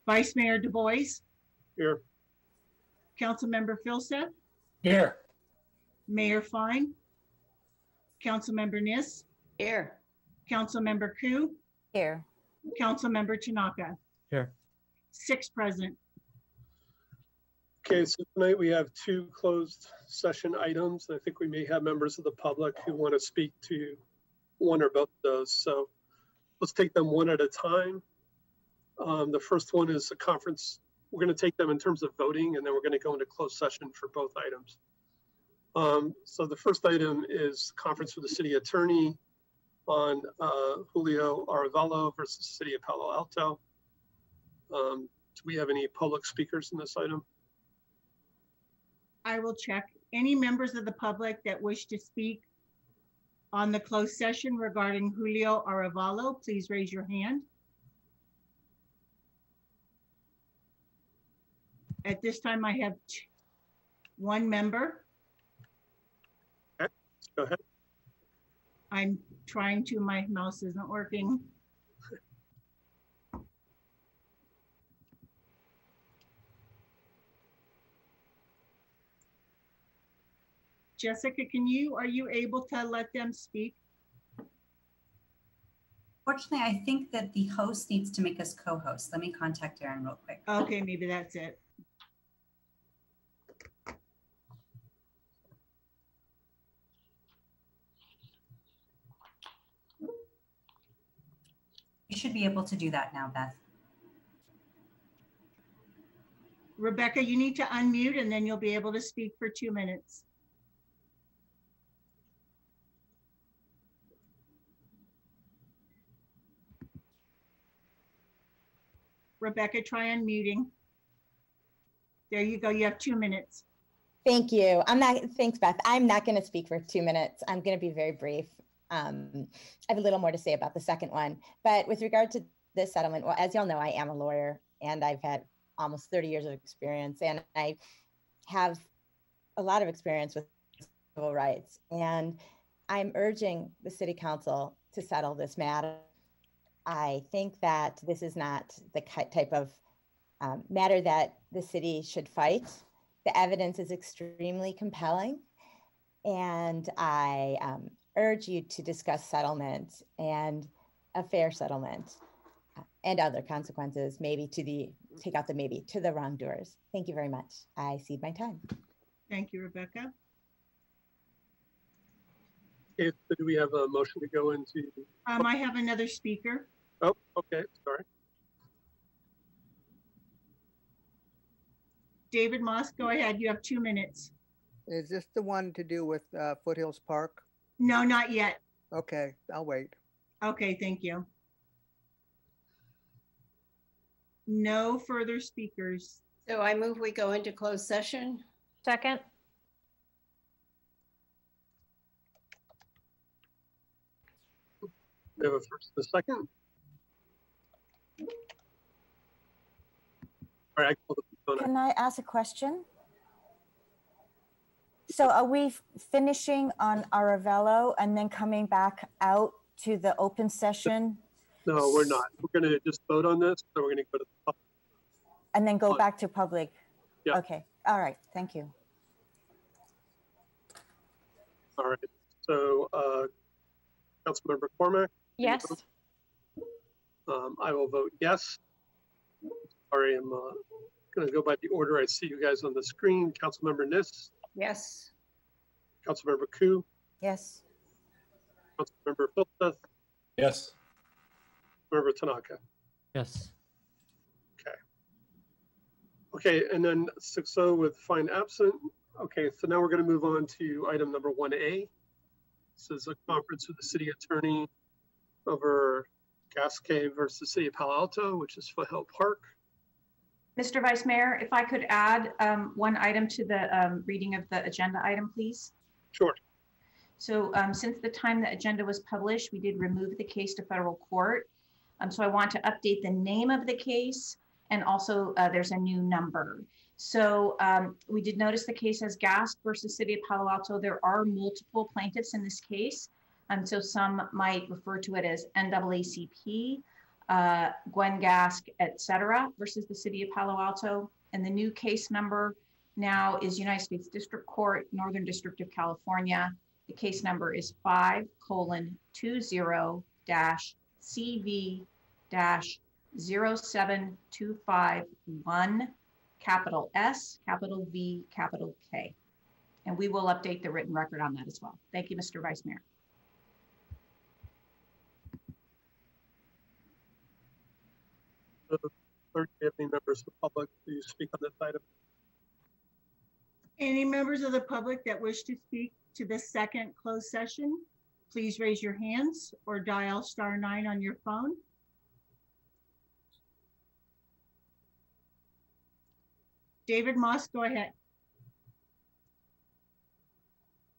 Vice Mayor Du Bois, Here. Councilmember Filsath, Here. Mayor Fine, Councilmember Niss, Here. Councilmember Ku, Here. Councilmember Tanaka. Here. 6 present. Okay, so tonight we have 2 closed session items. I think we may have members of the public who want to speak to one or both of those. So let's take them one at a time. The first one is a conference. We're going to take them in terms of voting, and then we're going to go into closed session for both items. So the first item is conference with the city attorney on Julio Arevalo versus City of Palo Alto. Do we have any public speakers in this item? I will check. Any members of the public that wish to speak on the closed session regarding Julio Arevalo, please raise your hand. At this time, I have 1 member. Okay, go ahead. I'm trying to, my mouse isn't working. Jessica, are you able to let them speak? Fortunately, I think that the host needs to make us co-host. Let me contact Aaron real quick. Okay, maybe that's it. You should be able to do that now, Beth. Rebecca, you need to unmute and then you'll be able to speak for 2 minutes. Rebecca, try unmuting. There you go. You have 2 minutes. Thank you. Thanks, Beth. I'm not going to speak for 2 minutes. I'm going to be very brief. I have a little more to say about the second one, but with regard to this settlement, well, as y'all know, I am a lawyer and I've had almost 30 years of experience, and I have a lot of experience with civil rights, and I'm urging the city council to settle this matter. I think that this is not the type of matter that the city should fight. The evidence is extremely compelling, and I urge you to discuss settlement and a fair settlement and other consequences, maybe to the wrongdoers. Thank you very much. I cede my time. Thank you, Rebecca. Okay, so do we have a motion to go into? I have another speaker. Oh, okay, sorry. David Moss, go ahead. You have 2 minutes. Is this the one to do with Foothills Park? No, not yet. Okay, I'll wait. Okay, thank you. No further speakers. So I move we go into closed session. Second. We have a first and a second. All right, Can I ask a question? So are we finishing on Arevalo and then coming back out to the open session? No, we're not. We're going to just vote on this. So we're going to go to the public. And then go back to public? Yeah. Okay. All right. Thank you. All right. So Councilmember Cormack? Yes. I will vote yes. Sorry, I'm going to go by the order I see you guys on the screen. Councilmember Niss? Yes. Councilmember Ku? Yes. Councilmember Filsath? Yes. Member Tanaka? Yes. Okay, and then 6-0 with fine absent. Okay, so now we're going to move on to item number 1A. This is a conference with the city attorney over Gasquet versus City of Palo Alto, which is Foothill Park. Mr. Vice Mayor, if I could add one item to the reading of the agenda item, please. Sure. So since the time the agenda was published, we did remove the case to federal court. So I want to update the name of the case, and also there's a new number. So we did notice the case as Gasquet versus City of Palo Alto. There are multiple plaintiffs in this case. So some might refer to it as NAACP. Gwen Gask, et cetera, versus the City of Palo Alto. And the new case number now is United States District Court, Northern District of California. The case number is 5:20-CV-07251, capital S, capital V, capital K. And we will update the written record on that as well. Thank you, Mr. Vice Mayor. Clerk, do you have any members of the public to speak on this item? Any members of the public that wish to speak to this second closed session, please raise your hands or dial *9 on your phone. David Moss, go ahead.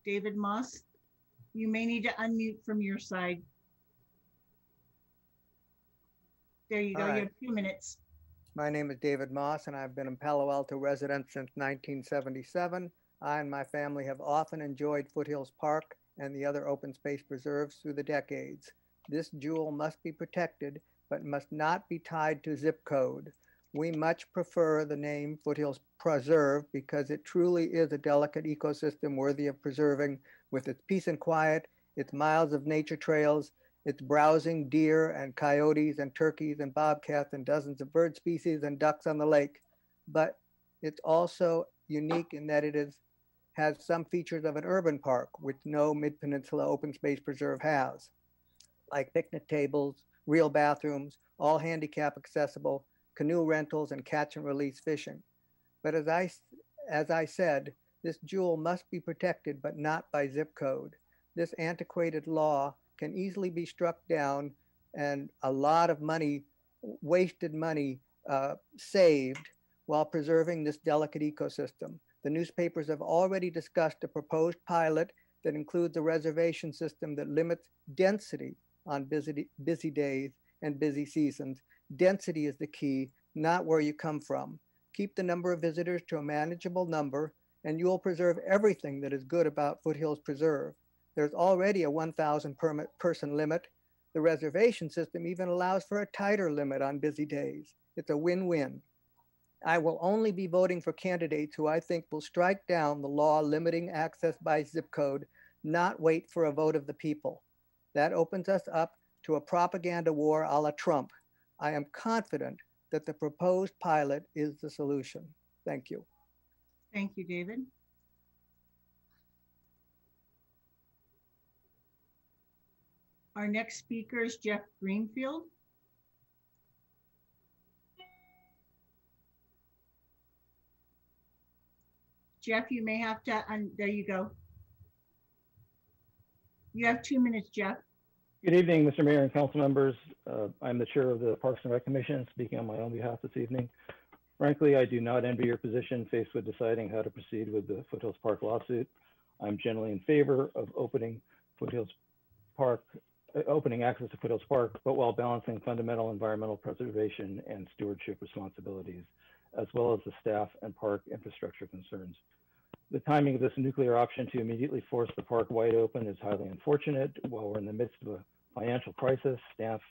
David Moss, you may need to unmute from your side. There you go, All you right. have 2 minutes. My name is David Moss, and I've been a Palo Alto resident since 1977. I and my family have often enjoyed Foothills Park and the other open space preserves through the decades. This jewel must be protected, but must not be tied to zip code. We much prefer the name Foothills Preserve because it truly is a delicate ecosystem worthy of preserving, with its peace and quiet, its miles of nature trails, its browsing deer and coyotes and turkeys and bobcats and dozens of bird species and ducks on the lake. But it's also unique in that it has some features of an urban park, which no Mid-Peninsula open space preserve has, like picnic tables, real bathrooms, all handicap accessible, canoe rentals, and catch and release fishing. But as I said, this jewel must be protected, but not by zip code. This antiquated law can easily be struck down and a lot of money, wasted money, saved while preserving this delicate ecosystem. The newspapers have already discussed a proposed pilot that includes a reservation system that limits density on busy days and busy seasons. Density is the key, not where you come from. Keep the number of visitors to a manageable number, and you will preserve everything that is good about Foothills Preserve. There's already a 1,000 person limit. The reservation system even allows for a tighter limit on busy days. It's a win-win. I will only be voting for candidates who I think will strike down the law limiting access by zip code, not wait for a vote of the people. That opens us up to a propaganda war a la Trump. I am confident that the proposed pilot is the solution. Thank you. Thank you, David. Our next speaker is Jeff Greenfield. Jeff, you may have to, there you go. You have 2 minutes, Jeff. Good evening, Mr. Mayor and council members. I'm the chair of the Parks and Rec Commission, speaking on my own behalf this evening. Frankly, I do not envy your position faced with deciding how to proceed with the Foothills Park lawsuit. I'm generally in favor of opening access to Foothills Park, but while balancing fundamental environmental preservation and stewardship responsibilities, as well as the staff and park infrastructure concerns. The timing of this nuclear option to immediately force the park wide open is highly unfortunate. While we're in the midst of a financial crisis, staff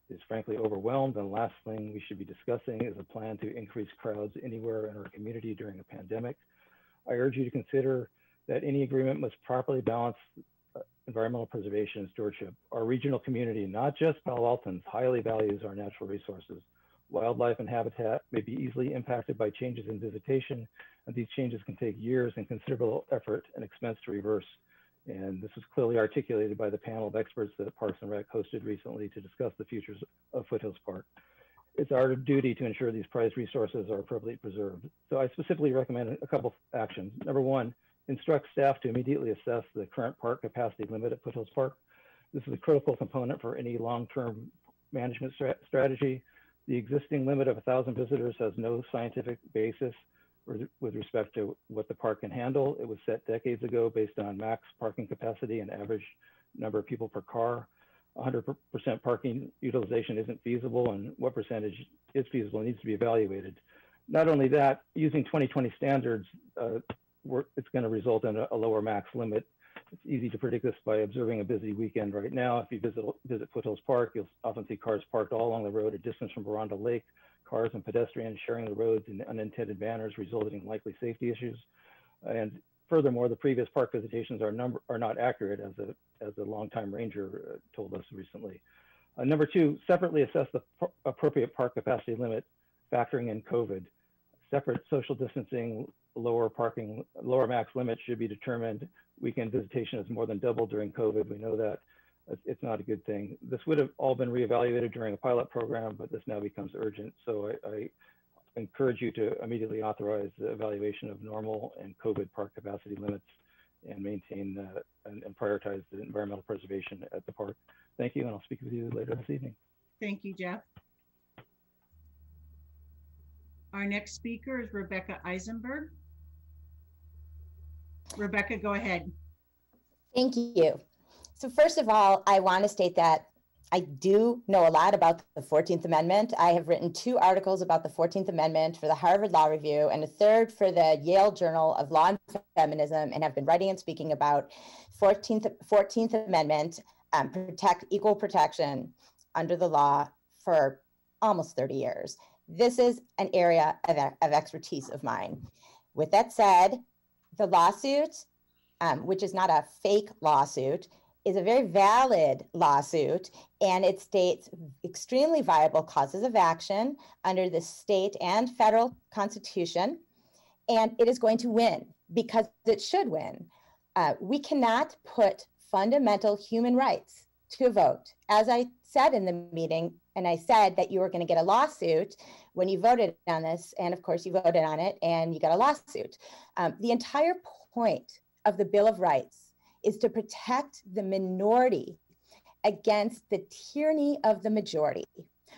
is frankly overwhelmed. And the last thing we should be discussing is a plan to increase crowds anywhere in our community during a pandemic. I urge you to consider that any agreement must properly balance environmental preservation and stewardship. Our regional community, not just Palo Altans, highly values our natural resources. Wildlife and habitat may be easily impacted by changes in visitation, and these changes can take years and considerable effort and expense to reverse. And this was clearly articulated by the panel of experts that Parks and Rec hosted recently to discuss the futures of Foothills Park. It's our duty to ensure these prized resources are appropriately preserved. So I specifically recommend a couple of actions. Number one, instruct staff to immediately assess the current park capacity limit at Foothills Park. This is a critical component for any long-term management strategy. The existing limit of 1,000 visitors has no scientific basis with respect to what the park can handle. It was set decades ago based on max parking capacity and average number of people per car. 100% parking utilization isn't feasible, and what percentage is feasible needs to be evaluated. Not only that, using 2020 standards, it's going to result in a lower max limit It's easy to predict this by observing a busy weekend right now. If you visit Foothills Park, you'll often see cars parked all along the road a distance from Boronda Lake, cars and pedestrians sharing the roads in unintended manners, resulting in likely safety issues. And furthermore, the previous park visitations are not accurate, as a longtime ranger told us recently. Number two, separately assess the appropriate park capacity limit, factoring in COVID. Separate social distancing, lower max limit should be determined. Weekend visitation has more than doubled during COVID. We know that. It's not a good thing. This would have all been reevaluated during a pilot program, but this now becomes urgent. So I encourage you to immediately authorize the evaluation of normal and COVID park capacity limits and maintain and prioritize the environmental preservation at the park. Thank you, and I'll speak with you later this evening. Thank you, Jeff. Our next speaker is Rebecca Eisenberg. Rebecca, go ahead. Thank you. So first of all, I want to state that I do know a lot about the 14th Amendment. I have written 2 articles about the 14th Amendment for the Harvard Law Review and a 3rd for the Yale Journal of Law and Feminism, and have been writing and speaking about 14th Amendment, equal protection under the law for almost 30 years. This is an area of expertise of mine. With that said, the lawsuit, which is not a fake lawsuit, is a very valid lawsuit, and it states extremely viable causes of action under the state and federal constitution, and it is going to win because it should win. We cannot put fundamental human rights to a vote. As I said in the meeting, and I said that you were going to get a lawsuit when you voted on this, and of course you voted on it and you got a lawsuit. The entire point of the Bill of Rights is to protect the minority against the tyranny of the majority,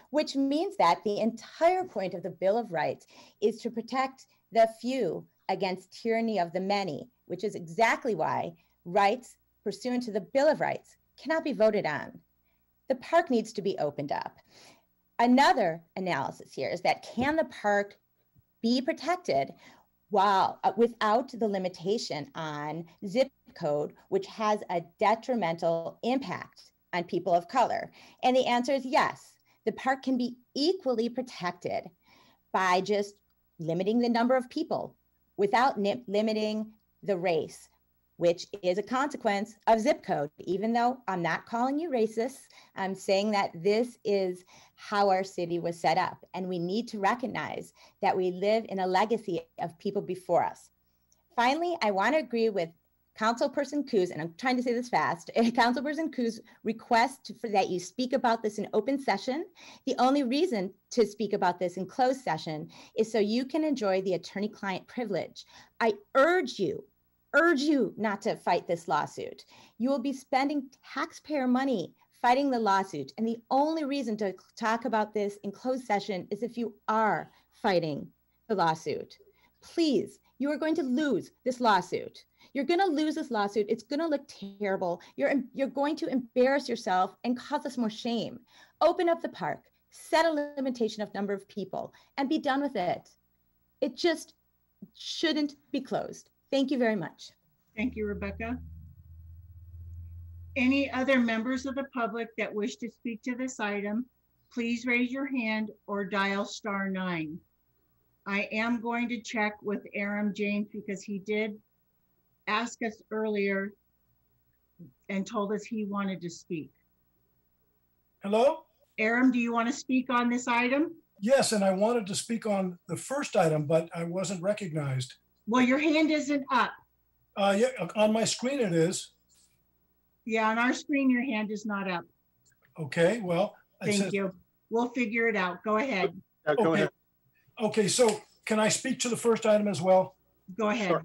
which means that the entire point of the Bill of Rights is to protect the few against tyranny of the many, which is exactly why rights pursuant to the Bill of Rights cannot be voted on. The park needs to be opened up. Another analysis here is that can the park be protected while without the limitation on zip code, which has a detrimental impact on people of color? And the answer is yes. The park can be equally protected by just limiting the number of people without limiting the race, which is a consequence of zip code. Even though I'm not calling you racist, I'm saying that this is how our city was set up. And we need to recognize that we live in a legacy of people before us. Finally, I want to agree with Councilperson Coos, and I'm trying to say this fast, Councilperson Coos' request for that you speak about this in open session. The only reason to speak about this in closed session is so you can enjoy the attorney-client privilege. I urge you not to fight this lawsuit. You will be spending taxpayer money fighting the lawsuit. And the only reason to talk about this in closed session is if you are fighting the lawsuit. Please, you are going to lose this lawsuit. You're going to lose this lawsuit. It's going to look terrible. You're going to embarrass yourself and cause us more shame. Open up the park, set a limitation of number of people, and be done with it. It just shouldn't be closed. Thank you very much. Thank you, Rebecca. Any other members of the public that wish to speak to this item, please raise your hand or dial *9. I am going to check with Aram James because he did ask us earlier and told us he wanted to speak. Hello? Aram, do you want to speak on this item? Yes, and I wanted to speak on the first item, but I wasn't recognized. Well, your hand isn't up. Yeah, on my screen it is. Yeah, on our screen, your hand is not up. Okay, well. Thank you. We'll figure it out. Go ahead. Go ahead. Okay, so can I speak to the first item as well? Go ahead. Sure.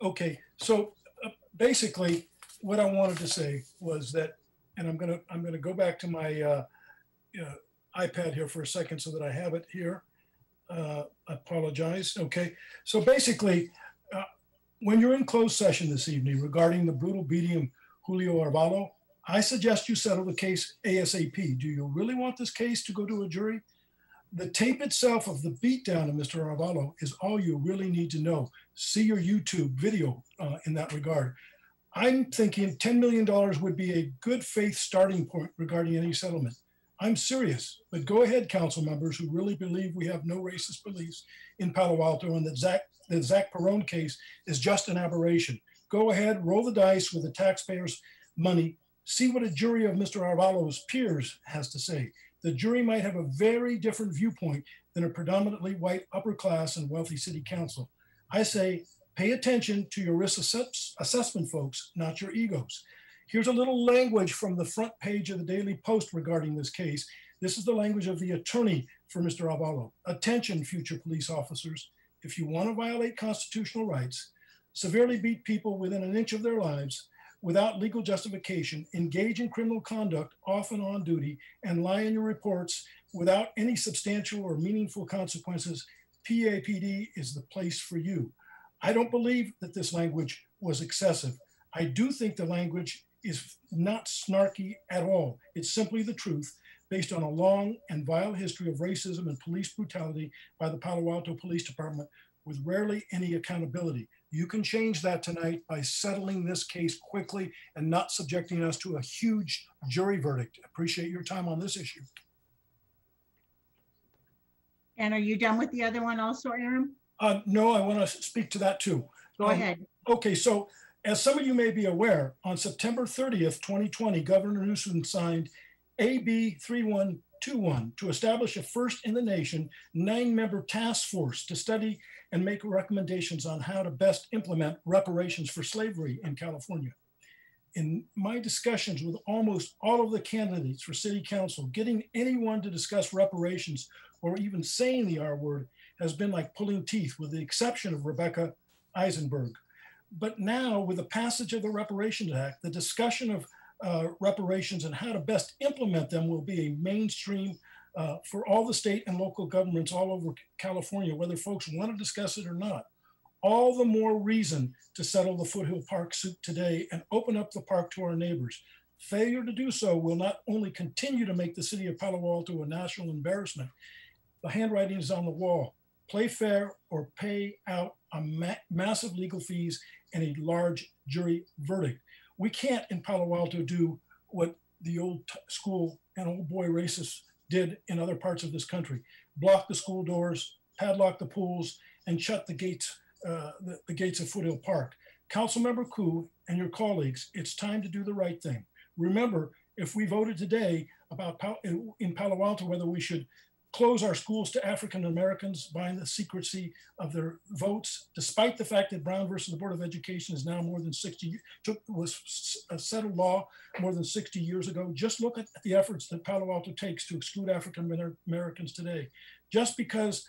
Okay, so basically what I wanted to say was that, and I'm gonna go back to my iPad here for a second so that I have it here. I apologize. Okay, so basically, when you're in closed session this evening regarding the brutal beating of Julio Arevalo, I suggest you settle the case ASAP. Do you really want this case to go to a jury? The tape itself of the beatdown of Mr. Arevalo is all you really need to know. See your YouTube video in that regard. I'm thinking $10 million would be a good faith starting point regarding any settlement. I'm serious, but go ahead, council members who really believe we have no racist beliefs in Palo Alto and that the Zach Perone case is just an aberration. Go ahead, roll the dice with the taxpayers' money. See what a jury of Mr. Arvalo's peers has to say. The jury might have a very different viewpoint than a predominantly white upper class and wealthy city council. I say, pay attention to your risk assessment, folks, not your egos. Here's a little language from the front page of the Daily Post regarding this case. This is the language of the attorney for Mr. Arvalo. Attention, future police officers. If you want to violate constitutional rights, severely beat people within an inch of their lives, without legal justification, engage in criminal conduct, often on duty, and lie in your reports without any substantial or meaningful consequences, PAPD is the place for you. I don't believe that this language was excessive. I do think the language is not snarky at all. It's simply the truth based on a long and vile history of racism and police brutality by the Palo Alto Police Department with rarely any accountability. You can change that tonight by settling this case quickly and not subjecting us to a huge jury verdict. Appreciate your time on this issue. And are you done with the other one also, Aaron? No, I want to speak to that too. Go ahead. Okay, so as some of you may be aware, on September 30th, 2020, Governor Newsom signed AB 3121 to establish a first in the nation 9-member task force to study and make recommendations on how to best implement reparations for slavery in California. In my discussions with almost all of the candidates for city council, getting anyone to discuss reparations or even saying the R word has been like pulling teeth, with the exception of Rebecca Eisenberg. But now, with the passage of the Reparations Act, the discussion of reparations and how to best implement them will be a mainstream for all the state and local governments all over California, whether folks want to discuss it or not. All the more reason to settle the Foothill Park suit today and open up the park to our neighbors. Failure to do so will not only continue to make the city of Palo Alto a national embarrassment, the handwriting is on the wall. Play fair or pay out a massive legal fees and a large jury verdict. We can't in Palo Alto do what the old school and old boy racists did in other parts of this country. Block the school doors, padlock the pools, and shut the gates, the gates of Foothill Park. Councilmember Koo and your colleagues, it's time to do the right thing. Remember, if we voted today about in Palo Alto whether we should close our schools to African Americans buying the secrecy of their votes, despite the fact that Brown versus the Board of Education is now more than 60, was a settled law more than 60 years ago. Just look at the efforts that Palo Alto takes to exclude African Americans today. Just because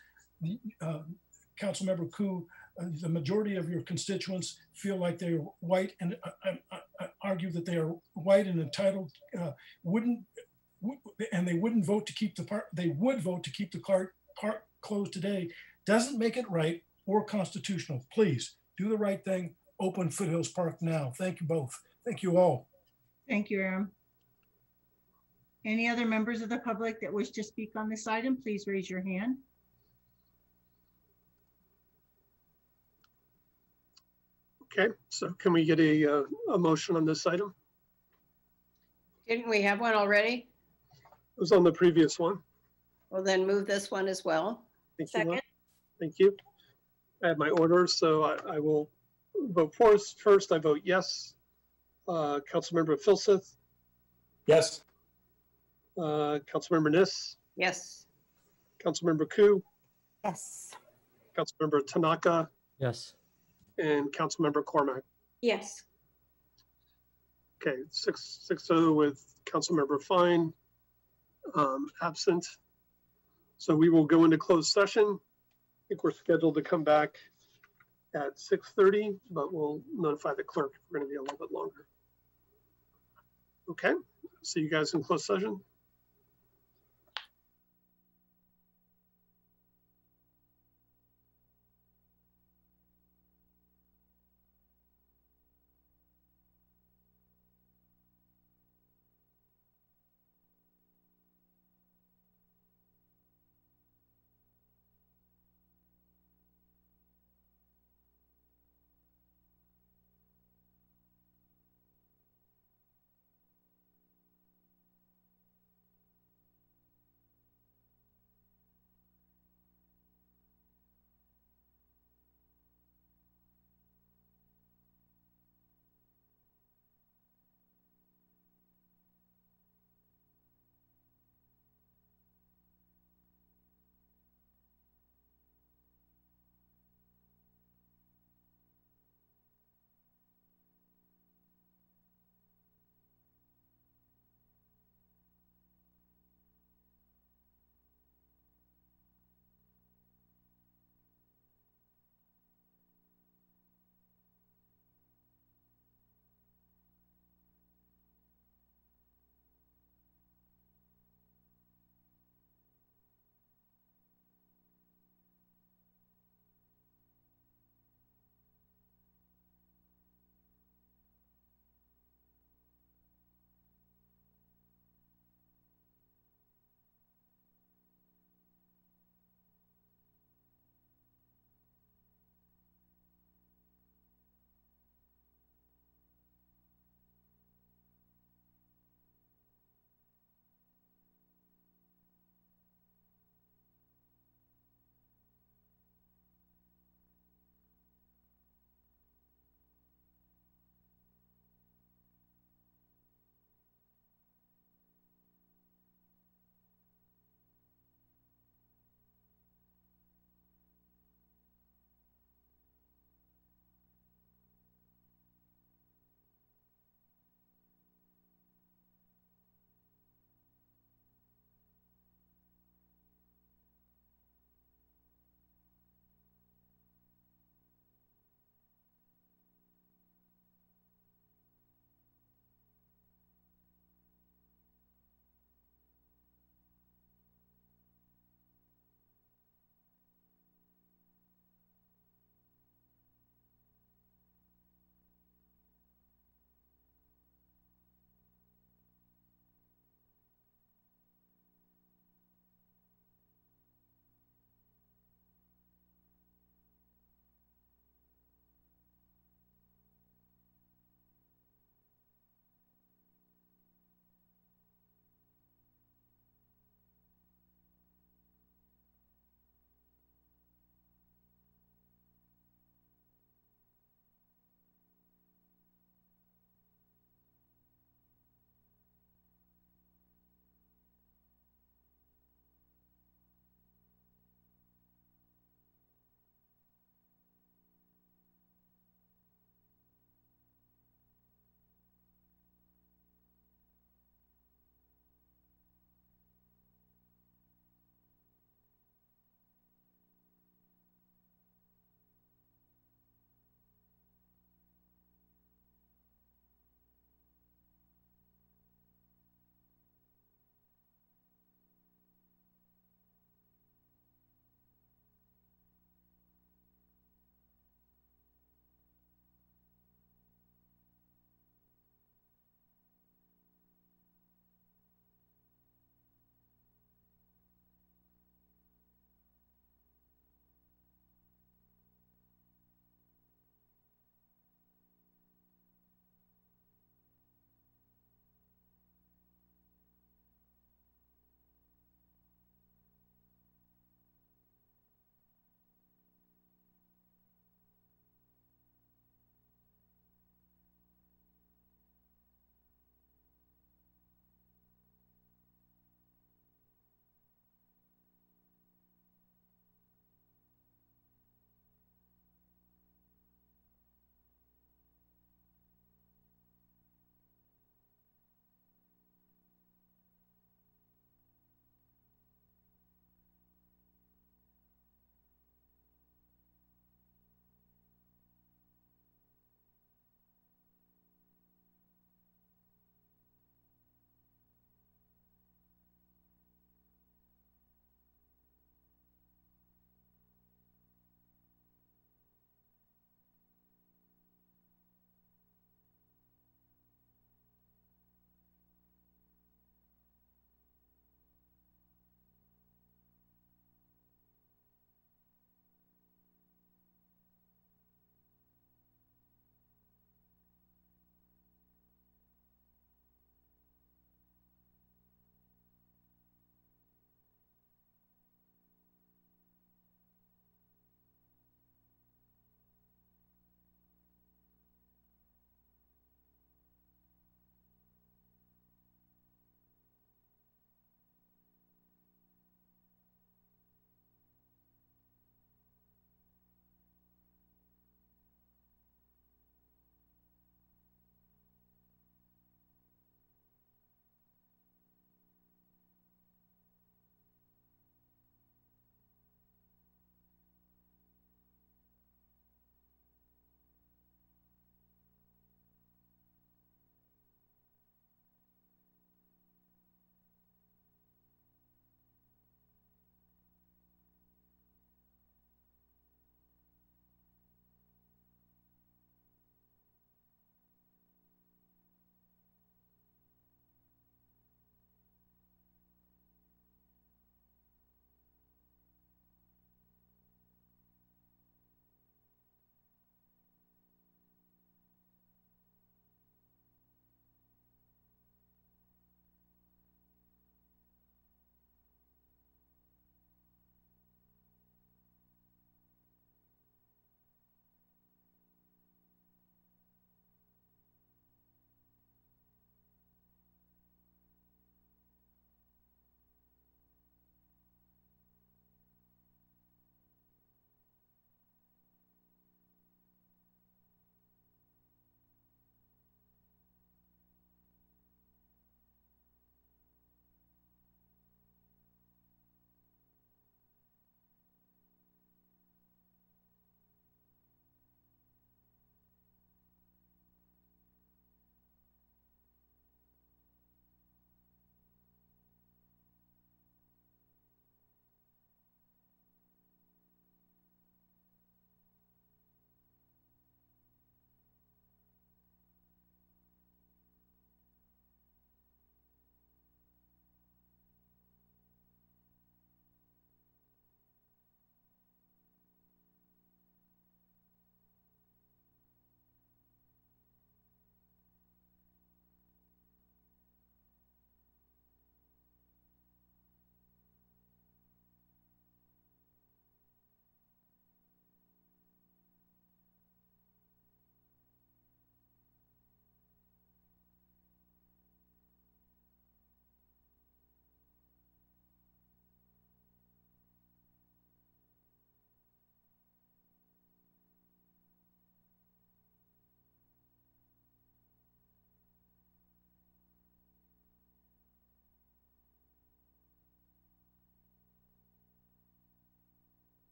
Councilmember Koo, the majority of your constituents feel like they're white and argue that they are white and entitled, and they wouldn't vote to keep the park, they would vote to keep the park closed today, doesn't make it right or constitutional. Please do the right thing. Open Foothills Park now. Thank you both. Thank you all. Thank you, Aaron. Any other members of the public that wish to speak on this item, please raise your hand. Okay, so can we get a motion on this item? Didn't we have one already? It was on the previous one. Well, then move this one as well. Thank you. Second. Thank you. I have my orders, so I will vote for us. First, I vote yes. Councilmember Filseth. Yes. Councilmember Niss. Yes. Councilmember Koo. Yes. Councilmember Tanaka. Yes. And Councilmember Cormack. Yes. Okay, 6-0 with Councilmember Fine absent. So we will go into closed session. I think we're scheduled to come back at 6:30, but we'll notify the clerk if we're going to be a little bit longer. Okay, see you guys in closed session.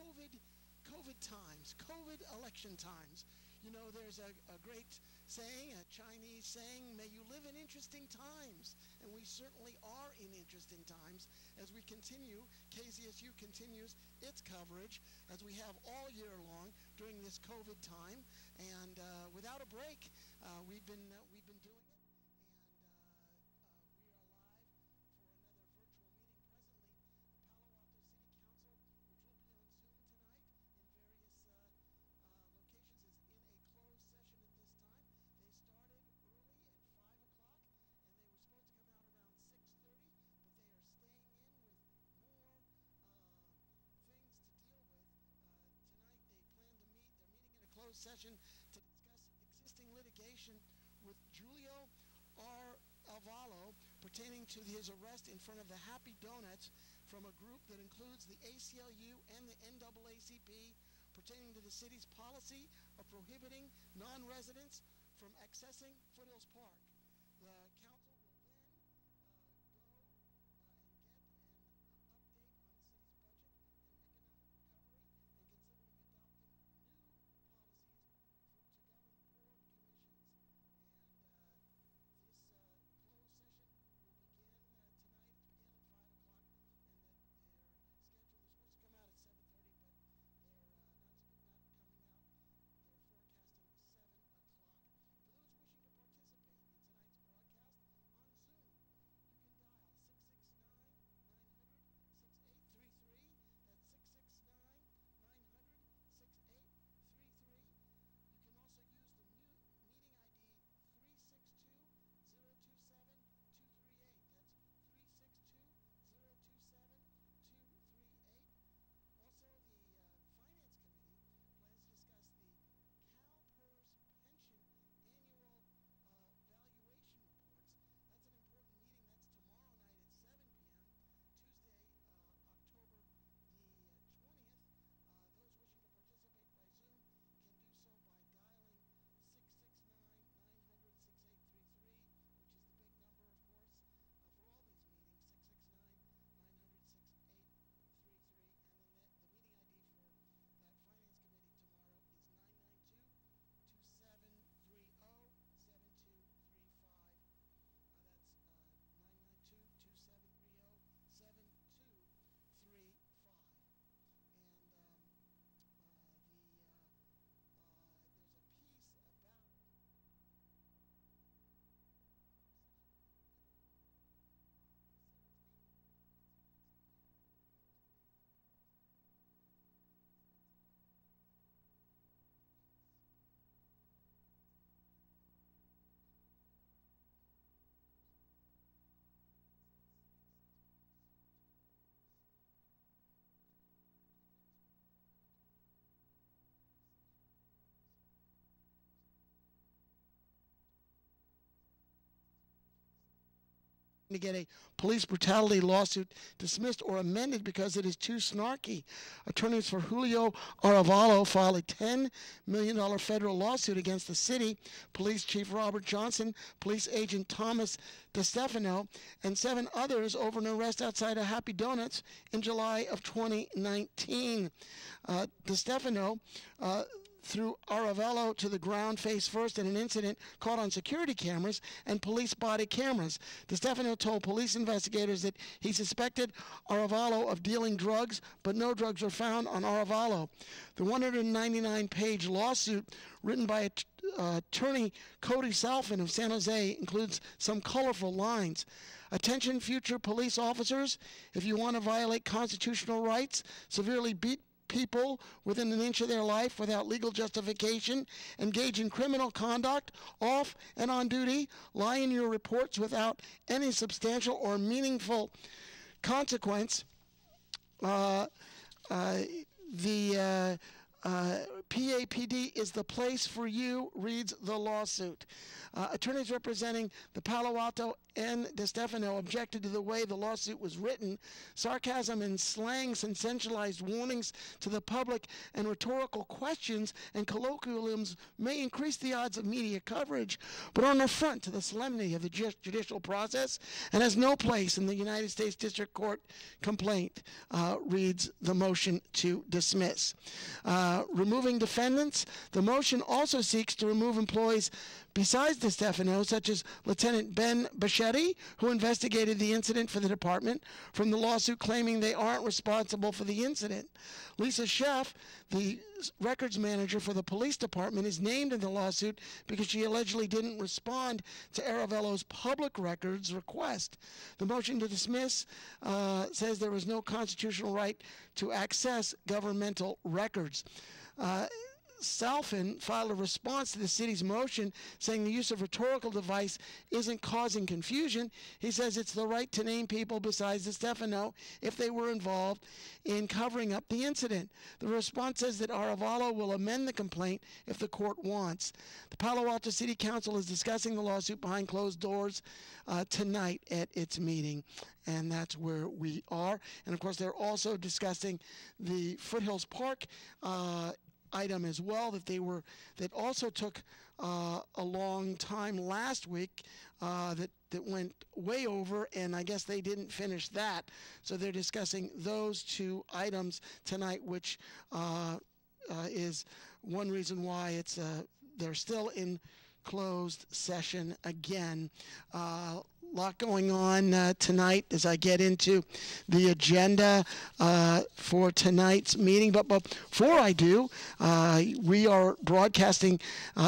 COVID times, COVID election times. You know, there's a great saying, a Chinese saying, may you live in interesting times. And we certainly are in interesting times as we continue, KZSU continues its coverage as we have all year long during this COVID time. And without a break, we've been doing it. We are live for another virtual meeting presently. The Palo Alto City Council, which will be on Zoom tonight in various locations, is in a closed session at this time. They started early at 5 o'clock, and they were supposed to come out around 6:30, but they are staying in with more things to deal with. Tonight they plan to meet, they're meeting in a closed session to discuss existing litigation with Julio R. Alvalo pertaining to his arrest in front of the Happy Donuts from a group that includes the ACLU and the NAACP pertaining to the city's policy of prohibiting non-residents from accessing Foothills Park. The council will then go and get an update on the city's budget and economic recovery and considering adopting new policies to govern board commissions. And this closed session will begin tonight. It began at 5 o'clock, and that they're supposed to come out at 7:30, but they're not coming out. They're forecasting 7 o'clock. For those wishing to participate in tonight's broadcast on Zoom, you can dial 669-900-6833. That's 669-900-6833. You can also use the meeting ID 362-027-238. That's 362-027-238. Also, the Finance Committee plans to discuss the CalPERS pension annual valuation reports. That's an important meeting. That's tomorrow night at 7 p.m., Tuesday, October the 20th. Those wishing to participate by Zoom can do so by dialing 669-900-6833, which is the big number, of course, for all these meetings, 669-900-6833. And then the meeting ID for that Finance Committee tomorrow is 992-2730-7235. That's 992-2730-7235. And there's a piece about to get a police brutality lawsuit dismissed or amended because it is too snarky. Attorneys for Julio Arevalo filed a $10 million federal lawsuit against the city, Police Chief Robert Johnson, Police Agent Thomas DeStefano, and 7 others over an arrest outside of Happy Donuts in July of 2019. DeStefano threw Arevalo to the ground face first in an incident caught on security cameras and police body cameras. DeStefano told police investigators that he suspected Arevalo of dealing drugs, but no drugs were found on Arevalo. The 199-page lawsuit written by attorney Cody Salfin of San Jose includes some colorful lines. Attention, future police officers, if you want to violate constitutional rights, severely beat people within an inch of their life without legal justification, engage in criminal conduct off and on duty, lie in your reports without any substantial or meaningful consequence, the PAPD is the place for you, reads the lawsuit. Attorneys representing the Palo Alto and DeStefano objected to the way the lawsuit was written. Sarcasm and slang, sensationalized warnings to the public, and rhetorical questions and colloquialisms may increase the odds of media coverage, but are an affront to the solemnity of the judicial process and has no place in the United States District Court complaint, reads the motion to dismiss. Removing defendants, the motion also seeks to remove employees besides DeStefano, such as Lieutenant Ben Bichetti, who investigated the incident for the department, from the lawsuit claiming they aren't responsible for the incident. Lisa Sheff, the records manager for the police department, is named in the lawsuit because she allegedly didn't respond to Aravello's public records request. The motion to dismiss says there is no constitutional right to access governmental records. Salfin filed a response to the city's motion saying the use of rhetorical device isn't causing confusion. He says it's the right to name people besides DeStefano if they were involved in covering up the incident. The response says that Aravello will amend the complaint if the court wants. The Palo Alto City Council is discussing the lawsuit behind closed doors tonight at its meeting, and that's where we are. And of course, they're also discussing the Foothills Park item as well that also took a long time last week, that went way over, and I guess they didn't finish that. So they're discussing those two items tonight, which is one reason why they're still in closed session again. Lot going on tonight as I get into the agenda for tonight's meeting. But before I do, we are broadcasting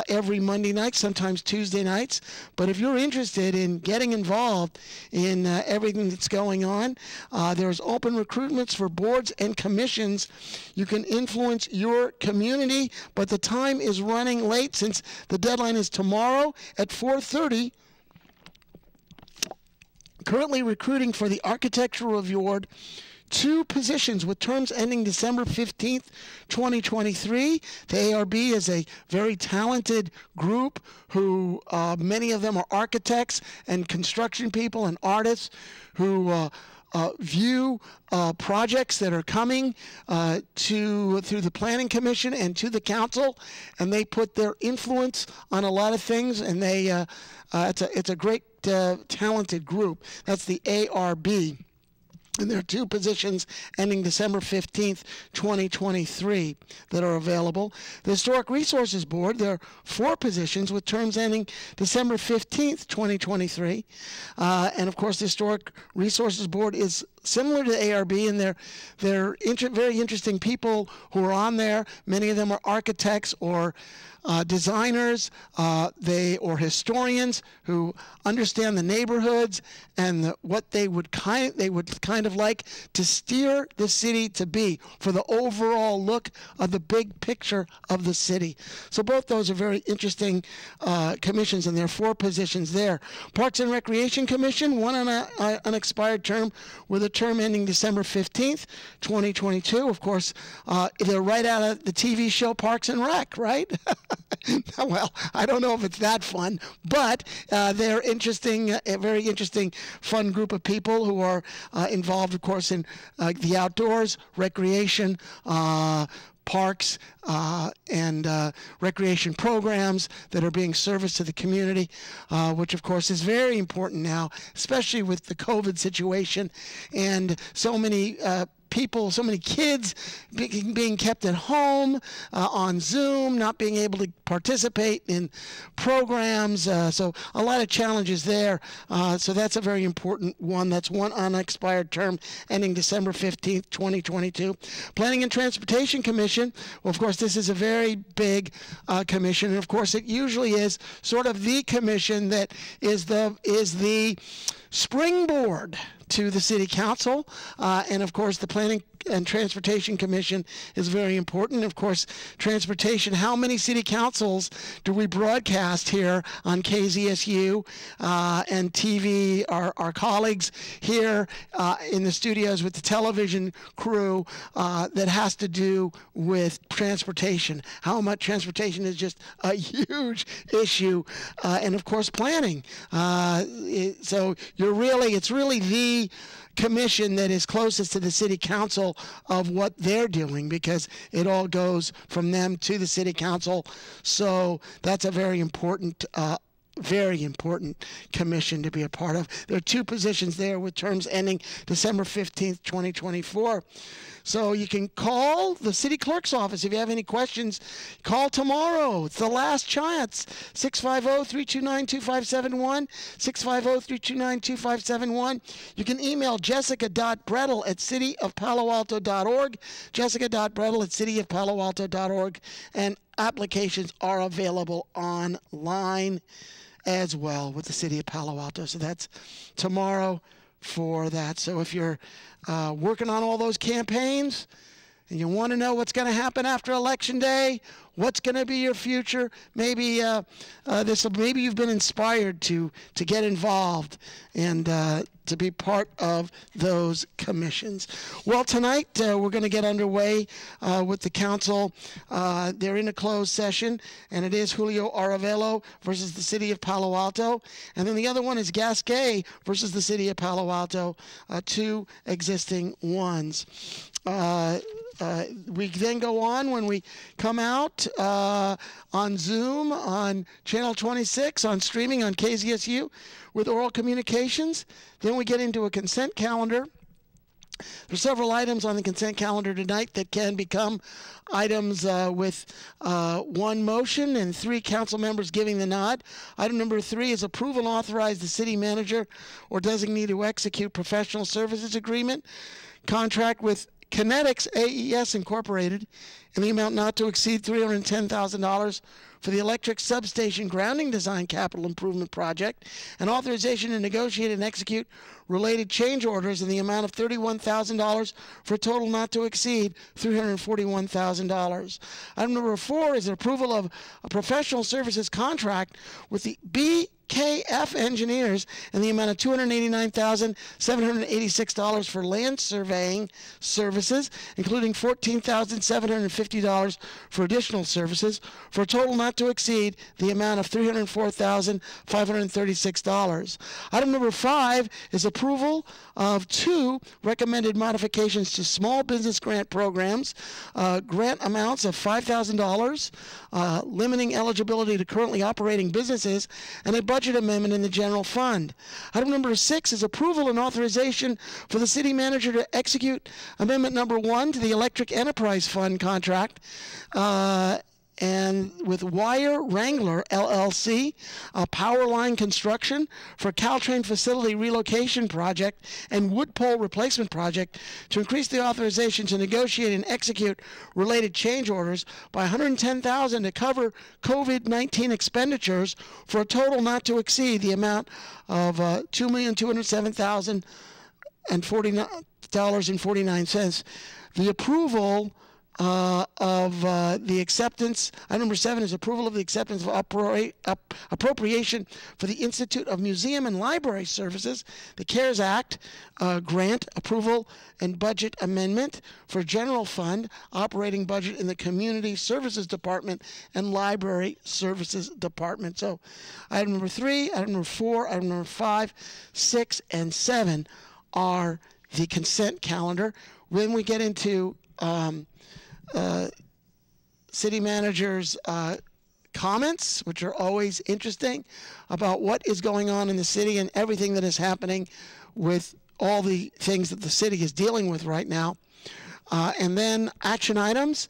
every Monday night, sometimes Tuesday nights. But if you're interested in getting involved in everything that's going on, there's open recruitments for boards and commissions. You can influence your community, but the time is running late since the deadline is tomorrow at 4:30. Currently recruiting for the Architectural Award, 2 positions with terms ending December 15th, 2023. The ARB is a very talented group who many of them are architects and construction people and artists who view projects that are coming through the Planning Commission and to the council, and they put their influence on a lot of things, and they it's a great talented group. That's the ARB. And there are 2 positions ending December 15th, 2023 that are available. The Historic Resources Board, there are 4 positions with terms ending December 15th, 2023. And of course, the Historic Resources Board is similar to ARB, and they're very interesting people who are on there. Many of them are architects or designers, or historians who understand the neighborhoods and what they would kind of like to steer the city to be for the overall look of the big picture of the city. So both those are very interesting commissions, and there are 4 positions there. Parks and Recreation Commission, one on an unexpired term with a term ending December 15th, 2022. Of course, they're right out of the TV show Parks and Rec, right? Well, I don't know if it's that fun, but they're interesting, a very interesting, fun group of people who are involved, of course, in the outdoors, recreation, parks, and recreation programs that are being serviced to the community, which of course is very important now, especially with the COVID situation and so many people, so many kids being kept at home on Zoom, not being able to participate in programs. So a lot of challenges there. So that's a very important one. That's one unexpired term ending December 15th, 2022. Planning and Transportation Commission. Well, of course, this is a very big commission. And of course, it usually is sort of the commission that is the springboard to the city council, and of course the Planning and Transportation Commission is very important. Of course, transportation, how many city councils do we broadcast here on KZSU and TV, our colleagues here in the studios with the television crew that has to do with transportation. How much transportation is just a huge issue. And of course, planning. So it's really the commission that is closest to the city council of what they're doing, because it all goes from them to the city council. So that's a very important commission to be a part of. There are 2 positions there with terms ending December 15th, 2024. So you can call the city clerk's office if you have any questions. Call tomorrow. It's the last chance. 650-329-2571, 650-329-2571. You can email jessica.brettel@cityofpaloalto.org, jessica.brettel@cityofpaloalto.org, and applications are available online as well with the City of Palo Alto. So that's tomorrow for that. So if you're working on all those campaigns and you want to know what's going to happen after Election Day, what's going to be your future, maybe maybe you've been inspired to get involved and to be part of those commissions. Well, tonight we're going to get underway with the council. They're in a closed session, and it is Julio Aravelo versus the City of Palo Alto. And then the other one is Gasquet versus the City of Palo Alto, 2 existing ones. We then go on when we come out on Zoom, on Channel 26, on streaming on KZSU with oral communications. Then we get into a consent calendar. There's several items on the consent calendar tonight that can become items with 1 motion and 3 council members giving the nod. Item number 3 is approve and authorize the city manager or designee to execute professional services agreement contract with Kinetics AES Incorporated in the amount not to exceed $310,000 for the electric substation grounding design capital improvement project, and authorization to negotiate and execute related change orders in the amount of $31,000 for a total not to exceed $341,000. Item number 4 is an approval of a professional services contract with the BKF Engineers in the amount of $289,786 for land surveying services, including $14,750 for additional services, for a total not to exceed the amount of $304,536. Item number 5 is approval of 2 recommended modifications to small business grant programs, grant amounts of $5,000, limiting eligibility to currently operating businesses, and a budget amendment in the general fund. Item number 6 is approval and authorization for the city manager to execute amendment number 1 to the Electric Enterprise Fund contract and with Wire Wrangler LLC, power line construction for Caltrain facility relocation project and wood pole replacement project to increase the authorization to negotiate and execute related change orders by $110,000 to cover COVID-19 expenditures for a total not to exceed the amount of $2,207,049.49. The approval of the acceptance. Item number 7 is approval of the acceptance of appropriation for the Institute of Museum and Library Services, the CARES Act grant approval and budget amendment for general fund operating budget in the Community Services Department and Library Services Department. So item number 3, item number 4, item number 5, 6, and 7 are the consent calendar. When we get into city manager's comments, which are always interesting, about what is going on in the city and everything that is happening with all the things that the city is dealing with right now. And then action items.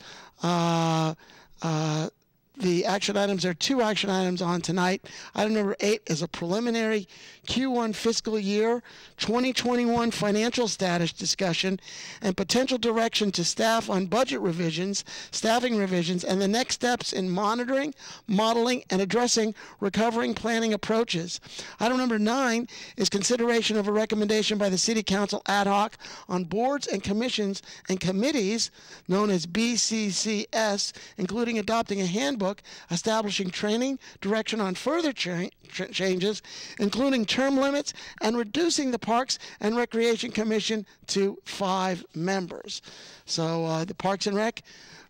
the action items. There are 2 action items on tonight. Item number 8 is a preliminary Q1 fiscal year 2021 financial status discussion and potential direction to staff on budget revisions, staffing revisions, and the next steps in monitoring, modeling, and addressing recovering planning approaches. Item number 9 is consideration of a recommendation by the City Council ad hoc on boards and commissions and committees known as BCCS, including adopting a handbook establishing training, direction on further changes, including term limits, and reducing the Parks and Recreation Commission to 5 members. So the Parks and Rec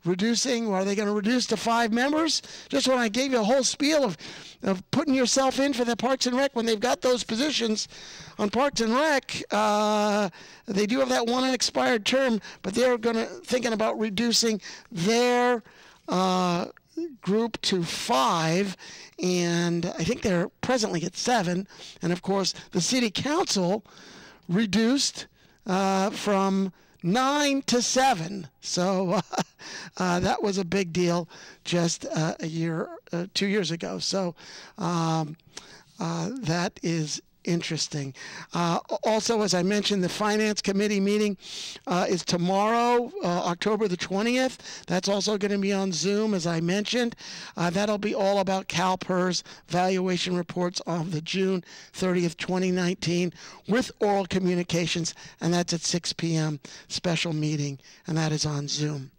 reducing, are they going to reduce to 5 members? Just when I gave you a whole spiel of putting yourself in for the Parks and Rec when they've got those positions on Parks and Rec, they do have that one unexpired term, but they're thinking about reducing their group to 5, and I think they're presently at 7. And of course, the City Council reduced from 9 to 7. So that was a big deal just a year, 2 years ago. So that is interesting. Also, as I mentioned, the Finance Committee meeting is tomorrow, October the 20th. That's also going to be on Zoom, as I mentioned. That'll be all about CalPERS valuation reports of the June 30th, 2019 with oral communications, and that's at 6 p.m. special meeting, and that is on Zoom.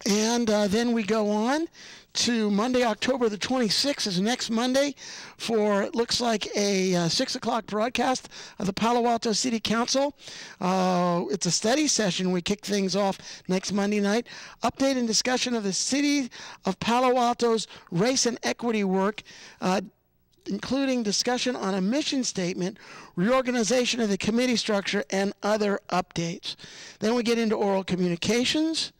And then we go on to Monday, October the 26th is next Monday for, it looks like, a 6 o'clock broadcast of the Palo Alto City Council. It's a study session. We kick things off next Monday night. Update and discussion of the City of Palo Alto's race and equity work, including discussion on a mission statement, reorganization of the committee structure, and other updates. Then we get into oral communications.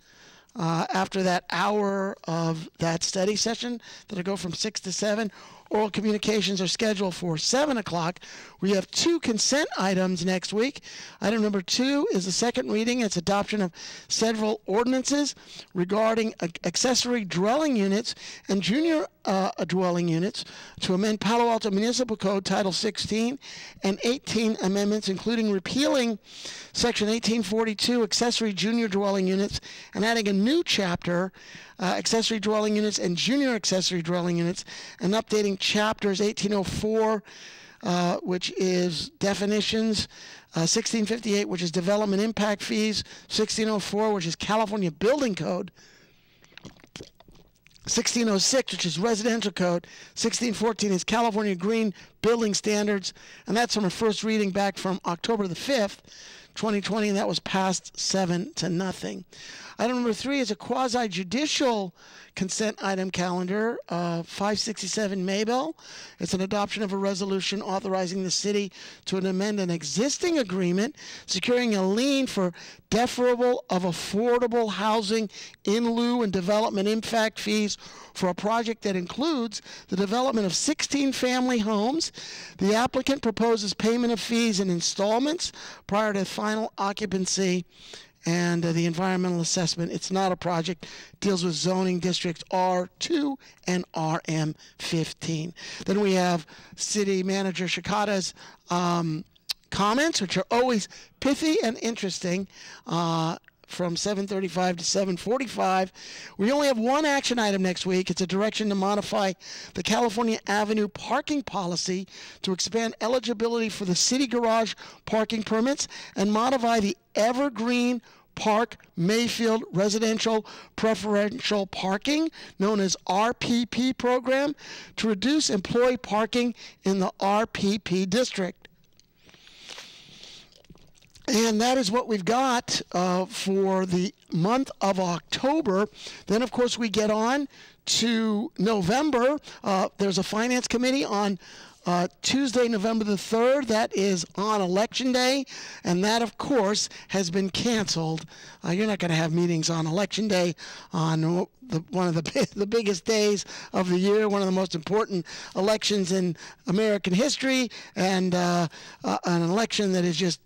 After that hour of that study session that'll go from 6 to 7, oral communications are scheduled for 7 o'clock. We have 2 consent items next week. Item number 2 is the second reading. It's adoption of several ordinances regarding accessory dwelling units and junior dwelling units to amend Palo Alto Municipal Code Title 16 and 18 amendments, including repealing Section 1842 accessory junior dwelling units and adding a new chapter, accessory dwelling units and junior accessory dwelling units, and updating chapters 1804, which is definitions, 1658, which is development impact fees, 1604, which is California Building Code, 1606, which is residential code, 1614 is California Green Building Standards, and that's from a first reading back from October the 5th, 2020, and that was passed 7-0. Item number 3 is a quasi-judicial consent item calendar, 567 Maybell. It's an adoption of a resolution authorizing the city to amend an existing agreement securing a lien for deferral of affordable housing in lieu and development impact fees for a project that includes the development of 16 family homes. The applicant proposes payment of fees in installments prior to final occupancy and the environmental assessment. It's not a project. It deals with zoning districts R2 and RM15. Then we have City Manager Shikata's comments, which are always pithy and interesting, from 7:35 to 7:45. We only have one action item next week. It's a direction to modify the California Avenue parking policy to expand eligibility for the city garage parking permits and modify the Evergreen Park Mayfield Residential Preferential Parking, known as RPP program, to reduce employee parking in the RPP district. And that is what we've got for the month of October. Then, of course, we get on to November. There's a finance committee on Tuesday, November the 3rd. That is on Election Day. And that, of course, has been canceled. You're not going to have meetings on Election Day on one of the biggest days of the year, one of the most important elections in American history, and an election that is just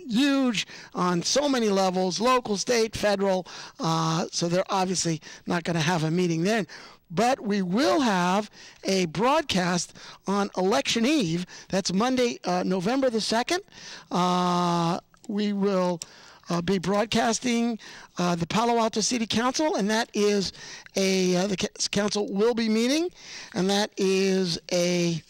huge on so many levels, local, state, federal. So they're obviously not going to have a meeting then. But we will have a broadcast on Election Eve. That's Monday, November the 2nd. We will be broadcasting the Palo Alto City Council, and that is the council will be meeting, and that is a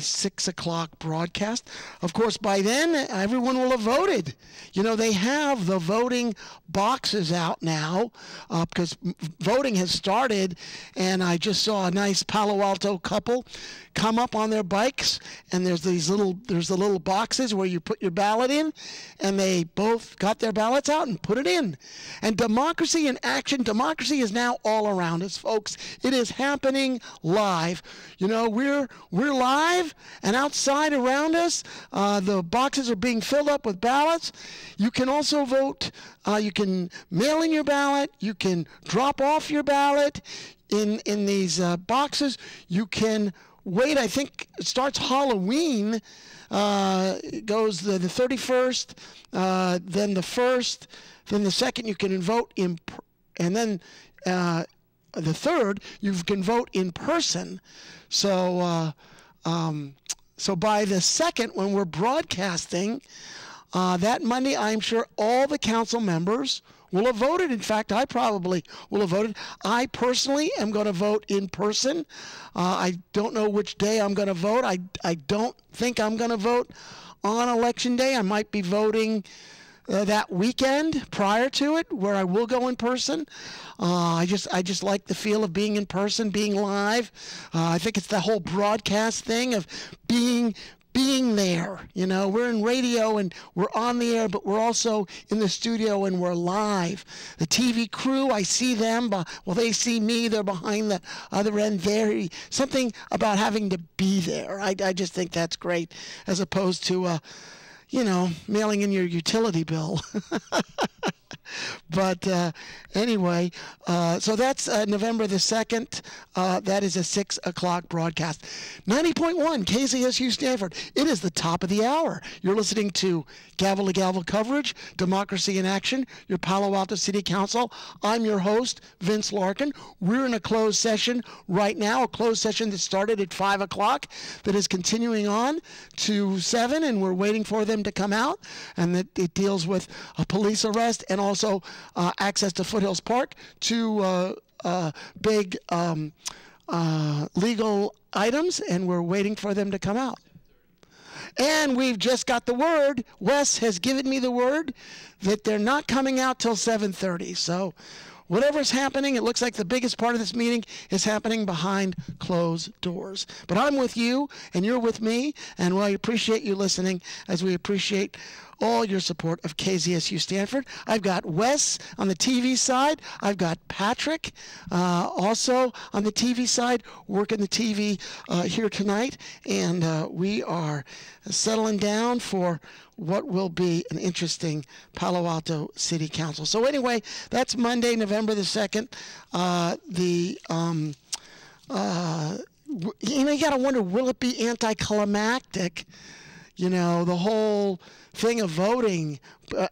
6 o'clock broadcast. Of course, by then, everyone will have voted. You know, they have the voting boxes out now because voting has started, and I just saw a nice Palo Alto couple come up on their bikes, and there's the little boxes where you put your ballot in, and they both got their ballots out and put it in. And democracy in action, democracy is now all around us, folks. It is happening live. You know, we're live, and outside around us, the boxes are being filled up with ballots. You can also vote. You can mail in your ballot. You can drop off your ballot in these boxes. You can wait. I think it starts Halloween. It goes the 31st, then the 1st, then the 2nd. You can vote and then the 3rd you can vote in person. So so by the 2nd, when we're broadcasting that Monday, I'm sure all the council members will have voted. In fact, I probably will have voted. I personally am going to vote in person. I don't know which day I'm going to vote. I don't think I'm going to vote on Election Day. I might be voting that weekend prior to it, where I will go in person. I just like the feel of being in person, being live. I think it's the whole broadcast thing of being there. You know, we're in radio and we're on the air, but we're also in the studio and we're live. The TV crew, I see them, well, they see me, they're behind the other end there. Something about having to be there. I just think that's great, as opposed to, you know, mailing in your utility bill. But anyway, so that's November the 2nd. That is a 6 o'clock broadcast. 90.1 KZSU Stanford. It is the top of the hour. You're listening to Gavel to Gavel coverage, Democracy in Action, your Palo Alto City Council. I'm your host, Vince Larkin. We're in a closed session right now, a closed session that started at 5 o'clock that is continuing on to 7, and we're waiting for them to come out. And that it deals with a police arrest and also access to Foothills Park, two big legal items, and we're waiting for them to come out. And we've just got the word, Wes has given me the word, that they're not coming out till 7:30. So whatever's happening, it looks like the biggest part of this meeting is happening behind closed doors. But I'm with you, and you're with me, and we appreciate you listening, as we appreciate all your support of KZSU Stanford. I've got Wes on the TV side. I've got Patrick also on the TV side, working the TV here tonight. And we are settling down for what will be an interesting Palo Alto City Council. So anyway, that's Monday, November the 2nd. You know, you got to wonder, will it be anticlimactic? You know, the whole thing of voting,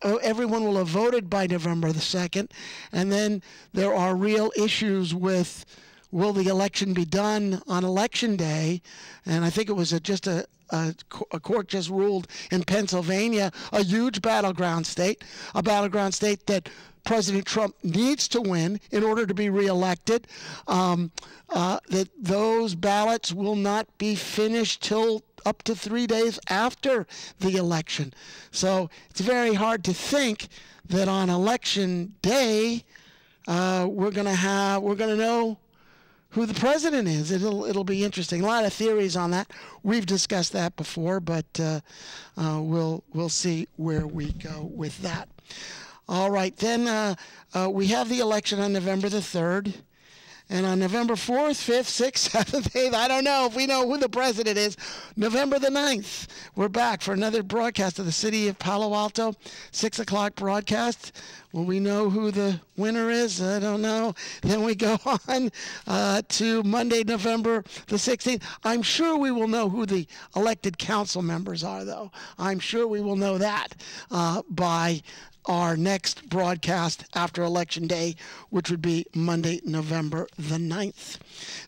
everyone will have voted by November the 2nd, and then there are real issues with, will the election be done on Election Day? And I think it was a court just ruled in Pennsylvania, a huge battleground state, that President Trump needs to win in order to be reelected, that those ballots will not be finished till up to 3 days after the election. So it's very hard to think that on Election Day we're going to know who the president is. It'll be interesting. A lot of theories on that. We've discussed that before, but we'll see where we go with that. All right, then we have the election on November the 3rd. And on November 4th, 5th, 6th, 7th, 8th, I don't know if we know who the president is. November the 9th, we're back for another broadcast of the City of Palo Alto, 6 o'clock broadcast. Will we know who the winner is? I don't know. Then we go on to Monday, November the 16th. I'm sure we will know who the elected council members are, though. I'm sure we will know that by our next broadcast after Election Day, which would be Monday, November the 9th.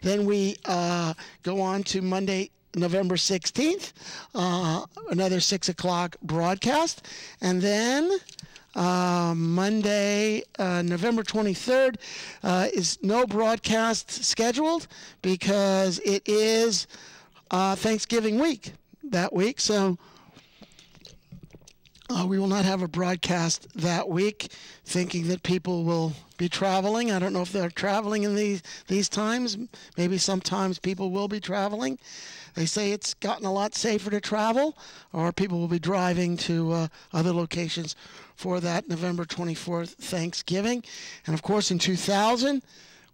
Then we go on to Monday, November 16th, another 6 o'clock broadcast. And then Monday, November 23rd, is no broadcast scheduled because it is Thanksgiving week that week. So we will not have a broadcast that week, thinking that people will be traveling. I don't know if they're traveling in these times. Maybe sometimes people will be traveling. They say it's gotten a lot safer to travel, or people will be driving to other locations for that November 24th Thanksgiving. And of course, in 2000,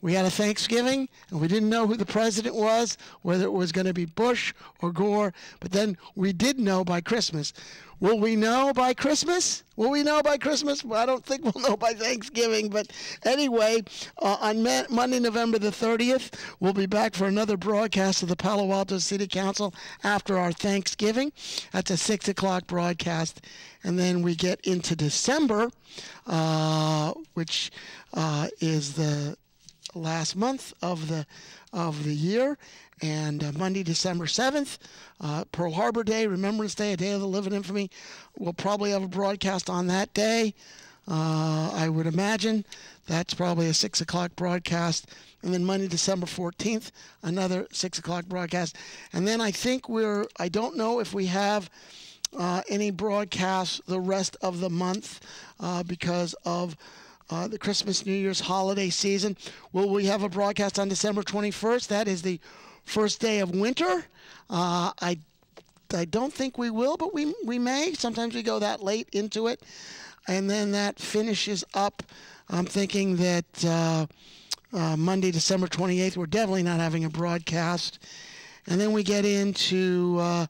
we had a Thanksgiving, and we didn't know who the president was, whether it was going to be Bush or Gore, but then we did know by Christmas. Will we know by Christmas? Will we know by Christmas? Well, I don't think we'll know by Thanksgiving, but anyway, on Monday, November the 30th, we'll be back for another broadcast of the Palo Alto City Council after our Thanksgiving. That's a 6 o'clock broadcast, and then we get into December, which is the last month of the year, and Monday, December 7th, Pearl Harbor Day, Remembrance Day, a day of the living infamy. We'll probably have a broadcast on that day. I would imagine that's probably a 6 o'clock broadcast. And then Monday, December 14th, another 6 o'clock broadcast. And then I think I don't know if we have any broadcasts the rest of the month because of the Christmas, New Year's holiday season. Will we have a broadcast on December 21st? That is the first day of winter. I don't think we will, but we may. Sometimes we go that late into it. And then that finishes up. I'm thinking that Monday, December 28th, we're definitely not having a broadcast. And then we get into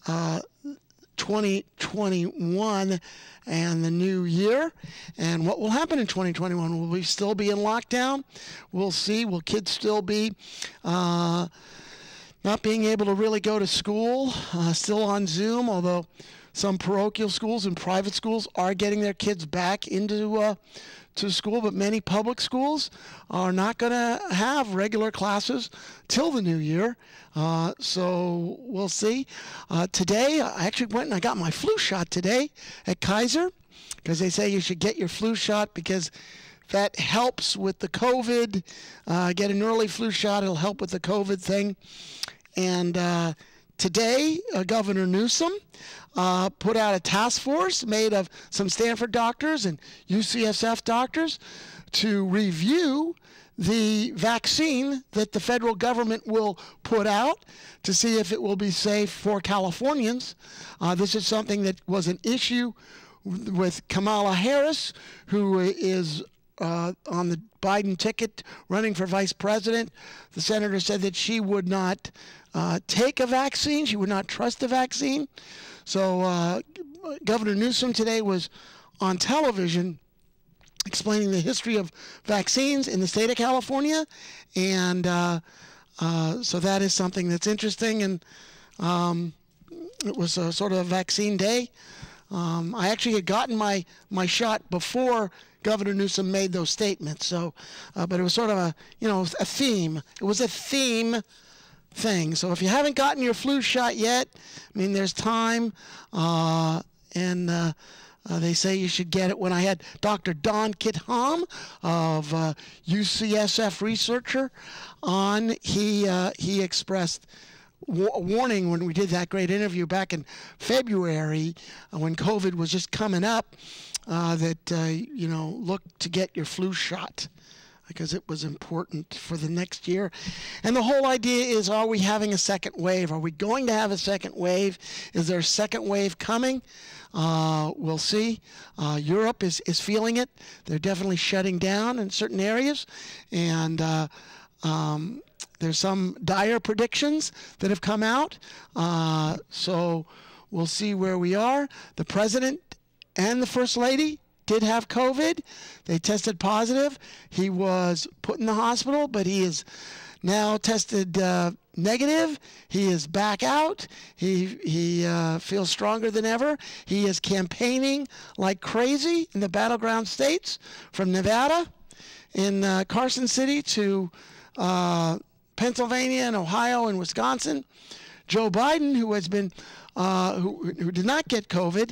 2021 and the new year, and what will happen in 2021. Will we still be in lockdown? We'll see. Will kids still be not being able to really go to school, still on Zoom, although some parochial schools and private schools are getting their kids back into to school, but many public schools are not going to have regular classes till the new year. So we'll see. Today, I actually went and I got my flu shot today at Kaiser, because they say you should get your flu shot because that helps with the COVID. Get an early flu shot. It'll help with the COVID thing. And today, Governor Newsom put out a task force made of some Stanford doctors and UCSF doctors to review the vaccine that the federal government will put out to see if it will be safe for Californians. This is something that was an issue with Kamala Harris, who is on the Biden ticket running for vice president. The senator said that she would not take a vaccine. She would not trust a vaccine. So Governor Newsom today was on television explaining the history of vaccines in the state of California. And so that is something that's interesting. And it was a sort of a vaccine day. I actually had gotten my shot before Governor Newsom made those statements. So, but it was sort of a theme. It was a theme thing. So if you haven't gotten your flu shot yet, I mean, there's time. They say you should get it. When I had Dr. Don Kitham of UCSF researcher on, he expressed warning when we did that great interview back in February when COVID was just coming up, that, look to get your flu shot because it was important for the next year. And the whole idea is, are we having a second wave? Are we going to have a second wave? Is there a second wave coming? We'll see. Europe is feeling it. They're definitely shutting down in certain areas. And there's some dire predictions that have come out. So we'll see where we are. The president and the first lady did have COVID. They tested positive. He was put in the hospital, but he is now tested negative. He is back out. He feels stronger than ever. He is campaigning like crazy in the battleground states, from Nevada in Carson City to Pennsylvania and Ohio and Wisconsin. Joe Biden, who has been who did not get COVID,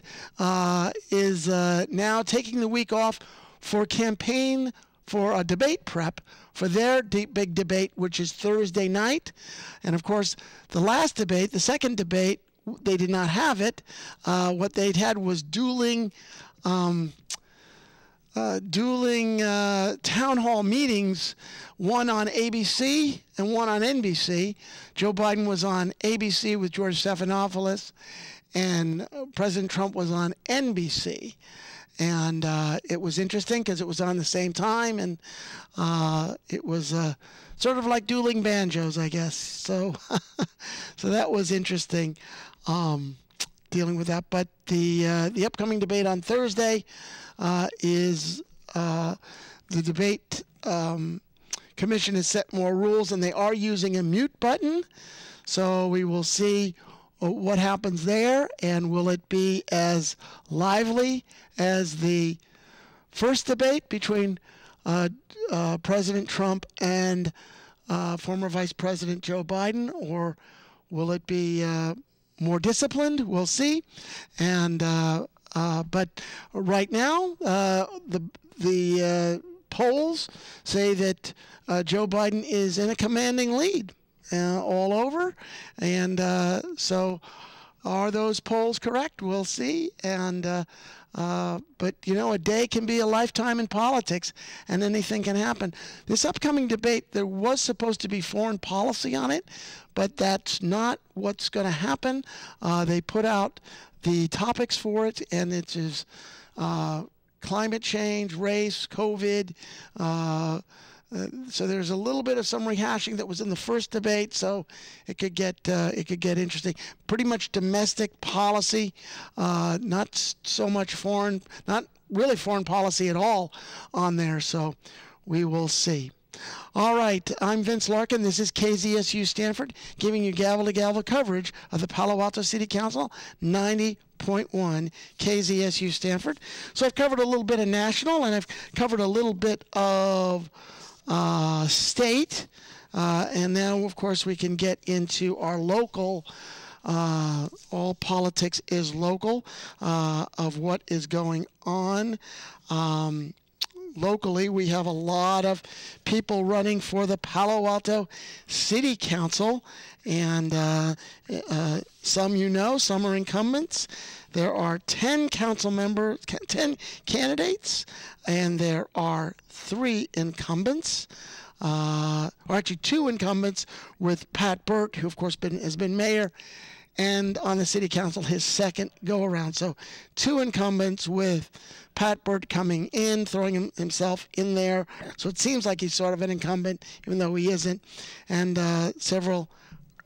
is now taking the week off for campaign for a debate prep for their big debate, which is Thursday night. And of course, the last debate, the second debate, they did not have it. What they'd had was dueling town hall meetings, one on ABC and one on NBC. Joe Biden was on ABC with George Stephanopoulos, and President Trump was on NBC. And it was interesting because it was on the same time, and it was sort of like dueling banjos, I guess. So, so that was interesting, dealing with that. But the upcoming debate on Thursday is the debate commission has set more rules, and they are using a mute button. So we will see what happens there, and will it be as lively as the first debate between President Trump and former Vice President Joe Biden, or will it be more disciplined? We'll see. And but right now, the polls say that Joe Biden is in a commanding lead all over. And so are those polls correct? We'll see. And but, you know, a day can be a lifetime in politics, and anything can happen. This upcoming debate, there was supposed to be foreign policy on it, but that's not what's going to happen. They put out the topics for it, and it is climate change, race, COVID. So there's a little bit of some rehashing that was in the first debate, so it could get interesting. Pretty much domestic policy, not so much foreign, not really foreign policy at all on there. So we will see. All right, I'm Vince Larkin. This is KZSU Stanford, giving you gavel-to-gavel coverage of the Palo Alto City Council 90.1 KZSU Stanford. So I've covered a little bit of national, and I've covered a little bit of state, and now of course we can get into our local. All politics is local, of what is going on. Locally, we have a lot of people running for the Palo Alto City Council, and some you know, some are incumbents. There are 10 council members, 10 candidates, and there are 3 incumbents. Or actually 2 incumbents, with Pat Burt, who of course has been mayor, and on the city council his second go around. So 2 incumbents, with Pat Burt coming in, throwing himself in there. So it seems like he's sort of an incumbent, even though he isn't. And several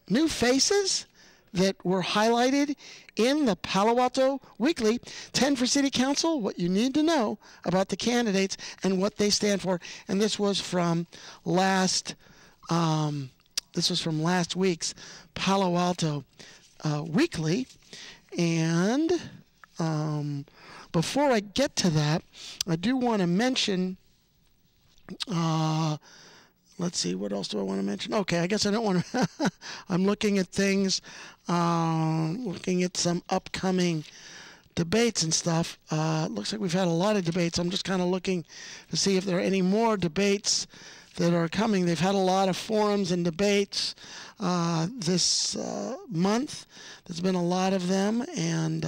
new faces that were highlighted in the Palo Alto Weekly, 10 for City Council, what you need to know about the candidates and what they stand for. And this was from last week's Palo Alto Weekly. And before I get to that, I do want to mention, let's see, what else do I want to mention? Okay, I guess I don't want to, I'm looking at things, looking at some upcoming debates and stuff. Looks like we've had a lot of debates. I'm just kind of looking to see if there are any more debates that are coming. They've had a lot of forums and debates this month. There's been a lot of them, and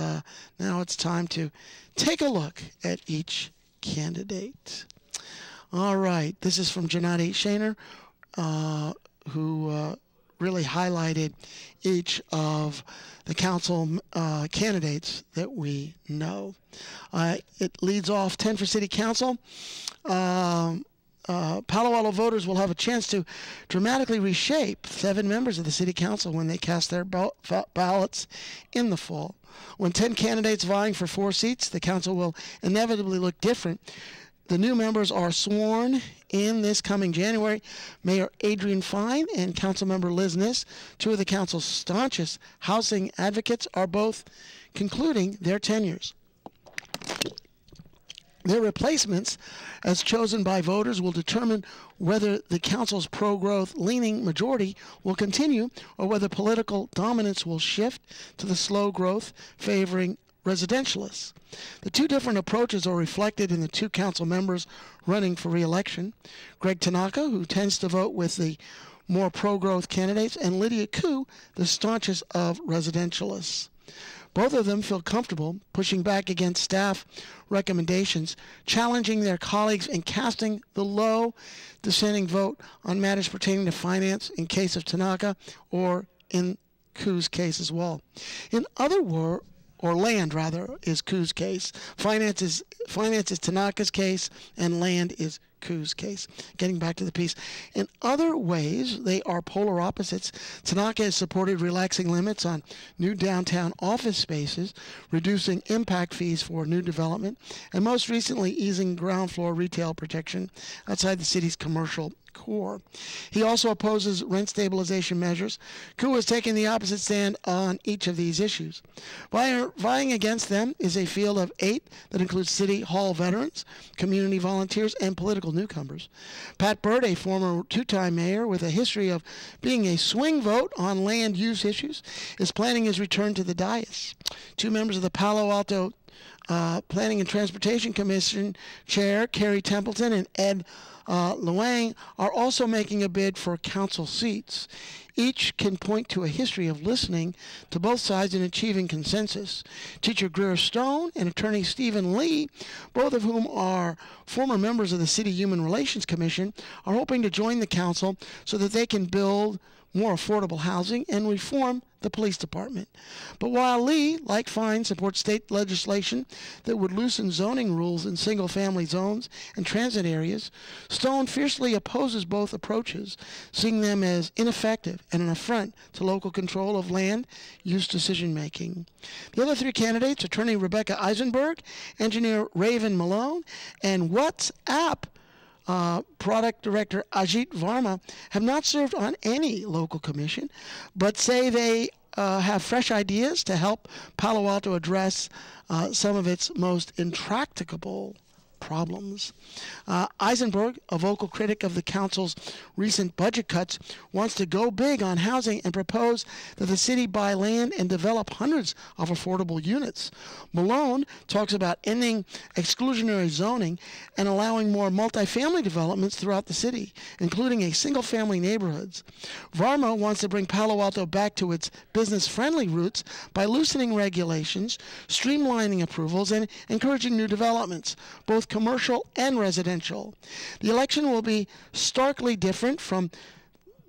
now it's time to take a look at each candidate. All right, this is from Gennady Shaner, who really highlighted each of the council candidates that we know. It leads off 10 for City Council. Palo Alto voters will have a chance to dramatically reshape 7 members of the city council when they cast their ballots in the fall. When 10 candidates vying for 4 seats, the council will inevitably look different. The new members are sworn in this coming January. Mayor Adrian Fine and Councilmember Liz Niss, 2 of the council's staunchest housing advocates, are both concluding their tenures. Their replacements, as chosen by voters, will determine whether the council's pro-growth leaning majority will continue or whether political dominance will shift to the slow growth favoring residentialists. The 2 different approaches are reflected in the 2 council members running for re-election. Greg Tanaka, who tends to vote with the more pro-growth candidates, and Lydia Koo, the staunchest of residentialists. Both of them feel comfortable pushing back against staff recommendations, challenging their colleagues, and casting the low dissenting vote on matters pertaining to finance in case of Tanaka, or in Koo's case as well. In other words, or land rather, is Koo's case. Finance is Tanaka's case, and land is Koo's case. Getting back to the piece. In other ways, they are polar opposites. Tanaka has supported relaxing limits on new downtown office spaces, reducing impact fees for new development, and most recently easing ground floor retail protection outside the city's commercial core. He also opposes rent stabilization measures. Koo has taken the opposite stand on each of these issues. Vying against them is a field of 8 that includes City Hall veterans, community volunteers, and political newcomers. Pat Byrd, a former 2-time mayor with a history of being a swing vote on land use issues, is planning his return to the dais. 2 members of the Palo Alto Planning and Transportation Commission Chair, Carrie Templeton, and Ed Luang, are also making a bid for council seats. Each can point to a history of listening to both sides and achieving consensus. Teacher Greer Stone and attorney Stephen Lee, both of whom are former members of the City Human Relations Commission, are hoping to join the council so that they can build more affordable housing and reform the police department. But while Lee, like Fine, supports state legislation that would loosen zoning rules in single-family zones and transit areas, Stone fiercely opposes both approaches, seeing them as ineffective and an affront to local control of land use decision-making. The other 3 candidates, attorney Rebecca Eisenberg, engineer Raven Malone, and WhatsApp product director Ajit Varma, have not served on any local commission, but say they have fresh ideas to help Palo Alto address some of its most intractable problems. Eisenberg, a vocal critic of the council's recent budget cuts, wants to go big on housing and propose that the city buy land and develop hundreds of affordable units. Malone talks about ending exclusionary zoning and allowing more multifamily developments throughout the city, including a single-family neighborhoods. Varma wants to bring Palo Alto back to its business-friendly roots by loosening regulations, streamlining approvals, and encouraging new developments, both commercial and residential. The election will be starkly different from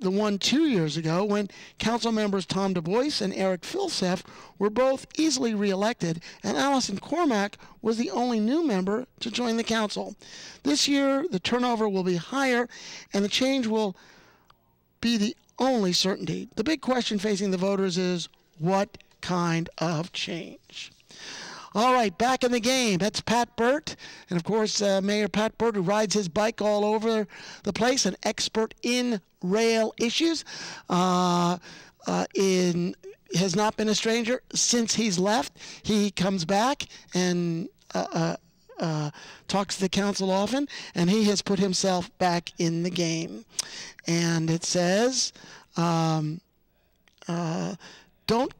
the one 2 years ago when council members Tom Du Bois and Eric Filsef were both easily reelected, and Allison Cormack was the only new member to join the council. This year, the turnover will be higher, and the change will be the only certainty. The big question facing the voters is, what kind of change? All right, back in the game. That's Pat Byrd. And of course, Mayor Pat Byrd, who rides his bike all over the place, an expert in rail issues, has not been a stranger since he's left. He comes back and talks to the council often, and he has put himself back in the game. And it says, don't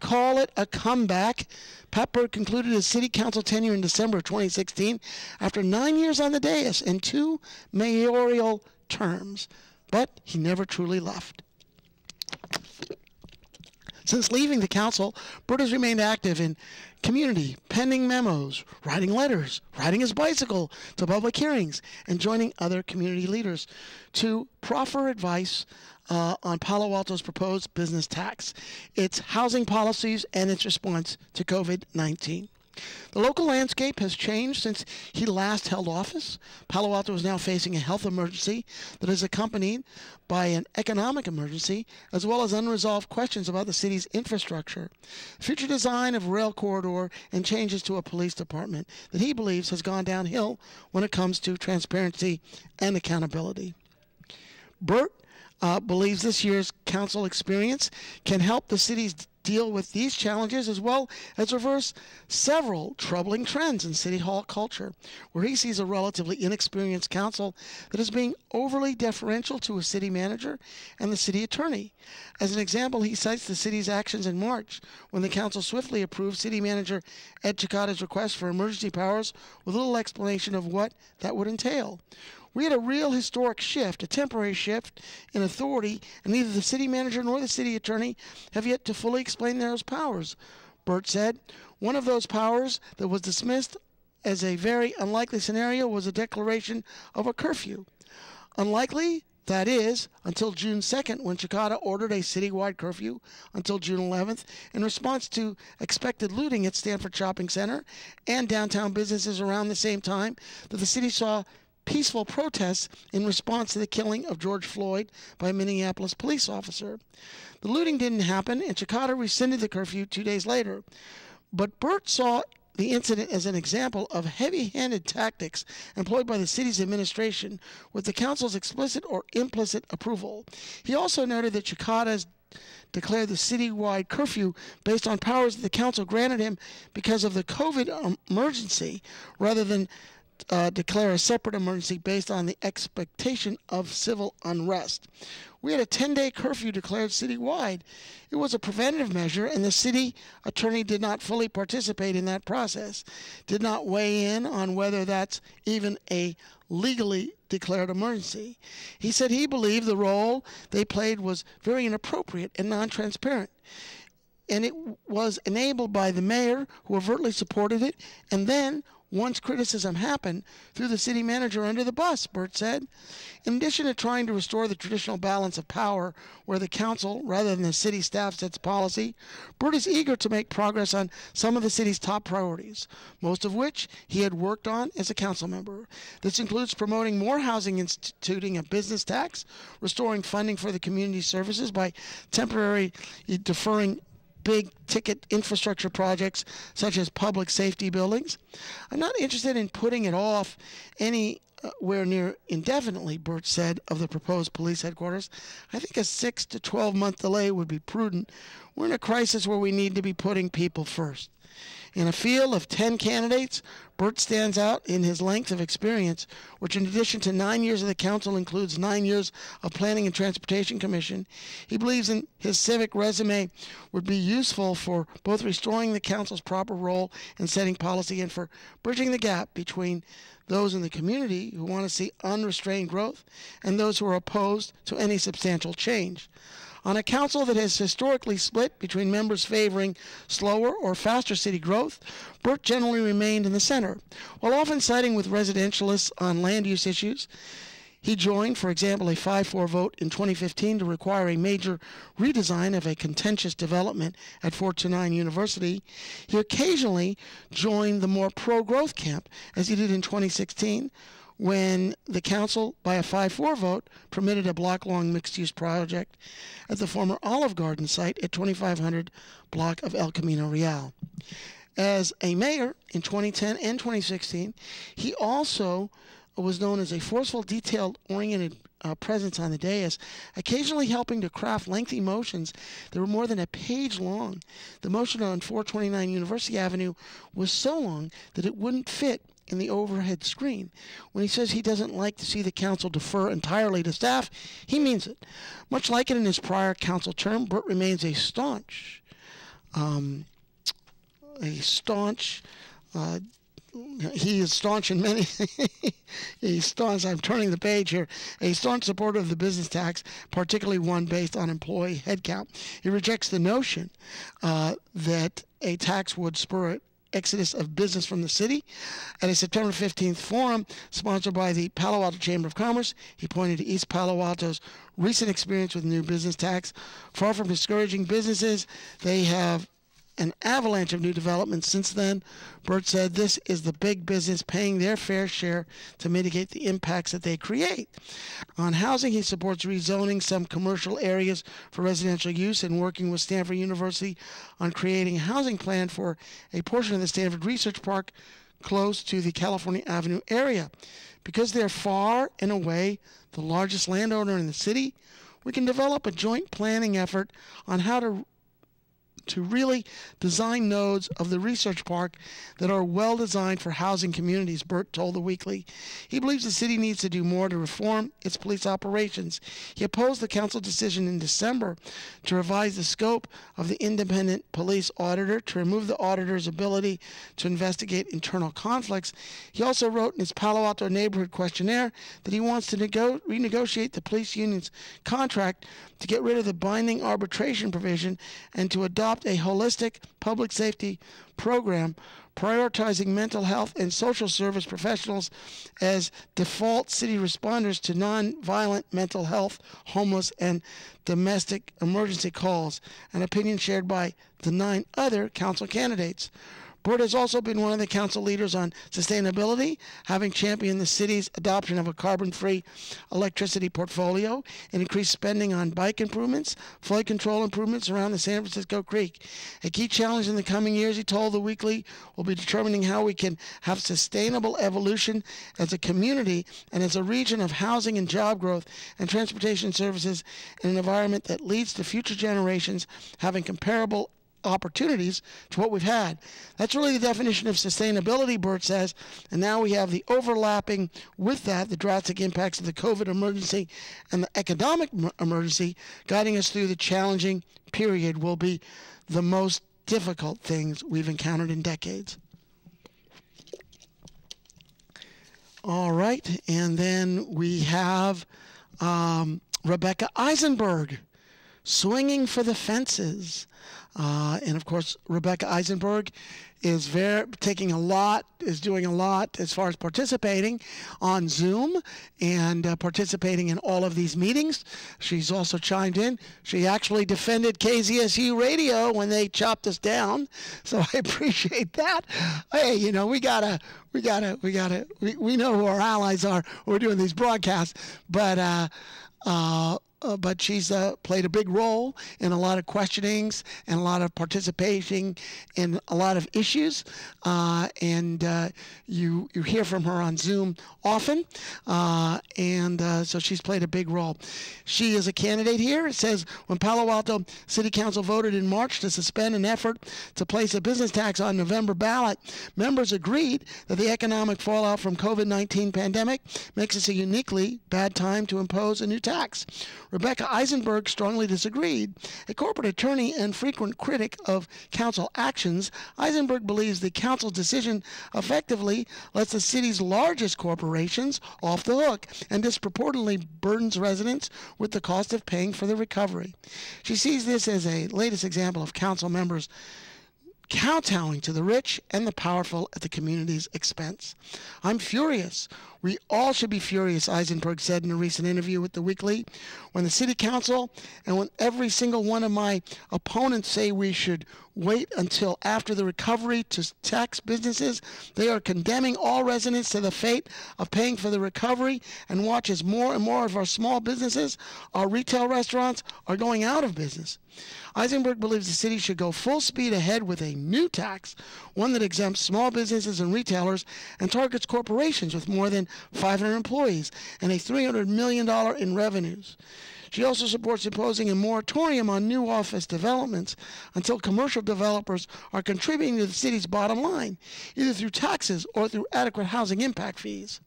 call it a comeback. Pat Byrd concluded his city council tenure in December of 2016 after 9 years on the dais and 2 mayoral terms, but he never truly left. Since leaving the council, Byrd has remained active in community, penning memos, writing letters, riding his bicycle to public hearings, and joining other community leaders to proffer advice on Palo Alto's proposed business tax, its housing policies, and its response to COVID-19. The local landscape has changed since he last held office. Palo Alto is now facing a health emergency that is accompanied by an economic emergency, as well as unresolved questions about the city's infrastructure, future design of rail corridor, and changes to a police department that he believes has gone downhill when it comes to transparency and accountability. Burt believes this year's council experience can help the cities deal with these challenges, as well as reverse several troubling trends in City Hall culture, where he sees a relatively inexperienced council that is being overly deferential to a city manager and the city attorney. As an example, he cites the city's actions in March, when the council swiftly approved city manager Ed Chicata's request for emergency powers with little explanation of what that would entail. We had a real historic shift, a temporary shift in authority, and neither the city manager nor the city attorney have yet to fully explain those powers, Burt said. One of those powers that was dismissed as a very unlikely scenario was a declaration of a curfew. Unlikely, that is, until June 2nd, when Chicata ordered a citywide curfew until June 11th in response to expected looting at Stanford Shopping Center and downtown businesses around the same time that the city saw peaceful protests in response to the killing of George Floyd by a Minneapolis police officer. The looting didn't happen, and Chicata rescinded the curfew 2 days later. But Burt saw the incident as an example of heavy-handed tactics employed by the city's administration with the council's explicit or implicit approval. He also noted that Chicata's declared the citywide curfew based on powers that the council granted him because of the COVID emergency, rather than declare a separate emergency based on the expectation of civil unrest. We had a 10-day curfew declared citywide. It was a preventative measure, and the city attorney did not fully participate in that process, did not weigh in on whether that's even a legally declared emergency. He said he believed the role they played was very inappropriate and non-transparent, and it was enabled by the mayor, who overtly supported it, and then, once criticism happened, threw the city manager under the bus, Burt said. In addition to trying to restore the traditional balance of power where the council, rather than the city staff, sets policy, Burt is eager to make progress on some of the city's top priorities, most of which he had worked on as a council member. This includes promoting more housing, instituting a business tax, restoring funding for the community services by temporarily deferring big-ticket infrastructure projects such as public safety buildings. I'm not interested in putting it off anywhere near indefinitely, Burt said of the proposed police headquarters. I think a 6 to 12-month delay would be prudent. We're in a crisis where we need to be putting people first. In a field of 10 candidates, Burt stands out in his length of experience, which in addition to 9 years of the council includes 9 years of Planning and Transportation Commission. He believes in his civic resume would be useful for both restoring the council's proper role in setting policy and for bridging the gap between those in the community who want to see unrestrained growth and those who are opposed to any substantial change. On a council that has historically split between members favoring slower or faster city growth, Burt generally remained in the center. While often siding with residentialists on land use issues, he joined, for example, a 5-4 vote in 2015 to require a major redesign of a contentious development at 429 University. He occasionally joined the more pro-growth camp, as he did in 2016, when the council, by a 5-4 vote, permitted a block-long mixed-use project at the former Olive Garden site at 2500 block of El Camino Real. As a mayor in 2010 and 2016, he also was known as a forceful, detail-oriented presence on the dais, occasionally helping to craft lengthy motions that were more than a page long. The motion on 429 University Avenue was so long that it wouldn't fit in the overhead screen. When he says he doesn't like to see the council defer entirely to staff, he means it. Much like it in his prior council term, Burt remains a staunch, he is staunch in many, I'm turning the page here, a staunch supporter of the business tax, particularly one based on employee headcount. He rejects the notion that a tax would spur exodus of business from the city. At a September 15th forum sponsored by the Palo Alto Chamber of Commerce, he pointed to East Palo Alto's recent experience with the new business tax. Far from discouraging businesses, they have an avalanche of new developments since then. Burt said this is the big business paying their fair share to mitigate the impacts that they create. On housing, he supports rezoning some commercial areas for residential use and working with Stanford University on creating a housing plan for a portion of the Stanford Research Park close to the California Avenue area. Because they're far and away the largest landowner in the city, we can develop a joint planning effort on how to really design nodes of the research park that are well designed for housing communities, Burt told The Weekly. He believes the city needs to do more to reform its police operations. He opposed the council decision in December to revise the scope of the independent police auditor to remove the auditor's ability to investigate internal conflicts. He also wrote in his Palo Alto neighborhood questionnaire that he wants to renegotiate the police union's contract to get rid of the binding arbitration provision and to adopt a holistic public safety program prioritizing mental health and social service professionals as default city responders to nonviolent mental health, homeless, and domestic emergency calls, an opinion shared by the 9 other council candidates. Burt has also been one of the council leaders on sustainability, having championed the city's adoption of a carbon-free electricity portfolio and increased spending on bike improvements, flood control improvements around the San Francisco Creek. A key challenge in the coming years, he told The Weekly, will be determining how we can have sustainable evolution as a community and as a region of housing and job growth and transportation services in an environment that leads to future generations having comparable opportunities to what we've had. That's really the definition of sustainability, Burt says, and now we have the overlapping with that, the drastic impacts of the COVID emergency and the economic emergency guiding us through the challenging period will be the most difficult things we've encountered in decades. All right, and then we have Rebecca Eisenberg swinging for the fences. And of course, Rebecca Eisenberg is doing a lot as far as participating on Zoom and participating in all of these meetings. She's also chimed in. She actually defended KZSU Radio when they chopped us down. So I appreciate that. Hey, you know, we know who our allies are. We're doing these broadcasts, but she's played a big role in a lot of questionings and a lot of participating in a lot of issues. You hear from her on Zoom often. So she's played a big role. She is a candidate here. It says, when Palo Alto City Council voted in March to suspend an effort to place a business tax on November ballot, members agreed that the economic fallout from COVID-19 pandemic makes this a uniquely bad time to impose a new tax. Rebecca Eisenberg strongly disagreed. A corporate attorney and frequent critic of council actions, Eisenberg believes the council's decision effectively lets the city's largest corporations off the hook and disproportionately burdens residents with the cost of paying for the recovery. She sees this as a latest example of council members kowtowing to the rich and the powerful at the community's expense. I'm furious. We all should be furious, Eisenberg said in a recent interview with The Weekly. When the city council and when every single one of my opponents say we should wait until after the recovery to tax businesses, they are condemning all residents to the fate of paying for the recovery and watch as more and more of our small businesses, our retail restaurants, are going out of business. Eisenberg believes the city should go full speed ahead with a new tax, one that exempts small businesses and retailers and targets corporations with more than 500 employees and a $300 million in revenues. She also supports imposing a moratorium on new office developments until commercial developers are contributing to the city's bottom line, either through taxes or through adequate housing impact fees.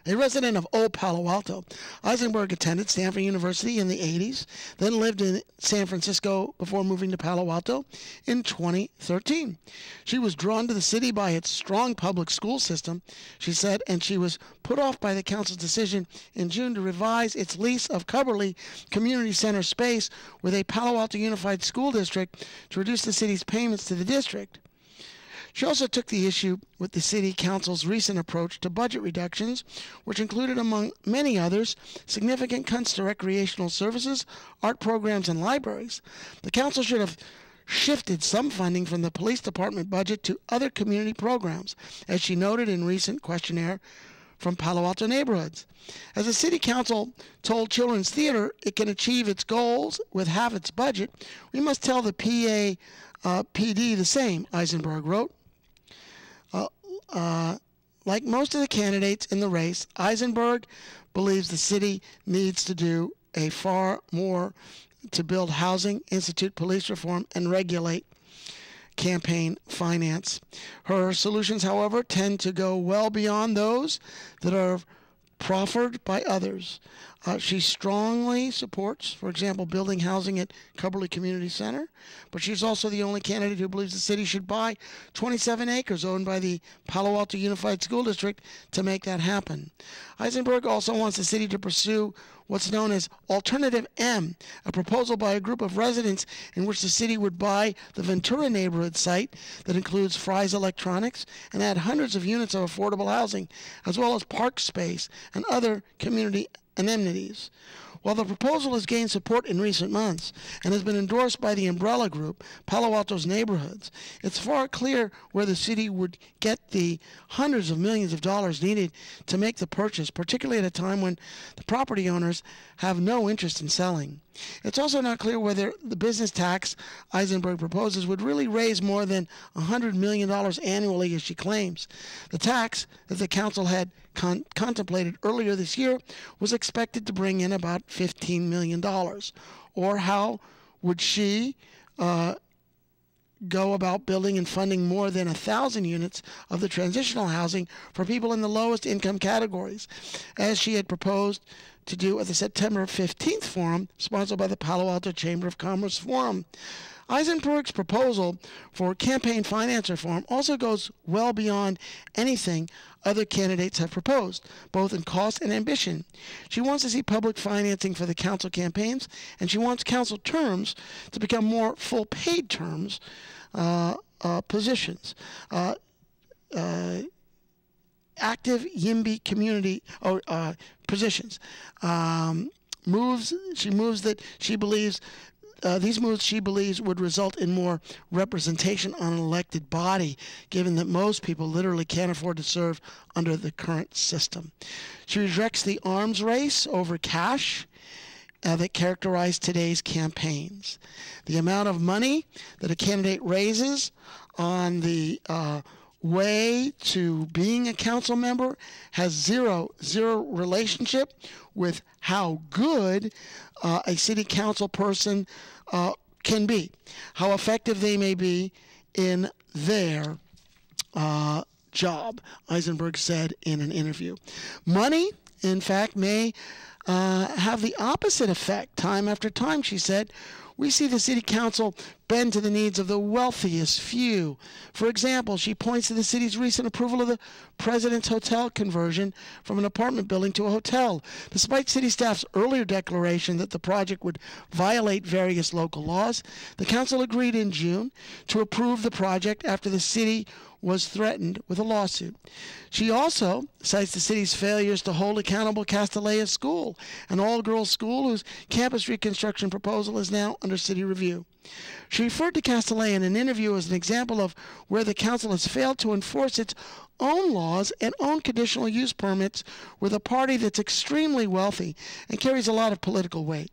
A resident of Old Palo Alto, Eisenberg attended Stanford University in the 80s, then lived in San Francisco before moving to Palo Alto in 2013. She was drawn to the city by its strong public school system, she said, and she was put off by the council's decision in June to revise its lease of Cubberley Community Center space with a Palo Alto Unified School District to reduce the city's payments to the district. She also took the issue with the City Council's recent approach to budget reductions, which included, among many others, significant cuts to recreational services, art programs, and libraries. The council should have shifted some funding from the police department budget to other community programs, as she noted in recent questionnaire from Palo Alto neighborhoods. As the City Council told Children's Theater it can achieve its goals with half its budget, we must tell the PD the same, Eisenberg wrote. Like most of the candidates in the race, Eisenberg believes the city needs to do a far more to build housing, institute police reform, and regulate campaign finance. Her solutions, however, tend to go well beyond those that are proffered by others. She strongly supports, for example, building housing at Cubberley Community Center, but she's also the only candidate who believes the city should buy 27 acres owned by the Palo Alto Unified School District to make that happen. Eisenberg also wants the city to pursue what's known as Alternative M, a proposal by a group of residents in which the city would buy the Ventura neighborhood site that includes Fry's Electronics and add hundreds of units of affordable housing, as well as park space and other community amenities. While the proposal has gained support in recent months and has been endorsed by the umbrella group, Palo Alto's Neighborhoods, it's far clear where the city would get the hundreds of millions of dollars needed to make the purchase, particularly at a time when the property owners have no interest in selling. It's also not clear whether the business tax Eisenberg proposes would really raise more than $100 million annually, as she claims. The tax that the council had contemplated earlier this year was expected to bring in about $15 million. Or how would she go about building and funding more than 1,000 units of the transitional housing for people in the lowest income categories, as she had proposed to do at the September 15th forum sponsored by the Palo Alto Chamber of Commerce Forum. Eisenberg's proposal for campaign finance reform also goes well beyond anything other candidates have proposed, both in cost and ambition. She wants to see public financing for the council campaigns, and she wants council terms to become more full paid terms positions. Active YIMBY community positions. She moves that she believes these moves, she believes, would result in more representation on an elected body, given that most people literally can't afford to serve under the current system. She rejects the arms race over cash that characterized today's campaigns. The amount of money that a candidate raises on the way to being a council member has zero relationship with how good a city council person can be, how effective they may be in their job, Eisenberg said in an interview. Money, in fact, may have the opposite effect. Time after time, she said, we see the city council bend to the needs of the wealthiest few. For example, she points to the city's recent approval of the President's Hotel conversion from an apartment building to a hotel. Despite city staff's earlier declaration that the project would violate various local laws, the council agreed in June to approve the project after the city was threatened with a lawsuit. She also cites the city's failures to hold accountable Castanea School, an all-girls school whose campus reconstruction proposal is now under city review. She referred to Castanea in an interview as an example of where the council has failed to enforce its own laws and own conditional use permits with a party that's extremely wealthy and carries a lot of political weight.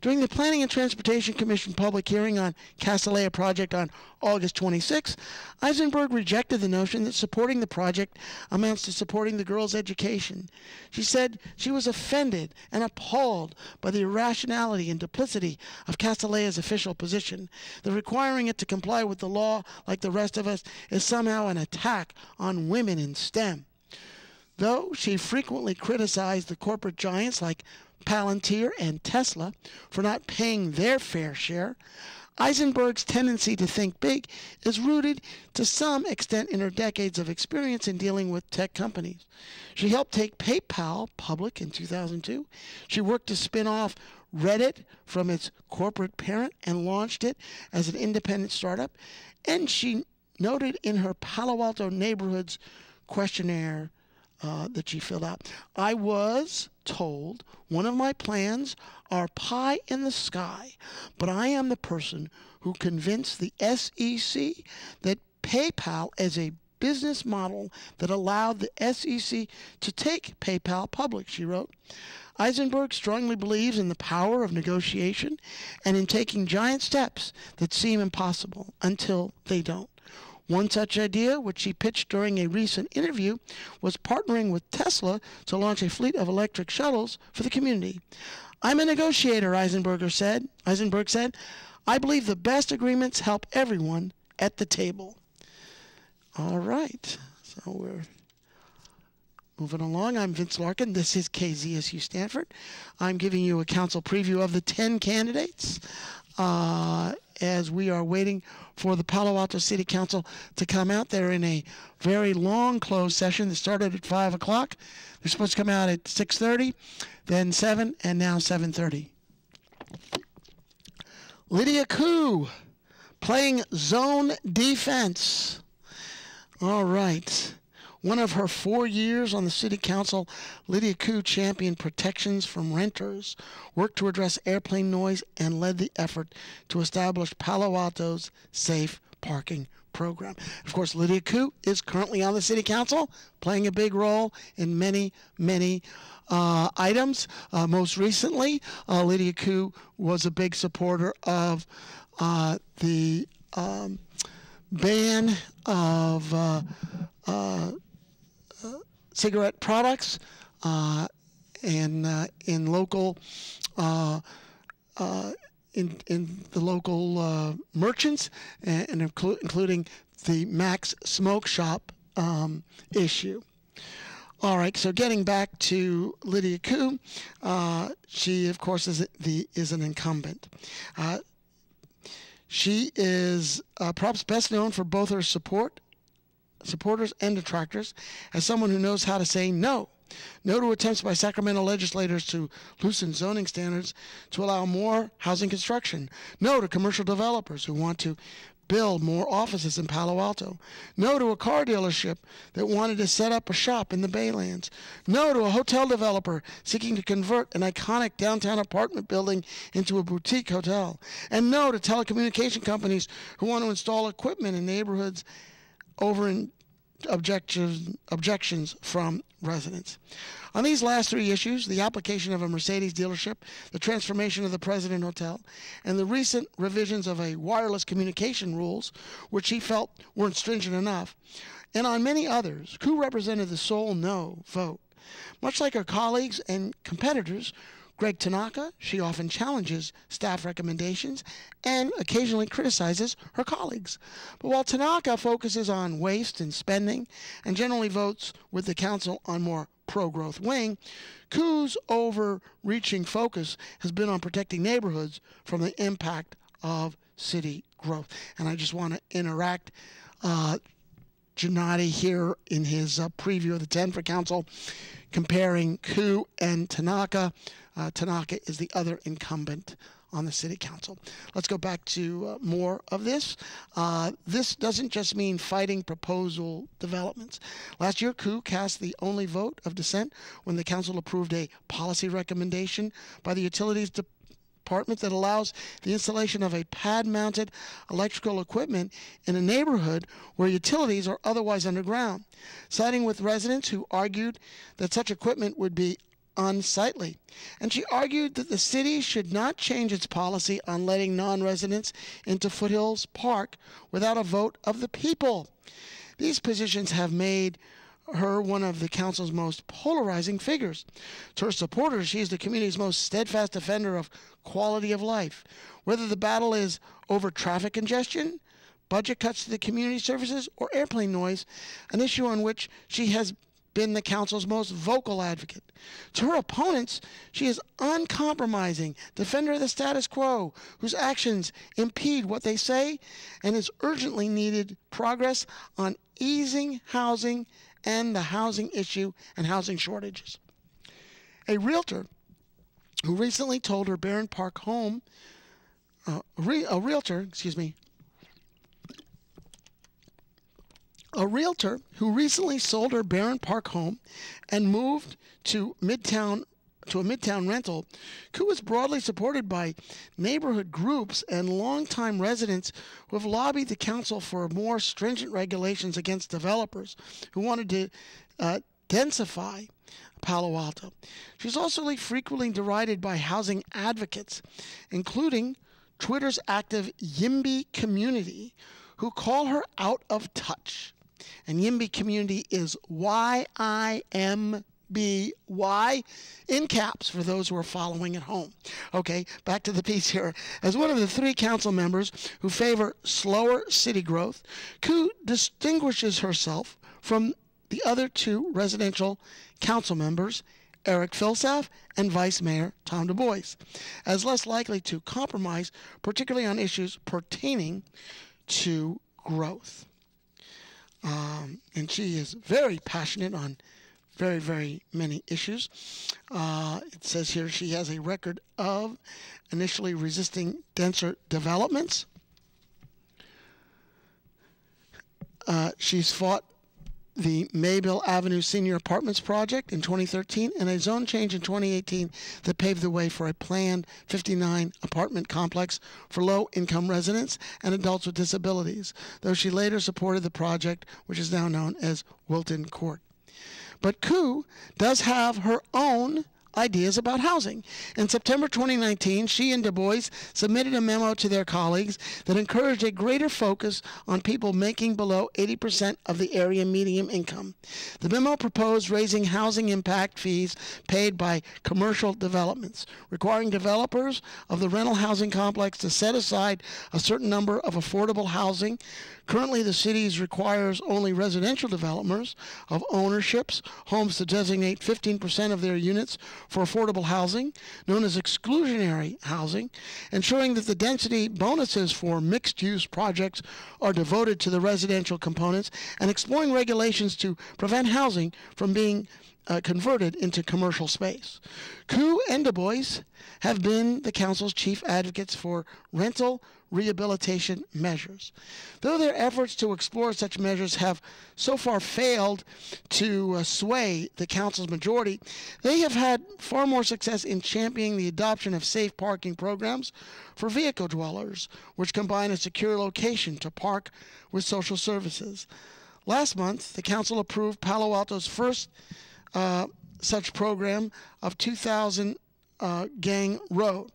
During the Planning and Transportation Commission public hearing on Castanea project on August 26, Eisenberg rejected the notion that supporting the project amounts to supporting the girls' education. She said she was offended and appalled by the irrationality and duplicity of Castanea's official position, that requiring it to comply with the law like the rest of us is somehow an attack on women in STEM. Though she frequently criticized the corporate giants like Palantir and Tesla for not paying their fair share, Eisenberg's tendency to think big is rooted to some extent in her decades of experience in dealing with tech companies. She helped take PayPal public in 2002. She worked to spin off Reddit from its corporate parent and launched it as an independent startup. And she noted in her Palo Alto neighborhoods questionnaire that she filled out. I was told one of my plans are pie in the sky, but I am the person who convinced the SEC that PayPal as a business model that allowed the SEC to take PayPal public, she wrote. Eisenberg strongly believes in the power of negotiation and in taking giant steps that seem impossible until they don't. One such idea, which she pitched during a recent interview, was partnering with Tesla to launch a fleet of electric shuttles for the community. I'm a negotiator, Eisenberg said. I believe the best agreements help everyone at the table. All right, so we're moving along. I'm Vince Larkin. This is KZSU Stanford. I'm giving you a council preview of the 10 candidates as we are waiting for the Palo Alto City Council to come out. They're in a very long closed session that started at 5 o'clock. They're supposed to come out at 6:30, then 7, and now 7:30. Lydia Koo playing zone defense. All right. One of her 4 years on the city council, Lydia Koo championed protections from renters, worked to address airplane noise, and led the effort to establish Palo Alto's safe parking program. Of course, Lydia Koo is currently on the city council, playing a big role in many, many items. Most recently, Lydia Koo was a big supporter of the ban of cigarette products in local in the local merchants, and including the Max Smoke Shop issue. All right, so getting back to Lydia Koo, she of course is an incumbent. She is perhaps best known for both her supporters and detractors as someone who knows how to say no. No to attempts by Sacramento legislators to loosen zoning standards to allow more housing construction. No to commercial developers who want to build more offices in Palo Alto. No to a car dealership that wanted to set up a shop in the Baylands. No to a hotel developer seeking to convert an iconic downtown apartment building into a boutique hotel. And no to telecommunication companies who want to install equipment in neighborhoods over in objections from residents. On these last 3 issues, the application of a Mercedes dealership, the transformation of the President Hotel, and the recent revisions of a wireless communication rules, which he felt weren't stringent enough, and on many others, Koo represented the sole no vote. Much like her colleagues and competitors, Greg Tanaka, she often challenges staff recommendations and occasionally criticizes her colleagues. But while Tanaka focuses on waste and spending and generally votes with the council on more pro-growth wing, Koo's overreaching focus has been on protecting neighborhoods from the impact of city growth. And I just want to interact Gennady here in his preview of the 10 for council, comparing Koo and Tanaka. Tanaka is the other incumbent on the city council. Let's go back to more of this. This doesn't just mean fighting proposal developments. Last year, Koo cast the only vote of dissent when the council approved a policy recommendation by the Utilities Department that allows the installation of a pad-mounted electrical equipment in a neighborhood where utilities are otherwise underground, siding with residents who argued that such equipment would be unsightly. And she argued that the city should not change its policy on letting non-residents into Foothills Park without a vote of the people. These positions have made her one of the council's most polarizing figures. To her supporters, she is the community's most steadfast defender of quality of life. Whether the battle is over traffic congestion, budget cuts to the community services, or airplane noise, an issue on which she has been the council's most vocal advocate. To her opponents, she is uncompromising defender of the status quo, whose actions impede what they say, and is urgently needed progress on easing housing and the housing issue and housing shortages. A realtor who recently told her Barron Park home, a realtor who recently sold her Barron Park home and moved to a Midtown rental, Koo is broadly supported by neighborhood groups and longtime residents who have lobbied the council for more stringent regulations against developers who wanted to densify Palo Alto. She's also frequently derided by housing advocates, including Twitter's active YIMBY community, who call her out of touch. And YIMBY community is YIMBY in caps for those who are following at home. Okay, back to the piece here. As one of the 3 council members who favor slower city growth, Koo distinguishes herself from the other 2 residential council members, Eric Filsaff and Vice Mayor Tom Du Bois, as less likely to compromise, particularly on issues pertaining to growth. And she is very passionate on very, very many issues. It says here she has a record of initially resisting denser developments. She's fought the Mayville Avenue Senior Apartments project in 2013 and a zone change in 2018 that paved the way for a planned 59 apartment complex for low-income residents and adults with disabilities, though she later supported the project, which is now known as Wilton Court. But Koo does have her own ideas about housing. In September 2019, she and Du Bois submitted a memo to their colleagues that encouraged a greater focus on people making below 80% of the area median income. The memo proposed raising housing impact fees paid by commercial developments, requiring developers of the rental housing complex to set aside a certain number of affordable housing. Currently, the city requires only residential developers of ownerships, homes to designate 15% of their units for affordable housing, known as exclusionary housing, ensuring that the density bonuses for mixed-use projects are devoted to the residential components, and exploring regulations to prevent housing from being converted into commercial space. Koo and Du Bois have been the council's chief advocates for rental rehabilitation measures. Though their efforts to explore such measures have so far failed to sway the council's majority, they have had far more success in championing the adoption of safe parking programs for vehicle dwellers, which combine a secure location to park with social services. Last month, the council approved Palo Alto's first such program of 2000 Gang Road.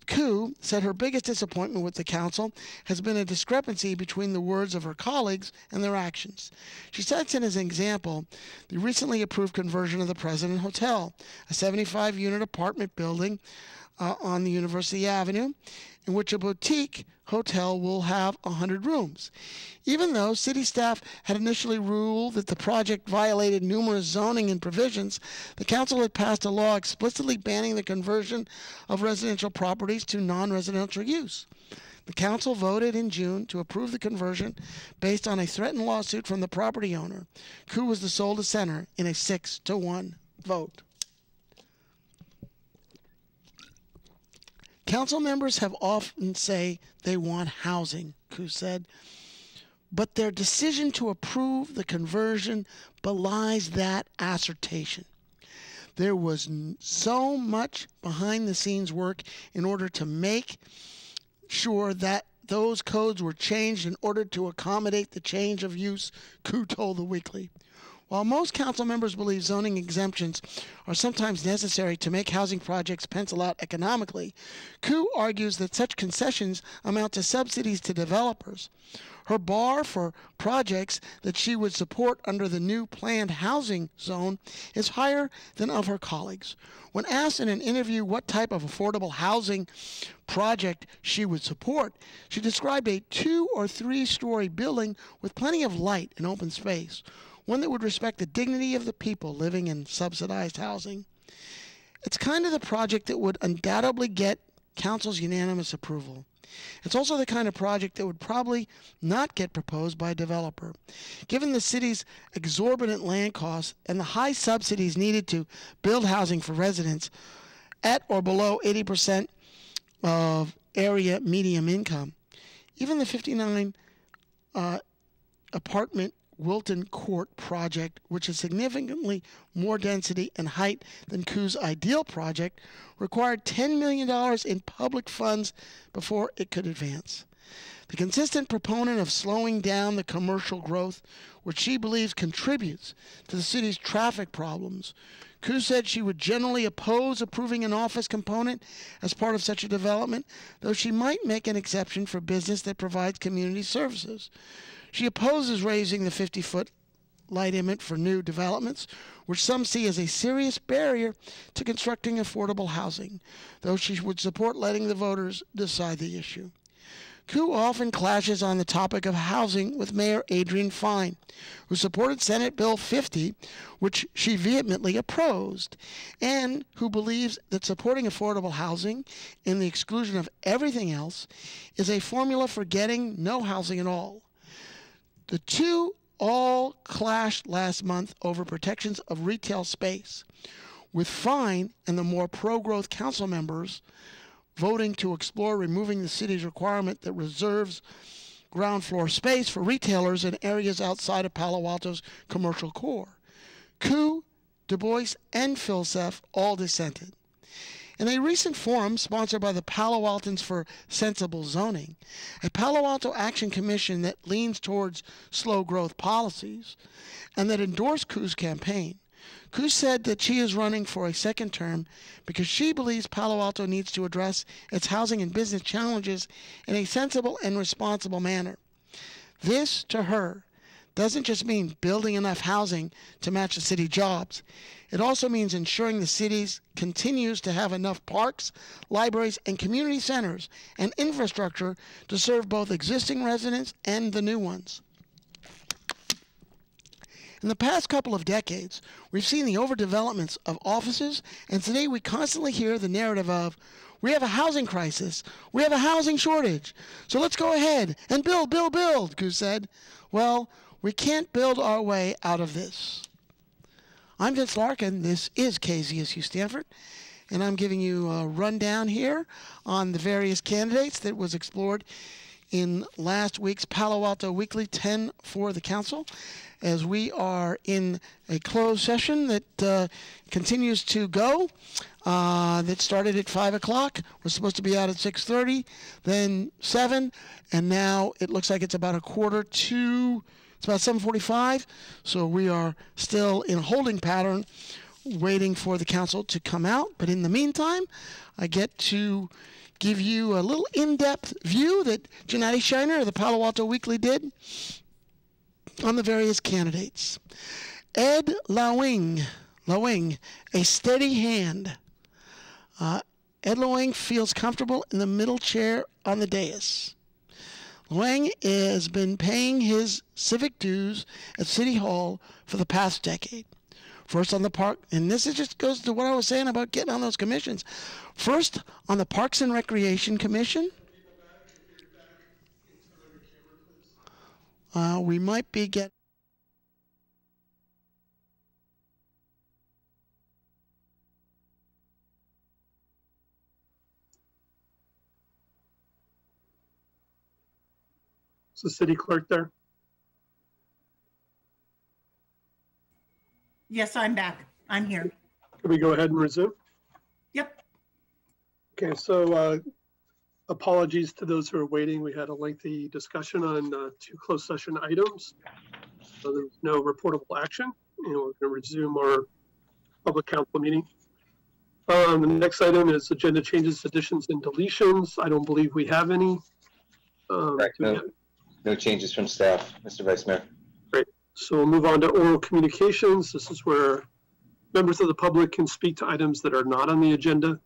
Koo said her biggest disappointment with the council has been a discrepancy between the words of her colleagues and their actions. She cites as an example the recently approved conversion of the President Hotel, a 75-unit apartment building on the University Avenue, in which a boutique hotel will have 100 rooms. Even though city staff had initially ruled that the project violated numerous zoning and provisions, the council had passed a law explicitly banning the conversion of residential properties to non-residential use. The council voted in June to approve the conversion based on a threatened lawsuit from the property owner. Koo was the sole dissenter in a 6-1 vote. Council members have often say they want housing, Koo said, but their decision to approve the conversion belies that assertion. There was so much behind-the-scenes work in order to make sure that those codes were changed in order to accommodate the change of use, Koo told The Weekly. While most council members believe zoning exemptions are sometimes necessary to make housing projects pencil out economically, Koo argues that such concessions amount to subsidies to developers. Her bar for projects that she would support under the new planned housing zone is higher than of her colleagues. When asked in an interview what type of affordable housing project she would support, she described a 2- or 3-story building with plenty of light and open space, one that would respect the dignity of the people living in subsidized housing. It's kind of the project that would undoubtedly get council's unanimous approval. It's also the kind of project that would probably not get proposed by a developer. Given the city's exorbitant land costs and the high subsidies needed to build housing for residents at or below 80% of area median income, even the 59 apartment Wilton Court project, which is significantly more density and height than Coos' ideal project, required $10 million in public funds before it could advance. The consistent proponent of slowing down the commercial growth, which she believes contributes to the city's traffic problems, Coos said she would generally oppose approving an office component as part of such a development, though she might make an exception for business that provides community services. She opposes raising the 50-foot light limit for new developments, which some see as a serious barrier to constructing affordable housing, though she would support letting the voters decide the issue. Koo often clashes on the topic of housing with Mayor Adrian Fine, who supported Senate Bill 50, which she vehemently opposed, and who believes that supporting affordable housing and the exclusion of everything else is a formula for getting no housing at all. The two all clashed last month over protections of retail space, with Fine and the more pro-growth council members voting to explore removing the city's requirement that reserves ground floor space for retailers in areas outside of Palo Alto's commercial core. Koo, Du Bois, and Filsef all dissented. In a recent forum sponsored by the Palo Altans for Sensible Zoning, a Palo Alto Action Commission that leans towards slow growth policies and that endorsed Koo's campaign, Koo said that she is running for a second term because she believes Palo Alto needs to address its housing and business challenges in a sensible and responsible manner. This, to her, doesn't just mean building enough housing to match the city jobs. It also means ensuring the city continues to have enough parks, libraries, and community centers and infrastructure to serve both existing residents and the new ones. In the past couple of decades, we've seen the overdevelopments of offices, and today we constantly hear the narrative of, we have a housing crisis, we have a housing shortage, so let's go ahead and build, build, build, Koo said. Well, we can't build our way out of this. I'm Vince Larkin, this is KZSU Stanford, and I'm giving you a rundown here on the various candidates that was explored in last week's Palo Alto Weekly 10 for the Council, as we are in a closed session that continues to go, that started at 5 o'clock. We're supposed to be out at 6:30, then 7, and now it looks like it's about a quarter to, it's about 7:45, so we are still in a holding pattern waiting for the council to come out. But in the meantime, I get to give you a little in-depth view that Gennady Shiner of the Palo Alto Weekly did on the various candidates. Ed Lawing, a steady hand. Ed Lawing feels comfortable in the middle chair on the dais. Lawing has been paying his civic dues at City Hall for the past decade. First on the park, and this just goes to what I was saying about getting on those commissions. First on the Parks and Recreation Commission. We might be getting. Is the city clerk there? Yes, I'm back. I'm here. Can we go ahead and resume? Yep. Okay, so apologies to those who are waiting. We had a lengthy discussion on two closed session items. So there's no reportable action, and we're going to resume our public council meeting. The next item is agenda changes, additions, and deletions. I don't believe we have any. Correct. No changes from staff, Mr. Vice Mayor. Great. So we'll move on to oral communications. This is where members of the public can speak to items that are not on the agenda.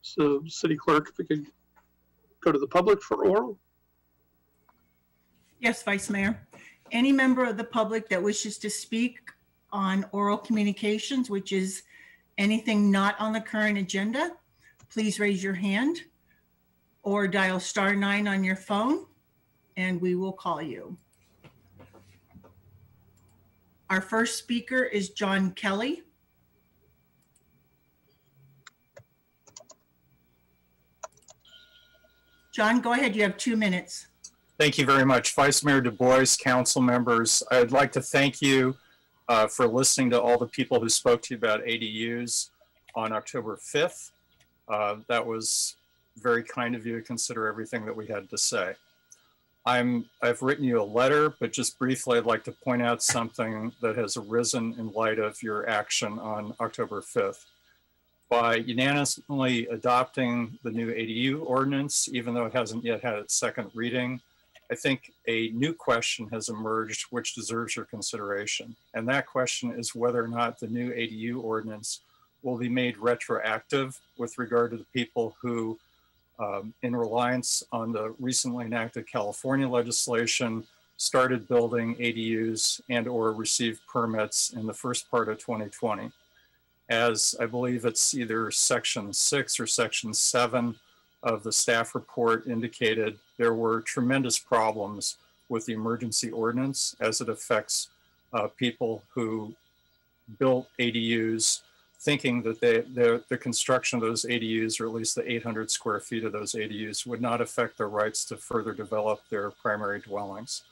So City Clerk, if we could go to the public for oral. Yes, Vice Mayor. Any member of the public that wishes to speak on oral communications, which is anything not on the current agenda, please raise your hand or dial *9 on your phone and we will call you. Our first speaker is John Kelly. John, go ahead. You have 2 minutes. Thank you very much. Vice Mayor Du Bois, council members, I'd like to thank you for listening to all the people who spoke to you about ADUs on October 5th. That was very kind of you to consider everything that we had to say. I've written you a letter, but just briefly, I'd like to point out something that has arisen in light of your action on October 5th. By unanimously adopting the new ADU ordinance, even though it hasn't yet had its second reading, I think a new question has emerged which deserves your consideration. And that question is whether or not the new ADU ordinance will be made retroactive with regard to the people who, in reliance on the recently enacted California legislation, started building ADUs and or received permits in the first part of 2020. As I believe it's either section 6 or section 7 of the staff report indicated, there were tremendous problems with the emergency ordinance as it affects people who built ADUs thinking that the construction of those ADUs, or at least the 800 square feet of those ADUs, would not affect their rights to further develop their primary dwellings.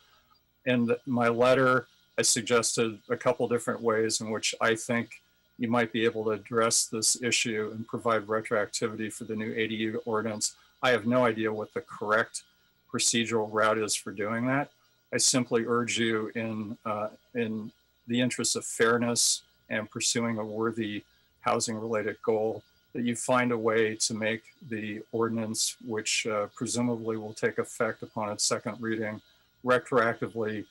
In my letter, I suggested a couple different ways in which I think you might be able to address this issue and provide retroactivity for the new ADU ordinance. I have no idea what the correct procedural route is for doing that. I simply urge you in the interest of fairness and pursuing a worthy housing-related goal that you find a way to make the ordinance, which presumably will take effect upon its second reading, retroactively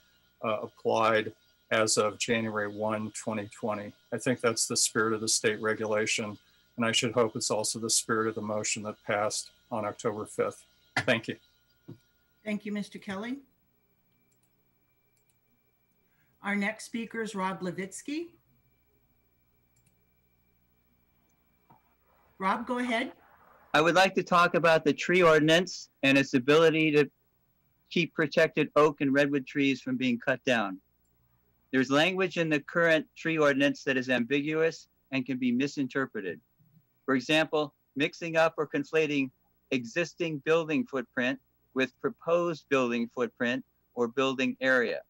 applied as of January 1, 2020. I think that's the spirit of the state regulation, and I should hope it's also the spirit of the motion that passed on October 5th. Thank you. Thank you, Mr. Kelly. Our next speaker is Rob Levitsky. Rob, go ahead. I would like to talk about the tree ordinance and its ability to keep protected oak and redwood trees from being cut down. There's language in the current tree ordinance that is ambiguous and can be misinterpreted. For example, mixing up or conflating existing building footprint with proposed building footprint or building area.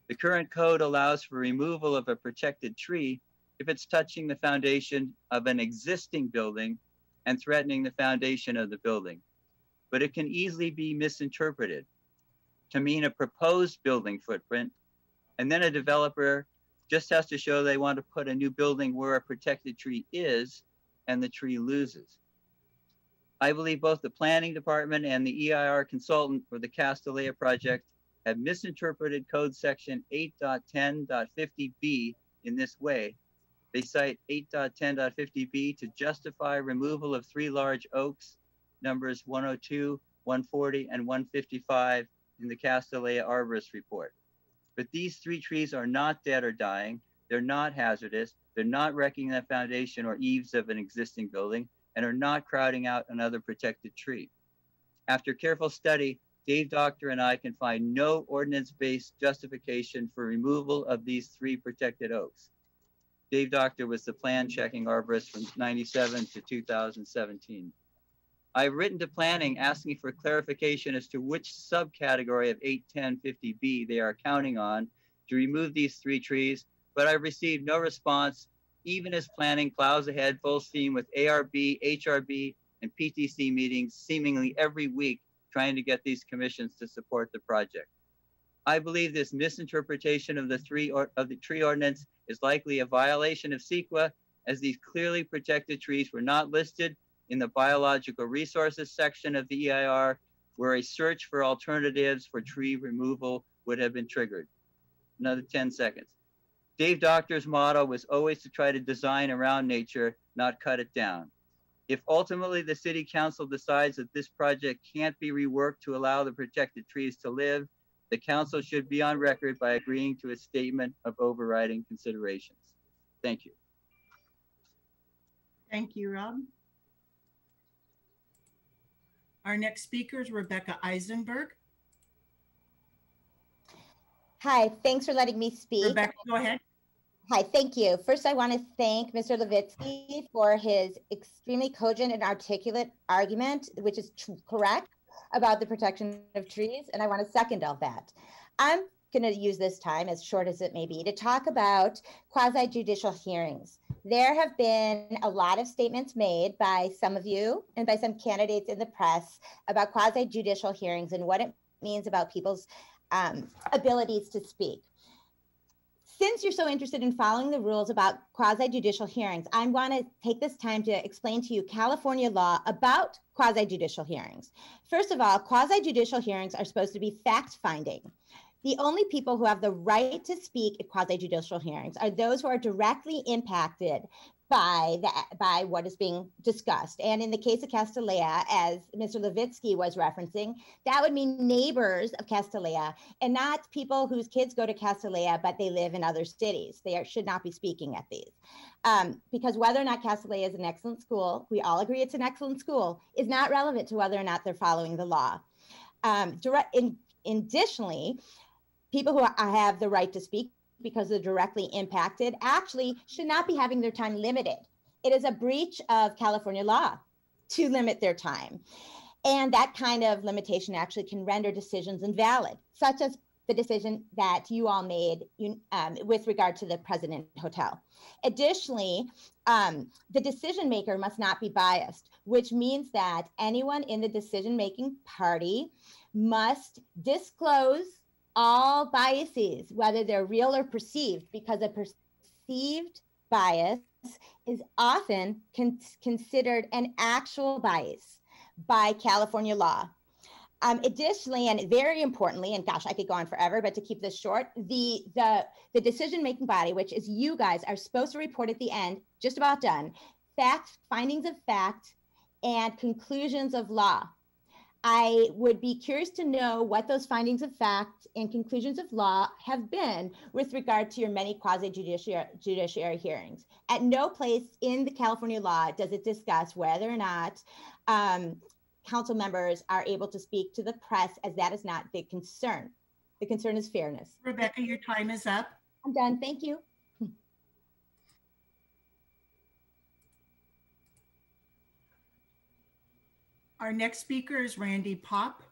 The current code allows for removal of a protected tree if it's touching the foundation of an existing building and threatening the foundation of the building. But it can easily be misinterpreted to mean a proposed building footprint, and then a developer just has to show they want to put a new building where a protected tree is, and the tree loses. I believe both the planning department and the EIR consultant for the Castellea project have misinterpreted code section 8.10.50B in this way. They cite 8.10.50B to justify removal of 3 large oaks, numbers 102, 140, and 155 in the Castellea Arborist report. But these 3 trees are not dead or dying. They're not hazardous. They're not wrecking the foundation or eaves of an existing building, and are not crowding out another protected tree. After careful study, Dave Doctor and I can find no ordinance-based justification for removal of these 3 protected oaks. Dave Doctor was the plan checking arborist from 97 to 2017. I've written to planning asking for clarification as to which subcategory of 8.10.50B they are counting on to remove these 3 trees, but I've received no response, even as planning plows ahead full steam with ARB, HRB, and PTC meetings seemingly every week trying to get these commissions to support the project. I believe this misinterpretation of the tree ordinance is likely a violation of CEQA, as these clearly protected trees were not listed in the biological resources section of the EIR, where a search for alternatives for tree removal would have been triggered. Another 10 seconds. Dave Doctor's motto was always to try to design around nature, not cut it down. If ultimately the city council decides that this project can't be reworked to allow the protected trees to live, the council should be on record by agreeing to a statement of overriding considerations. Thank you. Thank you, Rob. Our next speaker is Rebecca Eisenberg. Hi, thanks for letting me speak. Rebecca, go ahead. Hi, thank you. First, I want to thank Mr. Levitsky for his extremely cogent and articulate argument, which is correct. about the protection of trees, and I want to second all that. I'm going to use this time, as short as it may be, to talk about quasi-judicial hearings. There have been a lot of statements made by some of you and by some candidates in the press about quasi-judicial hearings and what it means about people's abilities to speak. Since you're so interested in following the rules about quasi-judicial hearings, I'm going to take this time to explain to you California law about quasi-judicial hearings. First of all, quasi-judicial hearings are supposed to be fact-finding. The only people who have the right to speak at quasi-judicial hearings are those who are directly impacted by what is being discussed. And in the case of Castanea, as Mr. Levitsky was referencing, that would mean neighbors of Castanea and not people whose kids go to Castanea, but they live in other cities. They should not be speaking at these. Because whether or not Castanea is an excellent school, we all agree it's an excellent school, is not relevant to whether or not they're following the law. Additionally, people who have the right to speak because they're directly impacted actually should not be having their time limited. It is a breach of California law to limit their time. And that kind of limitation actually can render decisions invalid, such as the decision that you all made with regard to the President Hotel. Additionally, the decision maker must not be biased, which means that anyone in the decision-making party must disclose all biases, whether they're real or perceived, because a perceived bias is often considered an actual bias by California law. Additionally, and very importantly, and gosh, I could go on forever, but to keep this short, the decision-making body, which is you guys, are supposed to report at the end, just about done, findings of fact and conclusions of law. I would be curious to know what those findings of fact and conclusions of law have been with regard to your many quasi-judiciary hearings. At no place in the California law does it discuss whether or not council members are able to speak to the press, as that is not the concern. The concern is fairness. Rebecca, your time is up. I'm done. Thank you. Our next speaker is Randy Pop.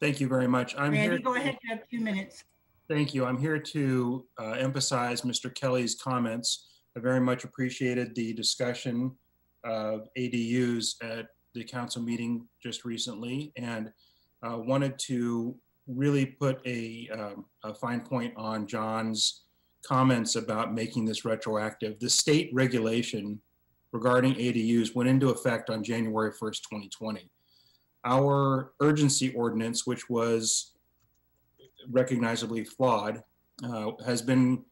Thank you very much. Randy, go ahead. You have 2 minutes. Thank you. I'm here to emphasize Mr. Kelly's comments. I very much appreciated the discussion of ADUs at the council meeting just recently, and wanted to really put a fine point on John's comments about making this retroactive. The state regulation regarding ADUs went into effect on January 1st, 2020. Our urgency ordinance, which was recognizably flawed, has been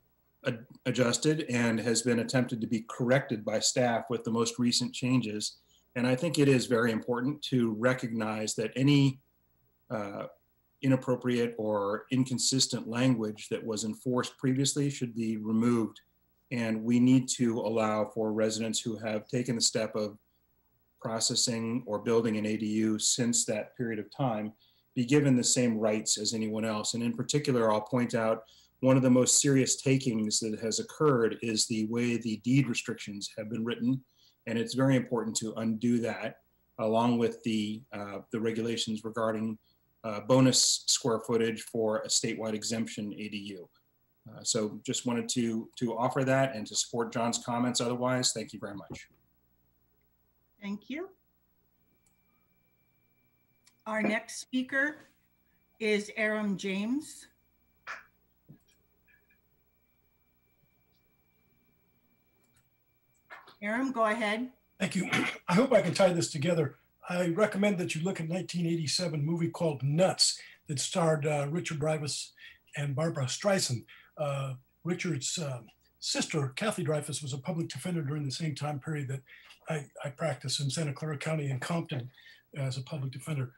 adjusted and has been attempted to be corrected by staff with the most recent changes. And I think it is very important to recognize that any inappropriate or inconsistent language that was enforced previously should be removed. And we need to allow for residents who have taken the step of processing or building an ADU since that period of time be given the same rights as anyone else. And in particular, I'll point out one of the most serious takings that has occurred is the way the deed restrictions have been written. And it's very important to undo that, along with the regulations regarding bonus square footage for a statewide exemption ADU. So just wanted to offer that and to support John's comments. Otherwise, thank you very much. Thank you. Our next speaker is Aram James. Aram, go ahead. Thank you. I hope I can tie this together. I recommend that you look at 1987 movie called Nuts that starred Richard Dreyfuss and Barbara Streisand. Richard's sister, Kathy Dreyfuss, was a public defender during the same time period that I practiced in Santa Clara County and Compton as a public defender.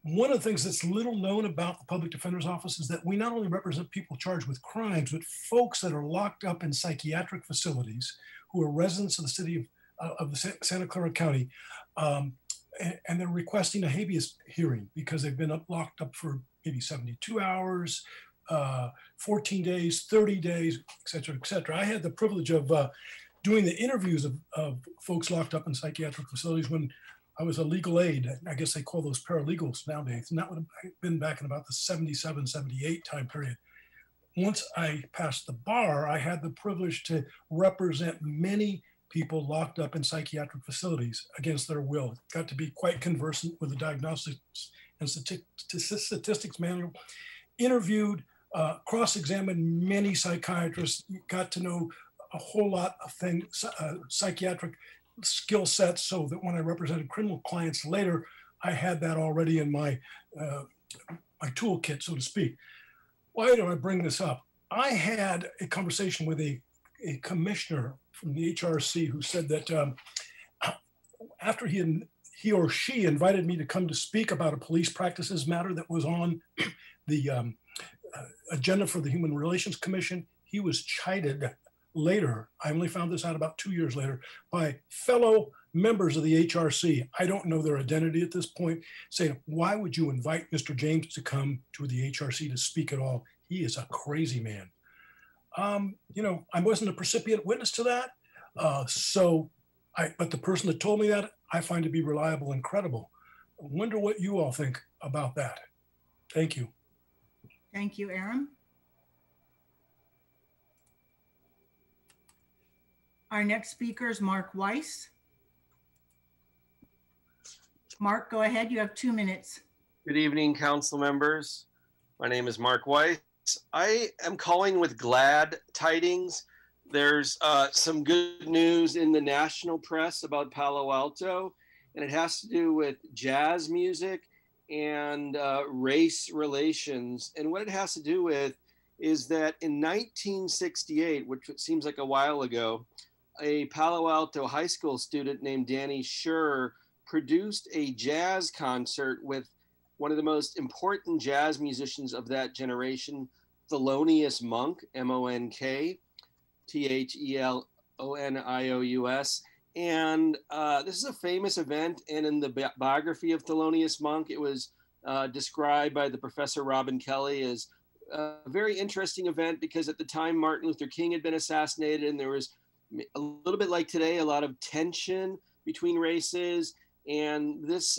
One of the things that's little known about the public defender's office is that we not only represent people charged with crimes, but folks that are locked up in psychiatric facilities who are residents of the city of the Santa Clara County, and they're requesting a habeas hearing because they've been locked up for maybe 72 hours, 14 days, 30 days, et cetera, et cetera. I had the privilege of doing the interviews of folks locked up in psychiatric facilities when I was a legal aid. I guess they call those paralegals nowadays. And that would have been back in about the 77, 78 time period. Once I passed the bar, I had the privilege to represent many people locked up in psychiatric facilities against their will. Got to be quite conversant with the Diagnostics and Statistics Manual, interviewed, cross-examined many psychiatrists, got to know a whole lot of things, psychiatric skill sets, so that when I represented criminal clients later, I had that already in my, my toolkit, so to speak. Why do I bring this up? I had a conversation with a commissioner from the HRC who said that after he or she invited me to come to speak about a police practices matter that was on the agenda for the Human Relations Commission, he was chided later. I only found this out about 2 years later by fellow members of the HRC. I don't know their identity at this point, saying, why would you invite Mr. James to come to the HRC to speak at all? He is a crazy man. You know, I wasn't a precipient witness to that. But the person that told me that, I find to be reliable and credible. I wonder what you all think about that. Thank you. Thank you, Aram. Our next speaker is Mark Weiss. Mark, go ahead. You have 2 minutes. Good evening, council members. My name is Mark Weiss. I am calling with glad tidings. There's some good news in the national press about Palo Alto, and it has to do with jazz music and race relations. And what it has to do with is that in 1968, which seems like a while ago, a Palo Alto high school student named Danny Scher produced a jazz concert with one of the most important jazz musicians of that generation, Thelonious Monk, M-O-N-K, T-H-E-L-O-N-I-O-U-S. And this is a famous event. And in the biography of Thelonious Monk, it was described by the Professor Robin Kelly as a very interesting event because at the time Martin Luther King had been assassinated and there was a little bit like today, a lot of tension between races. And this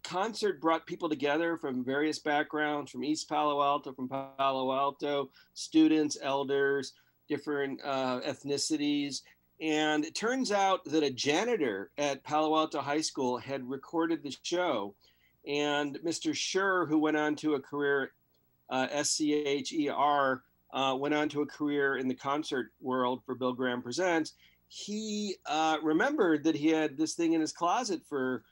concert brought people together from various backgrounds, from East Palo Alto, from Palo Alto, students, elders, different ethnicities. And it turns out that a janitor at Palo Alto High School had recorded the show. And Mr. Scher, who went on to a career, S-C-H-E-R, went on to a career in the concert world for Bill Graham Presents. He remembered that he had this thing in his closet or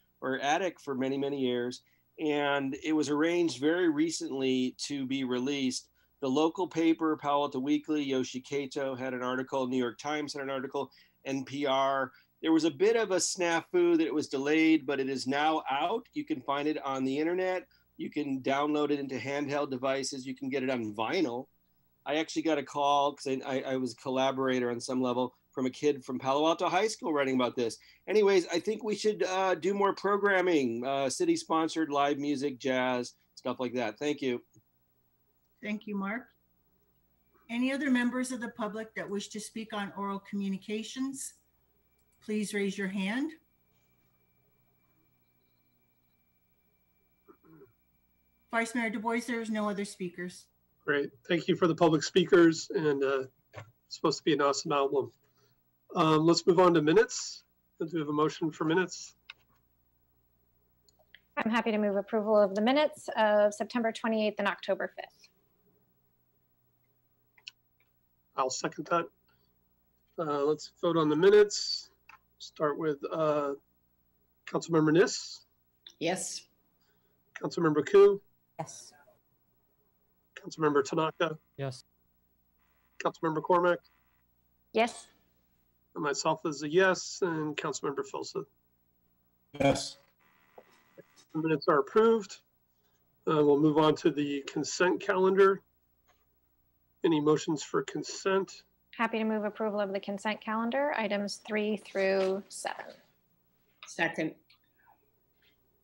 attic for many, many years. And it was arranged very recently to be released. The local paper, Palo Alto Weekly, Yoshi Kato had an article, New York Times had an article, NPR. There was a bit of a snafu that it was delayed, but it is now out. You can find it on the internet. You can download it into handheld devices. You can get it on vinyl. I actually got a call because I was a collaborator on some level from a kid from Palo Alto High School writing about this. Anyways, I think we should do more programming, city-sponsored live music, jazz, stuff like that. Thank you. Thank you, Mark. Any other members of the public that wish to speak on oral communications? Please raise your hand. Vice Mayor Du Bois, there is no other speakers. Great. Thank you for the public speakers, and it's supposed to be an awesome album. Let's move on to minutes. Do we have a motion for minutes? I'm happy to move approval of the minutes of September 28th and October 5th. I'll second that. Let's vote on the minutes. Start with Councilmember Niss. Yes. Councilmember Koo. Yes. Councilmember Tanaka. Yes. Councilmember Cormack. Yes. And myself is a yes, and Councilmember Filson. Yes. The minutes are approved. We'll move on to the consent calendar. Any motions for consent? Happy to move approval of the consent calendar, items 3 through 7. Second.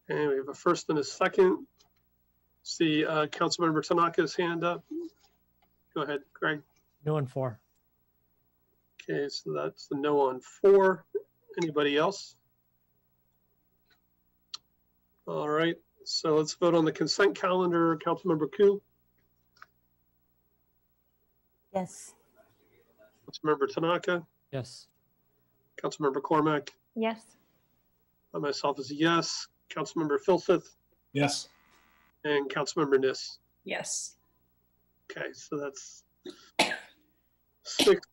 And we have a first and a second. See Councilmember Tanaka's hand up. Go ahead, Greg. No and 4. Okay, so that's the no on 4. Anybody else? All right, so let's vote on the consent calendar. Councilmember Koo, Yes. Councilmember Tanaka, Yes. Councilmember Cormack, Yes. and myself is a yes. Councilmember Filseth, Yes. and Councilmember Niss. Yes. Okay, so that's 6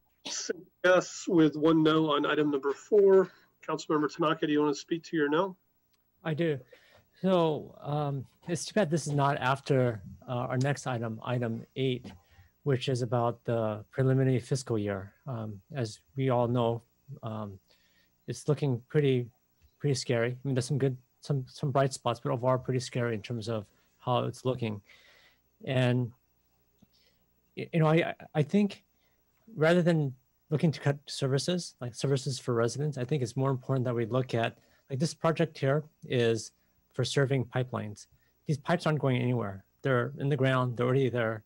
yes with 1 no on item number 4. Councilmember Tanaka, do you want to speak to your no? I do. So it's too bad this is not after our next item, item 8, which is about the preliminary fiscal year. As we all know, it's looking pretty scary. I mean, there's some good, some bright spots, but overall pretty scary in terms of how it's looking. And you know, I think rather than looking to cut services, like services for residents, I think it's more important that we look at, like, this project here is for serving pipelines. These pipes aren't going anywhere. They're in the ground, they're already there.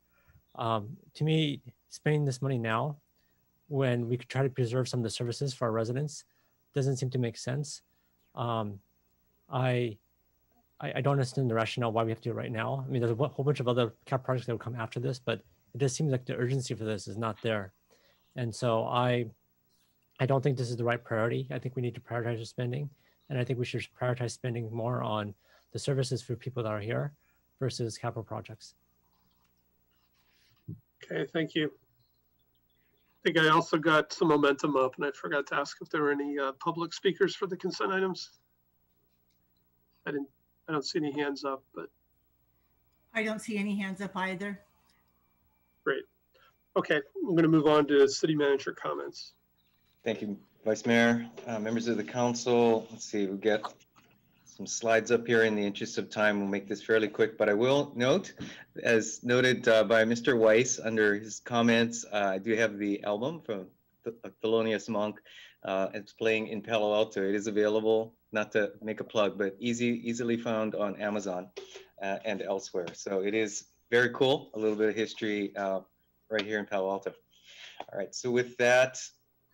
To me, spending this money now when we could try to preserve some of the services for our residents doesn't seem to make sense. I don't understand the rationale why we have to do it right now. I mean, there's a whole bunch of other cap projects that will come after this, but it just seems like the urgency for this is not there. And so I don't think this is the right priority. I think we need to prioritize our spending. And I think we should prioritize spending more on the services for people that are here versus capital projects. Okay, thank you. I think I also got some momentum up, and I forgot to ask if there were any public speakers for the consent items. I don't see any hands up, but I don't see any hands up either. great. Okay, I'm going to move on to city manager comments. Thank you, Vice Mayor, members of the council. Let's see, we've got some slides up here. In the interest of time, we'll make this fairly quick, but I will note, as noted by Mr. Weiss under his comments, I do have the album from Thelonious Monk. It's playing in Palo Alto. It is available, not to make a plug, but easily found on Amazon and elsewhere. So it is very cool, a little bit of history right here in Palo Alto. All right, so with that,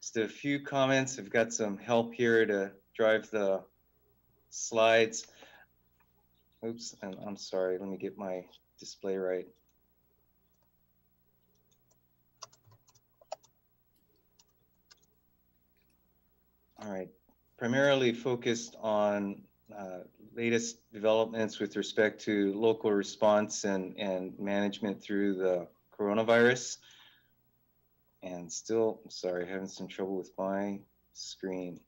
just a few comments. I've got some help here to drive the slides. Oops, and I'm sorry, let me get my display right. All right, primarily focused on latest developments with respect to local response and management through the coronavirus. And still, sorry, having some trouble with my screen.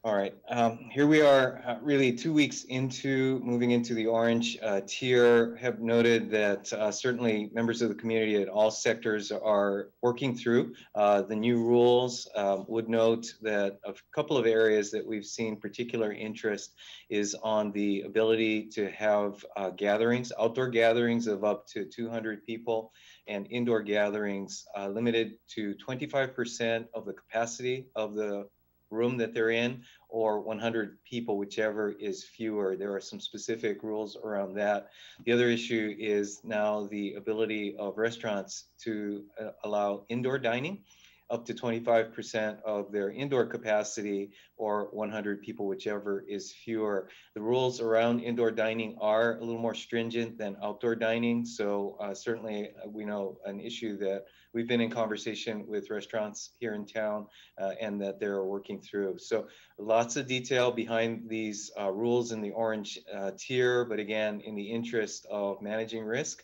All right, here we are really 2 weeks into moving into the orange tier. Have noted that certainly members of the community at all sectors are working through the new rules. Would note that a couple of areas that we've seen particular interest is on the ability to have gatherings, outdoor gatherings of up to 200 people, and indoor gatherings limited to 25% of the capacity of the room that they're in, or 100 people, whichever is fewer. There are some specific rules around that. The other issue is now the ability of restaurants to allow indoor dining up to 25% of their indoor capacity, or 100 people, whichever is fewer. The rules around indoor dining are a little more stringent than outdoor dining. So certainly we know an issue that we've been in conversation with restaurants here in town and that they're working through. So lots of detail behind these rules in the orange tier, but again, in the interest of managing risk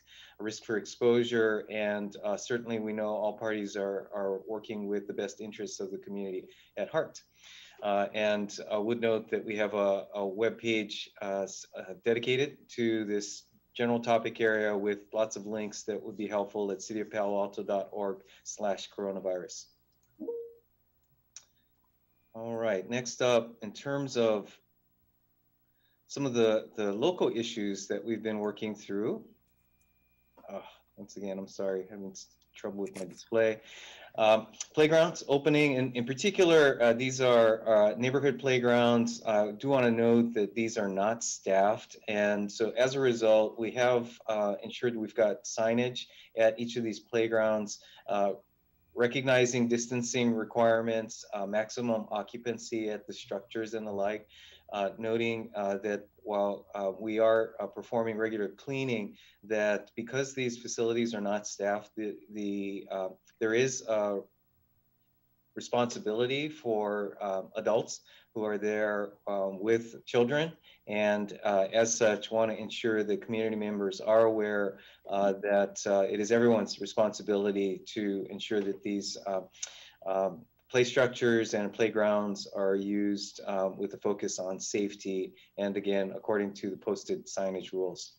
for exposure, and certainly we know all parties are working with the best interests of the community at heart. And I would note that we have a web page dedicated to this general topic area with lots of links that would be helpful at cityofpaloalto.org/coronavirus. All right, next up, in terms of some of the local issues that we've been working through. Once again, I'm sorry, having trouble with my display. Playgrounds opening, and in particular, these are neighborhood playgrounds. I do want to note that these are not staffed. And so as a result, we have ensured we've got signage at each of these playgrounds recognizing distancing requirements, maximum occupancy at the structures and the like, noting that while we are performing regular cleaning, that because these facilities are not staffed, there is a responsibility for adults who are there with children, and as such want to ensure that community members are aware that it is everyone's responsibility to ensure that these play structures and playgrounds are used with a focus on safety, and again, according to the posted signage rules.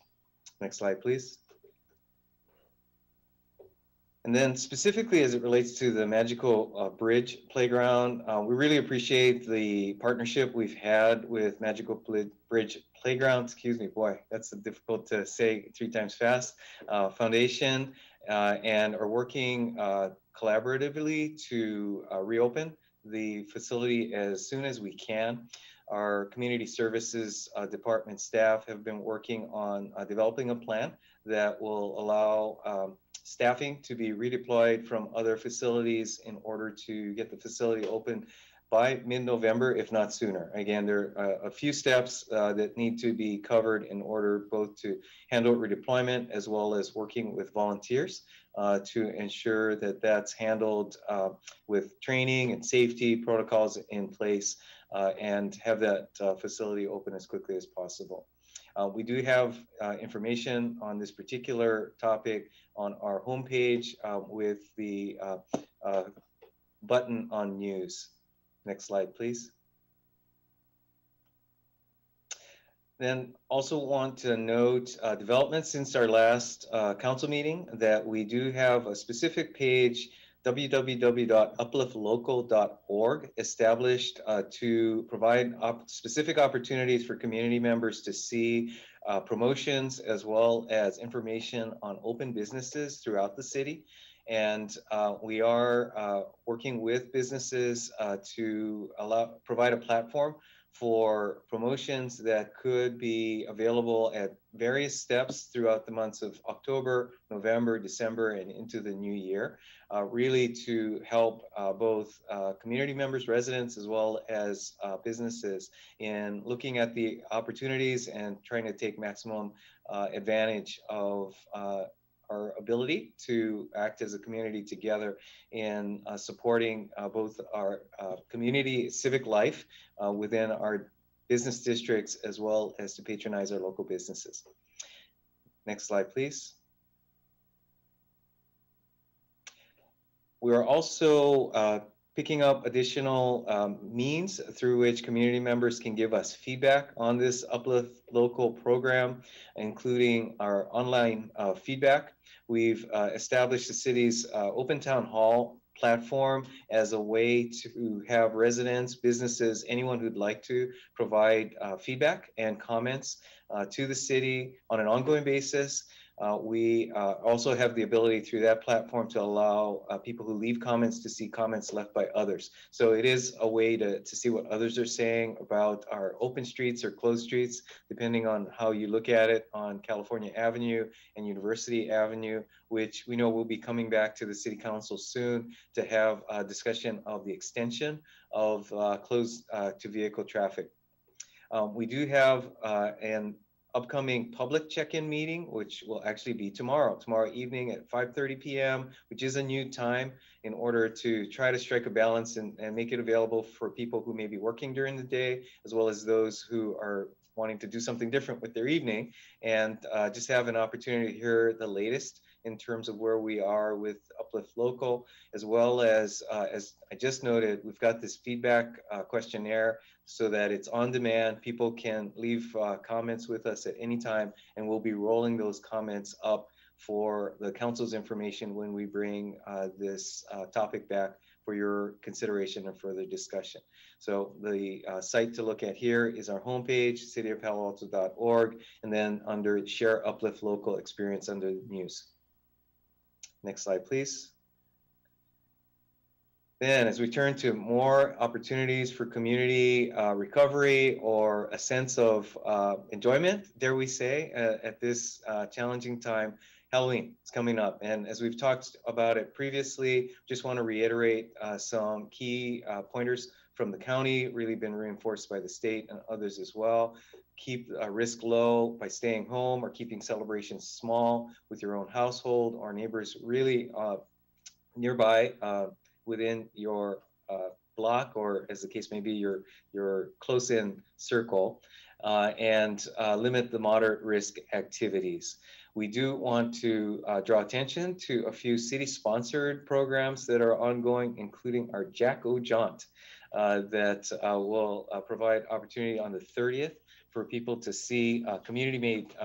Next slide, please. And then specifically as it relates to the Magical Bridge Playground, we really appreciate the partnership we've had with Magical Bridge Playground, excuse me, boy, that's difficult to say 3 times fast, Foundation, and are working collaboratively to reopen the facility as soon as we can. Our community services department staff have been working on developing a plan that will allow staffing to be redeployed from other facilities in order to get the facility open by mid-November, if not sooner. Again, there are a few steps that need to be covered in order both to handle redeployment as well as working with volunteers to ensure that that's handled with training and safety protocols in place and have that facility open as quickly as possible. We do have information on this particular topic on our homepage with the button on news. Next slide, please. Then also want to note developments since our last council meeting, that we do have a specific page, www.upliftlocal.org, established to provide specific opportunities for community members to see promotions as well as information on open businesses throughout the city. And we are working with businesses to provide a platform for promotions that could be available at various steps throughout the months of October, November, December, and into the new year, really to help both community members, residents, as well as businesses in looking at the opportunities and trying to take maximum advantage of our ability to act as a community together in supporting both our community civic life within our business districts, as well as to patronize our local businesses. Next slide, please. We are also picking up additional means through which community members can give us feedback on this Uplift Local program, including our online feedback. We've established the city's Open Town Hall platform as a way to have residents, businesses, anyone who'd like to provide feedback and comments to the city on an ongoing basis. We also have the ability through that platform to allow people who leave comments to see comments left by others. So it is a way to see what others are saying about our open streets or closed streets, depending on how you look at it, on California Avenue and University Avenue, which we know will be coming back to the City Council soon to have a discussion of the extension of closed to vehicle traffic. We do have an upcoming public check-in meeting, which will actually be tomorrow evening at 5:30 p.m., which is a new time in order to try to strike a balance and make it available for people who may be working during the day, as well as those who are wanting to do something different with their evening, and just have an opportunity to hear the latest in terms of where we are with Uplift Local, as well as I just noted, we've got this feedback questionnaire so that it's on demand. People can leave comments with us at any time, and we'll be rolling those comments up for the council's information when we bring this topic back for your consideration and further discussion. So the site to look at here is our homepage, cityofpaloalto.org, and then under Share Uplift Local Experience under News. Next slide, please. Then as we turn to more opportunities for community recovery or a sense of enjoyment, dare we say, at this challenging time, Halloween is coming up. And as we've talked about it previously, just want to reiterate some key pointers from the county, really been reinforced by the state and others as well. Keep risk low by staying home or keeping celebrations small with your own household or neighbors really nearby within your block, or as the case may be, your close-in circle, and limit the moderate risk activities. We do want to draw attention to a few city-sponsored programs that are ongoing, including our Jack-O-Jaunt that will provide opportunity on the 30th for people to see community-made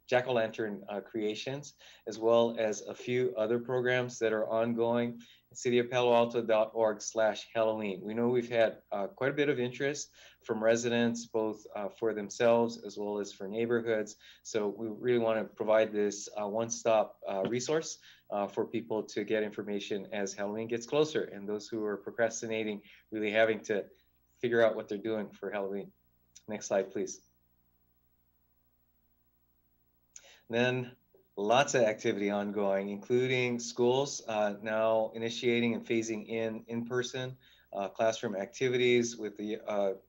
jack-o'-lantern creations, as well as a few other programs that are ongoing. cityofpaloalto.org/Halloween. We know we've had quite a bit of interest from residents, both for themselves as well as for neighborhoods. So we really want to provide this one-stop resource for people to get information as Halloween gets closer, and those who are procrastinating really having to figure out what they're doing for Halloween. Next slide, please. Then lots of activity ongoing, including schools now initiating and phasing in-person classroom activities with the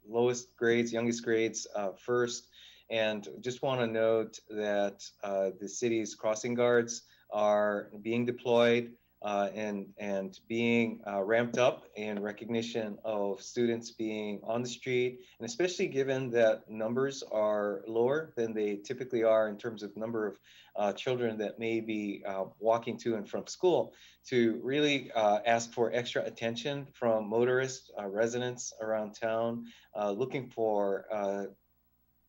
lowest grades, youngest grades first. And just want to note that the city's crossing guards are being deployed and being ramped up in recognition of students being on the street, and especially given that numbers are lower than they typically are in terms of number of children that may be walking to and from school, to really ask for extra attention from motorists, residents around town, looking for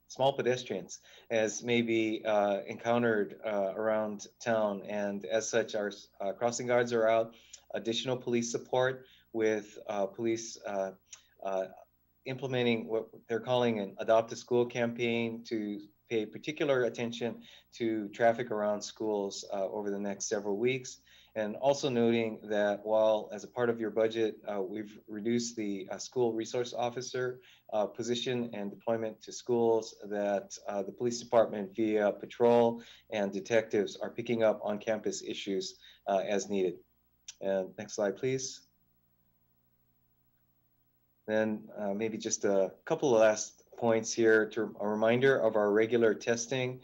small pedestrians as may be encountered around town. And as such, our crossing guards are out, additional police support with police implementing what they're calling an Adopt a School campaign to pay particular attention to traffic around schools over the next several weeks. And also noting that while as a part of your budget, we've reduced the school resource officer position and deployment to schools, that the police department via patrol and detectives are picking up on campus issues as needed. And next slide, please. Then maybe just a couple of last points here, to a reminder of our regular testing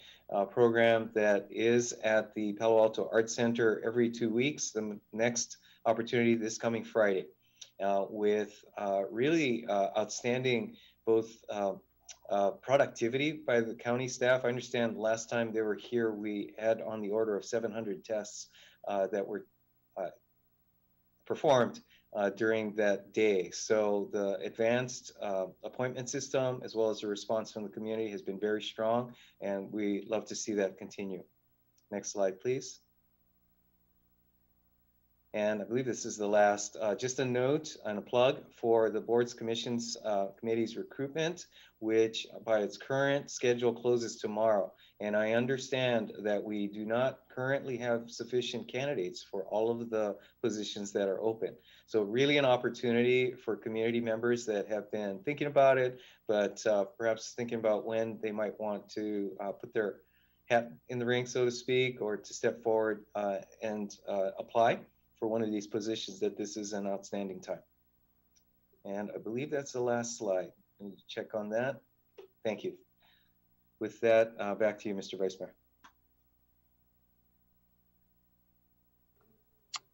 program that is at the Palo Alto Arts Center every 2 weeks. The next opportunity this coming Friday with really outstanding both productivity by the county staff. I understand last time they were here, we had on the order of 700 tests that were performed during that day. So the advanced appointment system, as well as the response from the community, has been very strong, and we love to see that continue. Next slide, please. And I believe this is the last, just a note and a plug for the boards, commissions, committees recruitment, which by its current schedule closes tomorrow. And I understand that we do not currently have sufficient candidates for all of the positions that are open. So really an opportunity for community members that have been thinking about it, but perhaps thinking about when they might want to put their hat in the ring, so to speak, or to step forward and apply for one of these positions, that this is an outstanding time. And I believe that's the last slide. Can you check on that? Thank you. With that, back to you, Mr. Vice Mayor.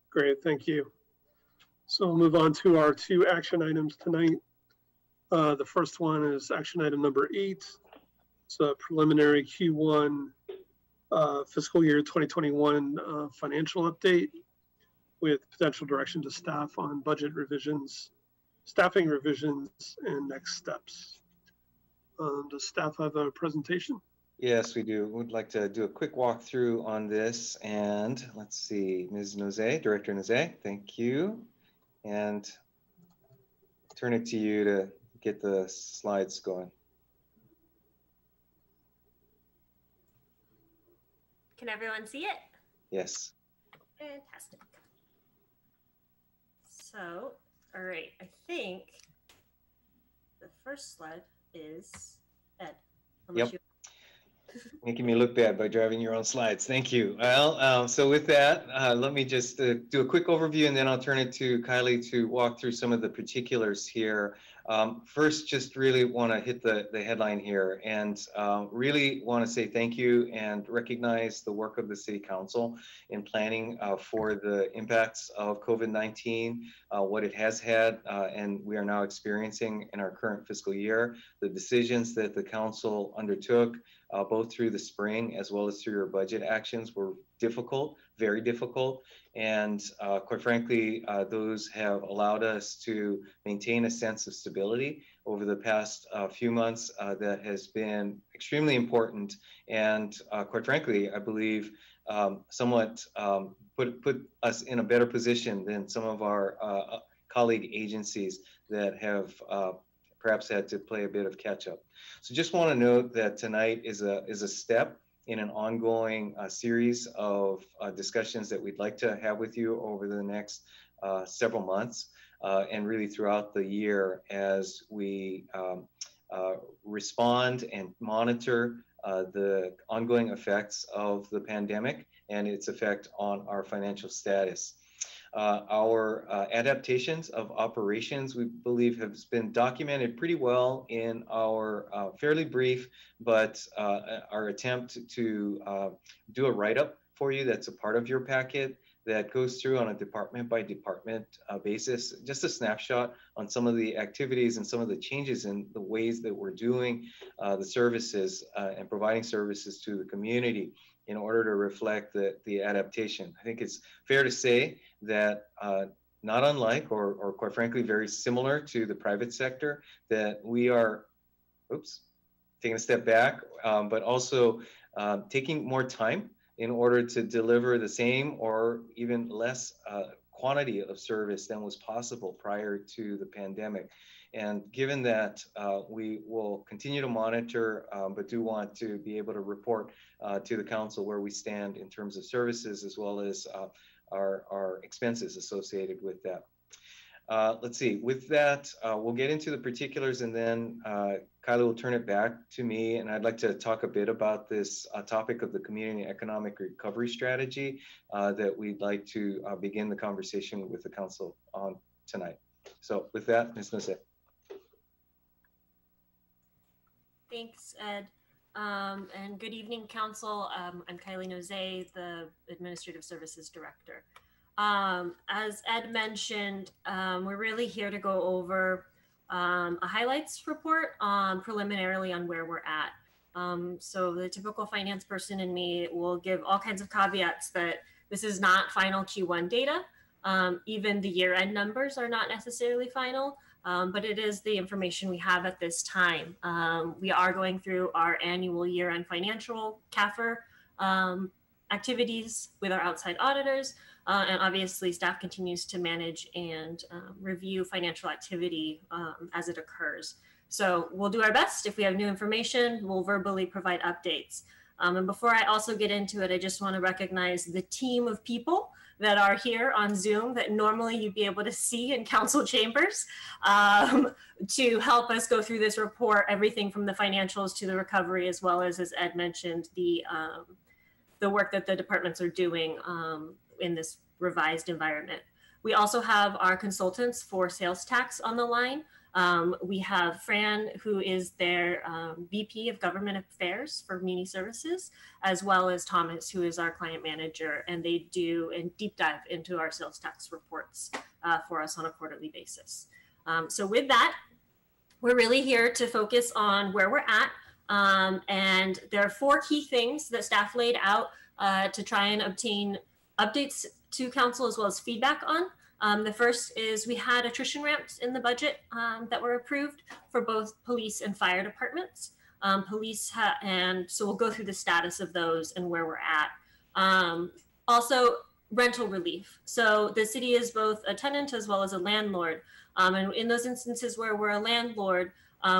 Great, thank you. So we'll move on to our 2 action items tonight. The first one is action item number 8. It's a preliminary Q1 fiscal year 2021 financial update with potential direction to staff on budget revisions, staffing revisions, and next steps. Does staff have a presentation? Yes, we do. We'd like to do a quick walkthrough on this. And let's see, Ms. Nozay, Director Nozay, thank you. And turn it to you to get the slides going. Can everyone see it? Yes. Fantastic. So, all right, I think the first slide is Ed. Yep. Making me look bad by driving your own slides. Thank you. Well, so with that, let me just do a quick overview, and then I'll turn it to Kylie to walk through some of the particulars here. First, just really want to hit the headline here, and really want to say thank you and recognize the work of the City Council in planning for the impacts of COVID-19, what it has had, and we are now experiencing in our current fiscal year, the decisions that the Council undertook, both through the spring as well as through your budget actions were difficult, very difficult. And quite frankly, those have allowed us to maintain a sense of stability over the past few months that has been extremely important. And quite frankly, I believe somewhat put us in a better position than some of our colleague agencies that have perhaps had to play a bit of catch up. So just want to note that tonight is a step in an ongoing series of discussions that we'd like to have with you over the next several months and really throughout the year as we respond and monitor the ongoing effects of the pandemic and its effect on our financial status. Our adaptations of operations, we believe, have been documented pretty well in our fairly brief, but our attempt to do a write-up for you that's a part of your packet that goes through on a department by department basis, just a snapshot on some of the activities and some of the changes in the ways that we're doing the services and providing services to the community in order to reflect the adaptation. I think it's fair to say that not unlike or quite frankly, very similar to the private sector, that we are, taking a step back, but also taking more time in order to deliver the same or even less quantity of service than was possible prior to the pandemic. And given that, we will continue to monitor, but do want to be able to report to the council where we stand in terms of services as well as our expenses associated with that. Let's see, with that, we'll get into the particulars and then Kylie will turn it back to me. And I'd like to talk a bit about this topic of the community economic recovery strategy that we'd like to begin the conversation with the council on tonight. So with that, Ms. Nose. Thanks, Ed. And good evening, Council. I'm Kylie Nose, the Administrative Services Director. As Ed mentioned, we're really here to go over a highlights report preliminarily on where we're at. So the typical finance person in me will give all kinds of caveats that this is not final Q1 data. Even the year-end numbers are not necessarily final. But it is the information we have at this time. We are going through our annual year-end financial CAFR activities with our outside auditors, and obviously staff continues to manage and review financial activity as it occurs. So we'll do our best. If we have new information, we'll verbally provide updates. And before I also get into it, I just want to recognize the team of people that are here on Zoom that normally you'd be able to see in council chambers to help us go through this report, everything from the financials to the recovery, as well as Ed mentioned, the work that the departments are doing in this revised environment. We also have our consultants for sales tax on the line. We have Fran, who is their VP of Government Affairs for Muni Services, as well as Thomas, who is our client manager, and they do a deep dive into our sales tax reports for us on a quarterly basis. So with that, we're really here to focus on where we're at. And there are 4 key things that staff laid out to try and obtain updates to council as well as feedback on. The first is we had attrition ramps in the budget that were approved for both police and fire departments. And so we'll go through the status of those and where we're at. Also, rental relief. So the city is both a tenant as well as a landlord. And in those instances where we're a landlord,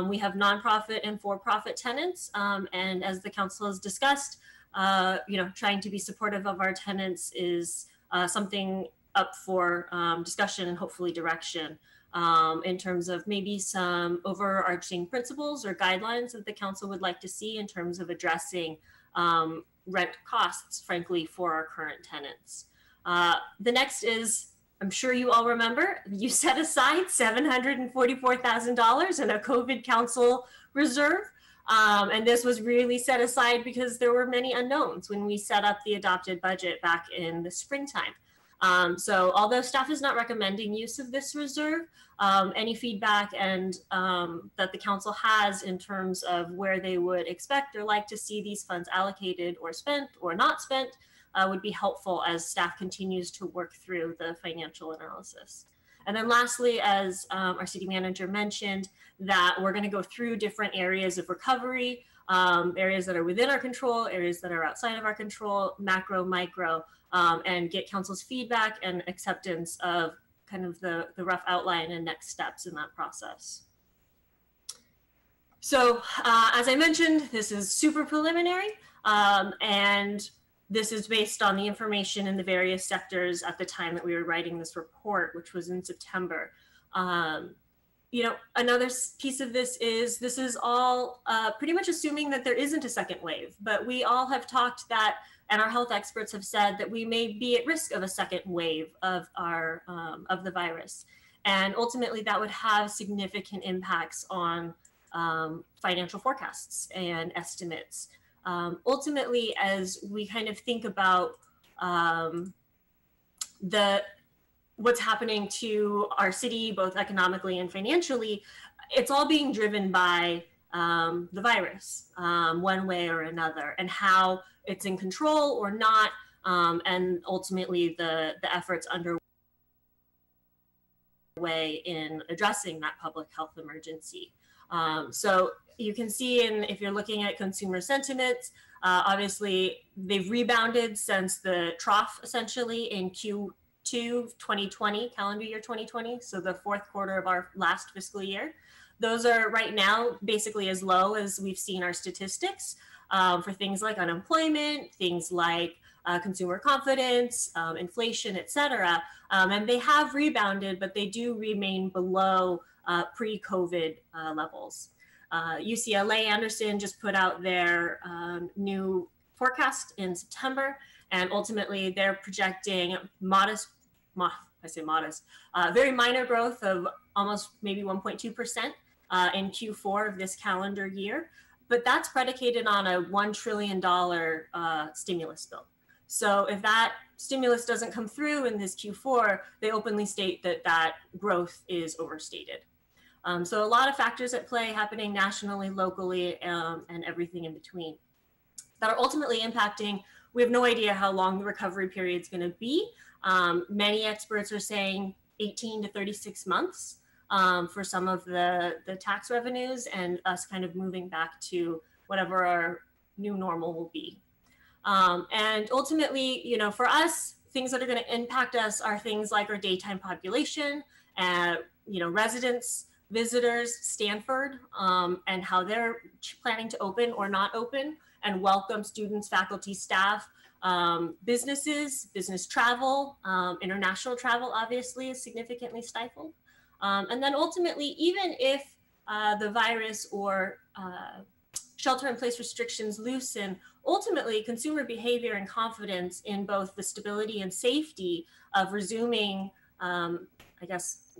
we have nonprofit and for-profit tenants. And as the council has discussed, trying to be supportive of our tenants is something up for discussion and hopefully direction. in terms of maybe some overarching principles or guidelines that the council would like to see in terms of addressing rent costs, frankly, for our current tenants. The next is, I'm sure you all remember, you set aside $744,000 in a COVID council reserve. And this was really set aside because there were many unknowns when we set up the adopted budget back in the springtime. So although staff is not recommending use of this reserve, any feedback and that the council has in terms of where they would expect or like to see these funds allocated or spent or not spent would be helpful as staff continues to work through the financial analysis. And then lastly, as our city manager mentioned, that we're going to go through different areas of recovery, areas that are within our control, areas that are outside of our control, macro, micro, and get council's feedback and acceptance of kind of the rough outline and next steps in that process. So as I mentioned, this is super preliminary, and this is based on the information in the various sectors at the time that we were writing this report, which was in September. You know, another piece of this is all pretty much assuming that there isn't a second wave, but we all have talked that, and our health experts have said that we may be at risk of a second wave of the virus. And ultimately that would have significant impacts on financial forecasts and estimates. Ultimately, as we kind of think about what's happening to our city, both economically and financially, it's all being driven by the virus, one way or another, and how it's in control or not, and ultimately the efforts underway in addressing that public health emergency. So you can see if you're looking at consumer sentiments, obviously they've rebounded since the trough essentially in Q2 2020, calendar year 2020, so the fourth quarter of our last fiscal year. Those are right now basically as low as we've seen our statistics for things like unemployment, things like consumer confidence, inflation, et cetera. And they have rebounded, but they do remain below pre-COVID levels. UCLA Anderson just put out their new forecast in September, and ultimately they're projecting very minor growth of almost maybe 1.2% in Q4 of this calendar year, but that's predicated on a $1 trillion stimulus bill. So if that stimulus doesn't come through in this Q4, they openly state that that growth is overstated. So a lot of factors at play happening nationally, locally, and everything in between that are ultimately impacting. We have no idea how long the recovery period is going to be. Many experts are saying 18 to 36 months for some of the tax revenues, and us kind of moving back to whatever our new normal will be. And ultimately, you know, for us, things that are going to impact us are things like our daytime population, you know, residents, visitors, Stanford, and how they're planning to open or not open and welcome students, faculty, staff, businesses, business travel, international travel obviously is significantly stifled. And then ultimately, even if the virus or shelter-in-place restrictions loosen, ultimately consumer behavior and confidence in both the stability and safety of resuming, I guess,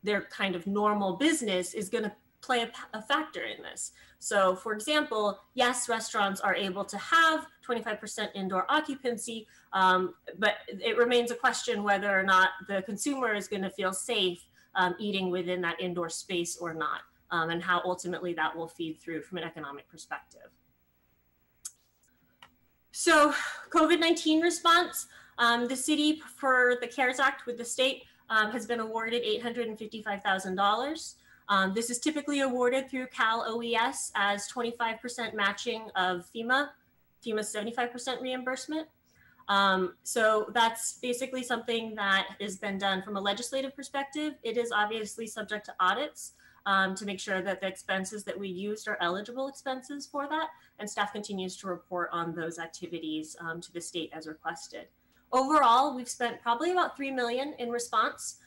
their kind of normal business is going to play a factor in this. So for example, yes, restaurants are able to have 25% indoor occupancy, but it remains a question whether or not the consumer is going to feel safe eating within that indoor space or not, and how ultimately that will feed through from an economic perspective. So COVID-19 response, the city for the CARES Act with the state has been awarded $855,000. This is typically awarded through Cal OES as 25% matching of FEMA's 75% reimbursement. So that's basically something that has been done from a legislative perspective. It is obviously subject to audits to make sure that the expenses that we used are eligible expenses for that, and staff continues to report on those activities to the state as requested. Overall, we've spent probably about $3 million in response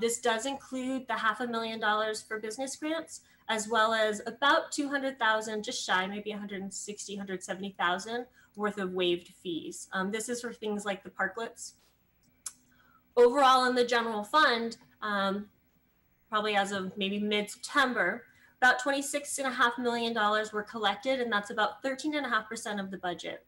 This does include the $500,000 for business grants, as well as about 200,000, just shy, maybe 160, 170,000 worth of waived fees. This is for things like the parklets. Overall in the general fund, probably as of maybe mid-September, about $26.5 million were collected, and that's about 13.5% of the budget.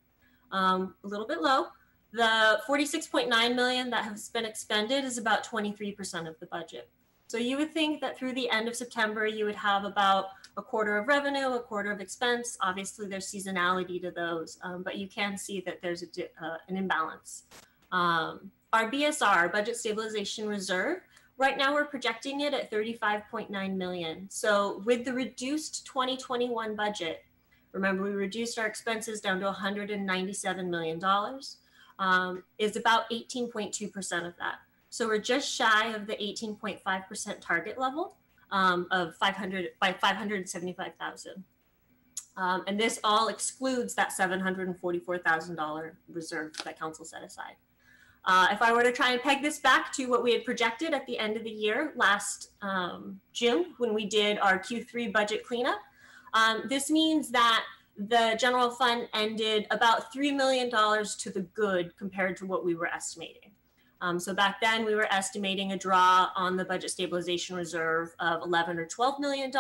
A little bit low. The 46.9 million that has been expended is about 23% of the budget. So you would think that through the end of September, you would have about a quarter of revenue, a quarter of expense. Obviously, there's seasonality to those, but you can see that there's an imbalance. Our BSR, Budget Stabilization Reserve, right now we're projecting it at 35.9 million. So with the reduced 2021 budget, remember we reduced our expenses down to $197 million, is about 18.2% of that. So we're just shy of the 18.5% target level of 575,000. And this all excludes that $744,000 reserve that council set aside. If I were to try and peg this back to what we had projected at the end of the year last June, when we did our Q3 budget cleanup, this means that the general fund ended about $3 million to the good compared to what we were estimating. So back then we were estimating a draw on the budget stabilization reserve of $11 or $12 million,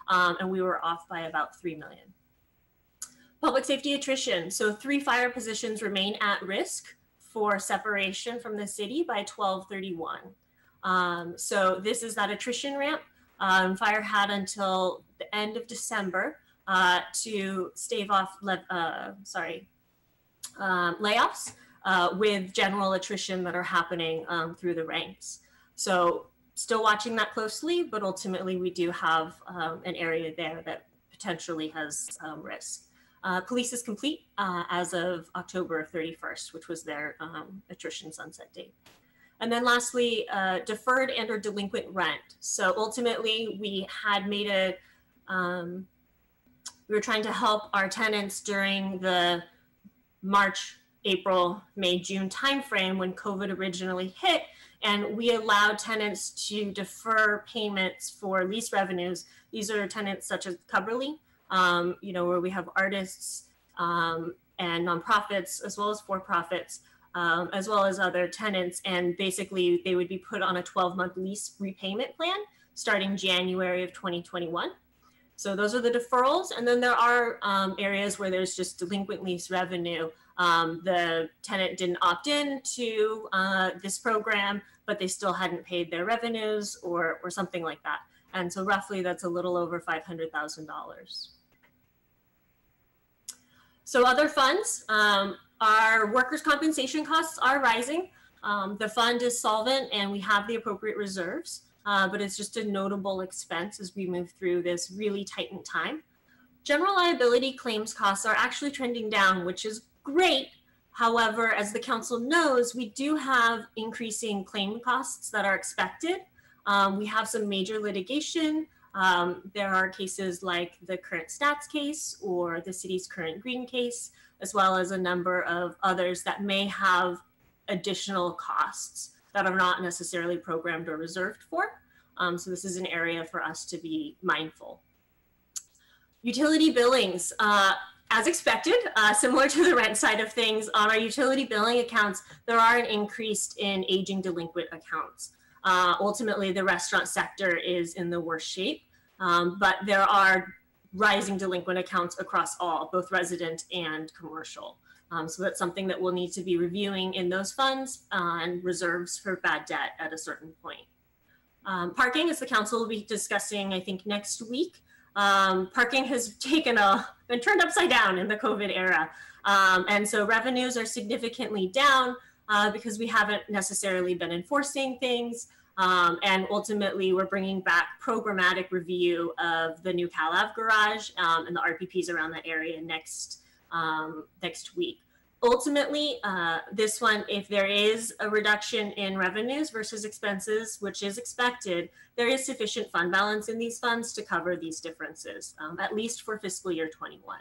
and we were off by about $3 million. Public safety attrition. So 3 fire positions remain at risk for separation from the city by 12/31. So this is that attrition ramp. Fire had until the end of December to stave off layoffs with general attrition that are happening through the ranks. So still watching that closely, but ultimately we do have an area there that potentially has risk. Police is complete as of October 31st, which was their attrition sunset date. And then lastly, deferred and or delinquent rent. So ultimately we had made we were trying to help our tenants during the March, April, May, June timeframe when COVID originally hit, and we allowed tenants to defer payments for lease revenues. These are tenants such as Coverly, where we have artists and nonprofits as well as for-profits, as well as other tenants, and basically they would be put on a 12-month lease repayment plan starting January of 2021. So those are the deferrals, and then there are areas where there's just delinquent lease revenue. The tenant didn't opt in to this program, but they still hadn't paid their revenues or something like that. And so roughly that's a little over $500,000. So other funds, our workers' compensation costs are rising. The fund is solvent and we have the appropriate reserves, but it's just a notable expense as we move through this really tightened time. General liability claims costs are actually trending down, which is great. However, as the council knows, we do have increasing claim costs that are expected. We have some major litigation. There are cases like the current stats case or the city's current green case, as well as a number of others that may have additional costs that are not necessarily programmed or reserved for. So this is an area for us to be mindful. Utility billings, as expected, similar to the rent side of things, on our utility billing accounts, there are an increase in aging delinquent accounts. Ultimately, the restaurant sector is in the worst shape, but there are rising delinquent accounts across all, both resident and commercial. So that's something that we'll need to be reviewing in those funds and reserves for bad debt at a certain point. Parking, as the council will be discussing, I think, next week. Parking has been turned upside down in the COVID era. And so revenues are significantly down because we haven't necessarily been enforcing things. And ultimately, we're bringing back programmatic review of the new CalAV garage and the RPPs around that area next week. Ultimately, this one, if there is a reduction in revenues versus expenses, which is expected, there is sufficient fund balance in these funds to cover these differences, at least for fiscal year 21.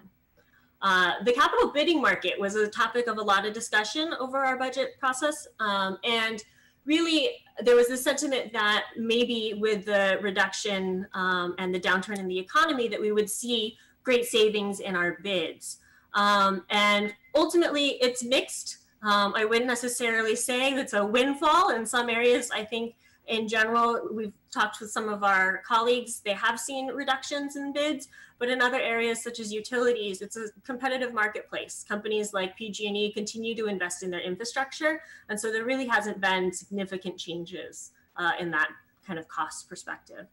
The capital bidding market was a topic of a lot of discussion over our budget process. And really, there was this sentiment that maybe with the reduction and the downturn in the economy that we would see great savings in our bids. And ultimately, it's mixed. I wouldn't necessarily say it's a windfall. In some areas, I think in general, we've talked with some of our colleagues, they have seen reductions in bids, but in other areas such as utilities, it's a competitive marketplace. Companies like PG&E continue to invest in their infrastructure. And so there really hasn't been significant changes in that kind of cost perspective.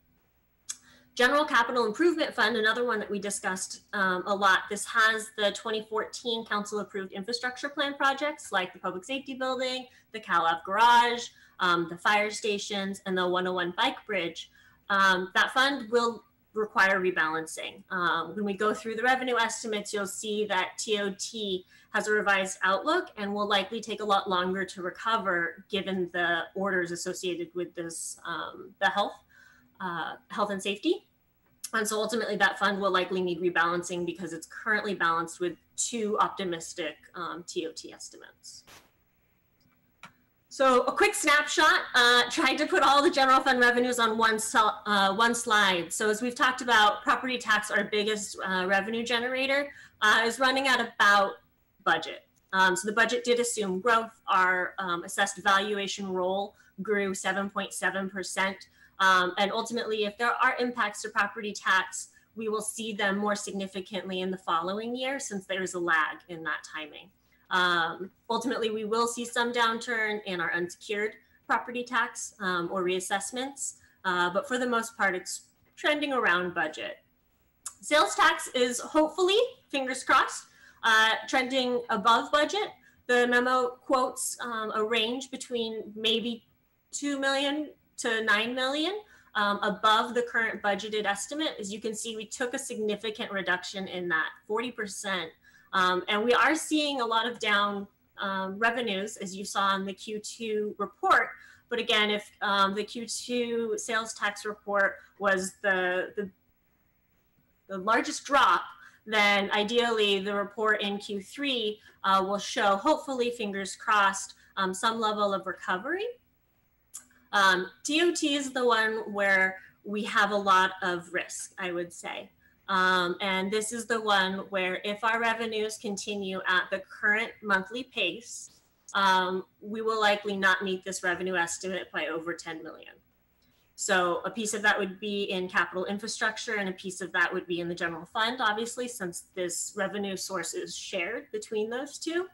General Capital Improvement Fund, another one that we discussed a lot. This has the 2014 council approved infrastructure plan projects like the public safety building, the CalAV garage, the fire stations, and the 101 bike bridge. That fund will require rebalancing. When we go through the revenue estimates, you'll see that TOT has a revised outlook and will likely take a lot longer to recover given the orders associated with this, the health and safety. And so ultimately that fund will likely need rebalancing because it's currently balanced with too optimistic TOT estimates. So a quick snapshot, trying to put all the general fund revenues on one slide. So as we've talked about, property tax, our biggest revenue generator, is running at about budget. So the budget did assume growth. Our assessed valuation roll grew 7.7%. And ultimately, if there are impacts to property tax, we will see them more significantly in the following year since there is a lag in that timing. Ultimately, we will see some downturn in our unsecured property tax or reassessments, but for the most part, it's trending around budget. Sales tax is hopefully, fingers crossed, trending above budget. The memo quotes a range between maybe 2 million to 9 million above the current budgeted estimate. As you can see, we took a significant reduction in that, 40%. And we are seeing a lot of down revenues, as you saw in the Q2 report. But again, if the Q2 sales tax report was the largest drop, then ideally the report in Q3 will show, hopefully, fingers crossed, some level of recovery. TOT is the one where we have a lot of risk, I would say. And this is the one where if our revenues continue at the current monthly pace, we will likely not meet this revenue estimate by over 10 million. So a piece of that would be in capital infrastructure and a piece of that would be in the general fund, obviously, since this revenue source is shared between those two.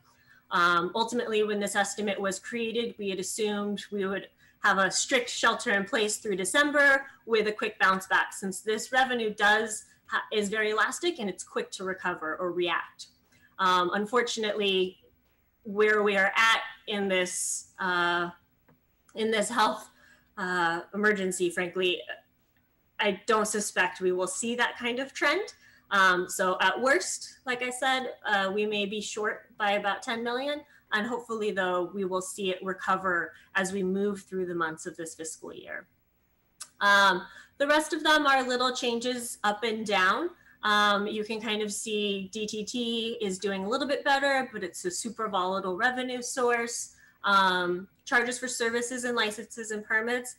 Ultimately, when this estimate was created, we had assumed we would have a strict shelter in place through December with a quick bounce back, since this revenue is very elastic and it's quick to recover or react. Unfortunately, where we are at in this health emergency, frankly, I don't suspect we will see that kind of trend. So at worst, like I said, we may be short by about 10 million. And hopefully, though, we will see it recover as we move through the months of this fiscal year. The rest of them are little changes up and down. You can kind of see DTT is doing a little bit better, but it's a super volatile revenue source. Charges for services and licenses and permits,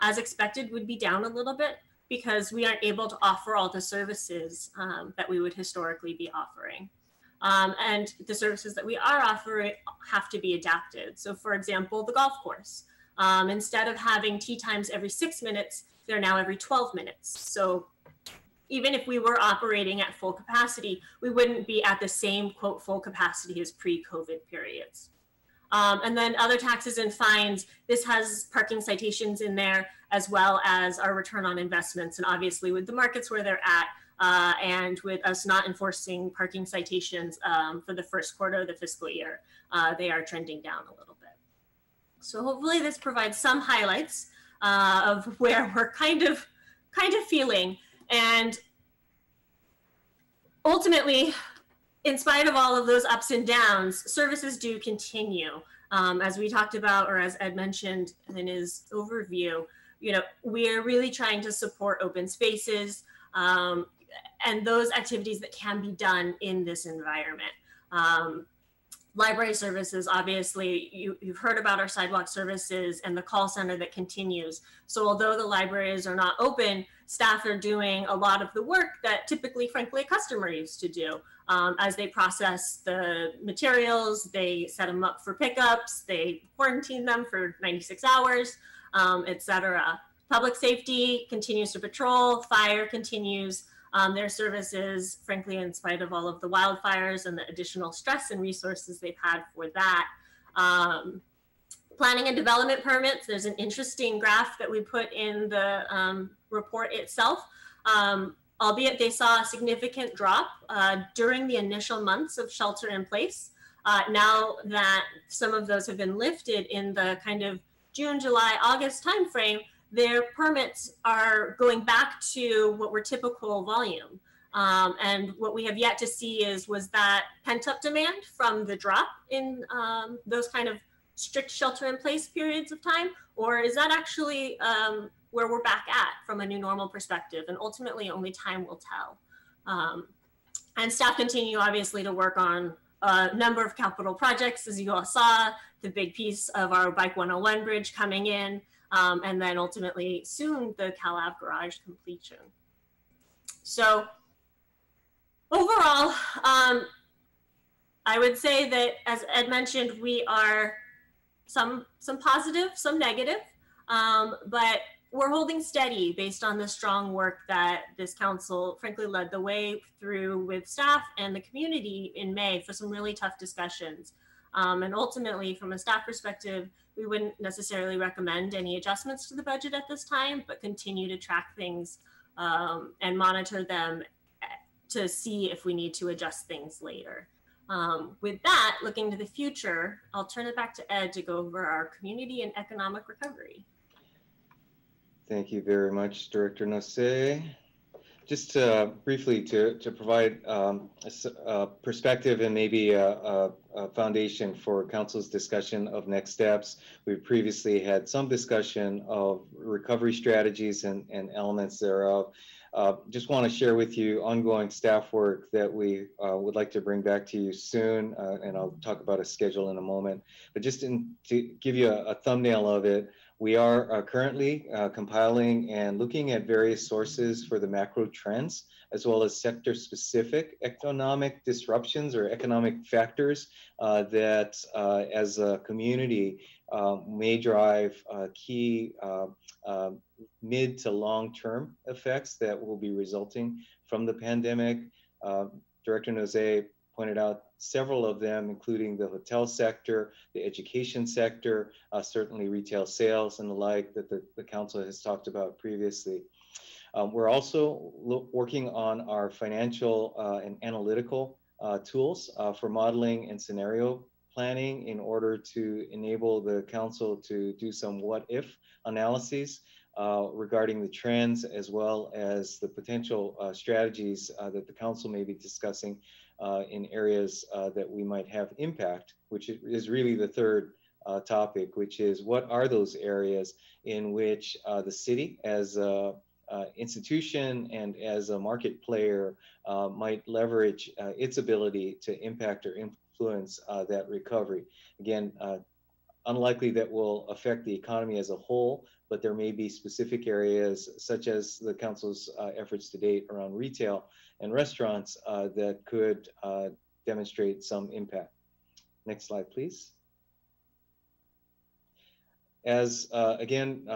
as expected, would be down a little bit because we aren't able to offer all the services that we would historically be offering. And the services that we are offering have to be adapted. So for example, the golf course, instead of having tee times every 6 minutes, they're now every 12 minutes. So even if we were operating at full capacity, we wouldn't be at the same, quote, full capacity as pre-COVID periods. And then other taxes and fines, this has parking citations in there, as well as our return on investments. And obviously with the markets where they're at, and with us not enforcing parking citations for the first quarter of the fiscal year, they are trending down a little bit. So hopefully this provides some highlights of where we're kind of feeling. And ultimately, in spite of all of those ups and downs, services do continue. As we talked about, or as Ed mentioned in his overview, we're really trying to support open spaces, and those activities that can be done in this environment. Library services, obviously, you've heard about our sidewalk services and the call center that continues. So although the libraries are not open, staff are doing a lot of the work that typically, frankly, a customer used to do. As they process the materials, they set them up for pickups, they quarantine them for 96 hours, etc. Public safety continues to patrol, fire continues their services, frankly, in spite of all of the wildfires and the additional stress and resources they've had for that. Planning and development permits, there's an interesting graph that we put in the report itself. Albeit they saw a significant drop during the initial months of shelter in place. Now that some of those have been lifted in the kind of June, July, August timeframe, their permits are going back to what were typical volume. And what we have yet to see was that pent up demand from the drop in those kind of strict shelter in place periods of time, or is that actually where we're back at from a new normal perspective? And ultimately only time will tell. And staff continue obviously to work on a number of capital projects, as you all saw, the big piece of our Bike 101 bridge coming in, and then ultimately soon the CalAV garage completion. So overall, I would say that, as Ed mentioned, we are some positive, some negative, but we're holding steady based on the strong work that this council frankly led the way through with staff and the community in May for some really tough discussions. And ultimately, from a staff perspective, we wouldn't necessarily recommend any adjustments to the budget at this time, but continue to track things and monitor them to see if we need to adjust things later. With that, looking to the future, I'll turn it back to Ed to go over our community and economic recovery. Thank you very much, Director Nosé. Just briefly to provide a perspective and maybe a foundation for Council's discussion of next steps. We previously had some discussion of recovery strategies and elements thereof. Just want to share with you ongoing staff work that we would like to bring back to you soon, and I'll talk about a schedule in a moment. But just to give you a thumbnail of it, we are currently compiling and looking at various sources for the macro trends, as well as sector-specific economic disruptions or economic factors that as a community may drive key mid to long-term effects that will be resulting from the pandemic. Director Nosé pointed out several of them, including the hotel sector, the education sector, certainly retail sales and the like that the council has talked about previously. We're also working on our financial and analytical tools for modeling and scenario planning in order to enable the council to do some what-if analyses regarding the trends, as well as the potential strategies that the council may be discussing in areas that we might have impact, which is really the third topic, which is what are those areas in which the city as a institution and as a market player might leverage its ability to impact or influence that recovery. Again, unlikely that will affect the economy as a whole, but there may be specific areas such as the council's efforts to date around retail and restaurants that could demonstrate some impact. Next slide, please. As again,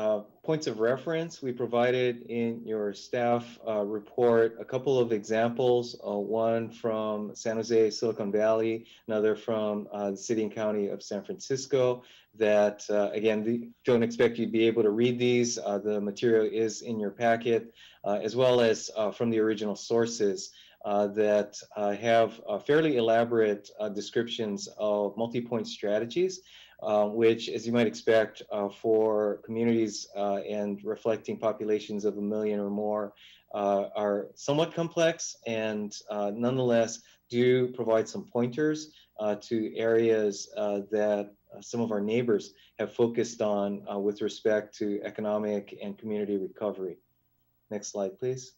points of reference, we provided in your staff report a couple of examples, one from San Jose, Silicon Valley, another from the city and county of San Francisco, that again, don't expect you to be able to read these. The material is in your packet, as well as from the original sources that have fairly elaborate descriptions of multi-point strategies, which, as you might expect, for communities and reflecting populations of 1 million or more, are somewhat complex and nonetheless do provide some pointers to areas that some of our neighbors have focused on with respect to economic and community recovery. Next slide, please.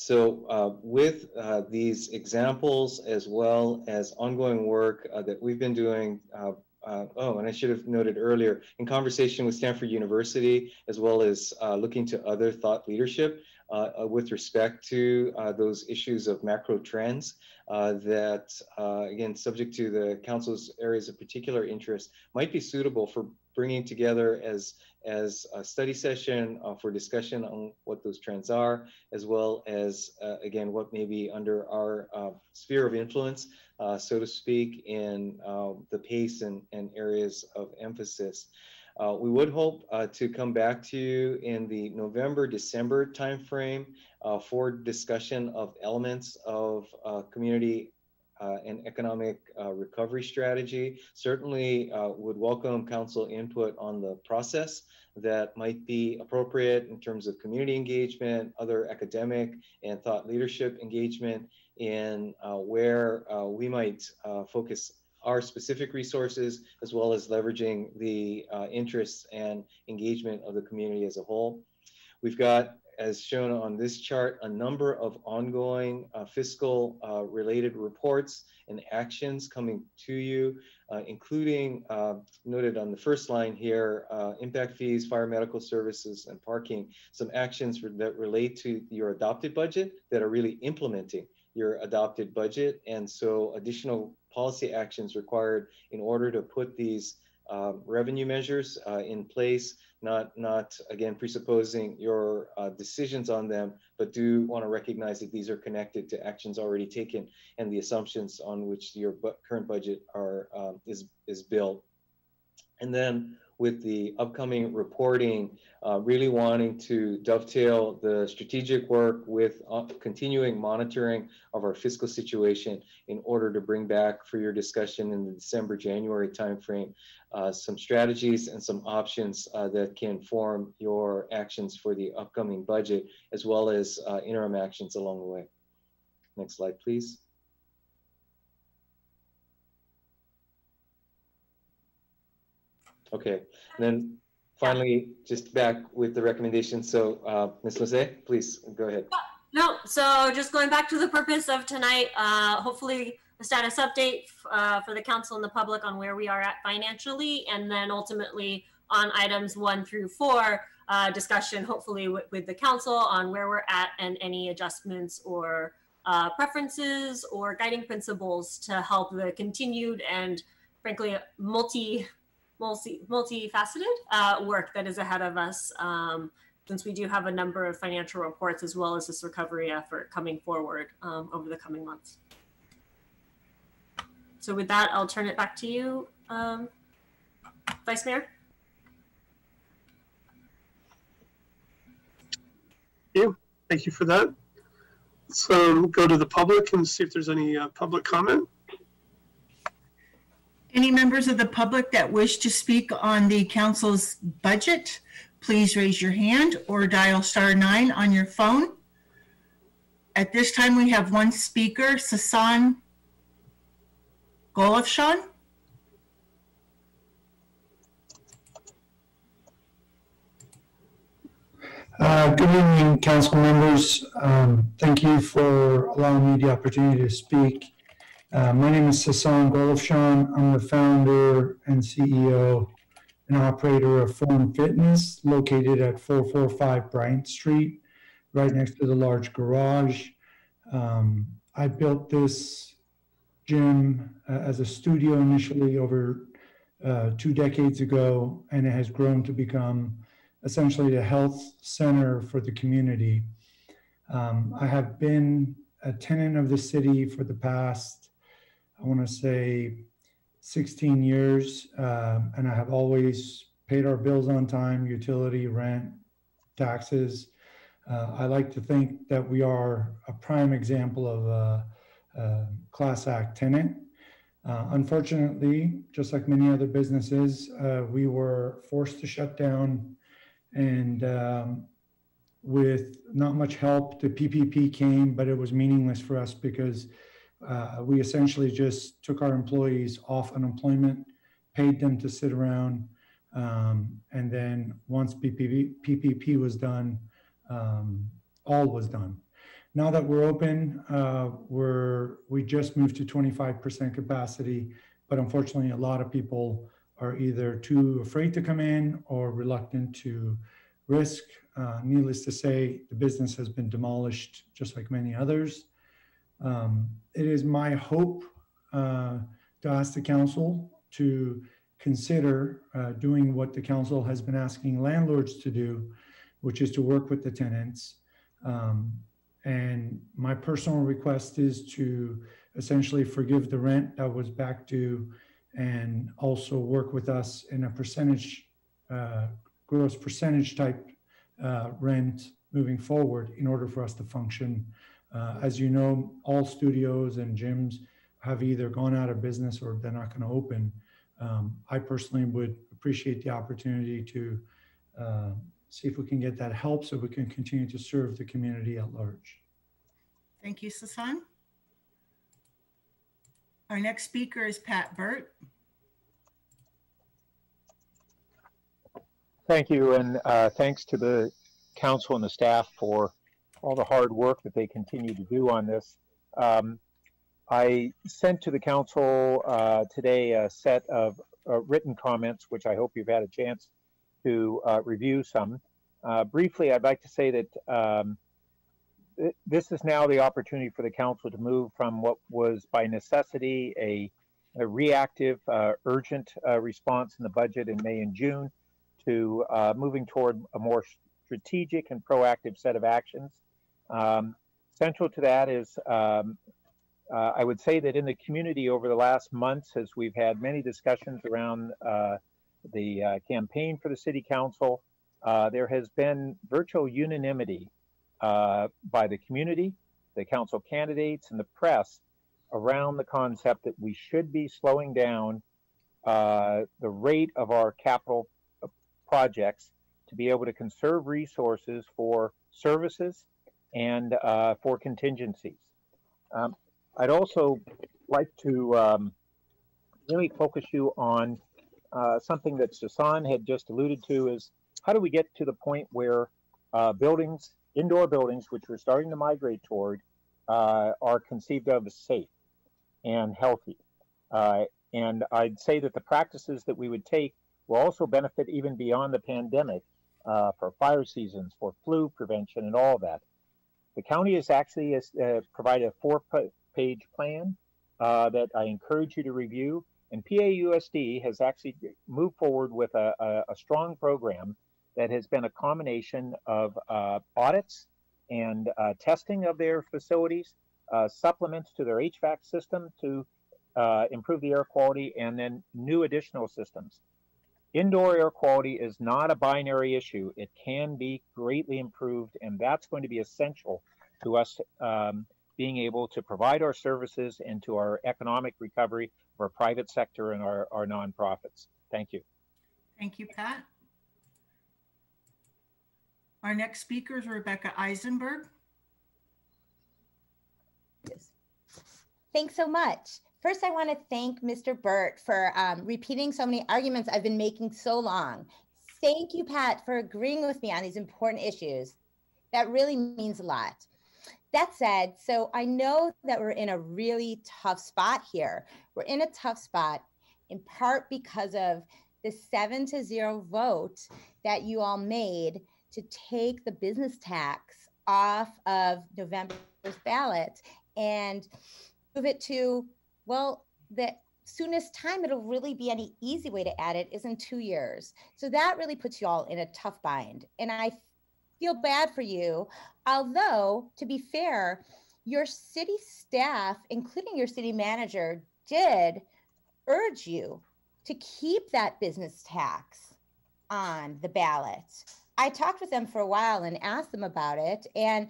So with these examples, as well as ongoing work that we've been doing, oh, and I should have noted earlier, in conversation with Stanford University, as well as looking to other thought leadership with respect to those issues of macro trends that, again, subject to the Council's areas of particular interest, might be suitable for bringing together as a study session for discussion on what those trends are, as well as, again, what may be under our sphere of influence, so to speak, in the pace and areas of emphasis. We would hope to come back to you in the November-December timeframe for discussion of elements of community and economic recovery strategy. Certainly would welcome council input on the process that might be appropriate in terms of community engagement, other academic and thought leadership engagement, in where we might focus our specific resources, as well as leveraging the interests and engagement of the community as a whole. We've got, as shown on this chart, a number of ongoing fiscal related reports and actions coming to you, including noted on the first line here, impact fees, fire medical services, and parking, some actions that relate to your adopted budget that are really implementing your adopted budget. And so additional policy actions required in order to put these revenue measures in place, not again presupposing your decisions on them, but do want to recognize that these are connected to actions already taken and the assumptions on which your current budget is built. And then with the upcoming reporting, really wanting to dovetail the strategic work with continuing monitoring of our fiscal situation in order to bring back for your discussion in the December-January timeframe some strategies and some options that can form your actions for the upcoming budget, as well as interim actions along the way. Next slide, please. Okay, and then finally, just back with the recommendations. So Ms. Jose, please go ahead. No, so just going back to the purpose of tonight, hopefully a status update for the council and the public on where we are at financially, and then ultimately on items 1 through 4, discussion hopefully with the council on where we're at and any adjustments or preferences or guiding principles to help the continued and frankly multifaceted work that is ahead of us, since we do have a number of financial reports as well as this recovery effort coming forward over the coming months. So with that, I'll turn it back to you, Vice Mayor. Thank you for that. So go to the public and see if there's any public comment. Any members of the public that wish to speak on the council's budget, please raise your hand or dial *9 on your phone. At this time, we have one speaker, Sasan Golofshan. Good evening, council members. Thank you for allowing me the opportunity to speak. My name is Sasan Golofshan. I'm the founder and CEO and operator of Form Fitness, located at 445 Bryant Street, right next to the large garage. I built this gym as a studio initially over 2 decades ago, and it has grown to become essentially the health center for the community. I have been a tenant of the city for the past, I want to say, 16 years, and I have always paid our bills on time, utility, rent, taxes. I like to think that we are a prime example of a Class Act tenant. Unfortunately, just like many other businesses, we were forced to shut down, and with not much help, the PPP came, but it was meaningless for us because we essentially just took our employees off unemployment, paid them to sit around, and then once PPP was done, all was done. Now that we're open, we just moved to 25% capacity, but unfortunately, a lot of people are either too afraid to come in or reluctant to risk. Needless to say, the business has been demolished, just like many others. It is my hope to ask the council to consider doing what the council has been asking landlords to do, which is to work with the tenants. And my personal request is to essentially forgive the rent that was back due and also work with us in a percentage, gross percentage type rent moving forward in order for us to function. As you know, all studios and gyms have either gone out of business or they're not going to open. I personally would appreciate the opportunity to see if we can get that help so we can continue to serve the community at large. Thank you, Sasan. Our next speaker is Pat Burt. Thank you, and thanks to the council and the staff for all the hard work that they continue to do on this. I sent to the council today a set of written comments, which I hope you've had a chance to review some. Briefly, I'd like to say that this is now the opportunity for the council to move from what was by necessity a reactive, urgent response in the budget in May and June to moving toward a more strategic and proactive set of actions. Central to that is I would say that in the community over the last months, as we've had many discussions around the campaign for the city council, there has been virtual unanimity by the community, the council candidates, and the press around the concept that we should be slowing down the rate of our capital projects to be able to conserve resources for services and for contingencies. I'd also like to really focus you on something that Sasan had just alluded to, is how do we get to the point where buildings, indoor buildings, which we're starting to migrate toward, are conceived of as safe and healthy. And I'd say that the practices that we would take will also benefit even beyond the pandemic for fire seasons, for flu prevention, and all of that. The county has actually provided a 4-page plan that I encourage you to review. And PAUSD has actually moved forward with a strong program that has been a combination of audits and testing of their facilities, supplements to their HVAC system to improve the air quality, and then new additional systems. Indoor air quality is not a binary issue. It can be greatly improved, and that's going to be essential to us being able to provide our services and to our economic recovery for our private sector and our nonprofits. Thank you. Thank you, Pat. Our next speaker is Rebecca Eisenberg. Yes. Thanks so much. First, I want to thank Mr. Burt for repeating so many arguments I've been making so long. Thank you, Pat, for agreeing with me on these important issues. That really means a lot. That said, so I know that we're in a really tough spot here. We're in a tough spot in part because of the 7-0 vote that you all made to take the business tax off of November's ballot and move it to, well, the soonest time it'll really be any easy way to add it is in 2 years. So that really puts you all in a tough bind. And I feel bad for you, although to be fair, your city staff, including your city manager, did urge you to keep that business tax on the ballot. I talked with them for a while and asked them about it, and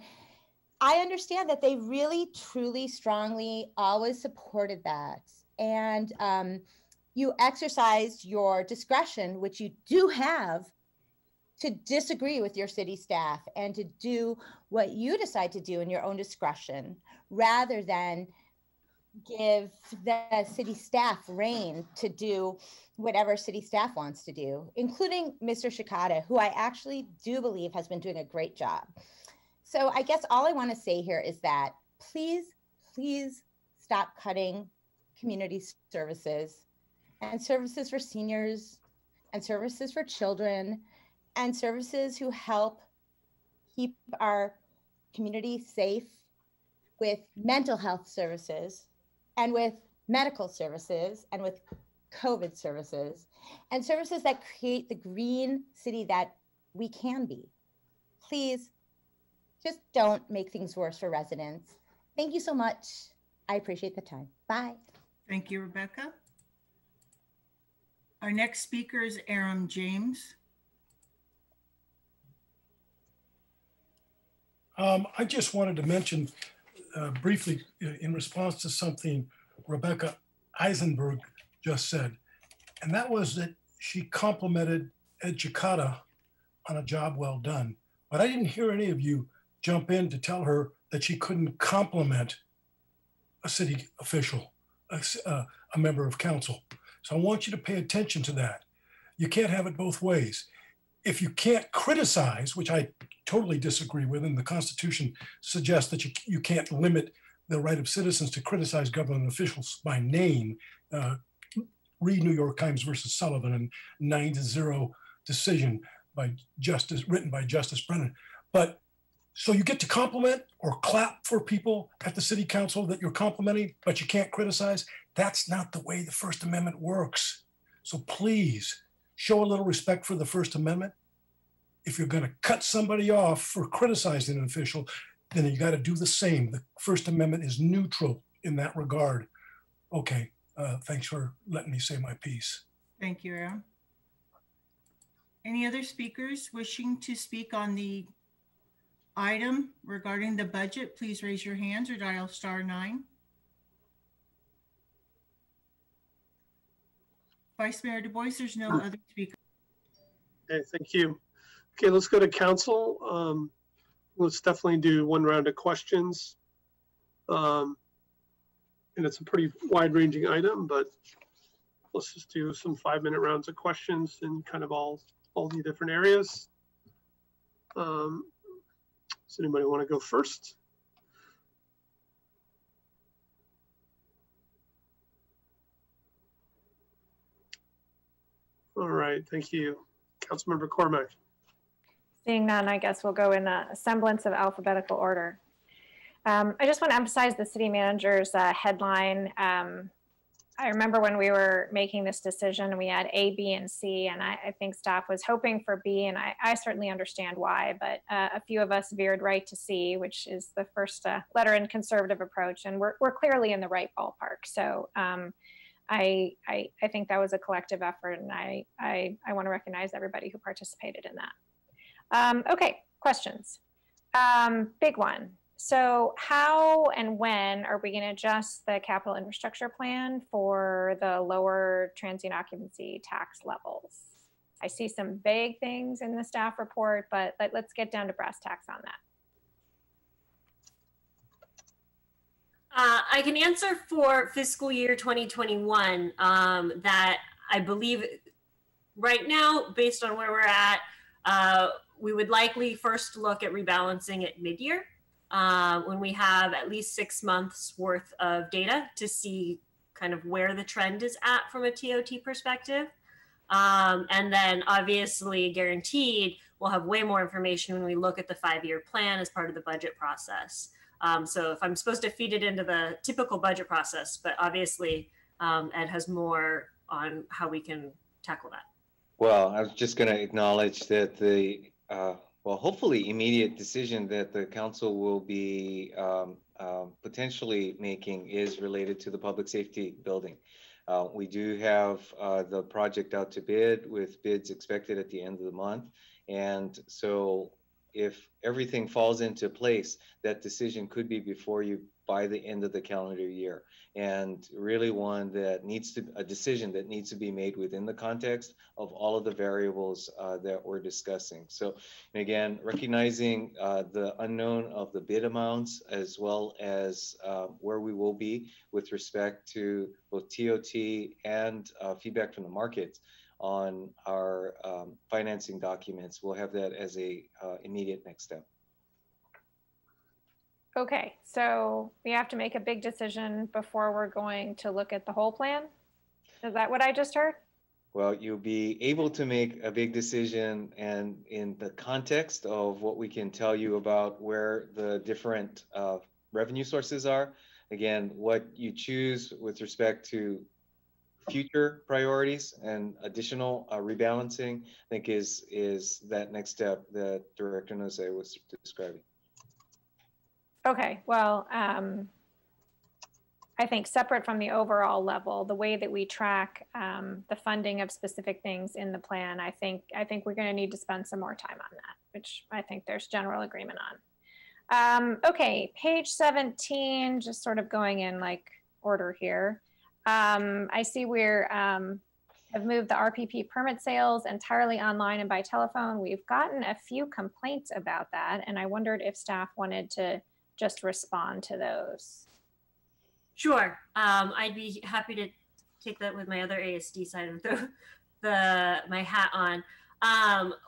I understand that they really, truly, strongly always supported that. And you exercised your discretion, which you do have, to disagree with your city staff and to do what you decide to do in your own discretion, rather than give the city staff reign to do whatever city staff wants to do, including Mr. Shikata, who I actually do believe has been doing a great job. So I guess all I want to say here is that please, please stop cutting community services and services for seniors and services for children and services who help keep our community safe, with mental health services and with medical services and with COVID services and services that create the green city that we can be. Please just don't make things worse for residents. Thank you so much. I appreciate the time. Bye. Thank you, Rebecca. Our next speaker is Aram James. I just wanted to mention briefly in response to something Rebecca Eisenberg just said, and that was that she complimented Ed Chicata on a job well done. But I didn't hear any of you jump in to tell her that she couldn't compliment a city official, a member of council. So I want you to pay attention to that. You can't have it both ways. If you can't criticize, which I totally disagree with, and the Constitution suggests that you can't limit the right of citizens to criticize government officials by name. Read New York Times versus Sullivan, and 9-0 decision by written by Justice Brennan. But so you get to compliment or clap for people at the city council that you're complimenting, but you can't criticize. That's not the way the First Amendment works. So please show a little respect for the First Amendment. If you're going to cut somebody off for criticizing an official, then you got to do the same. The First Amendment is neutral in that regard. Okay, thanks for letting me say my piece. Thank you, Aram. Any other speakers wishing to speak on the item regarding the budget? Please raise your hands or dial *9. Vice Mayor Du Bois, there's no other speakers. Okay, thank you. Okay, let's go to council. Let's definitely do one round of questions. And it's a pretty wide-ranging item, but let's just do some 5-minute rounds of questions in kind of all the different areas. Does anybody want to go first? All right, thank you. Councilmember Cormack. Seeing none, I guess we'll go in a semblance of alphabetical order. I just want to emphasize the city manager's headline. I remember when we were making this decision, we had A, B, and C, and I think staff was hoping for B, and I certainly understand why, but a few of us veered right to C, which is the first letter in conservative approach, and we're clearly in the right ballpark. So I think that was a collective effort, and I want to recognize everybody who participated in that. Okay, questions. Big one. So how and when are we going to adjust the capital infrastructure plan for the lower transient occupancy tax levels? I see some vague things in the staff report, but let's get down to brass tacks on that. I can answer for fiscal year 2021 that I believe right now, based on where we're at, we would likely first look at rebalancing at mid-year when we have at least 6 months worth of data to see kind of where the trend is at from a TOT perspective. And then obviously guaranteed, we'll have way more information when we look at the 5-year plan as part of the budget process. So if I'm supposed to feed it into the typical budget process, but obviously Ed has more on how we can tackle that. Well, I was just going to acknowledge that the, well, hopefully immediate decision that the council will be potentially making is related to the public safety building. We do have the project out to bid with bids expected at the end of the month. And so if everything falls into place, that decision could be before you by the end of the calendar year. And really one that needs to, a decision that needs to be made within the context of all of the variables that we're discussing. So again, recognizing the unknown of the bid amounts as well as where we will be with respect to both TOT and feedback from the markets on our financing documents. We'll have that as a immediate next step. Okay, so we have to make a big decision before we're going to look at the whole plan? Is that what I just heard? Well, you'll be able to make a big decision, and in the context of what we can tell you about where the different revenue sources are. Again, what you choose with respect to future priorities and additional rebalancing, I think is that next step that Director Nose was describing. Okay, well, I think separate from the overall level, the way that we track the funding of specific things in the plan, I think we're going to need to spend some more time on that, which I think there's general agreement on. Okay, page 17, just sort of going in like order here. I see we're have moved the RPP permit sales entirely online and by telephone. We've gotten a few complaints about that, and I wondered if staff wanted to just respond to those. Sure. I'd be happy to take that with my other ASD side of my hat on.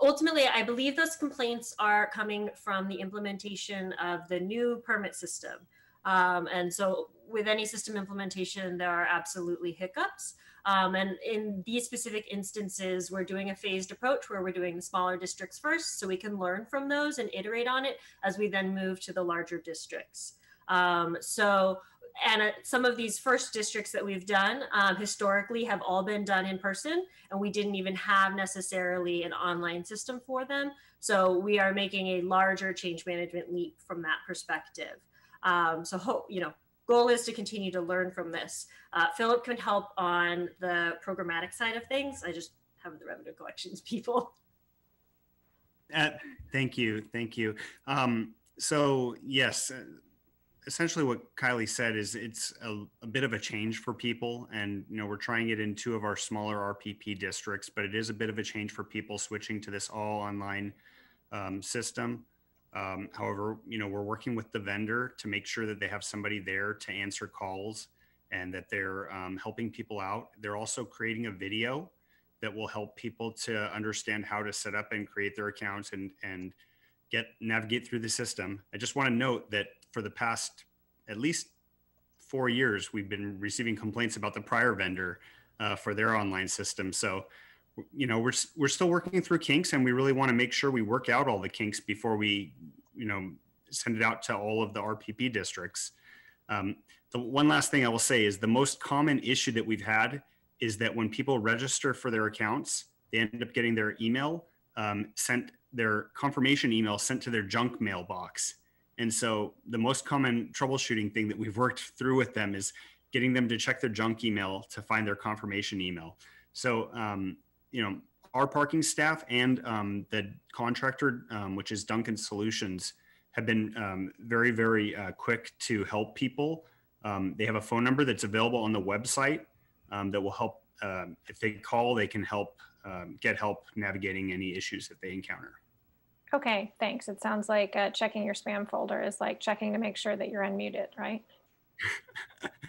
Ultimately, I believe those complaints are coming from the implementation of the new permit system. And so with any system implementation, there are absolutely hiccups. And in these specific instances, we're doing a phased approach where we're doing the smaller districts first, so we can learn from those and iterate on it as we then move to the larger districts. And some of these first districts that we've done historically have all been done in person, and we didn't even have necessarily an online system for them. So we are making a larger change management leap from that perspective. Goal is to continue to learn from this. Philip can help on the programmatic side of things. I just have the revenue collections people. Thank you. So yes, essentially what Kylie said is it's a bit of a change for people, and we're trying it in 2 of our smaller RPP districts, but it is a bit of a change for people switching to this all online system. However, we're working with the vendor to make sure that they have somebody there to answer calls and that they're helping people out. They're also creating a video that will help people to understand how to set up and create their accounts and navigate through the system. I just want to note that for the past at least 4 years, we've been receiving complaints about the prior vendor for their online system. So, we're still working through kinks, and we really want to make sure we work out all the kinks before we, send it out to all of the RPP districts. The one last thing I will say is the most common issue that we've had is that when people register for their accounts, they end up getting their email their confirmation email sent to their junk mailbox. And so the most common troubleshooting thing that we've worked through with them is getting them to check their junk email to find their confirmation email. So, our parking staff and the contractor, which is Duncan Solutions, have been very, very quick to help people. They have a phone number that's available on the website that will help. If they call, they can help get help navigating any issues that they encounter. Okay, thanks. It sounds like checking your spam folder is like checking to make sure that you're unmuted, right?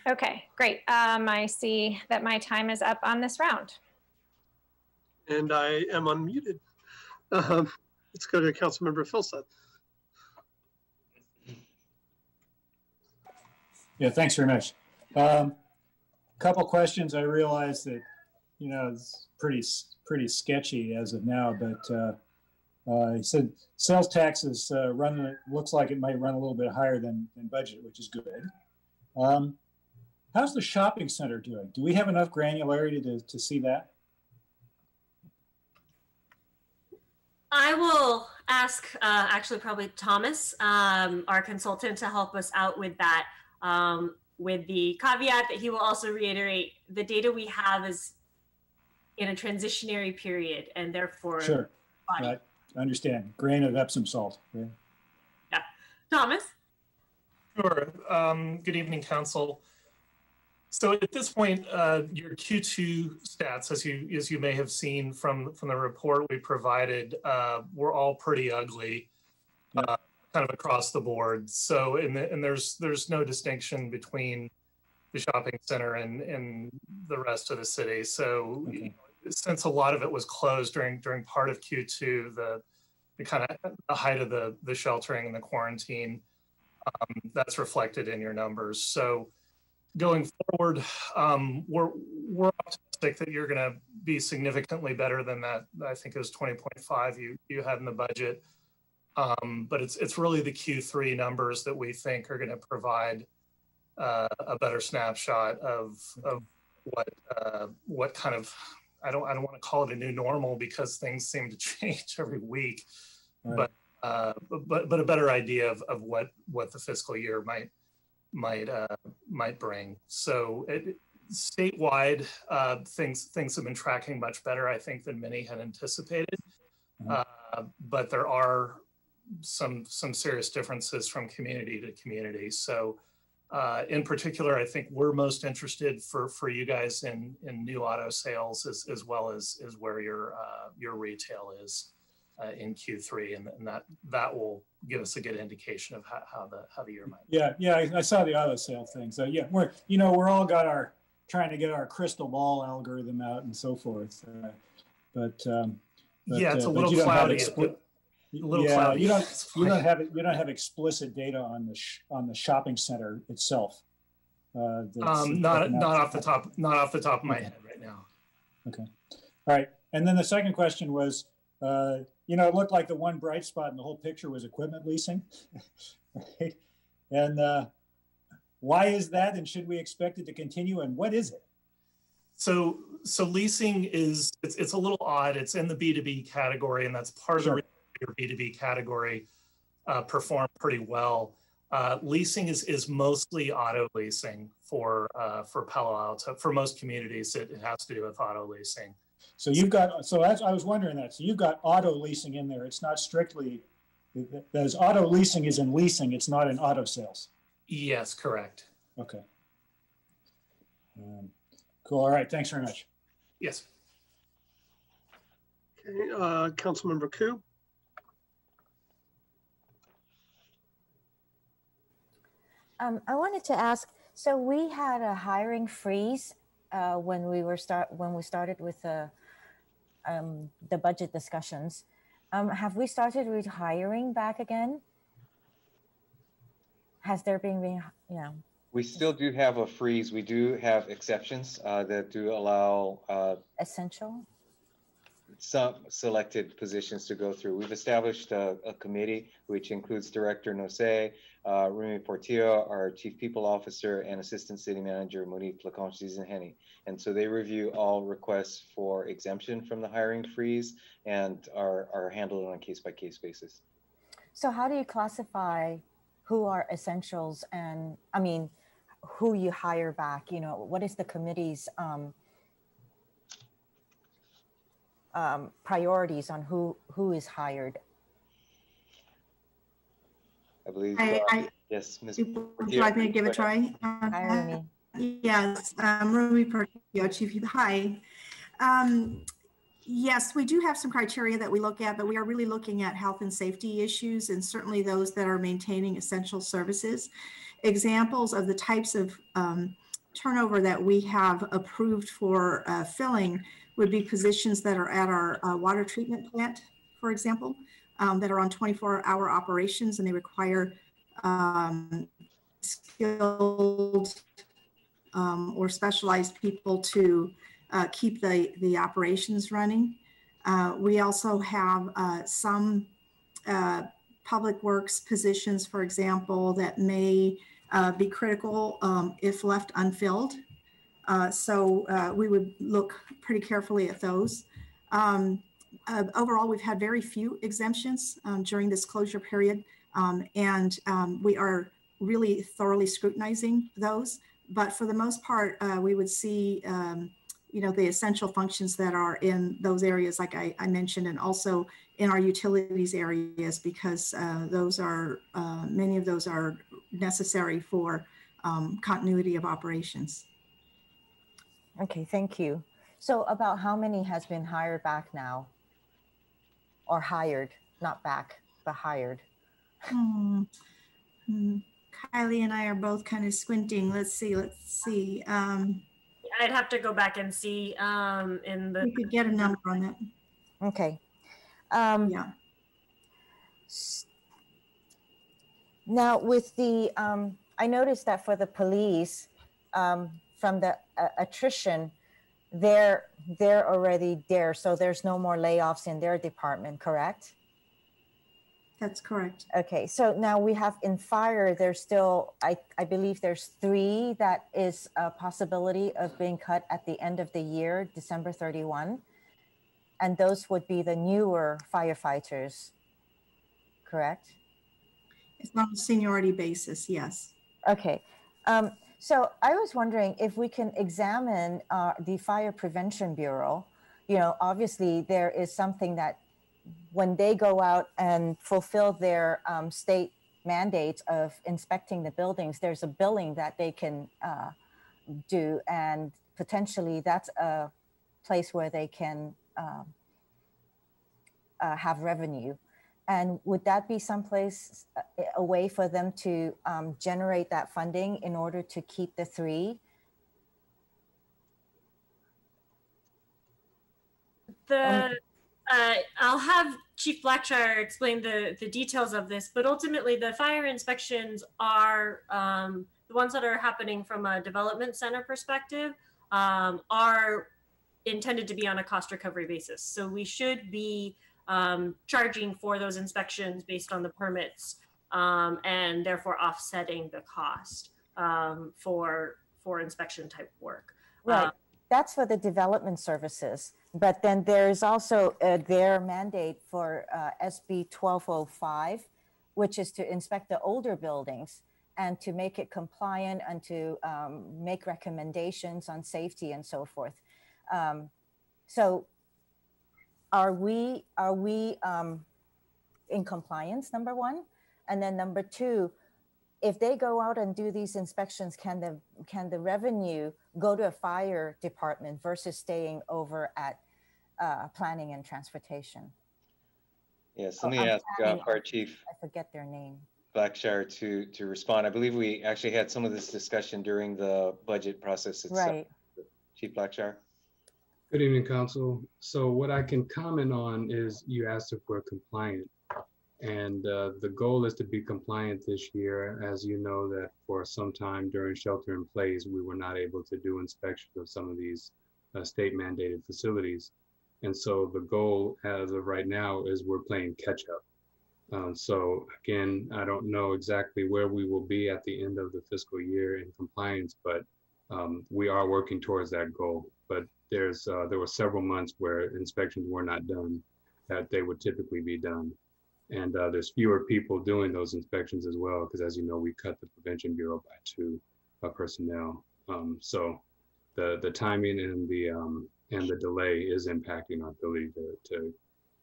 Okay, great. I see that my time is up on this round. And I am unmuted. Let's go to Councilmember Philseth. Yeah, thanks very much. Couple questions. I realize that, it's pretty sketchy as of now, but he said sales taxes looks like it might run a little bit higher than budget, which is good. How's the shopping center doing? Do we have enough granularity to see that? I will ask, actually probably Thomas, our consultant, to help us out with that, with the caveat that he will also reiterate the data we have is in a transitionary period, and therefore sure. I understand. Grain of Epsom salt. Yeah. Thomas? Sure. Good evening, Council. So at this point, your Q2 stats, as you may have seen from the report we provided, were all pretty ugly, kind of across the board. So and there's no distinction between the shopping center and the rest of the city. So since a lot of it was closed during part of Q2, the kind of the height of the sheltering and the quarantine, That's reflected in your numbers. So going forward, we're optimistic that you're going to be significantly better than that. I think it was 20.5 you had in the budget. But it's really the Q3 numbers that we think are going to provide a better snapshot of what kind of, I don't want to call it a new normal because things seem to change every week, right. but a better idea of what the fiscal year might bring. So statewide, things have been tracking much better, I think, than many had anticipated. But there are some serious differences from community to community. So in particular, I think we're most interested for you guys in new auto sales as well as where your retail is in Q3, and that will give us a good indication of how the year might be. Yeah, I saw the auto sale thing. So yeah, we're all got trying to get our crystal ball algorithm out and so forth. But yeah, it's a little cloudy. Cloudy. You don't have explicit data on the shopping center itself. Not off the top of my head right now. Okay, all right. And then the second question was, it looked like the one bright spot in the whole picture was equipment leasing, right? And why is that? And should we expect it to continue? And what is it? So leasing it's a little odd. It's in the B2B category, and that's part of the reason your B2B category performed pretty well. Leasing is mostly auto leasing for Palo Alto. For most communities, it has to do with auto leasing. So you've got, I was wondering that. So you've got auto leasing in there. It's not strictly, as auto leasing is in leasing, it's not in auto sales. Yes, correct. Okay. Cool. All right. Thanks very much. Yes. Okay, Councilmember Koo. I wanted to ask, so we had a hiring freeze when we started with the budget discussions. Have we started with hiring back again? Has there been, We still do have a freeze. We do have exceptions that do allow essential? Some selected positions to go through. We've established a committee, which includes Director Nosé, Remy Portillo, our Chief People Officer, and Assistant City Manager Monique Laconche-Zizenhenny. And so they review all requests for exemption from the hiring freeze and are handled on a case-by-case basis. So how do you classify who are essentials and, who you hire back? What is the committee's priorities on who is hired? I believe, yes, Ms. Would you like me to give a try? Yes, Ruby Portillo, Chief. Hi. Yes, we do have some criteria that we look at, but we are really looking at health and safety issues, and certainly those that are maintaining essential services. Examples of the types of turnover that we have approved for filling would be positions that are at our water treatment plant, for example, that are on 24-hour operations, and they require skilled or specialized people to keep the operations running. We also have some public works positions, for example, that may be critical if left unfilled. So we would look pretty carefully at those. Overall, we've had very few exemptions during this closure period, and we are really thoroughly scrutinizing those. But for the most part, we would see the essential functions that are in those areas, like I mentioned, and also in our utilities areas, because those are, many of those are necessary for continuity of operations. Okay, thank you. So about how many has been hired back now? Or hired, not back, but hired? Kylie and I are both kind of squinting. Let's see. I'd have to go back and see in the. We could get a number on that. Okay. Yeah. Now with the, I noticed that for the police, from the attrition, they're already there. So there's no more layoffs in their department, correct? That's correct. Okay, so now we have in fire, there's still, I believe there's 3 that is a possibility of being cut at the end of the year, December 31. And those would be the newer firefighters, correct? It's on a seniority basis, yes. Okay, so I was wondering if we can examine the Fire Prevention Bureau. You know, obviously there is something that when they go out and fulfill their state mandates of inspecting the buildings, there's a billing that they can do, and potentially that's a place where they can have revenue. And would that be someplace, a way for them to generate that funding in order to keep the 3? I'll have Chief Blackshire explain the details of this, but ultimately the fire inspections are the ones that are happening from a development center perspective are intended to be on a cost recovery basis. So we should be charging for those inspections based on the permits and therefore offsetting the cost for inspection type work. Right. That's for the development services. But then there's also their mandate for SB 1205, which is to inspect the older buildings and to make it compliant and to make recommendations on safety and so forth. So are we in compliance, number 1? And then number 2, if they go out and do these inspections, can the revenue go to a fire department versus staying over at planning and transportation? Yes, let me ask Fire Chief. I forget their name. Blackshire to respond. I believe we actually had some of this discussion during the budget process itself. Right. Chief Blackshire. Good evening, Council. So what I can comment on is you asked if we're compliant. And the goal is to be compliant this year. As you know, that for some time during shelter in place, we were not able to do inspections of some of these state mandated facilities. And so the goal as of right now is we're playing catch up. So again, I don't know exactly where we will be at the end of the fiscal year in compliance, but we are working towards that goal. But there were several months where inspections were not done that they would typically be done. And there's fewer people doing those inspections as well, because as you know, we cut the Prevention Bureau by 2 personnel. So the timing and the delay is impacting our ability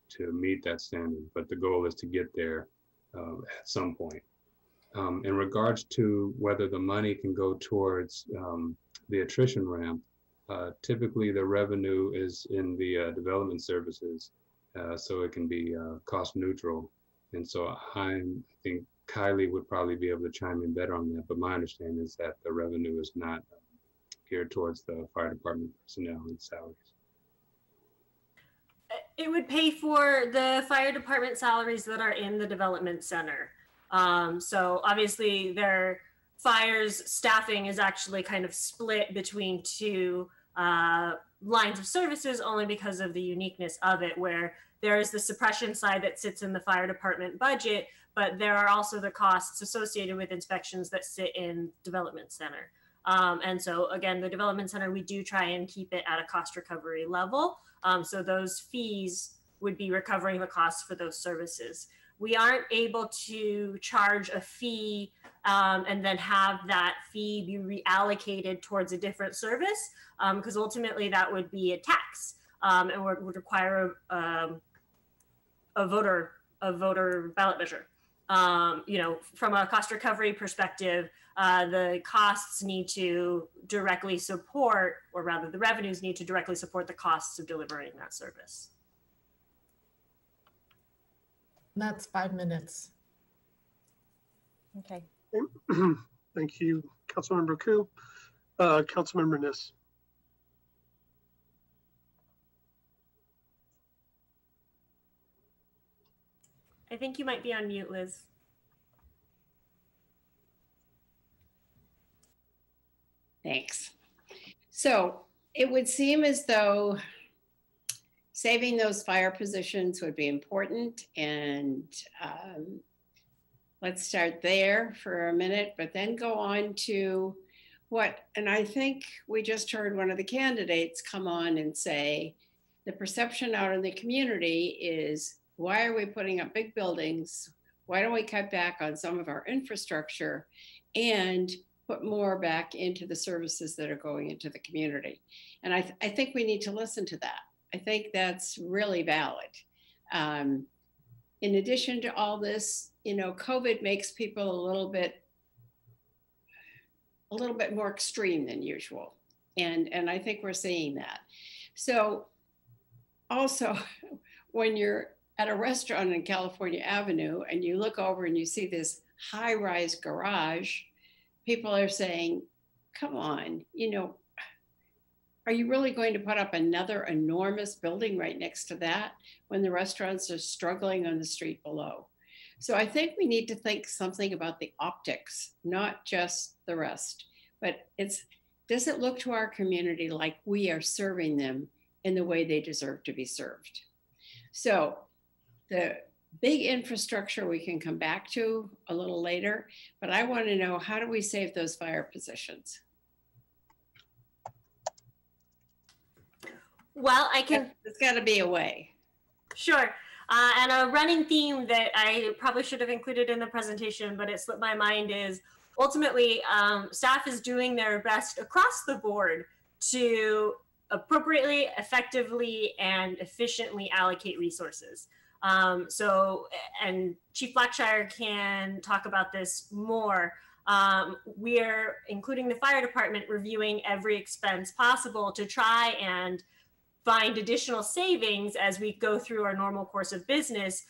to meet that standard. But the goal is to get there at some point. In regards to whether the money can go towards the attrition ramp, typically the revenue is in the development services, so it can be cost neutral. And so I think Kylie would probably be able to chime in better on that, but my understanding is that the revenue is not geared towards the fire department personnel and salaries. It would pay for the fire department salaries that are in the development center. So obviously their fires staffing is actually kind of split between 2 lines of services only because of the uniqueness of it, where there is the suppression side that sits in the fire department budget, but there are also the costs associated with inspections that sit in development center. And so again, the development center, we do try and keep it at a cost recovery level. So those fees would be recovering the costs for those services. We aren't able to charge a fee and then have that fee be reallocated towards a different service, because ultimately that would be a tax and would require a voter ballot measure. You know, from a cost recovery perspective, the costs need to directly support, or rather the revenues need to directly support the costs of delivering that service. That's 5 minutes. Okay. Thank you, Councilmember Ku. Councilmember Niss. I think you might be on mute, Liz. Thanks. So it would seem as though saving those fire positions would be important, and let's start there for a minute, but then go on to what, and I think we just heard one of the candidates come on and say, the perception out in the community is, why are we putting up big buildings? Why don't we cut back on some of our infrastructure and put more back into the services that are going into the community? And I think we need to listen to that. I think that's really valid. In addition to all this, you know, COVID makes people a little bit more extreme than usual. And I think we're seeing that. So also, when you're at a restaurant in California Avenue and you look over and you see this high-rise garage, people are saying, come on, you know, are you really going to put up another enormous building right next to that when the restaurants are struggling on the street below? So I think we need to think something about the optics, not just the rest, but does it look to our community like we are serving them in the way they deserve to be served? So the big infrastructure we can come back to a little later, but I want to know, how do we save those fire positions? Well, I can. There's got to be a way. Sure. And a running theme that I probably should have included in the presentation, but it slipped my mind, is ultimately staff is doing their best across the board to appropriately, effectively, and efficiently allocate resources. And Chief Blackshire can talk about this more. We are, including the fire department, reviewing every expense possible to try and find additional savings as we go through our normal course of business,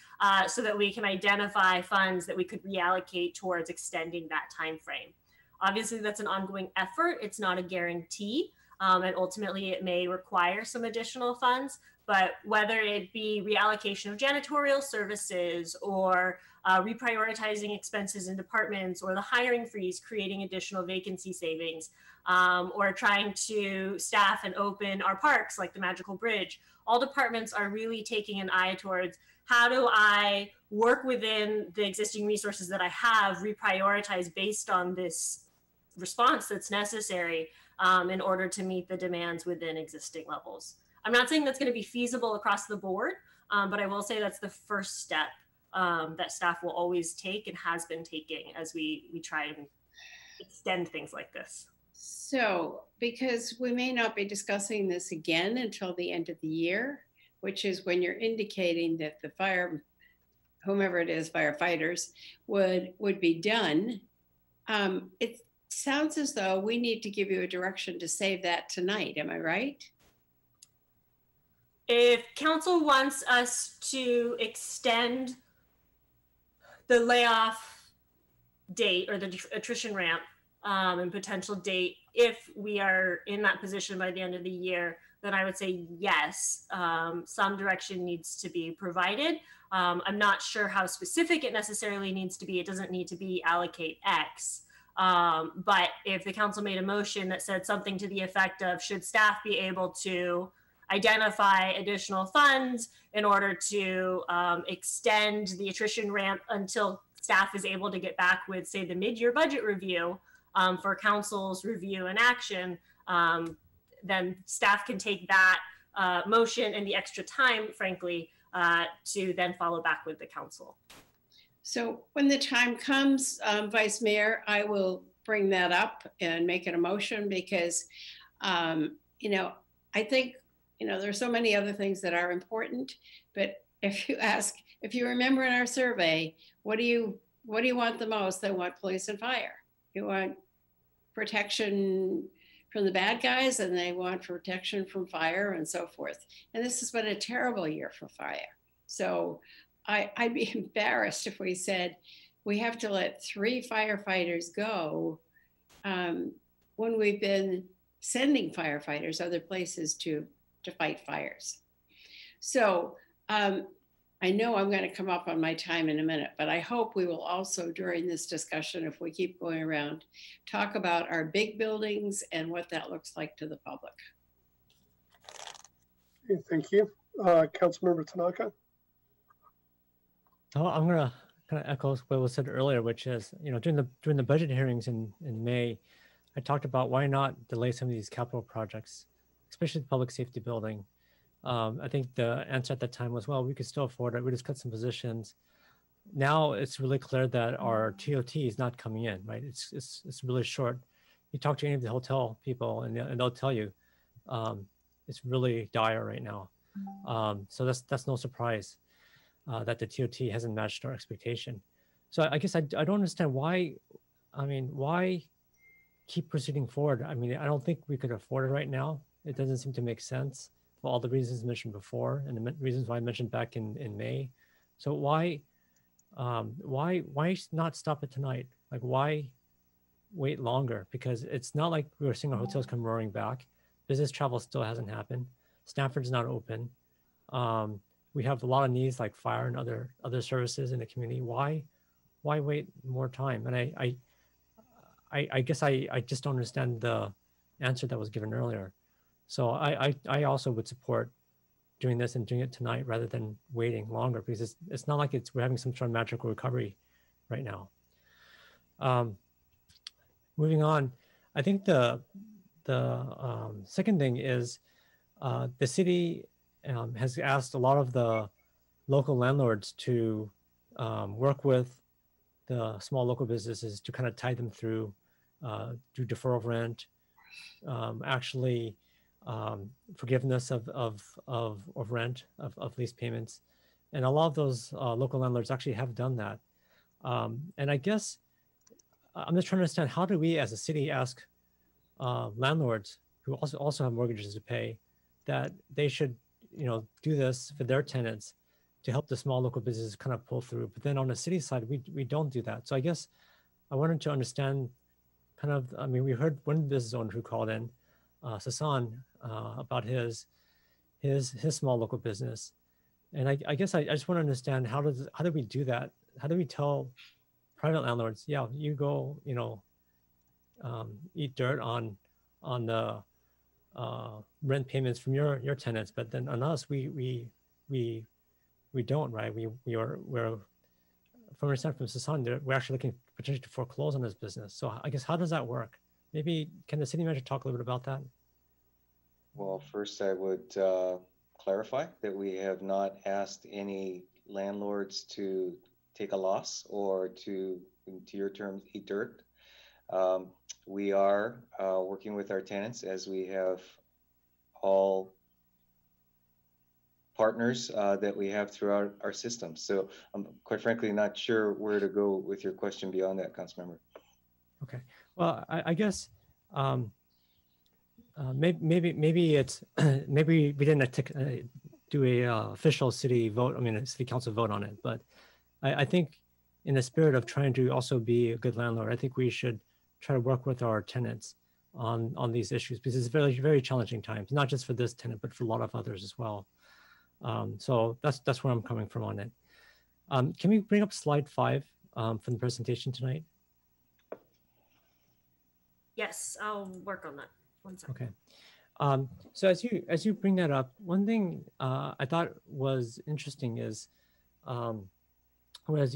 so that we can identify funds that we could reallocate towards extending that time frame. Obviously, that's an ongoing effort. It's not a guarantee, and ultimately it may require some additional funds, but whether it be reallocation of janitorial services or reprioritizing expenses in departments, or the hiring freeze, creating additional vacancy savings, or trying to staff and open our parks like the Magical Bridge. All departments are really taking an eye towards, how do I work within the existing resources that I have, reprioritize based on this response that's necessary in order to meet the demands within existing levels. I'm not saying that's going to be feasible across the board, but I will say that's the first step that staff will always take and has been taking as we try and extend things like this. So, because we may not be discussing this again until the end of the year, which is when you're indicating that the whomever it is, firefighters would be done, it sounds as though we need to give you a direction to save that tonight. Am I right? If council wants us to extend the layoff date or the attrition ramp and potential date, if we are in that position by the end of the year, then I would say yes, some direction needs to be provided. I'm not sure how specific it necessarily needs to be. It doesn't need to be allocate X. But if the council made a motion that said something to the effect of, should staff be able to identify additional funds in order to extend the attrition ramp until staff is able to get back with, say, the mid-year budget review for council's review and action, then staff can take that motion and the extra time, frankly, to then follow back with the council. So when the time comes, Vice Mayor, I will bring that up and make it a motion, because, you know, I think, you know, there's so many other things that are important, but if you remember in our survey, what do you want the most? They want police and fire. You want protection from the bad guys, and they want protection from fire and so forth. And this has been a terrible year for fire. So I'd be embarrassed if we said we have to let 3 firefighters go when we've been sending firefighters other places to fight fires. So I know I'm going to come up on my time in a minute, but I hope we will also during this discussion, if we keep going around, talk about our big buildings and what that looks like to the public. Okay, thank you. Councilmember Tanaka. Oh, I'm gonna kind of echo what was said earlier, which is, you know, during the budget hearings in May, I talked about why not delay some of these capital projects, especially the public safety building. I think the answer at that time was, well, we could still afford it. We just cut some positions. Now it's really clear that our TOT is not coming in, right? It's really short. You talk to any of the hotel people and they'll tell you it's really dire right now. So that's no surprise that the TOT hasn't matched our expectation. So I guess I don't understand why, why keep proceeding forward? I mean, I don't think we could afford it right now. It doesn't seem to make sense for all the reasons mentioned before and the reasons why I mentioned back in May. So why not stop it tonight? Like, why wait longer? Because it's not like we're seeing our hotels come roaring back. Business travel still hasn't happened. Stanford's not open. We have a lot of needs like fire and other services in the community. Why wait more time? And I guess I just don't understand the answer that was given earlier. So I also would support doing this and doing it tonight rather than waiting longer, because it's not like we're having some sort of magical recovery right now. Moving on, I think the second thing is the city has asked a lot of the local landlords to work with the small local businesses to kind of tie them through, do deferral of rent, actually forgiveness of rent, of lease payments. And a lot of those local landlords actually have done that. And I guess I'm just trying to understand, how do we as a city ask landlords who also have mortgages to pay that they should, do this for their tenants to help the small local businesses kind of pull through. But then on the city side, we don't do that. So I guess I wanted to understand we heard one business owner who called in, Sasan, about his small local business. And I guess I just want to understand, how do we do that? How do we tell private landlords, yeah, you go, eat dirt on the rent payments from your tenants, but then on us, we don't, right? We're from understanding from Sasan, we're actually looking potentially to foreclose on this business. So I guess, how does that work? Maybe can the city manager talk a little bit about that? Well, first I would clarify that we have not asked any landlords to take a loss or to your terms, eat dirt. We are working with our tenants, as we have all partners that we have throughout our system. So I'm quite frankly not sure where to go with your question beyond that, Councilmember. Okay, well, I guess maybe it's maybe we didn't do a official city vote. A city council vote on it, but I think in the spirit of trying to also be a good landlord, I think we should try to work with our tenants on these issues, because it's very, very challenging times, not just for this tenant, but for a lot of others as well. So that's where I'm coming from on it. Can we bring up slide 5 from the presentation tonight? Yes, I'll work on that. One second. Okay. So as you bring that up, one thing I thought was interesting is, I guess,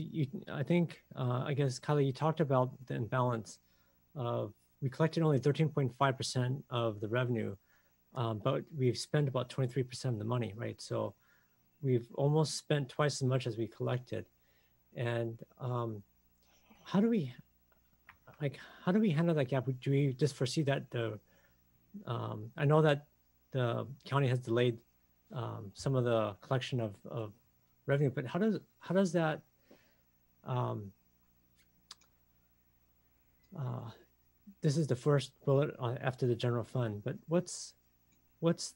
Kylie, you talked about the imbalance of, we collected only 13.5% of the revenue, but we've spent about 23% of the money, right? So we've almost spent twice as much as we collected. And how do we handle that gap? Do we just foresee that I know that the county has delayed some of the collection of revenue, but how does that this is the first bullet after the general fund, but what's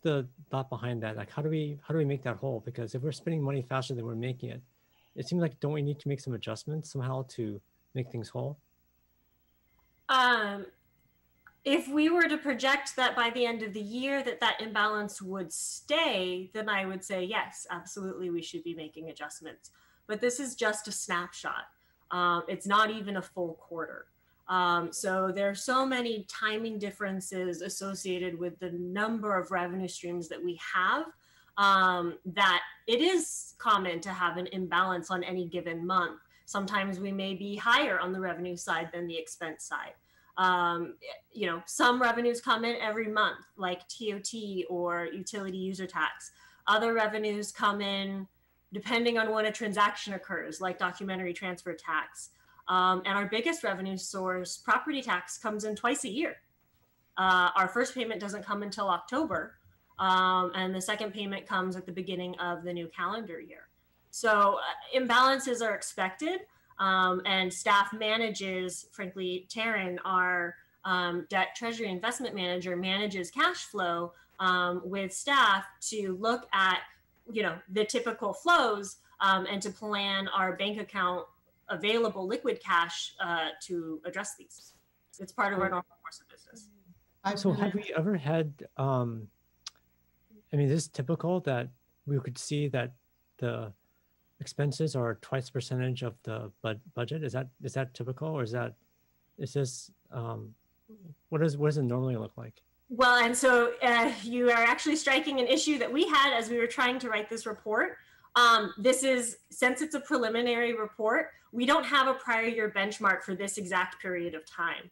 the thought behind that? Like, how do we make that whole? Because if we're spending money faster than we're making it, it seems like, don't we need to make some if we were to project that by the end of the year that imbalance would stay, then I would say, yes, absolutely, we should be making adjustments. But this is just a snapshot. It's not even a full quarter. So there are so many timing differences associated with the number of revenue streams that we have, that it is common to have an imbalance on any given month. Sometimes we may be higher on the revenue side than the expense side. You know, some revenues come in every month, like TOT or utility user tax. Other revenues come in depending on when a transaction occurs, like documentary transfer tax. And our biggest revenue source, property tax, comes in twice a year. Our first payment doesn't come until October, and the second payment comes at the beginning of the new calendar year. So imbalances are expected, and staff manages, frankly, Taryn, our debt treasury investment manager, manages cash flow with staff to look at, you know, the typical flows and to plan our bank account available liquid cash to address these. It's part of our normal course of business. So have we ever had, I mean, is this typical that we could see that the expenses are twice the percentage of the budget? Is that typical, or is this, what does it normally look like? Well, and so you are actually striking an issue that we had as we were trying to write this report. This is, since it's a preliminary report, we don't have a prior year benchmark for this exact period of time.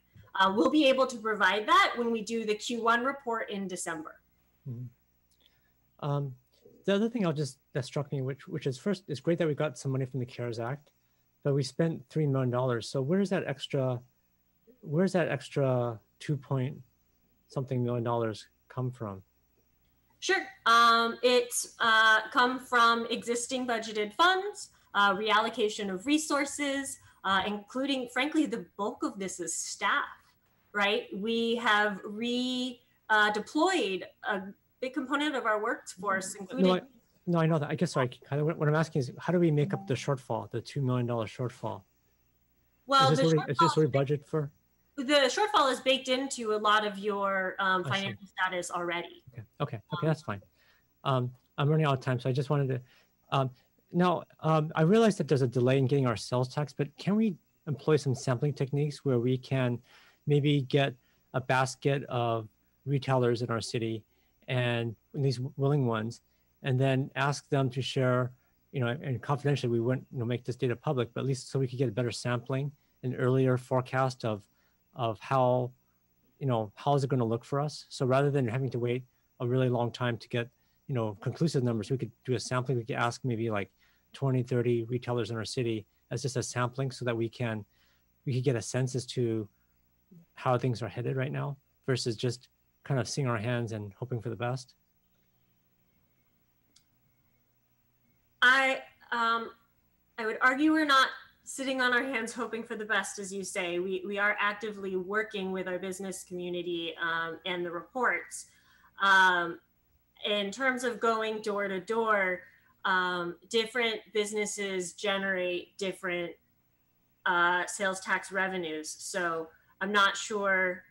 We'll be able to provide that when we do the Q1 report in December. Mm-hmm. The other thing that struck me, which is first, it's great that we got some money from the CARES Act, but we spent $3 million. So where's that extra 2-point-something million come from? Sure. It's come from existing budgeted funds, reallocation of resources, including, frankly, the bulk of this is staff, right? We have redeployed a big component of our workforce, including... No, I know that. I guess, sorry, what I'm asking is, how do we make up the shortfall, the $2 million shortfall? Well, is this already budget for? The shortfall is baked into a lot of your financial status already. Okay, that's fine. I'm running out of time, so I just wanted to, I realize that there's a delay in getting our sales tax, but can we employ some sampling techniques where we can maybe get a basket of retailers in our city and these willing ones, and then ask them to share, and confidentially, we wouldn't make this data public, but at least so we could get a better sampling, an earlier forecast of how, how is it going to look for us? So rather than having to wait a really long time to get, conclusive numbers, we could do a sampling. We could ask maybe like 20, 30 retailers in our city as just a sampling so that we could get a sense as to how things are headed right now versus just kind of seeing our hands and hoping for the best. I would argue we're not sitting on our hands hoping for the best, as you say. We are actively working with our business community and the reports. In terms of going door to door, different businesses generate different sales tax revenues. So I'm not sure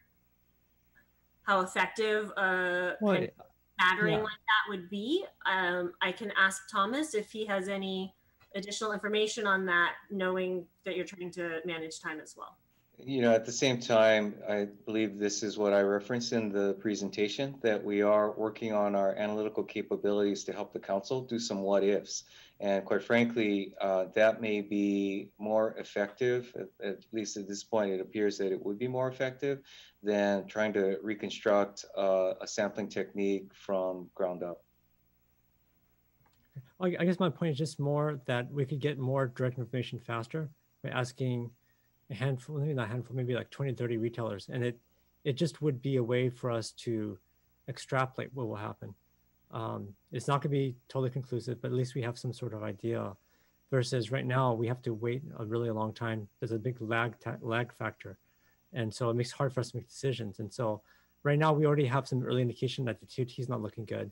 how effective mattering like that would be. I can ask Thomas if he has any additional information on that, knowing that you're trying to manage time as well. At the same time, I believe this is what I referenced in the presentation, that we are working on our analytical capabilities to help the council do some what ifs. And quite frankly, that may be more effective, at least at this point, it appears that it would be more effective than trying to reconstruct a sampling technique from ground up. I guess my point is just more that we could get more direct information faster by asking a handful, maybe not a handful, maybe like 20, 30 retailers. And it just would be a way for us to extrapolate what will happen. It's not gonna be totally conclusive, but at least we have some sort of idea versus right now we have to wait a really long time. There's a big lag factor. And so it makes it hard for us to make decisions. And so right now we already have some early indication that the TOT is not looking good.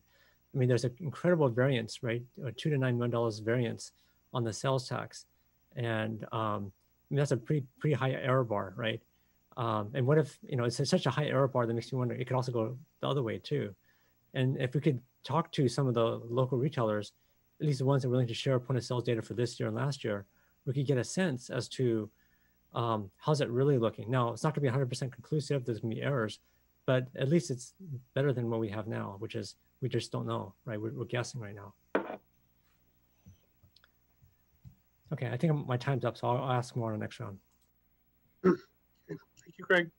I mean, there's an incredible variance, right? $2 to $9 million variance on the sales tax. And I mean, that's a pretty high error bar, right? And what if, it's such a high error bar that makes me wonder, it could also go the other way too. And if we could talk to some of the local retailers, at least the ones that are willing to share point of sales data for this year and last year, we could get a sense as to how's it really looking. Now, it's not gonna be 100% conclusive, there's gonna be errors, but at least it's better than what we have now, which is we just don't know, right? We're guessing right now. Okay, I think my time's up, so I'll ask more on the next round. Okay, thank you, Greg.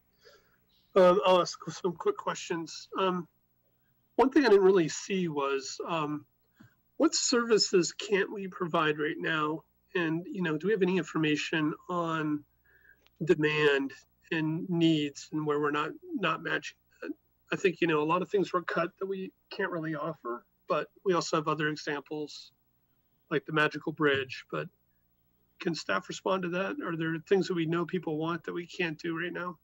I'll ask some quick questions. One thing I didn't really see was what services can't we provide right now? And, do we have any information on demand and needs and where we're not matching that? I think, a lot of things were cut that we can't really offer, but we also have other examples like the Magical Bridge. But can staff respond to that? Are there things that we know people want that we can't do right now?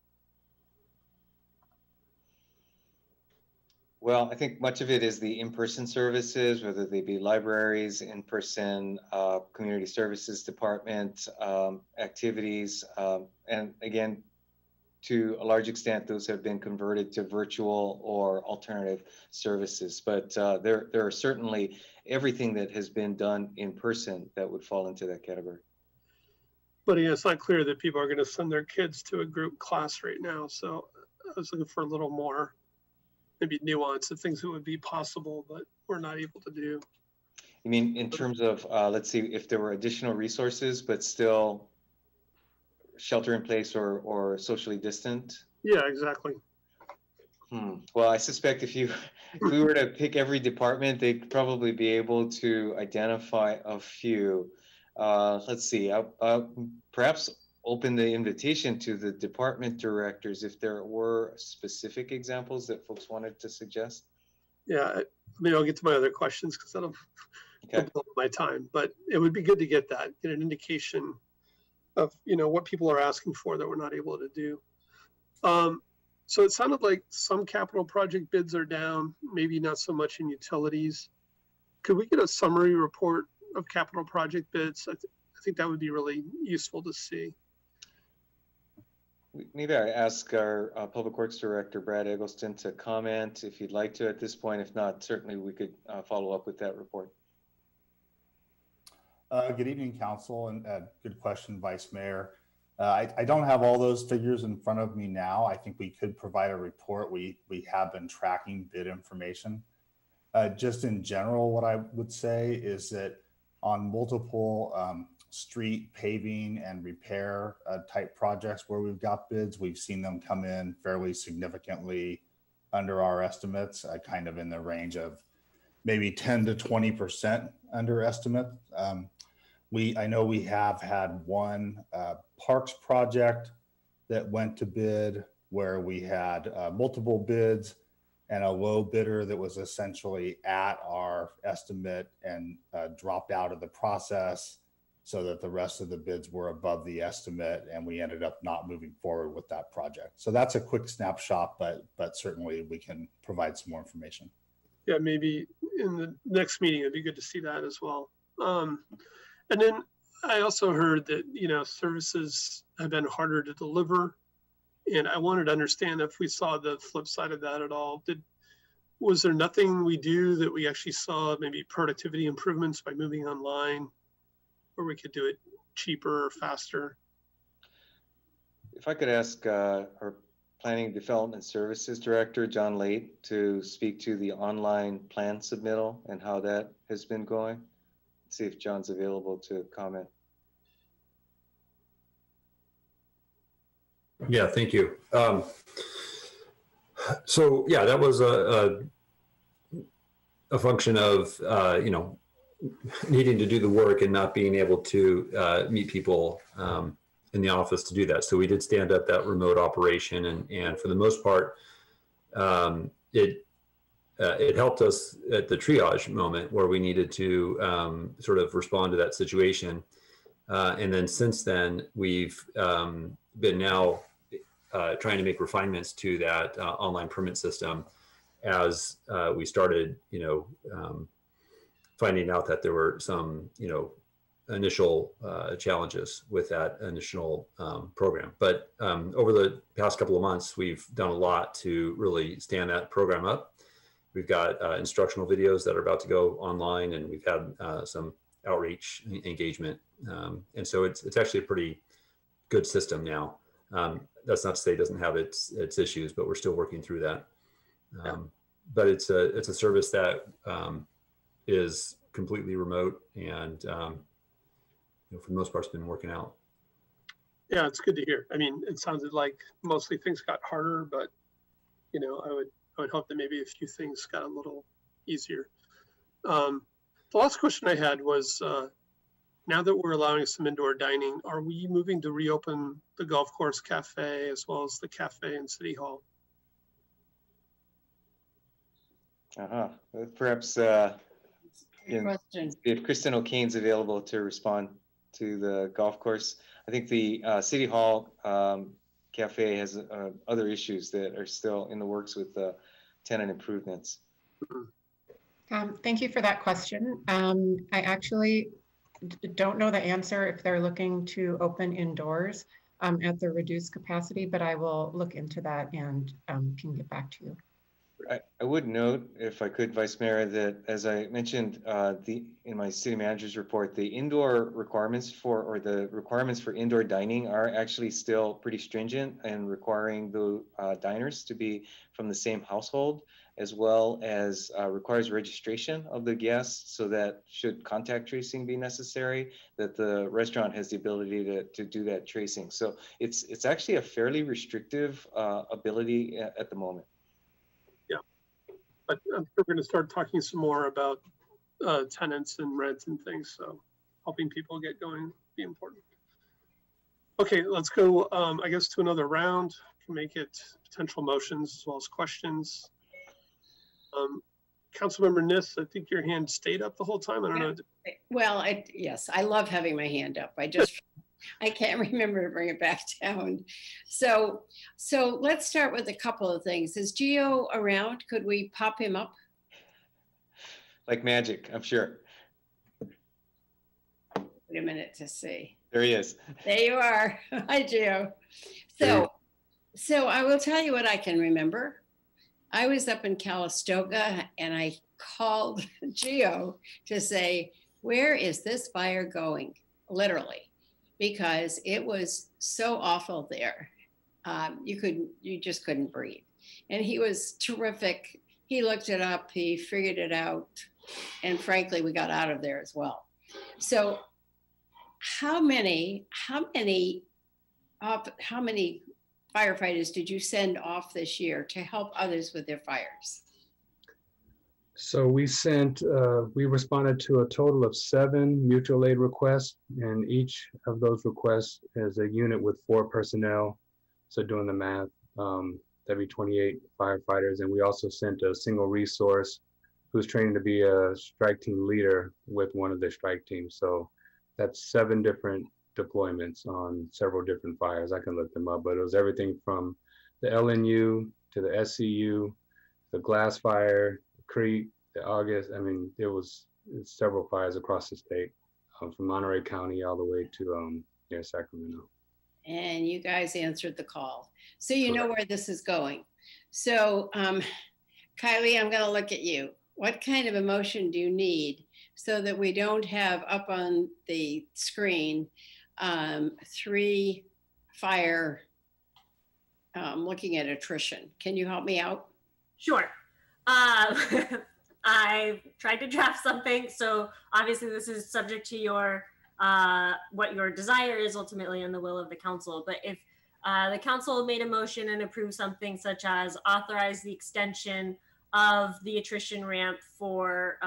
Well, I think much of it is the in-person services, whether they be libraries, in-person community services department activities. And again, to a large extent, those have been converted to virtual or alternative services. But there are certainly everything that has been done in person that would fall into that category. But it's not clear that people are going to send their kids to a group class right now. So I was looking for a little more maybe nuance of things that would be possible, but we're not able to do. You mean in terms of, let's see, if there were additional resources, but still shelter in place or socially distant? Yeah, exactly. Well, I suspect if we were to pick every department, they'd probably be able to identify a few. Let's see, perhaps open the invitation to the department directors if there were specific examples that folks wanted to suggest. Yeah, maybe I'll get to my other questions because that'll blow my time. But it would be good to get an indication of what people are asking for that we're not able to do. So it sounded like some capital project bids are down, maybe not so much in utilities. Could we get a summary report of capital project bids? I think that would be really useful to see. Maybe I ask our Public Works Director, Brad Eggleston, to comment if you'd like to at this point. If not, certainly we could follow up with that report. Good evening, Council, and good question, Vice Mayor. I don't have all those figures in front of me now. I think we could provide a report. We have been tracking bid information. Just in general, what I would say is that on multiple street paving and repair type projects where we've got bids, we've seen them come in fairly significantly under our estimates, kind of in the range of maybe 10 to 20% under estimate. I know we have had one parks project that went to bid where we had multiple bids and a low bidder that was essentially at our estimate and dropped out of the process, so that the rest of the bids were above the estimate, and we ended up not moving forward with that project. So that's a quick snapshot, but certainly we can provide some more information. Yeah, maybe in the next meeting, it'd be good to see that as well. And then I also heard that, services have been harder to deliver. And I wanted to understand if we saw the flip side of that at all. Was there nothing we do that we actually saw maybe productivity improvements by moving online, or we could do it cheaper or faster? If I could ask our Planning Development Services Director, John Late, to speak to the online plan submittal and how that has been going. Let's see if John's available to comment. Yeah, thank you. So yeah, that was a function of needing to do the work and not being able to meet people in the office to do that. So we did stand up that remote operation, and for the most part, it helped us at the triage moment where we needed to sort of respond to that situation. And then since then, we've been now trying to make refinements to that online permit system as we started, finding out that there were some, initial challenges with that initial program. But over the past couple of months, we've done a lot to really stand that program up. We've got instructional videos that are about to go online, and we've had some outreach engagement. And so it's actually a pretty good system now. That's not to say it doesn't have its issues, but we're still working through that. But it's a service that is completely remote, and for the most part, it's been working out. Yeah, it's good to hear. I mean, it sounded like mostly things got harder, but I would hope that maybe a few things got a little easier. The last question I had was, now that we're allowing some indoor dining, are we moving to reopen the golf course cafe as well as the cafe in City Hall? Perhaps if Kristen O'Kane's available to respond to the golf course. I think the City Hall cafe has other issues that are still in the works with the tenant improvements. Thank you for that question. I actually don't know the answer if they're looking to open indoors at the reduced capacity, but I will look into that and can get back to you. I would note, if I could, Vice Mayor, that as I mentioned in my city manager's report, the indoor requirements for indoor dining are actually still pretty stringent and requiring the diners to be from the same household, as well as requires registration of the guests, so that should contact tracing be necessary, that the restaurant has the ability to do that tracing. So it's actually a fairly restrictive ability at the moment. But I'm sure we're going to start talking some more about tenants and rent and things. So helping people get going would be important. Okay, let's go, I guess, to another round to make it potential motions as well as questions. Councilmember Niss, I think your hand stayed up the whole time. I don't know. Well, yes, I love having my hand up. I can't remember to bring it back down. So let's start with a couple of things. Is Gio around? Could we pop him up? Like magic, I'm sure. Wait a minute to see. There he is. There you are. Hi, Gio. So I will tell you what I can remember. I was up in Calistoga and I called Gio to say, where is this fire going? Literally. Because it was so awful there. You just couldn't breathe. And he was terrific. He looked it up, he figured it out. And frankly, we got out of there as well. So how many firefighters did you send off this year to help others with their fires? So we responded to a total of 7 mutual aid requests, and each of those requests is a unit with 4 personnel. So doing the math, that'd be 28 firefighters. And we also sent a single resource who's training to be a strike team leader with one of the strike teams. So that's 7 different deployments on several different fires. I can look them up, but it was everything from the LNU to the SCU, the Glass Fire, Creek, the August. I mean, it's several fires across the state, from Monterey County all the way to near Sacramento. And you guys answered the call. So you know where this is going. So Kylie, I'm gonna look at you. What kind of emotion do you need so that we don't have up on the screen 3 fire looking at attrition? Can you help me out? Sure. I tried to draft something, so obviously this is subject to your what your desire is ultimately and the will of the council. But if the council made a motion and approved something such as authorize the extension of the attrition ramp for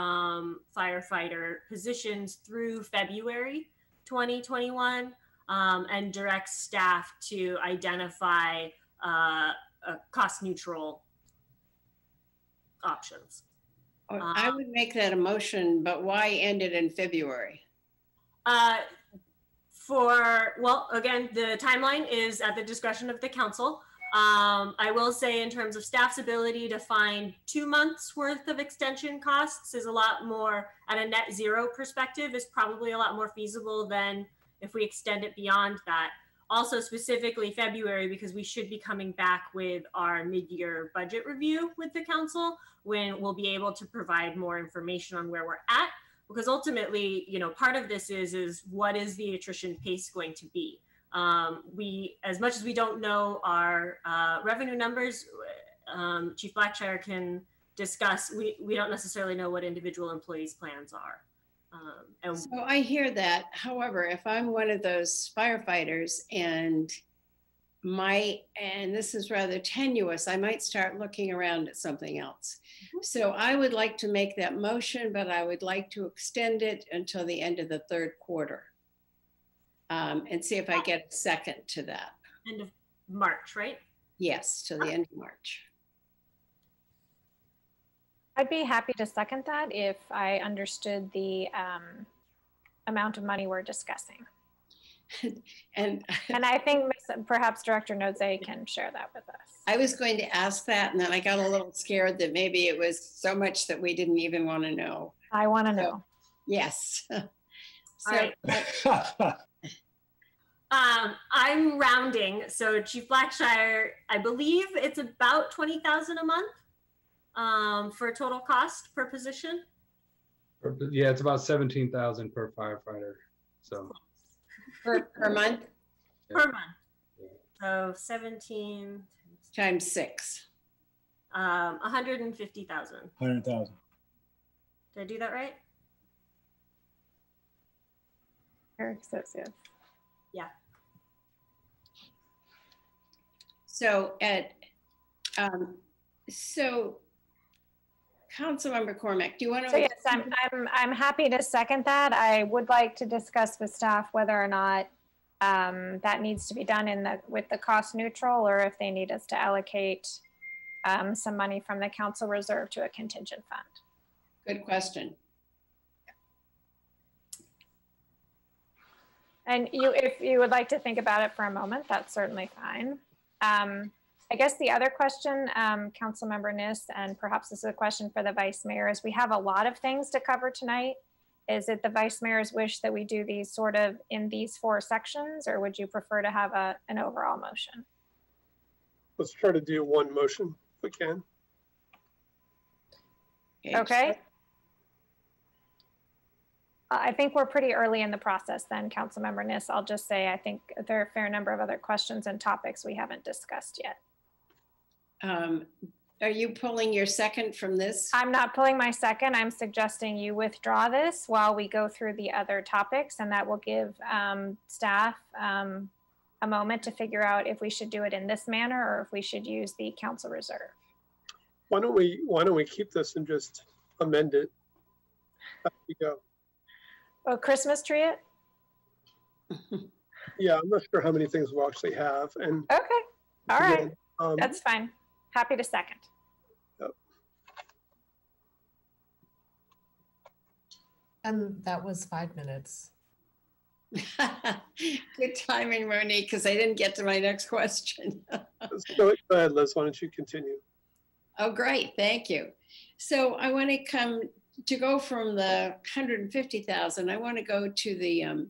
firefighter positions through February 2021, and direct staff to identify cost neutral options. I would make that a motion, but why end it in February? Well, again, the timeline is at the discretion of the council. I will say in terms of staff's ability to find 2 months worth of extension costs is a lot more, at a net zero perspective, is probably a lot more feasible than if we extend it beyond that. Also specifically February, because we should be coming back with our mid-year budget review with the council, when we'll be able to provide more information on where we're at. Because ultimately, you know, part of this is what is the attrition pace going to be? We, as much as we don't know our revenue numbers, Chief Blackshire can discuss, we don't necessarily know what individual employees' plans are. So I hear that. However, if I'm one of those firefighters and this is rather tenuous, I might start looking around at something else. So I would like to make that motion, but I would like to extend it until the end of the third quarter. And see if I get a second to that. End of March, right? Yes, to the end of March. I'd be happy to second that if I understood the amount of money we're discussing. and I think perhaps Director Nodze can share that with us. I was going to ask that, and then I got a little scared that maybe it was so much that we didn't even want to know. I want to know. Yes. All right. I'm rounding, so Chief Blackshire, I believe it's about 20,000 a month for total cost per position. Yeah, it's about 17,000 per firefighter. So per month. Yeah. Per month. So 17 times 6. 150,000. 100,000. Did I do that right? Eric says yes. Yeah. So so Councilmember Cormack, do you want to? So yes, I'm happy to second that. I would like to discuss with staff whether or not that needs to be done with the cost neutral, or if they need us to allocate some money from the council reserve to a contingent fund. Good question. And if you would like to think about it for a moment, that's certainly fine. I guess the other question, Councilmember Niss, and perhaps this is a question for the Vice Mayor, is we have a lot of things to cover tonight. Is it the Vice Mayor's wish that we do these sort of in these 4 sections, or would you prefer to have an overall motion? Let's try to do one motion if we can. Okay. I think we're pretty early in the process then, Councilmember Niss. I'll just say I think there are a fair number of other questions and topics we haven't discussed yet. Are you pulling your second from this? I'm not pulling my second. I'm suggesting you withdraw this while we go through the other topics, and that will give staff a moment to figure out if we should do it in this manner or if we should use the council reserve. Why don't we keep this and just amend it as we go? Oh, Christmas tree it? Yeah, I'm not sure how many things we'll actually have. And okay, all right, again, that's fine. Happy to second. Yep. And that was 5 minutes. Good timing, Monique, because I didn't get to my next question. Go ahead, Liz, why don't you continue? Oh, great, thank you. So I want to go from the 150,000, I want to go to the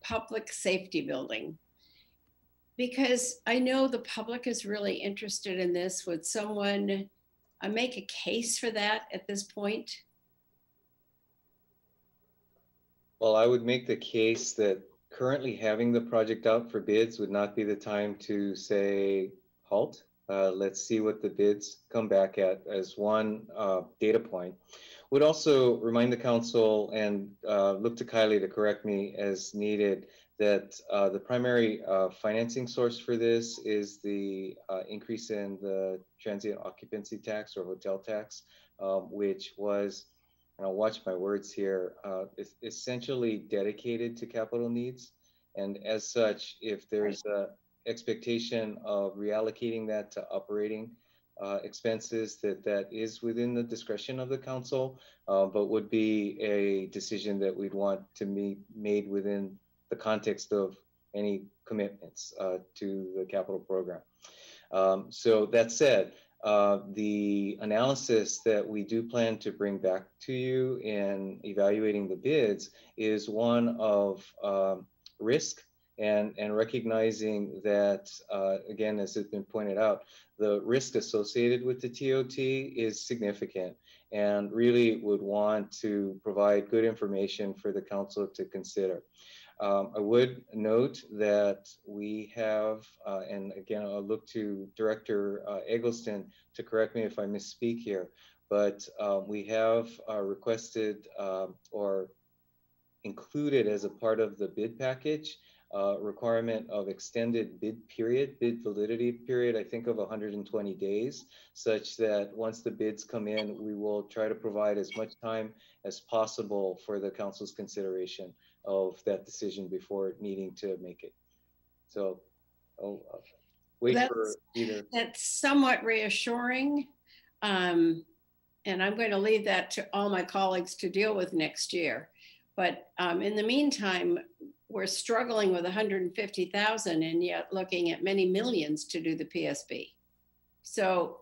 public safety building, because I know the public is really interested in this. Would someone make a case for that at this point? Well, I would make the case that currently having the project out for bids would not be the time to say halt. Let's see what the bids come back at as one data point. Would also remind the council and look to Kylie to correct me as needed that the primary financing source for this is the increase in the transient occupancy tax or hotel tax, which was, and I'll watch my words here, is essentially dedicated to capital needs. And as such, if there's a expectation of reallocating that to operating expenses, that is within the discretion of the council, but would be a decision that we'd want to be made within the context of any commitments to the capital program. So that said, the analysis that we do plan to bring back to you in evaluating the bids is one of risk and recognizing that, again, as has been pointed out, the risk associated with the TOT is significant, and really would want to provide good information for the council to consider. I would note that we have, and again, I'll look to Director Eggleston to correct me if I misspeak here, but we have requested or included as a part of the bid package requirement of extended bid validity period, I think of 120 days, such that once the bids come in, we will try to provide as much time as possible for the council's consideration of that decision before needing to make it. So I'll wait for either. That's somewhat reassuring. And I'm going to leave that to all my colleagues to deal with next year. But in the meantime, we're struggling with 150,000 and yet looking at many millions to do the PSB. So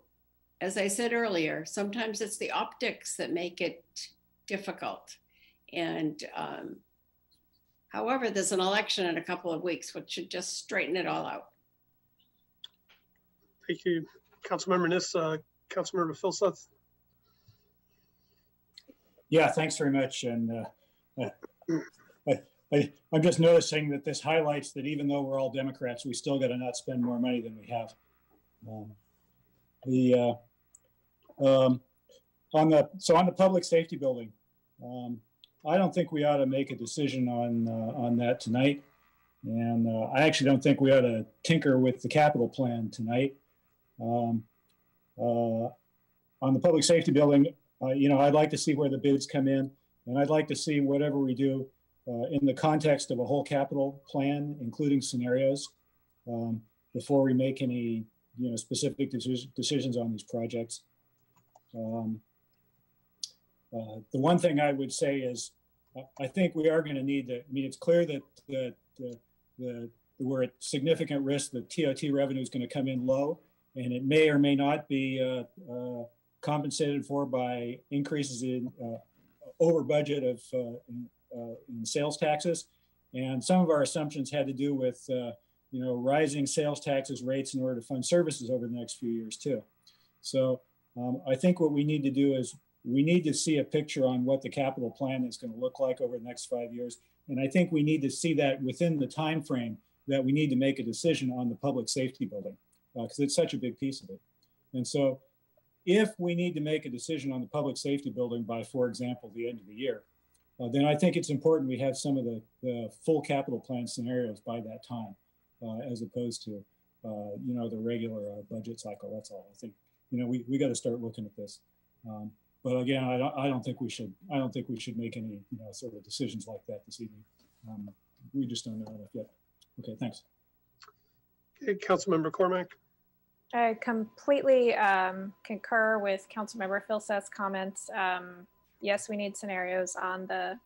as I said earlier, sometimes it's the optics that make it difficult. And however, there's an election in a couple of weeks, which should just straighten it all out. Thank you, Councilmember Niss. Councilmember Filsath. Yeah, thanks very much. And I'm just noticing that this highlights that even though we're all Democrats, we still got to not spend more money than we have. On the public safety building, I don't think we ought to make a decision on that tonight, and I actually don't think we ought to tinker with the capital plan tonight. On the public safety building, I'd like to see where the bids come in, and I'd like to see whatever we do in the context of a whole capital plan, including scenarios, before we make any specific decisions on these projects. The one thing I would say is, I think we are going to need to. I mean, it's clear that we're at significant risk that TOT revenue is going to come in low, and it may or may not be compensated for by increases in over budget of in sales taxes. And some of our assumptions had to do with rising sales taxes rates in order to fund services over the next few years too. So I think what we need to do is we need to see a picture on what the capital plan is going to look like over the next 5 years. And I think we need to see that within the time frame that we need to make a decision on the public safety building, because it's such a big piece of it. And so if we need to make a decision on the public safety building by, for example, the end of the year, then I think it's important we have some of the full capital plan scenarios by that time, as opposed to, the regular budget cycle. That's all. I think, we got to start looking at this. But again, I don't think we should make any sort of decisions like that this evening. We just don't know enough yet. Okay, thanks. Okay, Councilmember Cormack. I completely concur with Councilmember Filsath's comments. Yes, we need scenarios on the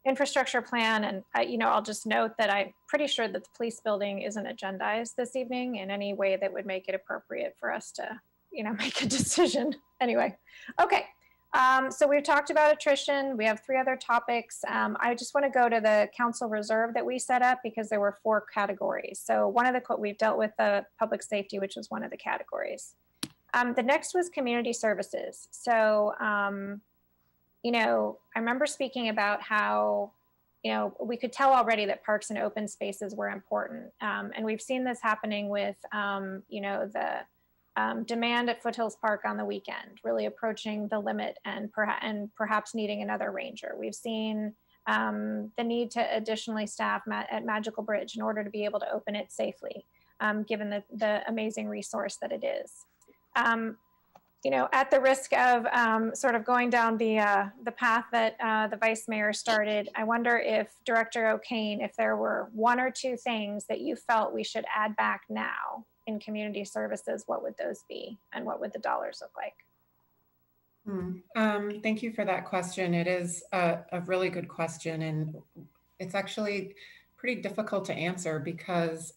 infrastructure plan. And, I'll just note that I'm pretty sure that the police building isn't agendized this evening in any way that would make it appropriate for us to, make a decision. Anyway, okay. So we've talked about attrition. We have 3 other topics. I just want to go to the council reserve that we set up because there were 4 categories. So one of we've dealt with the public safety, which was one of the categories. The next was community services. So, I remember speaking about how, we could tell already that parks and open spaces were important. And we've seen this happening with, the demand at Foothills Park on the weekend, really approaching the limit and perhaps needing another ranger. We've seen the need to additionally staff at Magical Bridge in order to be able to open it safely, given the amazing resource that it is. At the risk of sort of going down the path that the Vice Mayor started, I wonder if Director O'Kane, if there were 1 or 2 things that you felt we should add back now in community services, what would those be and what would the dollars look like? Thank you for that question. It is a really good question, and it's actually pretty difficult to answer because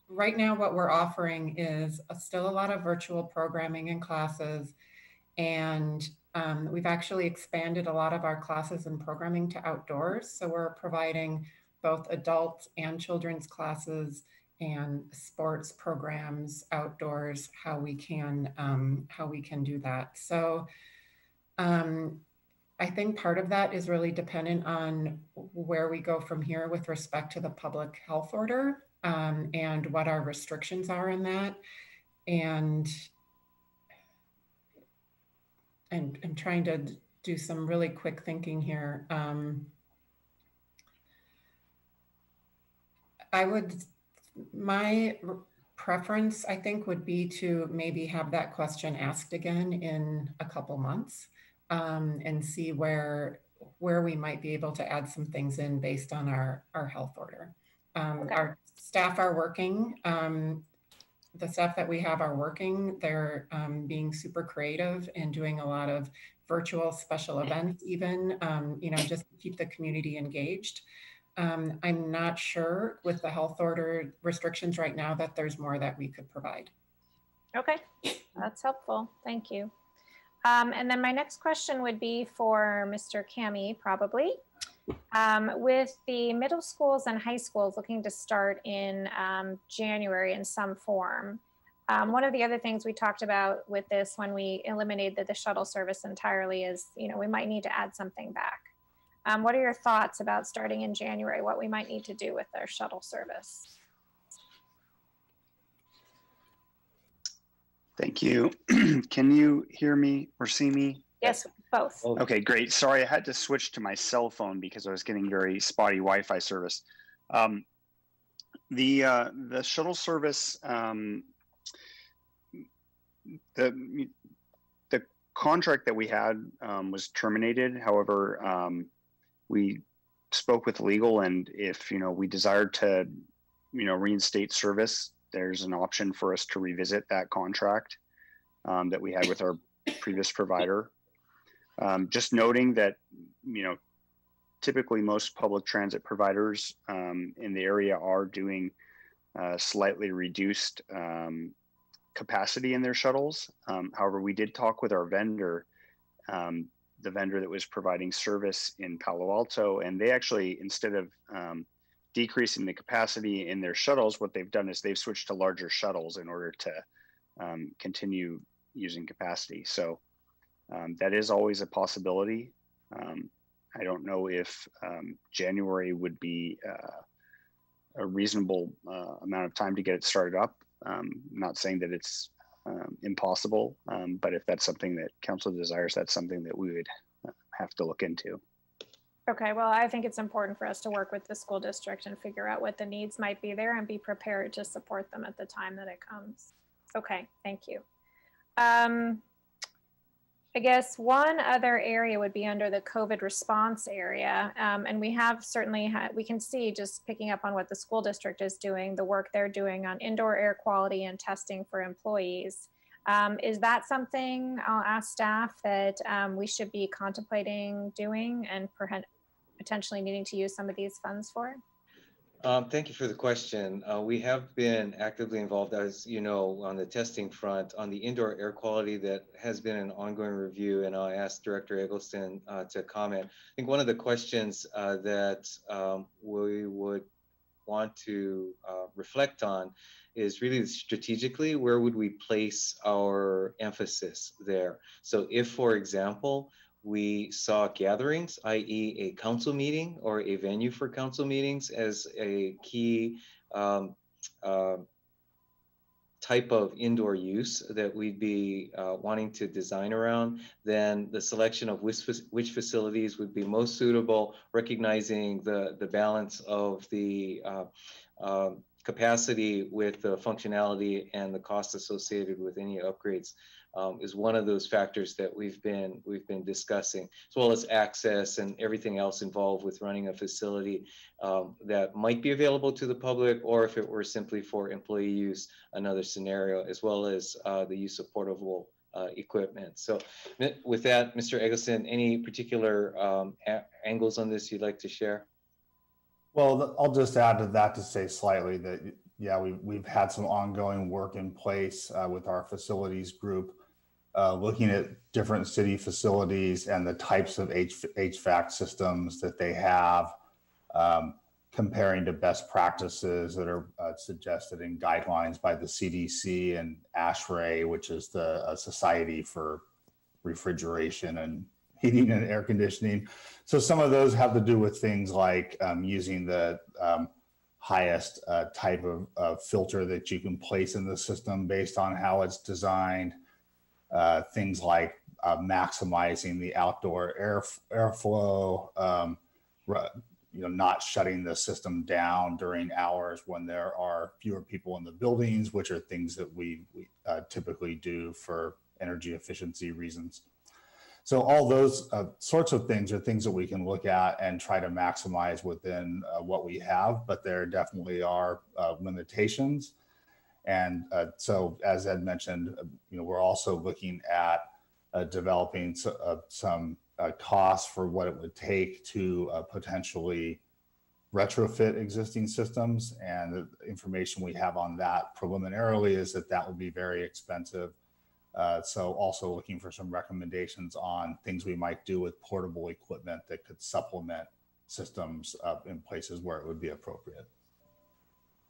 right now what we're offering is still a lot of virtual programming and classes. And we've actually expanded a lot of our classes and programming to outdoors. So we're providing both adult and children's classes and sports programs outdoors, how we can do that. So I think part of that is really dependent on where we go from here with respect to the public health order and what our restrictions are in that. And trying to do some really quick thinking here. My preference, I think, would be to maybe have that question asked again in a couple months and see where we might be able to add some things in based on our health order. Our staff are working. The staff that we have are working. They're being super creative and doing a lot of virtual special events even, just to keep the community engaged. I'm not sure with the health order restrictions right now that there's more that we could provide. Okay, that's helpful. Thank you. And then my next question would be for Mr. Kami, probably. With the middle schools and high schools looking to start in January in some form, one of the other things we talked about with this when we eliminated the shuttle service entirely is, we might need to add something back. What are your thoughts about starting in January, what we might need to do with their shuttle service? Thank you. Can you hear me or see me? Yes, both. Okay, great. Sorry, I had to switch to my cell phone because I was getting very spotty Wi-Fi service. The shuttle service, the contract that we had was terminated. However, we spoke with legal, and if we desired to reinstate service, there's an option for us to revisit that contract that we had with our previous provider. Just noting that, typically most public transit providers in the area are doing slightly reduced capacity in their shuttles. However, we did talk with our vendor, the vendor that was providing service in Palo Alto, and they actually, instead of decreasing the capacity in their shuttles, what they've done is they've switched to larger shuttles in order to continue using capacity. So that is always a possibility. I don't know if January would be a reasonable amount of time to get it started up. I'm not saying that it's impossible, but if that's something that council desires, that's something that we would have to look into. Okay, well, I think it's important for us to work with the school district and figure out what the needs might be there and be prepared to support them at the time that it comes. Okay, thank you. I guess one other area would be under the COVID response area. And we have certainly we can see, just picking up on what the school district is doing, the work they're doing on indoor air quality and testing for employees. Is that something, I'll ask staff, that we should be contemplating doing and potentially needing to use some of these funds for? Thank you for the question. We have been actively involved, as you know, on the testing front, on the indoor air quality. That has been an ongoing review, and I'll ask Director Eggleston to comment. I think one of the questions that we would want to reflect on is really strategically, where would we place our emphasis there? So if, for example, we saw gatherings, i.e. a council meeting or a venue for council meetings, as a key type of indoor use that we'd be wanting to design around, then the selection of which facilities would be most suitable, recognizing the balance of the capacity with the functionality and the cost associated with any upgrades, is one of those factors that we've been discussing, as well as access and everything else involved with running a facility that might be available to the public, or if it were simply for employee use, another scenario, as well as the use of portable equipment. So with that, Mr. Eggleston, any particular angles on this you'd like to share? Well, I'll just add to that to say slightly that yeah, we've had some ongoing work in place with our facilities group, looking at different city facilities and the types of HVAC systems that they have, comparing to best practices that are suggested in guidelines by the CDC and ASHRAE, which is the Society for Refrigeration and Heating and Air Conditioning. So some of those have to do with things like using the highest type of filter that you can place in the system based on how it's designed. Things like maximizing the outdoor airflow, not shutting the system down during hours when there are fewer people in the buildings, which are things that we typically do for energy efficiency reasons. So all those sorts of things are things that we can look at and try to maximize within what we have, but there definitely are limitations. And so as Ed mentioned, we're also looking at developing some costs for what it would take to potentially retrofit existing systems. And the information we have on that preliminarily is that that would be very expensive. So also looking for some recommendations on things we might do with portable equipment that could supplement systems in places where it would be appropriate.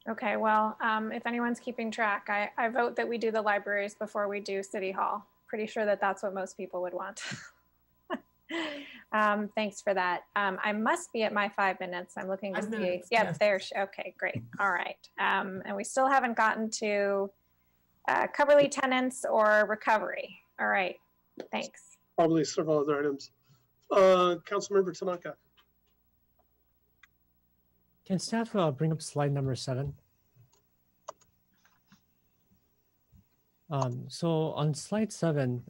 Okay, well, if anyone's keeping track, I vote that we do the libraries before we do City Hall. Pretty sure that that's what most people would want. Thanks for that. I must be at my 5 minutes. I'm looking to see. Yep, there's, okay, great. All right. And we still haven't gotten to Coverly tenants or recovery. All right, thanks. Probably several other items. Councilmember Tanaka. Can staff bring up slide number 7? So on slide 7,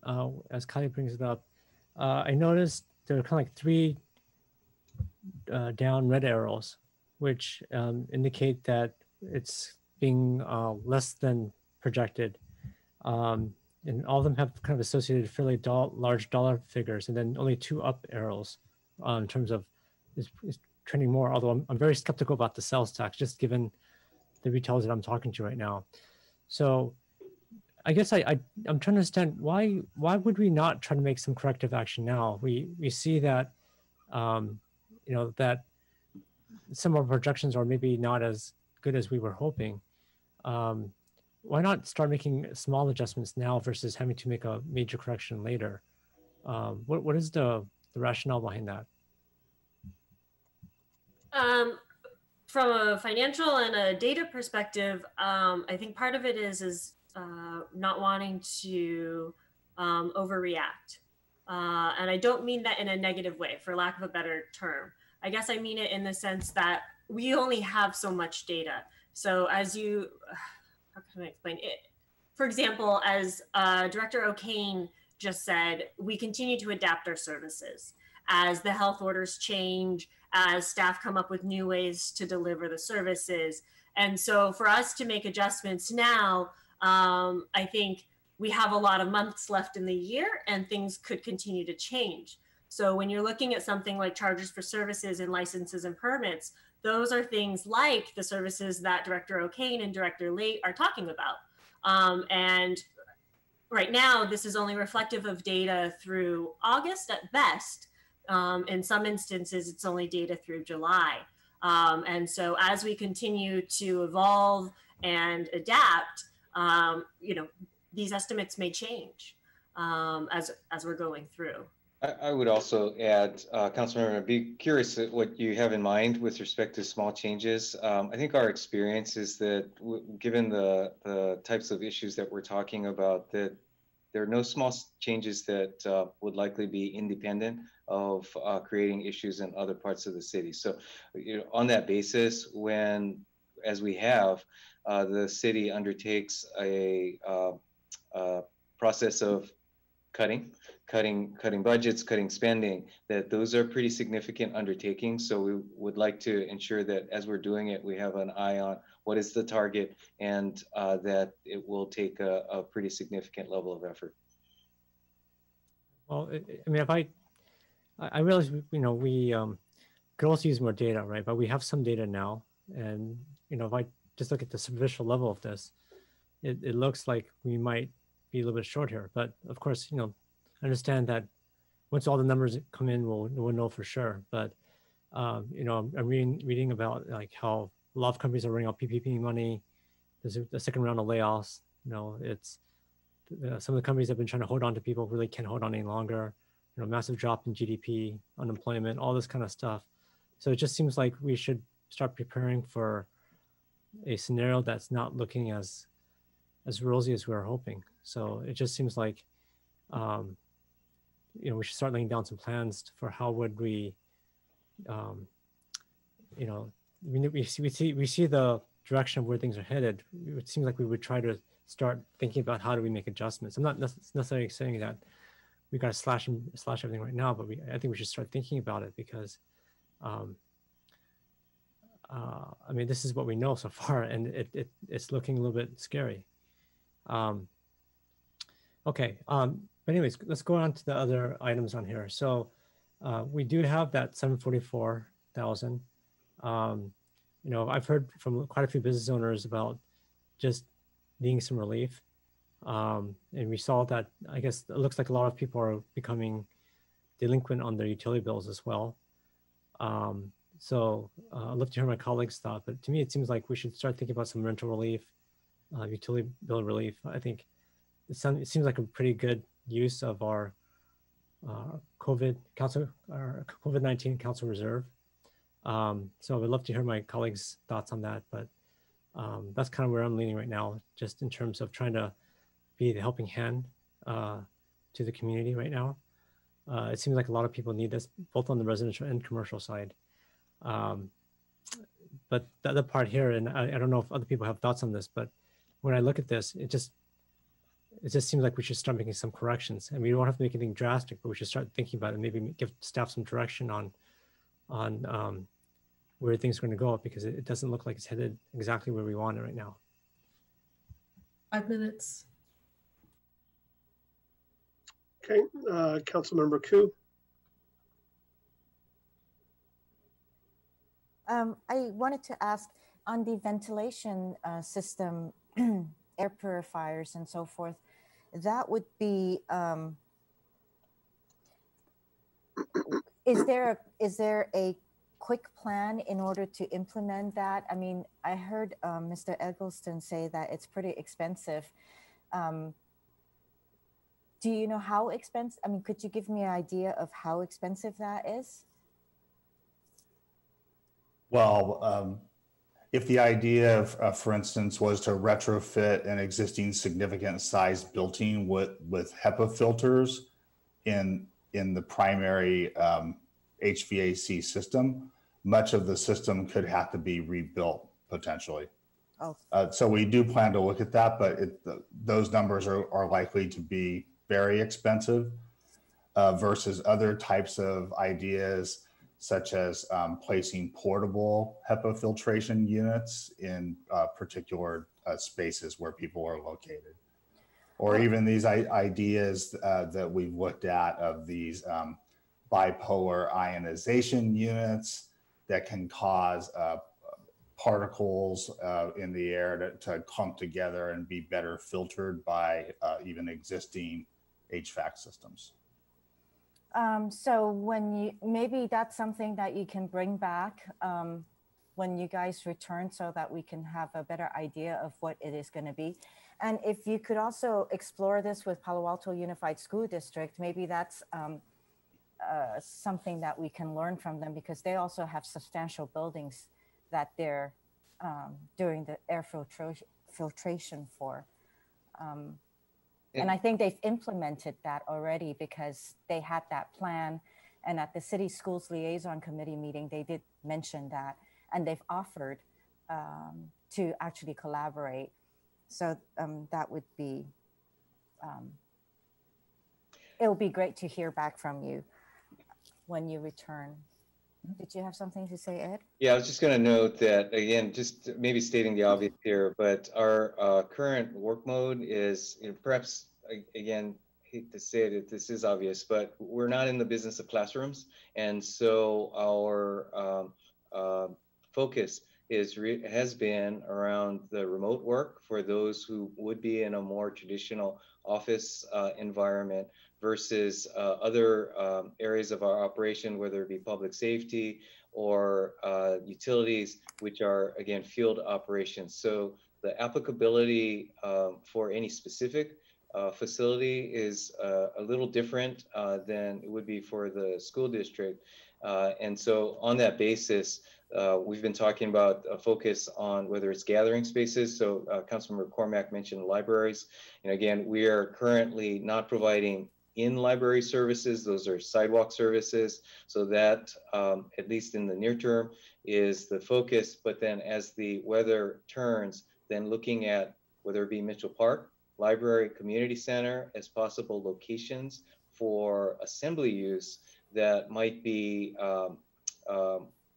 as Kylie brings it up, I noticed there are kind of like 3 down red arrows, which indicate that it's being less than projected. And all of them have kind of associated fairly large dollar figures, and then only 2 up arrows in terms of is trending more, although I'm very skeptical about the sales tax, just given the retailers that I'm talking to right now. So I guess I'm trying to understand why would we not try to make some corrective action now? We see that, that some of our projections are maybe not as good as we were hoping. Why not start making small adjustments now versus having to make a major correction later? What is the rationale behind that? From a financial and a data perspective, I think part of it is not wanting to overreact. And I don't mean that in a negative way, for lack of a better term. I guess I mean it in the sense that we only have so much data. So as you, how can I explain it? For example, as Director O'Kane just said, we continue to adapt our services as the health orders change, as staff come up with new ways to deliver the services. And so for us to make adjustments now, I think we have a lot of months left in the year and things could continue to change. So when you're looking at something like charges for services and licenses and permits, those are things like the services that Director O'Kane and Director Late are talking about. And right now, this is only reflective of data through August at best. In some instances, it's only data through July. And so as we continue to evolve and adapt, these estimates may change as we're going through. I would also add, Councilmember, I'd be curious at what you have in mind with respect to small changes. I think our experience is that given the types of issues that we're talking about, that there are no small changes that would likely be independent of creating issues in other parts of the city. So, on that basis, as we have, the city undertakes a process of cutting budgets, cutting spending, that those are pretty significant undertakings. So we would like to ensure that as we're doing it, we have an eye on what is the target and that it will take a pretty significant level of effort. Well, I mean, I realize, we could also use more data, right? But we have some data now. And, if I just look at the superficial level of this, it looks like we might be a little bit short here. But of course, you know, I understand that once all the numbers come in, we'll know for sure. But you know, I'm reading about like how a lot of companies are running out PPP money. There's a second round of layoffs. You know, it's some of the companies have been trying to hold on to people really can't hold on any longer. You know, massive drop in GDP, unemployment, all this kind of stuff. So it just seems like we should start preparing for a scenario that's not looking as rosy as we were hoping. So it just seems like, you know, we should start laying down some plans for how would we, you know, we see the direction of where things are headed. It seems like we would try to start thinking about how do we make adjustments. I'm not necessarily saying that we got to slash everything right now, but I think we should start thinking about it because, I mean, this is what we know so far, and it's looking a little bit scary. Okay, but anyways, let's go on to the other items on here. So we do have that 744,000. You know, I've heard from quite a few business owners about just needing some relief. And we saw that, I guess, it looks like a lot of people are becoming delinquent on their utility bills as well. So I'd love to hear my colleagues' thought, but to me, it seems like we should start thinking about some rental relief, utility bill relief. I think it seems like a pretty good use of our COVID-19 council reserve. So I would love to hear my colleagues' thoughts on that, but that's kind of where I'm leaning right now, just in terms of trying to be the helping hand to the community right now. It seems like a lot of people need this, both on the residential and commercial side. But the other part here, and I don't know if other people have thoughts on this, but when I look at this, it just seems like we should start making some corrections. And we don't have to make anything drastic, but we should start thinking about it, maybe give staff some direction on where things are going to go, because it doesn't look like it's headed exactly where we want it right now. 5 minutes. Okay, Councilmember Koo. I wanted to ask on the ventilation system, air purifiers and so forth, that would be, is there a quick plan in order to implement that? I mean, I heard Mr. Eggleston say that it's pretty expensive. Do you know how expensive? I mean, could you give me an idea of how expensive that is? Well, if the idea, for instance, was to retrofit an existing significant size building with HEPA filters in the primary HVAC system, much of the system could have to be rebuilt potentially. Oh. So we do plan to look at that, but those numbers are likely to be very expensive versus other types of ideas, such as placing portable HEPA filtration units in particular spaces where people are located. Or even these ideas that we've looked at of these bipolar ionization units that can cause particles in the air to clump together and be better filtered by even existing HVAC systems. So maybe that's something that you can bring back when you guys return, so that we can have a better idea of what it is going to be. And if you could also explore this with Palo Alto Unified School District, maybe that's something that we can learn from them, because they also have substantial buildings that they're doing the air filtration for. And I think they've implemented that already, because they had that plan. And at the City Schools Liaison Committee meeting, they did mention that, and they've offered to actually collaborate. So that would be, it would be great to hear back from you when you return. Did you have something to say, Ed? Yeah, I was just going to note that, again, just maybe stating the obvious here, but our current work mode is, perhaps, again, hate to say it, this is obvious, but we're not in the business of classrooms. And so our focus has been around the remote work for those who would be in a more traditional office environment versus other areas of our operation, whether it be public safety or utilities, which are, again, field operations. So the applicability for any specific facility is a little different than it would be for the school district. And so on that basis, we've been talking about a focus on whether it's gathering spaces. So Councilmember Cormack mentioned libraries. And again, we are currently not providing in-library services. Those are sidewalk services. So that, at least in the near term, is the focus. But then as the weather turns, then looking at whether it be Mitchell Park, library, community center as possible locations for assembly use that might be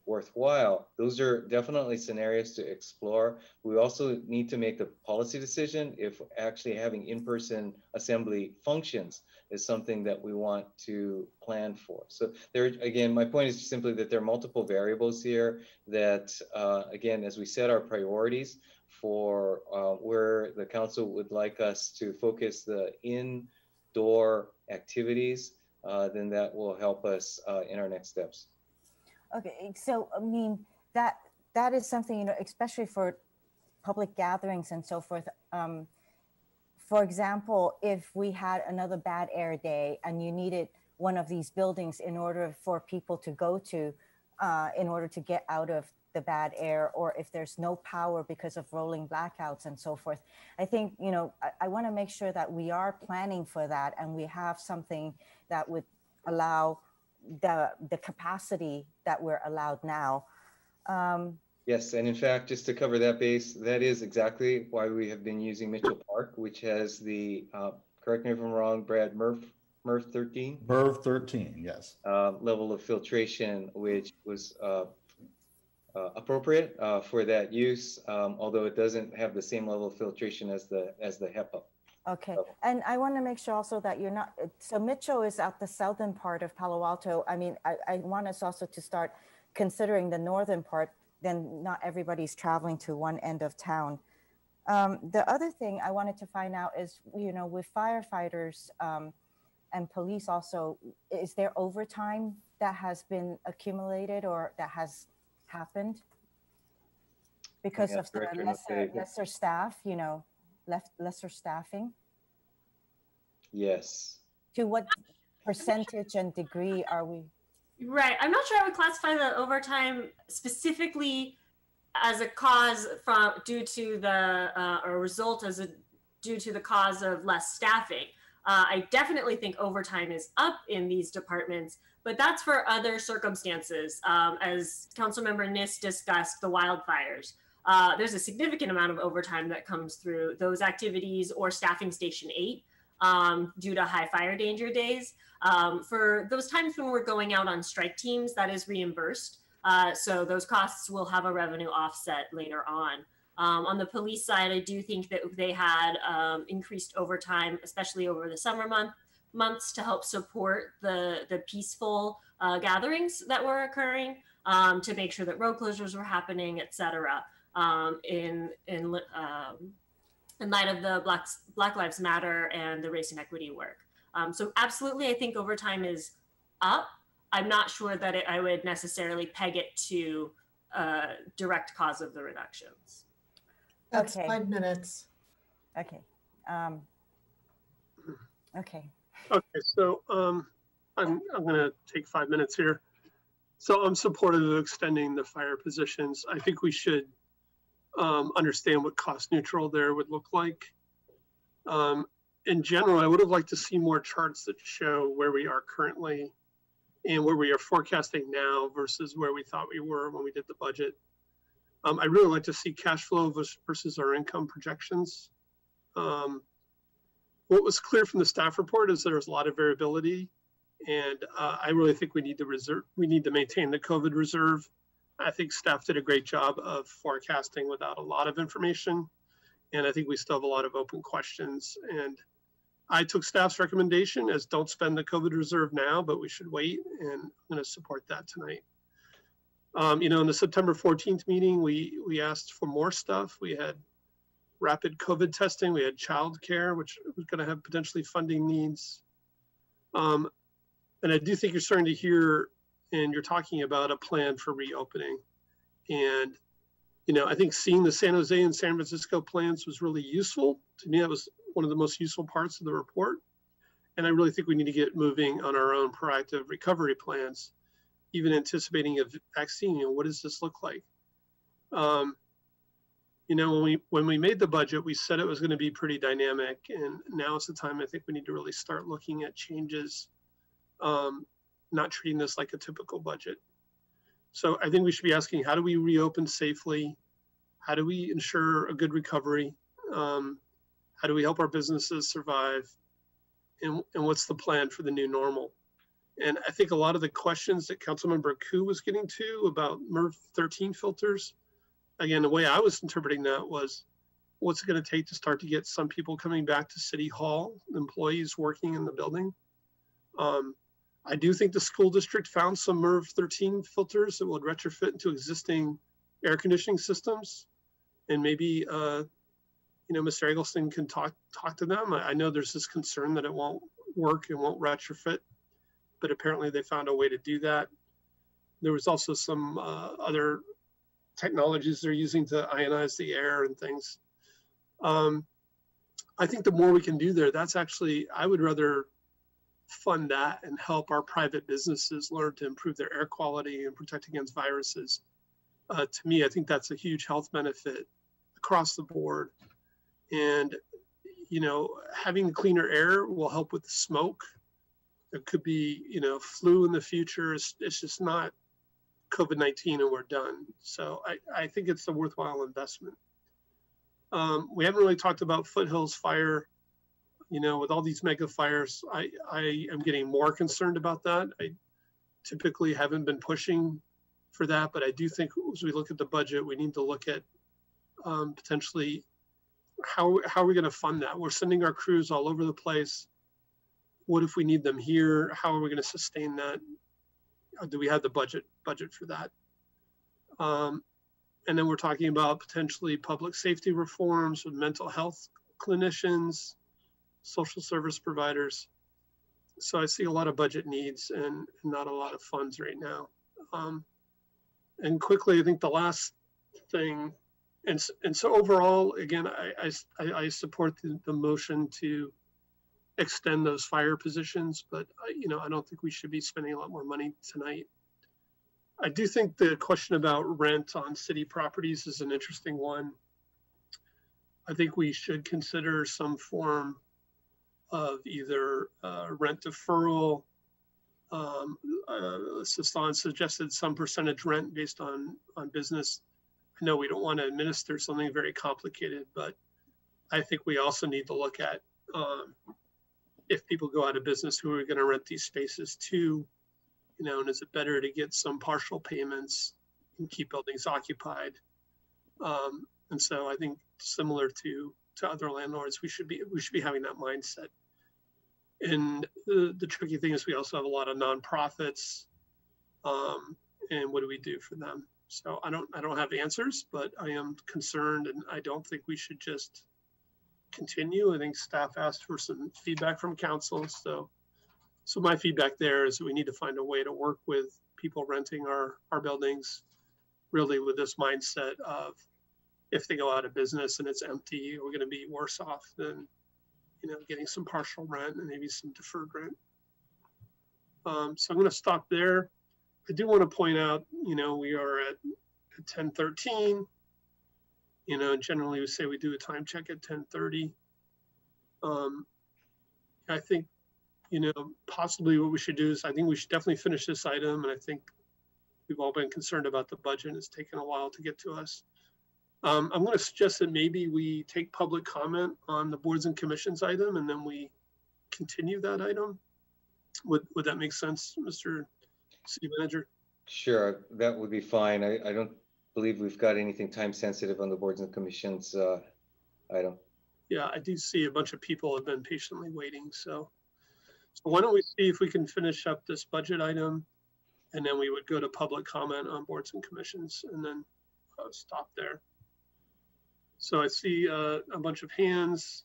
worthwhile. Those are definitely scenarios to explore. We also need to make a policy decision if actually having in-person assembly functions is something that we want to plan for. So there, again, my point is simply that there are multiple variables here that, again, as we set our priorities for where the council would like us to focus the indoor activities, then that will help us in our next steps. Okay, so I mean, that is something, you know, especially for public gatherings and so forth. For example, if we had another bad air day and you needed one of these buildings in order for people to go to, in order to get out of the bad air, or if there's no power because of rolling blackouts and so forth, I think, you know, I want to make sure that we are planning for that and we have something that would allow the capacity that we're allowed now. Yes, and in fact, just to cover that base, that is exactly why we have been using Mitchell Park, which has the, correct me if I'm wrong, Brad, MERV 13? MERV 13, yes. Level of filtration, which was appropriate for that use, although it doesn't have the same level of filtration as the HEPA. Okay, and I want to make sure also that you're not, so Mitchell is at the southern part of Palo Alto. I mean, I want us also to start considering the northern part, then not everybody's traveling to one end of town. The other thing I wanted to find out is, you know, with firefighters and police also, is there overtime that has been accumulated or that has happened because of the lesser staff, you know, lesser staffing? Yes. To what percentage and degree are we? Right. I'm not sure I would classify the overtime specifically as a cause due to the or result as due to the cause of less staffing. I definitely think overtime is up in these departments, but that's for other circumstances. As Councilmember Niss discussed, the wildfires. There's a significant amount of overtime that comes through those activities or staffing Station 8 due to high fire danger days. For those times when we're going out on strike teams, that is reimbursed. So those costs will have a revenue offset later on. On the police side, I do think that they had increased overtime, especially over the summer months to help support the peaceful gatherings that were occurring, to make sure that road closures were happening, et cetera. In light of the Black Lives Matter and the race and equity work. So absolutely, I think overtime is up. I'm not sure that I would necessarily peg it to a direct cause of the reductions. That's Okay. 5 minutes. Okay. Okay. Okay, so I'm going to take 5 minutes here. So I'm supportive of extending the fire positions. I think we should understand what cost neutral there would look like. In general, I would have liked to see more charts that show where we are currently and where we are forecasting now versus where we thought we were when we did the budget. I really like to see cash flow versus our income projections. What was clear from the staff report is there was a lot of variability, and I really think we need to maintain the COVID reserve. I think staff did a great job of forecasting without a lot of information, and I think we still have a lot of open questions. And I took staff's recommendation as don't spend the COVID reserve now, but we should wait, and I'm going to support that tonight. You know, in the September 14th meeting, we asked for more stuff. We had rapid COVID testing. We had childcare, which was going to have potentially funding needs. And I do think you're starting to hear, and you're talking about a plan for reopening. And, you know, I think seeing the San Jose and San Francisco plans was really useful. To me, that was one of the most useful parts of the report. And I really think we need to get moving on our own proactive recovery plans, even anticipating a vaccine. You know, what does this look like? You know, when we made the budget, we said it was going to be pretty dynamic, and now is the time I think we need to really start looking at changes, not treating this like a typical budget. So I think we should be asking, how do we reopen safely? How do we ensure a good recovery? How do we help our businesses survive? And what's the plan for the new normal? And I think a lot of the questions that Councilmember Koo was getting to about MERV 13 filters, again, the way I was interpreting that was, what's it going to take to start to get some people coming back to City Hall, employees working in the building? I do think the school district found some MERV 13 filters that would retrofit into existing air conditioning systems. And maybe, you know, Mr. Eggleston can talk to them. I know there's this concern that it won't work and won't retrofit, but apparently they found a way to do that. There was also some other technologies they're using to ionize the air and things. I think the more we can do there, that's actually, I would rather fund that and help our private businesses learn to improve their air quality and protect against viruses. To me, I think that's a huge health benefit across the board. And, you know, having cleaner air will help with the smoke. It could be, you know, flu in the future. It's just not COVID-19 and we're done. So I think it's a worthwhile investment. We haven't really talked about Foothills Fire. You know, with all these mega fires, I am getting more concerned about that. I typically haven't been pushing for that, but I do think as we look at the budget, we need to look at potentially how are we going to fund that? We're sending our crews all over the place. What if we need them here? How are we going to sustain that? Do we have the budget for that? And then we're talking about potentially public safety reforms with mental health clinicians, social service providers. So I see a lot of budget needs and not a lot of funds right now. And quickly, I think the last thing, and so overall, again, I support the motion to extend those fire positions, but you know, I don't think we should be spending a lot more money tonight. I do think the question about rent on city properties is an interesting one. I think we should consider some form of either rent deferral. Sassan suggested some percentage rent based on business. I know we don't want to administer something very complicated, but I think we also need to look at if people go out of business, who are going to rent these spaces to, you know, and is it better to get some partial payments and keep buildings occupied? And so I think similar to other landlords, we should be having that mindset. And the tricky thing is we also have a lot of nonprofits, and what do we do for them? So I don't have answers, but I am concerned, and I don't think we should just continue. I think staff asked for some feedback from council. So my feedback there is that we need to find a way to work with people renting our buildings, really with this mindset of if they go out of business and it's empty, we're going to be worse off than, you know, getting some partial rent and maybe some deferred rent. So I'm going to stop there. I do want to point out, you know, we are at 10:13. You know, generally we say we do a time check at 10:30. I think, you know, possibly what we should do is I think we should definitely finish this item. And I think we've all been concerned about the budget. It's taken a while to get to us. I'm going to suggest that maybe we take public comment on the boards and commissions item, and then we continue that item. Would that make sense, Mr. City Manager? Sure, that would be fine. I don't believe we've got anything time sensitive on the boards and commissions item. Yeah, I do see a bunch of people have been patiently waiting. So why don't we see if we can finish up this budget item, And then we would go to public comment on boards and commissions and then stop there. So I see a bunch of hands.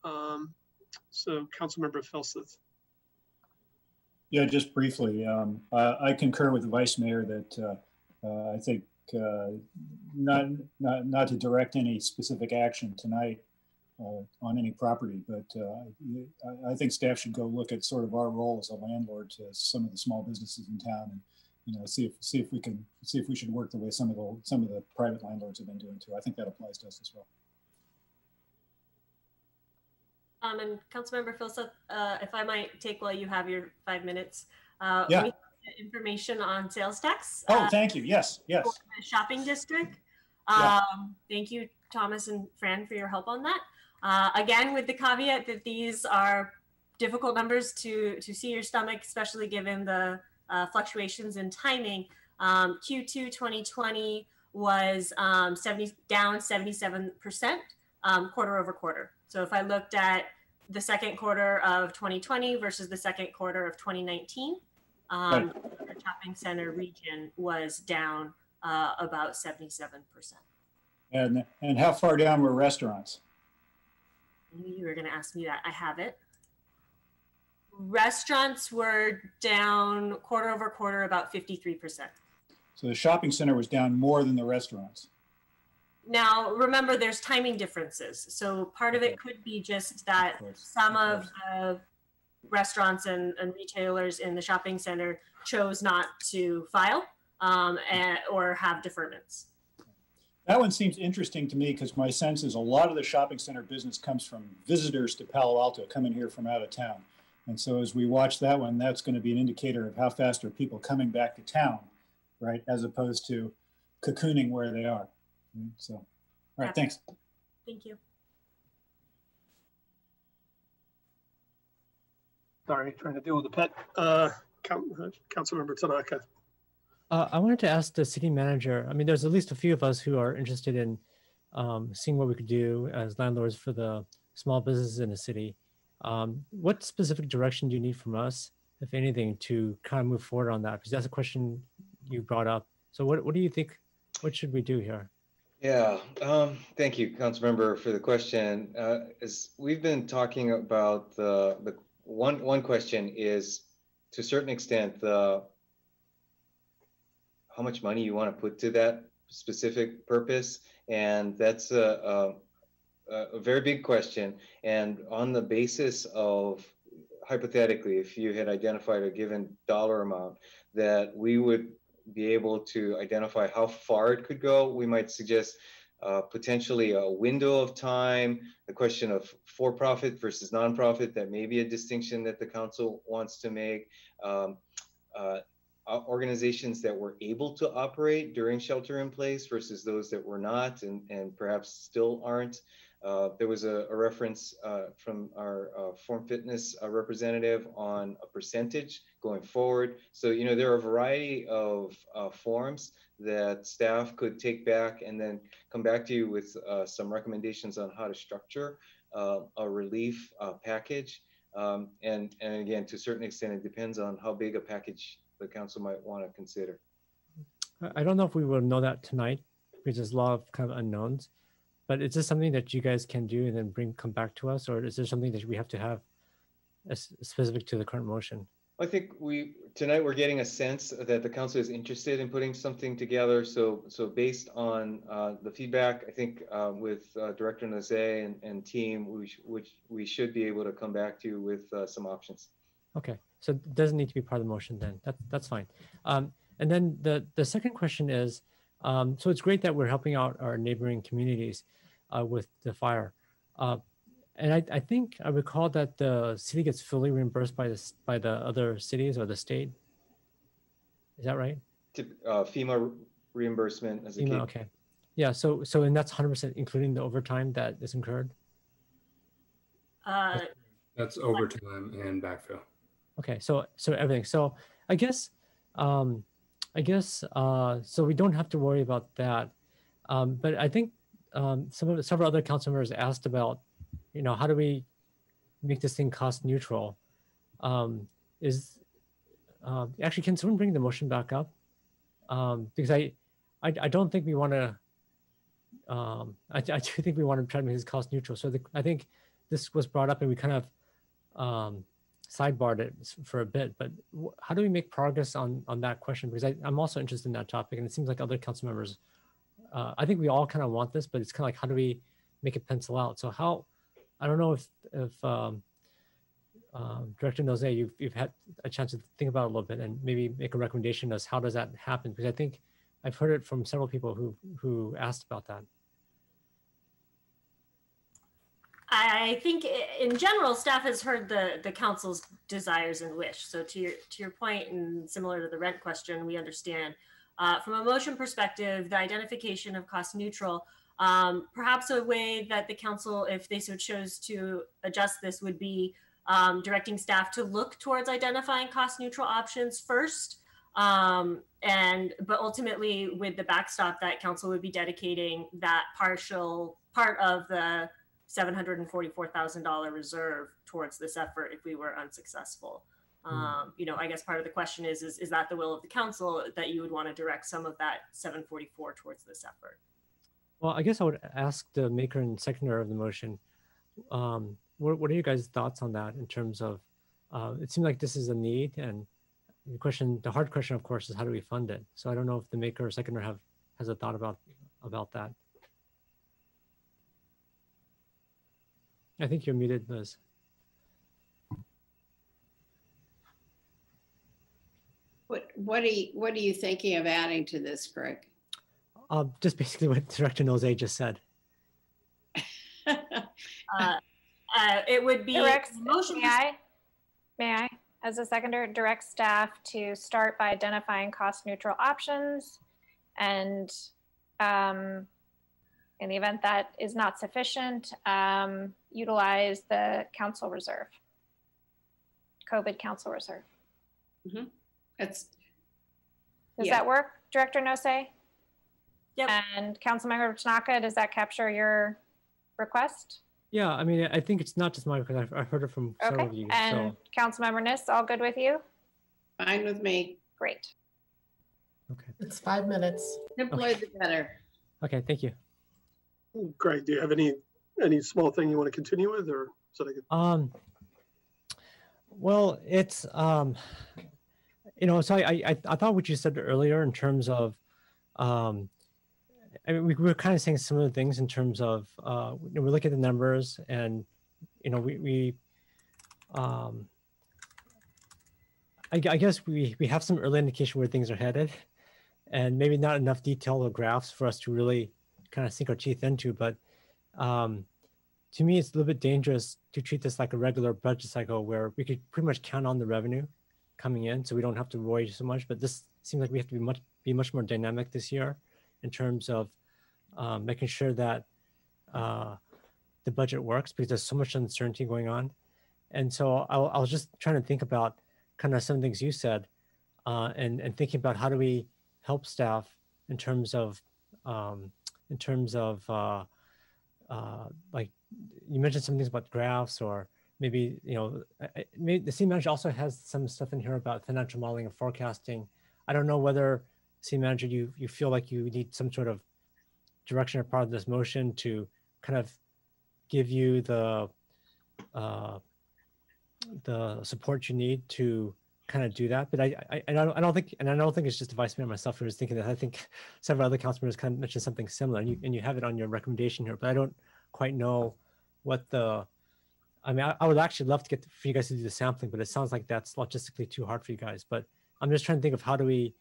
So Councilmember Filsath. Yeah, just briefly, I concur with the Vice Mayor that I think not to direct any specific action tonight on any property, but I think staff should go look at sort of our role as a landlord to some of the small businesses in town, and see if we should work the way some of the private landlords have been doing too. I think that applies to us as well. And Councilmember Filsath, if I might take while you have your 5 minutes. Yeah. We have information on sales tax. Oh, thank you. Yes, yes. For the shopping district. Yeah. Thank you, Thomas and Fran, for your help on that. Again, with the caveat that these are difficult numbers to see your stomach, especially given the fluctuations in timing. Q2 2020 was down 77% quarter over quarter. So if I looked at the second quarter of 2020 versus the second quarter of 2019, Right. the shopping center region was down about 77%. And how far down were restaurants? I knew you were going to ask me that. I have it. Restaurants were down quarter over quarter about 53%. So the shopping center was down more than the restaurants. Now, remember, there's timing differences. So part of it could be just that some of the restaurants and retailers in the shopping center chose not to file or have deferments. That one seems interesting to me because my sense is a lot of the shopping center business comes from visitors to Palo Alto coming here from out of town. And so as we watch that one, that's going to be an indicator of how fast are people coming back to town, right? As opposed to cocooning where they are. So, all right, thanks. Thank you. Sorry, trying to deal with the pet. Councilmember Tanaka. I wanted to ask the city manager, I mean, there's at least a few of us who are interested in seeing what we could do as landlords for the small businesses in the city. What specific direction do you need from us, if anything, to kind of move forward on that? Because that's a question you brought up. So what do you think, what should we do here? Yeah, thank you, Councilmember, for the question. As we've been talking about the one question is, to a certain extent, how much money you want to put to that specific purpose, and that's a very big question. And on the basis of, hypothetically, if you had identified a given dollar amount that we would be able to identify how far it could go, we might suggest potentially a window of time, the question of for-profit versus nonprofit, that may be a distinction that the council wants to make. Organizations that were able to operate during shelter in place versus those that were not and perhaps still aren't. There was a reference from our Form Fitness representative on a percentage going forward. So, you know, there are a variety of forms that staff could take back and then come back to you with some recommendations on how to structure a relief package. And again, to a certain extent, it depends on how big a package the council might want to consider. I don't know if we will know that tonight because there's a lot of kind of unknowns, but is this something that you guys can do and then come back to us, or is there something that we have to have specific to the current motion? I think tonight we're getting a sense that the council is interested in putting something together. So based on the feedback, I think with Director Nazay and team, we should be able to come back to you with some options. Okay, so it doesn't need to be part of the motion then. That's fine. And then the second question is, so it's great that we're helping out our neighboring communities with the fire. And I think I recall that the city gets fully reimbursed by the other cities or the state. Is that right? FEMA reimbursement as a key. Okay. Yeah, so and that's 100% including the overtime that is incurred? That's overtime and backfill. Okay, so everything. So I guess so we don't have to worry about that. But I think several other council members asked about, you know, how do we make this thing cost neutral? actually, can someone bring the motion back up? Because I don't think we want to, I do think we want to try to make this cost neutral. So I think this was brought up and we kind of sidebarred it for a bit, but how do we make progress on that question? Because I'm also interested in that topic, and it seems like other council members, I think we all kind of want this, but it's kind of like, how do we make it pencil out? So I don't know if Director Nozay, you've had a chance to think about it a little bit and maybe make a recommendation as how does that happen? Because I think I've heard it from several people who asked about that. I think in general, staff has heard the council's desires and wish. So to your point, and similar to the rent question, we understand from a motion perspective, the identification of cost neutral, perhaps a way that the council, if they so chose to adjust this, would be directing staff to look towards identifying cost neutral options first. But ultimately with the backstop, that council would be dedicating that partial part of the $744,000 reserve towards this effort if we were unsuccessful. You know, I guess part of the question is that the will of the council that you would want to direct some of that 744 towards this effort? Well, I guess I would ask the maker and seconder of the motion, what are you guys' thoughts on that in terms of, it seems like this is a need, and the hard question, of course, is how do we fund it? So I don't know if the maker or seconder has a thought about that. I think you're muted, Liz. What are you thinking of adding to this, Greg? Just basically what Director Nozay just said. It would be motion. May I, as a seconder, direct staff to start by identifying cost neutral options, and in the event that is not sufficient, utilize the council reserve, COVID council reserve. Mm-hmm. Does that work, Director Nozay? Yep. And Councilmember Tanaka, does that capture your request? Yeah, I mean, I think it's not just mine because I've heard it from several of you. And so. Councilmember Niss, all good with you? Fine with me. Great. Okay. It's 5 minutes. Simpler the better. Okay, thank you. Greg, do you have any small thing you want to continue with, or so I could? Well, it's you know, so I thought what you said earlier in terms of I mean, we were kind of saying similar things in terms of we look at the numbers, and you know, I guess we have some early indication where things are headed, and maybe not enough detail or graphs for us to really kind of sink our teeth into. But to me, it's a little bit dangerous to treat this like a regular budget cycle where we could pretty much count on the revenue coming in, so we don't have to worry so much. But this seems like we have to be much more dynamic this year in terms of making sure that the budget works, because there's so much uncertainty going on. And so I was just trying to think about kind of some things you said, and thinking about how do we help staff in terms of like you mentioned some things about graphs, or maybe, you know, maybe the city manager also has some stuff in here about financial modeling and forecasting. I don't know whether, city manager, you feel like you need some sort of direction or part of this motion to kind of give you the support you need to kind of do that. But I don't think it's just the vice mayor and myself who was thinking that. I think several other council members kind of mentioned something similar, and you have it on your recommendation here, but I don't quite know what I mean, I would actually love to get for you guys to do the sampling, but it sounds like that's logistically too hard for you guys. But I'm just trying to think of how do we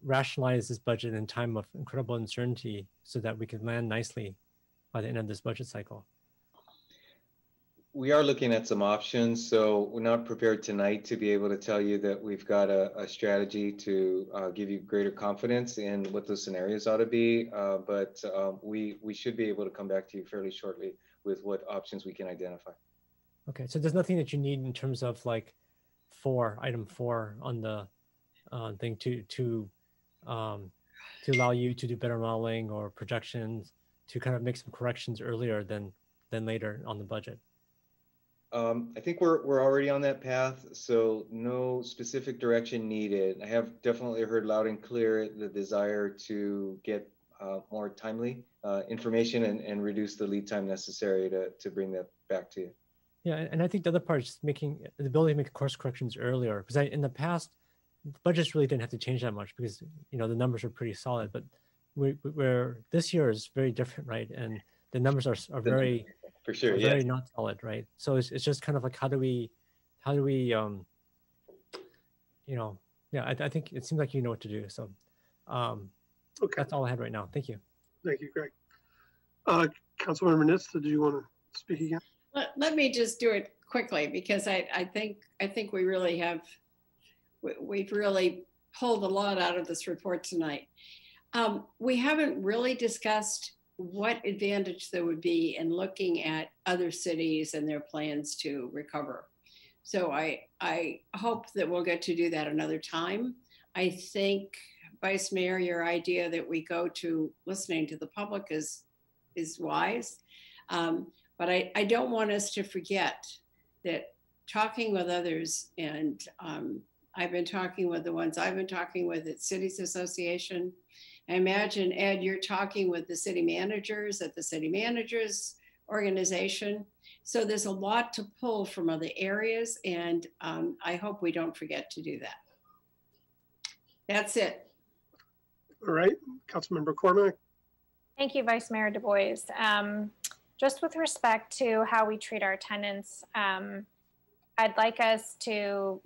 rationalize this budget in time of incredible uncertainty so that we can land nicely by the end of this budget cycle. We are looking at some options, so we're not prepared tonight to be able to tell you that we've got a strategy to give you greater confidence in what those scenarios ought to be, but we should be able to come back to you fairly shortly with what options we can identify. Okay, so there's nothing that you need in terms of like item 4 on the thing to allow you to do better modeling or projections, to kind of make some corrections earlier than later on the budget. I think we're already on that path, so no specific direction needed. I have definitely heard loud and clear the desire to get more timely information and reduce the lead time necessary to bring that back to you. Yeah, and I think the other part is making the ability to make course corrections earlier, because in the past, budgets really didn't have to change that much because the numbers are pretty solid. But we're this year is very different, right? And the numbers are very for sure, very not solid, right? So it's just kind of like how do we yeah, I think it seems like you know what to do. So okay, that's all I had right now. Thank you. Thank you, Greg. Councilmember Nitz, did you want to speak again? Let me just do it quickly because I think we really have, we've really pulled a lot out of this report tonight. We haven't really discussed what advantage there would be in looking at other cities and their plans to recover. So I hope that we'll get to do that another time. I think, Vice Mayor, your idea that we go to listening to the public is wise. But I don't want us to forget that talking with others, and I've been talking with the ones I've been talking with at Cities Association. I imagine, Ed, you're talking with the city managers at the city managers organization. So there's a lot to pull from other areas, and I hope we don't forget to do that. That's it. All right, Councilmember Cormack. Thank you, Vice Mayor Du Bois. Just with respect to how we treat our tenants, I'd like us to,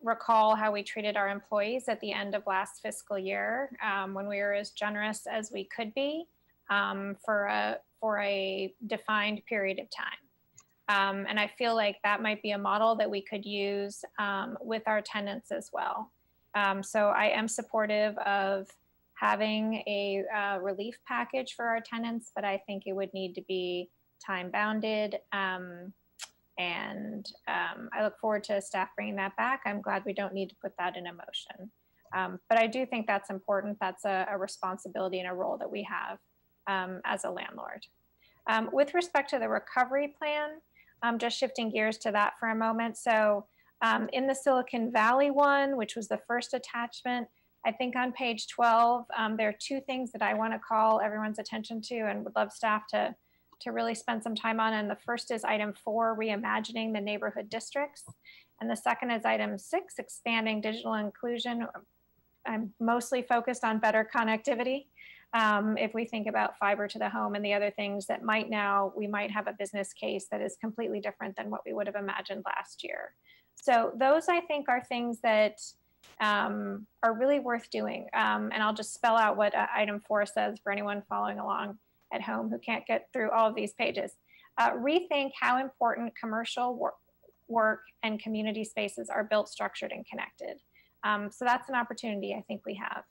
recall how we treated our employees at the end of last fiscal year when we were as generous as we could be for a defined period of time. And I feel like that might be a model that we could use with our tenants as well. So I am supportive of having a relief package for our tenants, but I think it would need to be time bounded. And I look forward to staff bringing that back. I'm glad we don't need to put that in a motion. But I do think that's important. That's a responsibility and a role that we have as a landlord. With respect to the recovery plan, just shifting gears to that for a moment. So in the Silicon Valley one, which was the first attachment, I think on page 12, there are two things that I want to call everyone's attention to and would love staff to really spend some time on. And the first is item 4, reimagining the neighborhood districts. And the second is item 6, expanding digital inclusion. I'm mostly focused on better connectivity. If we think about fiber to the home and the other things that we might have a business case that is completely different than what we would have imagined last year. So those I think are things that are really worth doing. And I'll just spell out what item 4 says for anyone following along at home who can't get through all of these pages. Rethink how important commercial work and community spaces are built, structured, and connected. So that's an opportunity I think we have.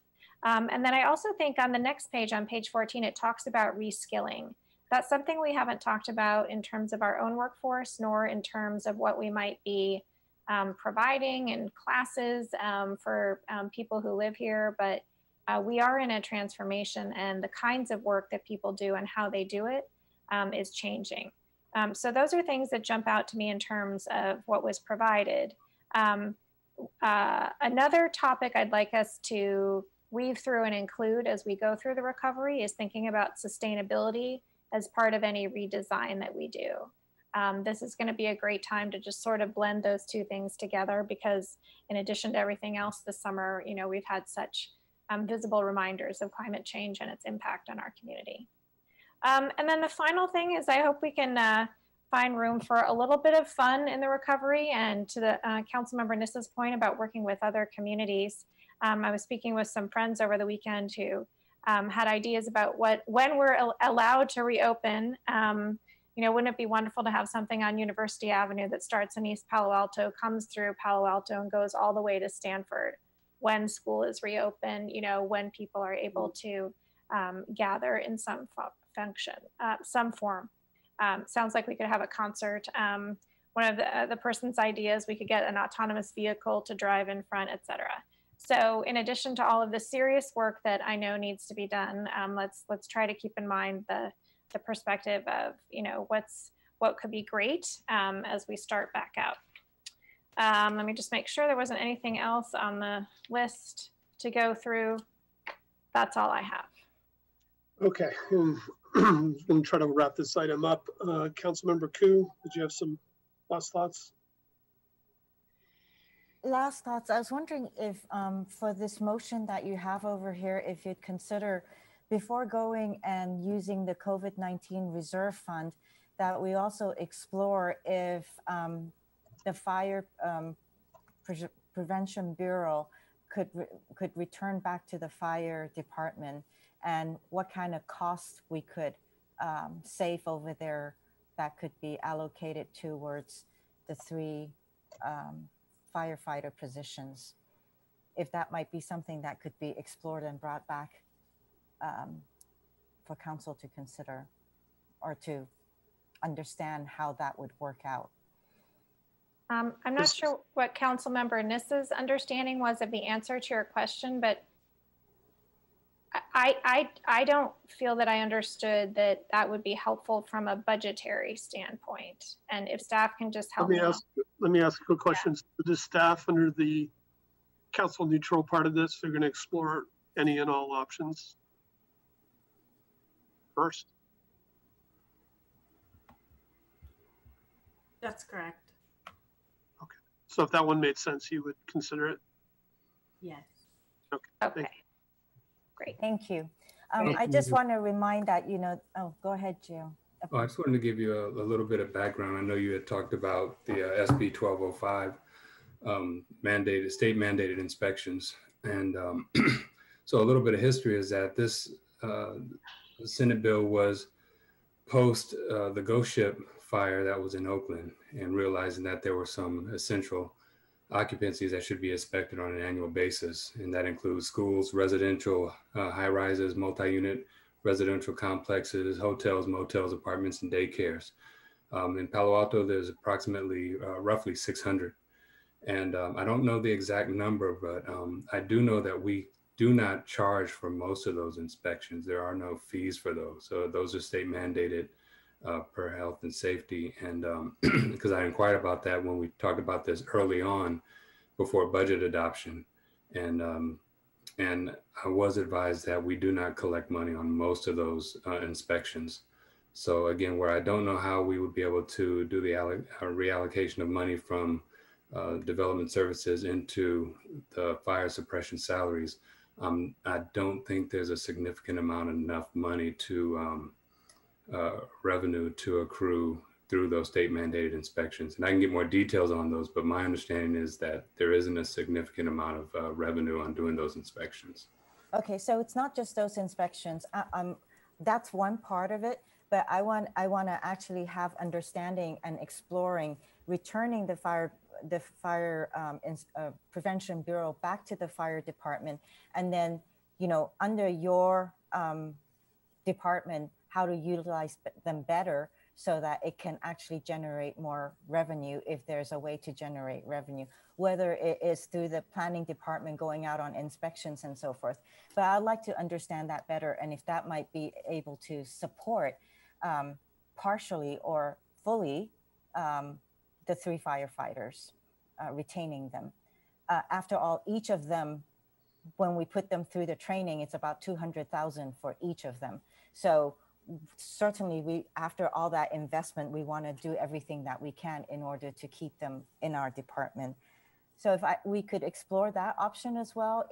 And then I also think on the next page, on page 14, it talks about reskilling. That's something we haven't talked about in terms of our own workforce, nor in terms of what we might be providing in classes for people who live here. But we are in a transformation, and the kinds of work that people do and how they do it is changing. So those are things that jump out to me in terms of what was provided. Another topic I'd like us to weave through and include as we go through the recovery is thinking about sustainability as part of any redesign that we do. This is going to be a great time to just sort of blend those two things together, because in addition to everything else this summer, we've had such visible reminders of climate change and its impact on our community. And then the final thing is I hope we can find room for a little bit of fun in the recovery. And to the Councilmember Nissa's point about working with other communities, I was speaking with some friends over the weekend who had ideas about when we're allowed to reopen. Wouldn't it be wonderful to have something on University Avenue that starts in East Palo Alto, comes through Palo Alto, and goes all the way to Stanford when school is reopened, when people are able to gather in some function, some form. Sounds like we could have a concert. One of the person's ideas, we could get an autonomous vehicle to drive in front, et cetera. So in addition to all of the serious work that I know needs to be done, let's try to keep in mind the perspective of, what could be great as we start back out. Let me just make sure there wasn't anything else on the list to go through. That's all I have. Okay, I'm going to try to wrap this item up. Councilmember Koo, did you have some last thoughts? Last thoughts. I was wondering if for this motion that you have over here, if you'd consider before going and using the COVID-19 reserve fund, that we also explore if the Fire Prevention Bureau could return back to the fire department, and what kind of costs we could save over there that could be allocated towards the 3 firefighter positions, if that might be something that could be explored and brought back for council to consider or to understand how that would work out. I'm not sure what Councilmember Nissa's understanding was of the answer to your question, but I don't feel that I understood that that would be helpful from a budgetary standpoint. And if staff can just help me. Let me ask a quick question. Yeah. Does staff, under the council neutral part of this, they're going to explore any and all options first? That's correct. Okay. So if that one made sense, you would consider it? Yes. Okay. Great. Thank you. I just want to remind that, oh, go ahead, Jill. Oh, I just wanted to give you a little bit of background. I know you had talked about the SB 1205 state mandated inspections. And so a little bit of history is that this Senate bill was post the Ghost Ship fire that was in Oakland, and realizing that there were some essential occupancies that should be inspected on an annual basis. And that includes schools, residential high rises, multi-unit residential complexes, hotels, motels, apartments, and daycares. In Palo Alto, there's approximately roughly 600. And I don't know the exact number, but I do know that we do not charge for most of those inspections. There are no fees for those. So those are state mandated per health and safety. And because I inquired about that when we talked about this early on before budget adoption. And I was advised that we do not collect money on most of those inspections. So again, where I don't know how we would be able to do the reallocation of money from development services into the fire suppression salaries, I don't think there's a significant amount of enough money to revenue to accrue through those state mandated inspections. And I can get more details on those, but my understanding is that there isn't a significant amount of revenue on doing those inspections. Okay, so it's not just those inspections. That's one part of it, but I want to actually have understanding and exploring returning the fire prevention bureau back to the fire department, and then under your department, how to utilize them better so that it can actually generate more revenue if there's a way to generate revenue, whether it is through the planning department going out on inspections and so forth. But I'd like to understand that better, and if that might be able to support partially or fully the 3 firefighters, retaining them. After all, each of them, when we put them through the training, it's about $200,000 for each of them. So certainly after all that investment, we want to do everything that we can in order to keep them in our department. So if we could explore that option as well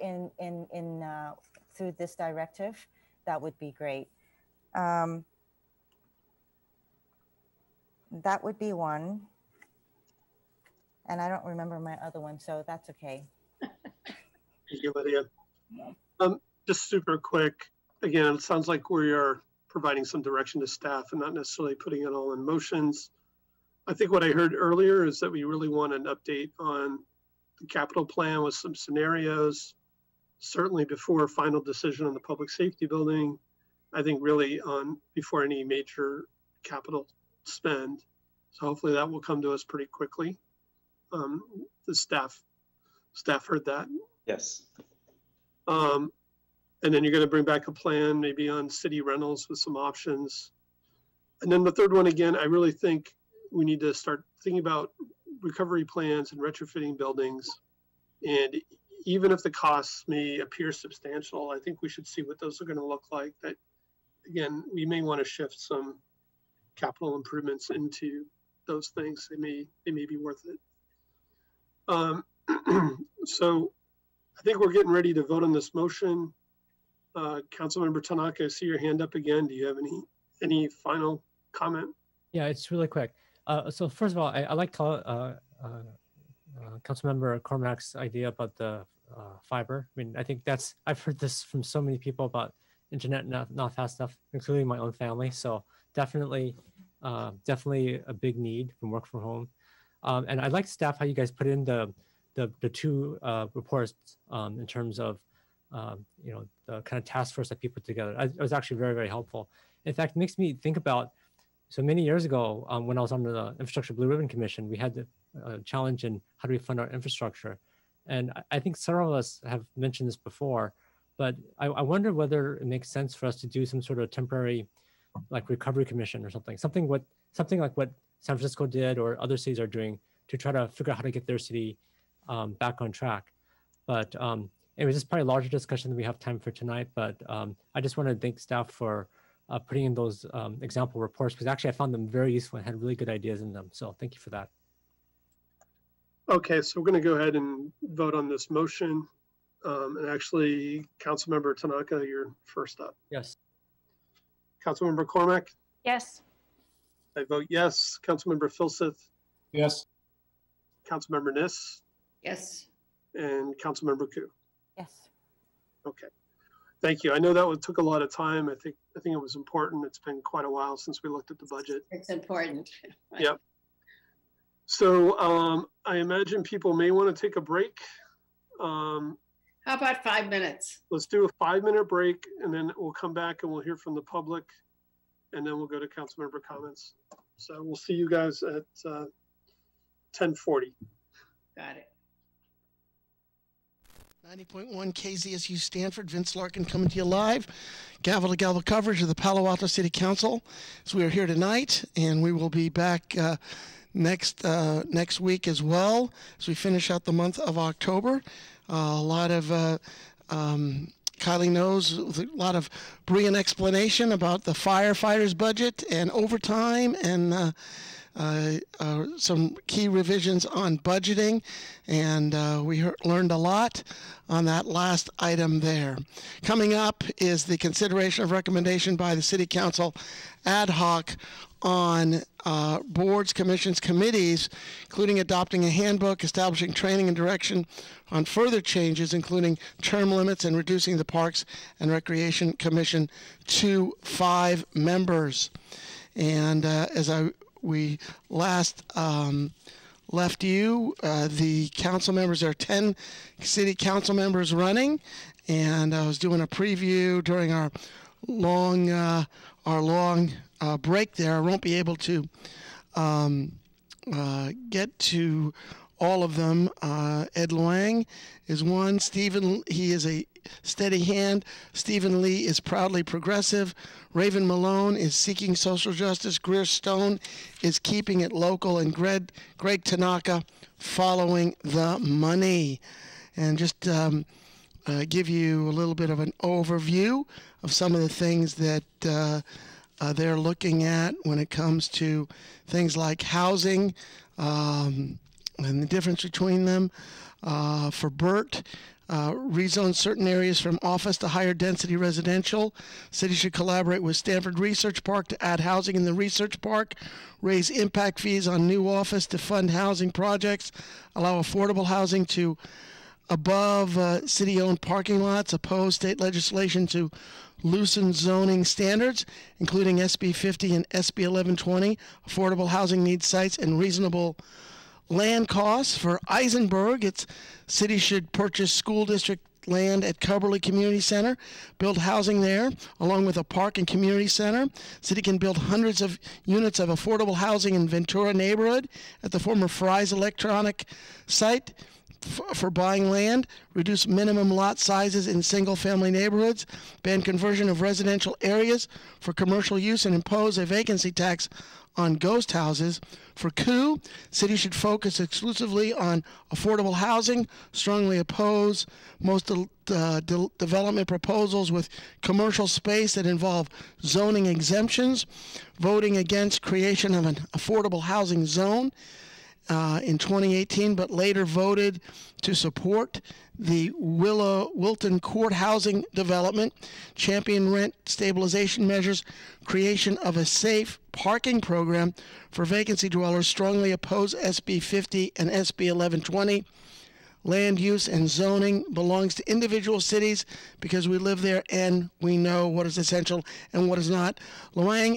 through this directive, that would be great. That would be one. And I don't remember my other one, so that's okay. Thank you, Lydia. Just super quick. Again, it sounds like we are providing some direction to staff and not necessarily putting it all in motions. I think what I heard earlier is that we really want an update on the capital plan with some scenarios, certainly before final decision on the public safety building. I think really before any major capital spend. So hopefully that will come to us pretty quickly. The staff heard that. Yes. And then you're going to bring back a plan maybe on city rentals with some options. And then the third one, again, I really think we need to start thinking about recovery plans and retrofitting buildings. And even if the costs may appear substantial, I think we should see what those are going to look like. That, again, we may want to shift some capital improvements into those things. They may be worth it. So I think we're getting ready to vote on this motion. Councilmember Tanaka, I see your hand up again. Do you have any final comment? Yeah, it's really quick. So first of all, I like Councilmember Cormac's idea about the fiber. I mean, I think I've heard this from so many people about internet not fast enough, including my own family. So definitely a big need from work from home. And I like staff how you guys put in the two reports in terms of the kind of task force that people put together. It was actually very, very helpful. In fact, it makes me think about, so many years ago when I was on the Infrastructure Blue Ribbon Commission, we had the challenge in how do we fund our infrastructure. And I think several of us have mentioned this before, but I wonder whether it makes sense for us to do some sort of temporary like recovery commission or something like what San Francisco did or other cities are doing to try to figure out how to get their city back on track. But it was just probably a larger discussion than we have time for tonight, but I just want to thank staff for putting in those example reports, because actually I found them very useful and had really good ideas in them. So thank you for that. Okay, so we're going to go ahead and vote on this motion. And actually, Councilmember Tanaka, you're first up. Yes. Councilmember Cormac? Yes. I vote yes. Councilmember Filseth? Yes. Councilmember Niss? Yes. And Councilmember Koo? Yes. Okay. Thank you. I know that took a lot of time. I think it was important. It's been quite a while since we looked at the budget. It's important. Yep. So I imagine people may want to take a break. How about 5 minutes? Let's do a 5-minute break, and then we'll come back and we'll hear from the public, and then we'll go to council member comments. So we'll see you guys at 10:40. Got it. 90.1 KZSU Stanford, Vince Larkin coming to you live. Gavel to gavel coverage of the Palo Alto City Council. So we are here tonight, and we will be back next week as well as we finish out the month of October. A lot of Kylie knows a lot of brilliant explanation about the firefighters budget and overtime and some key revisions on budgeting, and we learned a lot on that last item there. Coming up is the consideration of recommendation by the City Council ad hoc on boards, commissions, committees, including adopting a handbook, establishing training and direction on further changes, including term limits and reducing the Parks and Recreation Commission to 5 members. And as we last left you, the council members, there are 10 city council members running, and I was doing a preview during our long break there. I won't be able to get to all of them. Ed Luang is one. Stephen, he is a steady hand. Stephen Lee is proudly progressive. Raven Malone is seeking social justice. Greer Stone is keeping it local. And Greg Tanaka following the money. And just give you a little bit of an overview of some of the things that they're looking at when it comes to things like housing and the difference between them. For Burt, rezone certain areas from office to higher density residential. City should collaborate with Stanford Research Park to add housing in the research park, raise impact fees on new office to fund housing projects, allow affordable housing to above city-owned parking lots, oppose state legislation to loosen zoning standards, including SB 50 and SB 1120, affordable housing needs sites and reasonable land costs. For Eisenberg, its city should purchase school district land at Cubberley Community Center, build housing there, along with a park and community center. City can build hundreds of units of affordable housing in Ventura neighborhood at the former Fry's Electronic site. for buying land, reduce minimum lot sizes in single-family neighborhoods, ban conversion of residential areas for commercial use, and impose a vacancy tax on ghost houses. For coup, cities should focus exclusively on affordable housing, strongly oppose most development proposals with commercial space that involve zoning exemptions, voting against creation of an affordable housing zone in 2018, but later voted to support the Wilton Court housing development, champion rent stabilization measures, creation of a safe parking program for vacancy dwellers, strongly oppose SB 50 and SB 1120. Land use and zoning belongs to individual cities because we live there and we know what is essential and what is not. Luang,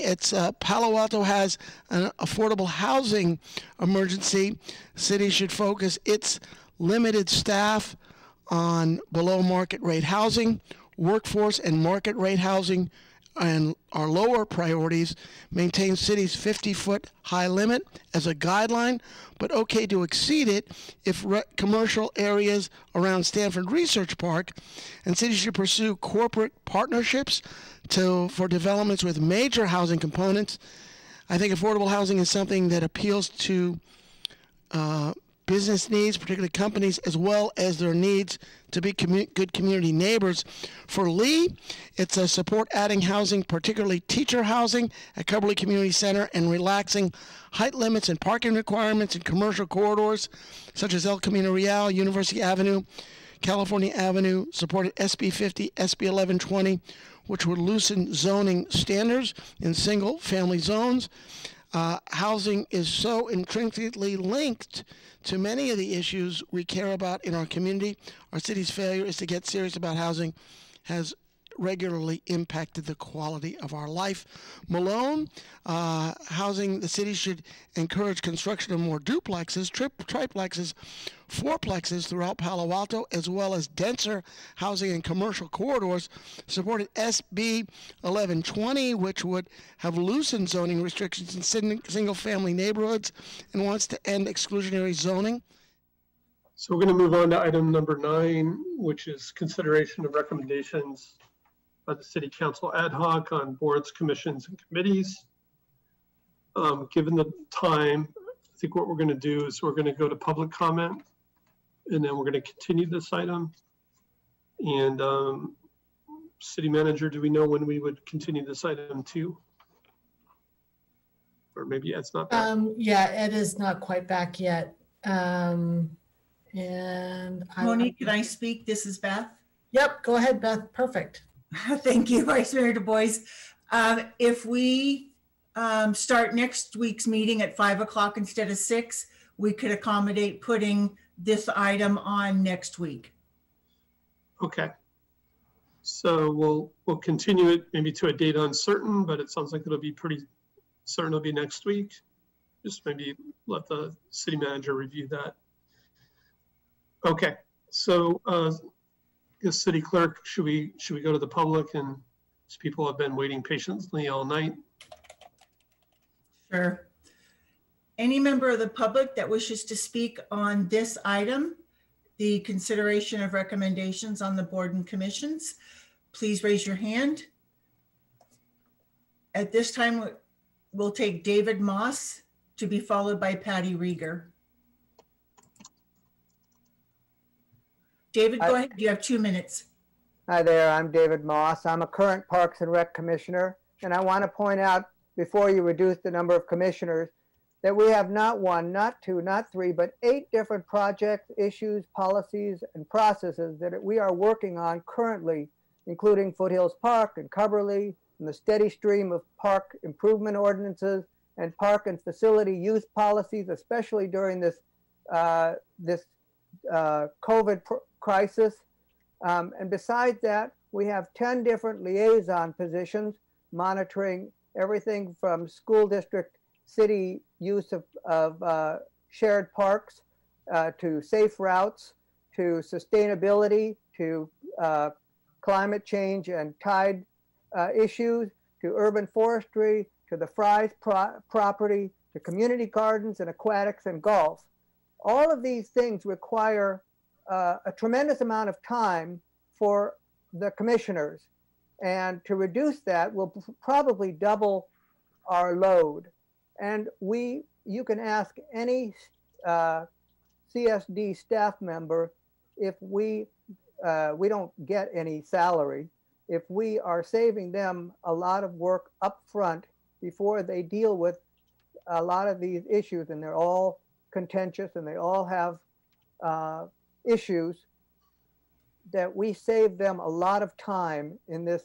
Palo Alto has an affordable housing emergency. Cities should focus its limited staff on below market rate housing, workforce and market rate housing, and our lower priorities. Maintain city's 50-foot high limit as a guideline, but okay to exceed it if commercial areas around Stanford Research Park, and cities should pursue corporate partnerships for developments with major housing components. I think affordable housing is something that appeals to business needs, particularly companies, as well as their needs to be good community neighbors. For Lee, it's a support adding housing, particularly teacher housing at Cubberley Community Center, and relaxing height limits and parking requirements in commercial corridors such as El Camino Real, University Avenue, California Avenue. Supported SB 50, SB 1120, which would loosen zoning standards in single-family zones. Housing is so intrinsically linked to many of the issues we care about in our community. Our city's failure is to get serious about housing has regularly impacted the quality of our life. Malone, housing, the city should encourage construction of more duplexes, triplexes, fourplexes throughout Palo Alto, as well as denser housing and commercial corridors. Supported SB 1120, which would have loosened zoning restrictions in single-family neighborhoods and wants to end exclusionary zoning. So we're going to move on to item number 9, which is consideration of recommendations by the City Council ad hoc on boards, commissions, and committees. Given the time, I think what we're going to do is we're going to go to public comment, and then we're going to continue this item. And City Manager, do we know when we would continue this item to? Or maybe it's not back. Yeah, Ed is not quite back yet. And Monique, can I speak? This is Beth. Yep, go ahead, Beth. Perfect. Thank you, Vice Mayor Du Bois. If we start next week's meeting at 5 o'clock instead of 6, we could accommodate putting this item on next week. Okay. So we'll continue it maybe to a date uncertain, but it sounds like it'll be pretty certain it'll be next week. Just maybe let the city manager review that. Okay. So yes, City Clerk, should we go to the public, and as people have been waiting patiently all night? Sure. Any member of the public that wishes to speak on this item, the consideration of recommendations on the board and commissions, please raise your hand. At this time, we'll take David Moss, to be followed by Patty Rieger. David, go ahead. You have 2 minutes. Hi there. I'm David Moss. I'm a current Parks and Rec Commissioner, and I want to point out, before you reduce the number of commissioners, that we have not 1, not 2, not 3, but 8 different projects, issues, policies, and processes that we are working on currently, including Foothills Park and Cubberley, and the steady stream of park improvement ordinances and park and facility use policies, especially during this COVID crisis. And besides that, we have 10 different liaison positions monitoring everything from school district, city use of shared parks, to safe routes, to sustainability, to climate change and tide issues, to urban forestry, to the Fry's property, to community gardens and aquatics and golf. All of these things require a tremendous amount of time for the commissioners. And to reduce that, we'll probably double our load. And you can ask any CSD staff member if we don't get any salary, if we are saving them a lot of work up front before they deal with a lot of these issues, and they're all contentious and they all have issues, that we save them a lot of time in this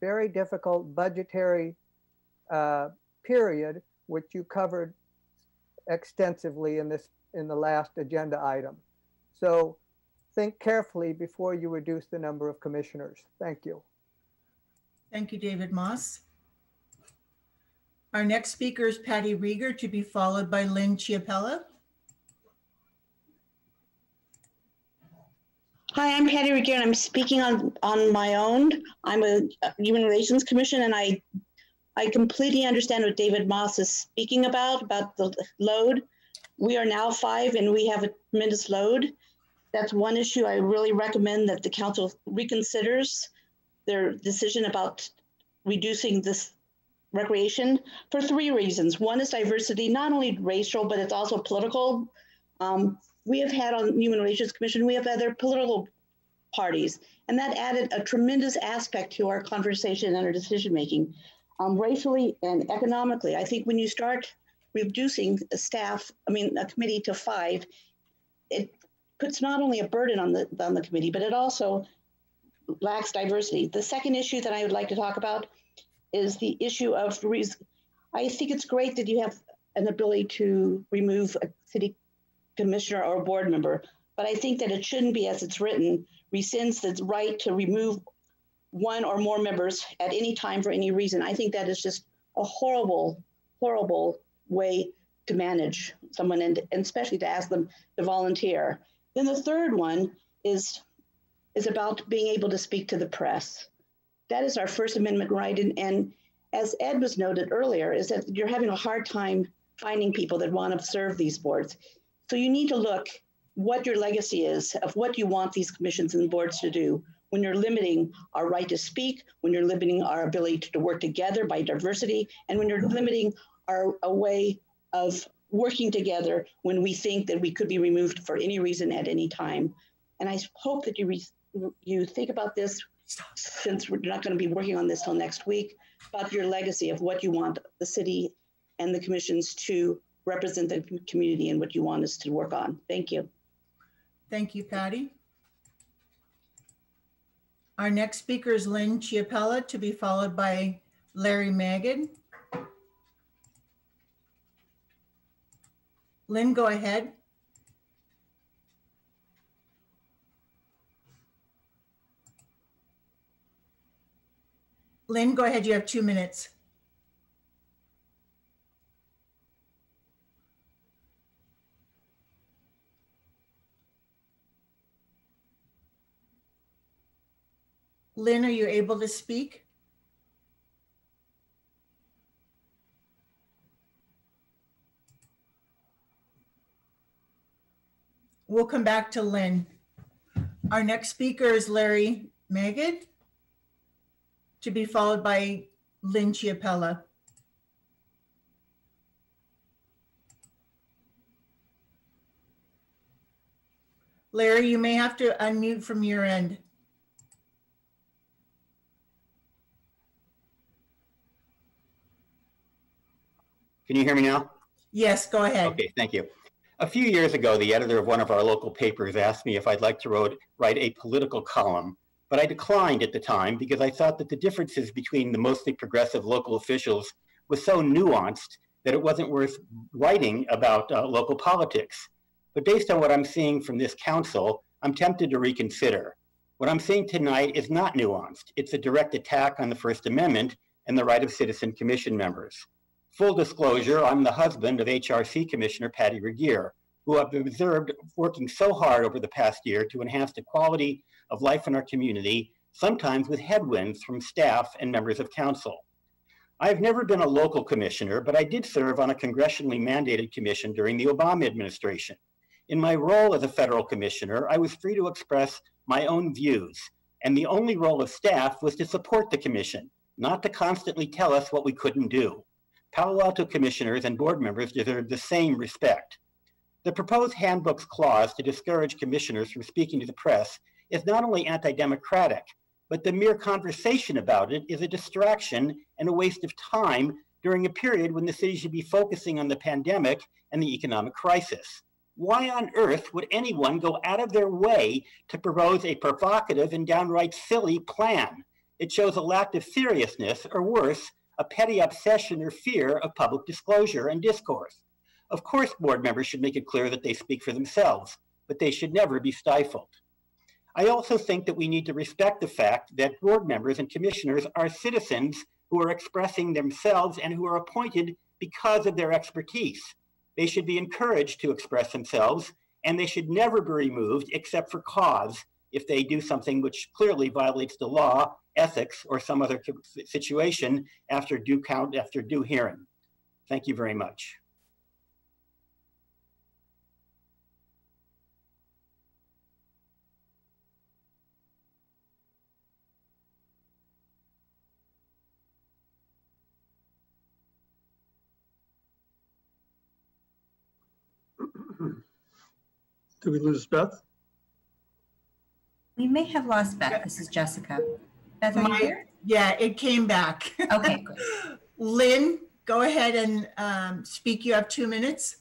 very difficult budgetary period, which you covered extensively in the last agenda item. So think carefully before you reduce the number of commissioners. Thank you. Thank you, David Moss. Our next speaker is Patty Rieger, to be followed by Lynn Chiapella. Hi, I'm Patty Rieger, and I'm speaking on my own. I'm a Human Relations Commission, and I completely understand what David Moss is speaking about the load. We are now 5 and we have a tremendous load. That's one issue I really recommend that the council reconsiders their decision about reducing this recreation for 3 reasons. One is diversity, not only racial, but it's also political. We have had on Human Relations Commission, we have other political parties, and that added a tremendous aspect to our conversation and our decision-making. Racially and economically, I think when you start reducing a committee to 5, it puts not only a burden on the committee, but it also lacks diversity. The second issue that I would like to talk about is the issue of, I think it's great that you have an ability to remove a city commissioner or board member, but I think that it shouldn't be, as it's written, rescinds the right to remove 1 or more members at any time for any reason. I think that is just a horrible, horrible way to manage someone, and especially to ask them to volunteer. Then the third one is about being able to speak to the press. That is our First Amendment right. And as Ed was noted earlier, is that you're having a hard time finding people that want to serve these boards. So you need to look what your legacy is of what you want these commissions and boards to do when you're limiting our right to speak, when you're limiting our ability to work together by diversity, and when you're limiting a way of working together when we think that we could be removed for any reason at any time. And I hope that you think about this, since we're not going to be working on this till next week, about your legacy of what you want the city and the commissions to represent the community and what you want us to work on. Thank you. Thank you, Patty. Our next speaker is Lynn Chiapella, to be followed by Larry Magid. Lynn, go ahead. Lynn, go ahead. You have 2 minutes. Lynn, are you able to speak? We'll come back to Lynn. Our next speaker is Larry Magid, to be followed by Lynn Chiapella. Larry, you may have to unmute from your end. Can you hear me now? Yes, go ahead. Okay, thank you. A few years ago, the editor of one of our local papers asked me if I'd like to write a political column, but I declined at the time because I thought that the differences between the mostly progressive local officials was so nuanced that it wasn't worth writing about local politics. But based on what I'm seeing from this council, I'm tempted to reconsider. What I'm seeing tonight is not nuanced. It's a direct attack on the First Amendment and the right of citizen commission members. Full disclosure, I'm the husband of HRC Commissioner Patty Rieger, who I've observed working so hard over the past year to enhance the quality of life in our community, sometimes with headwinds from staff and members of council. I've never been a local commissioner, but I did serve on a congressionally mandated commission during the Obama administration. In my role as a federal commissioner, I was free to express my own views, and the only role of staff was to support the commission, not to constantly tell us what we couldn't do. Palo Alto commissioners and board members deserve the same respect. The proposed handbook's clause to discourage commissioners from speaking to the press is not only anti-democratic, but the mere conversation about it is a distraction and a waste of time during a period when the city should be focusing on the pandemic and the economic crisis. Why on earth would anyone go out of their way to propose a provocative and downright silly plan? It shows a lack of seriousness, or worse, a petty obsession or fear of public disclosure and discourse. Of course, board members should make it clear that they speak for themselves, but they should never be stifled. I also think that we need to respect the fact that board members and commissioners are citizens who are expressing themselves and who are appointed because of their expertise. They should be encouraged to express themselves, and they should never be removed except for cause if they do something which clearly violates the law, ethics, or some other situation after due hearing. Thank you very much. Did we lose Beth? We may have lost Beth. This is Jessica. Beth, are you here? Yeah, it came back. Okay, good. Lynn, go ahead and speak. You have 2 minutes.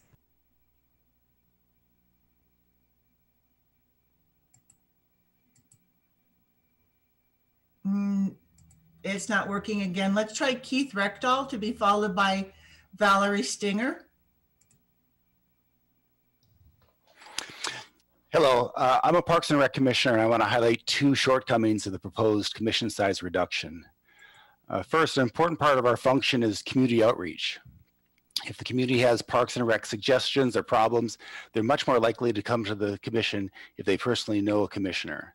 It's not working again. Let's try Keith Reckdahl to be followed by Valerie Stinger. Hello, I'm a Parks and Rec commissioner, and I want to highlight two shortcomings of the proposed commission size reduction. First, an important part of our function is community outreach. If the community has Parks and Rec suggestions or problems, they're much more likely to come to the commission if they personally know a commissioner.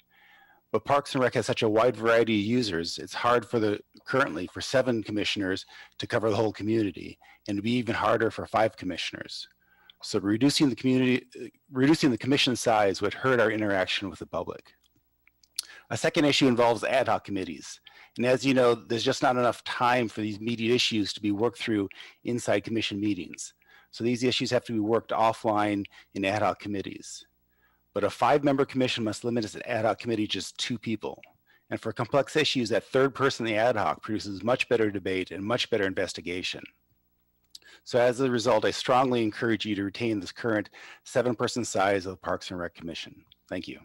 But Parks and Rec has such a wide variety of users, it's hard currently for 7 commissioners to cover the whole community, and it'd be even harder for 5 commissioners. So reducing the commission size would hurt our interaction with the public. A second issue involves ad hoc committees. And as you know, there's just not enough time for these immediate issues to be worked through inside commission meetings. So these issues have to be worked offline in ad hoc committees. But a 5-member commission must limit its ad hoc committee to just 2 people. And for complex issues, that third person in the ad hoc produces much better debate and much better investigation. So as a result, I strongly encourage you to retain this current 7-person size of the Parks and Rec Commission. Thank you.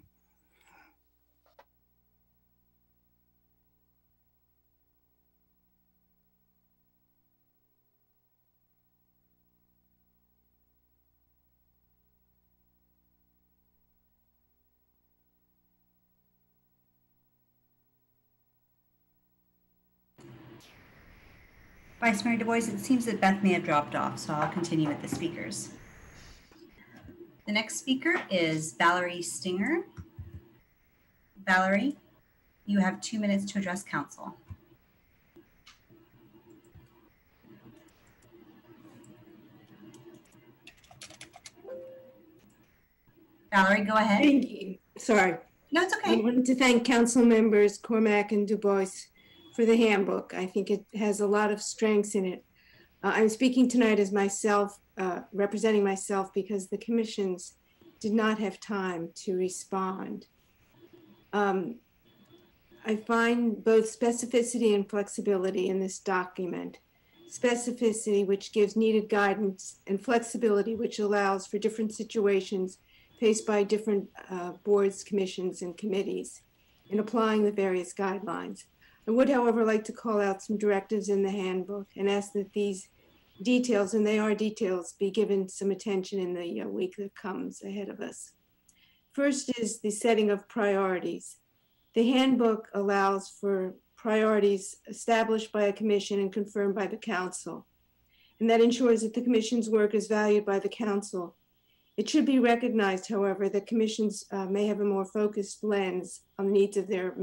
Vice Mayor Du Bois, it seems that Beth may have dropped off, so I'll continue with the speakers. The next speaker is Valerie Stinger. Valerie, you have 2 minutes to address council. Valerie, go ahead. Thank you. Sorry. No, it's okay. I wanted to thank council members Cormack and Du Bois for the handbook. I think it has a lot of strengths in it. I'm speaking tonight as myself, representing myself, because the commissions did not have time to respond. I find both specificity and flexibility in this document. Specificity, which gives needed guidance, and flexibility, which allows for different situations faced by different boards, commissions, and committees in applying the various guidelines. I would, however, like to call out some directives in the handbook and ask that these details, and they are details, be given some attention in the week that comes ahead of us. First is the setting of priorities. The handbook allows for priorities established by a commission and confirmed by the council, and that ensures that the commission's work is valued by the council. It should be recognized, however, that commissions may have a more focused lens on the needs of their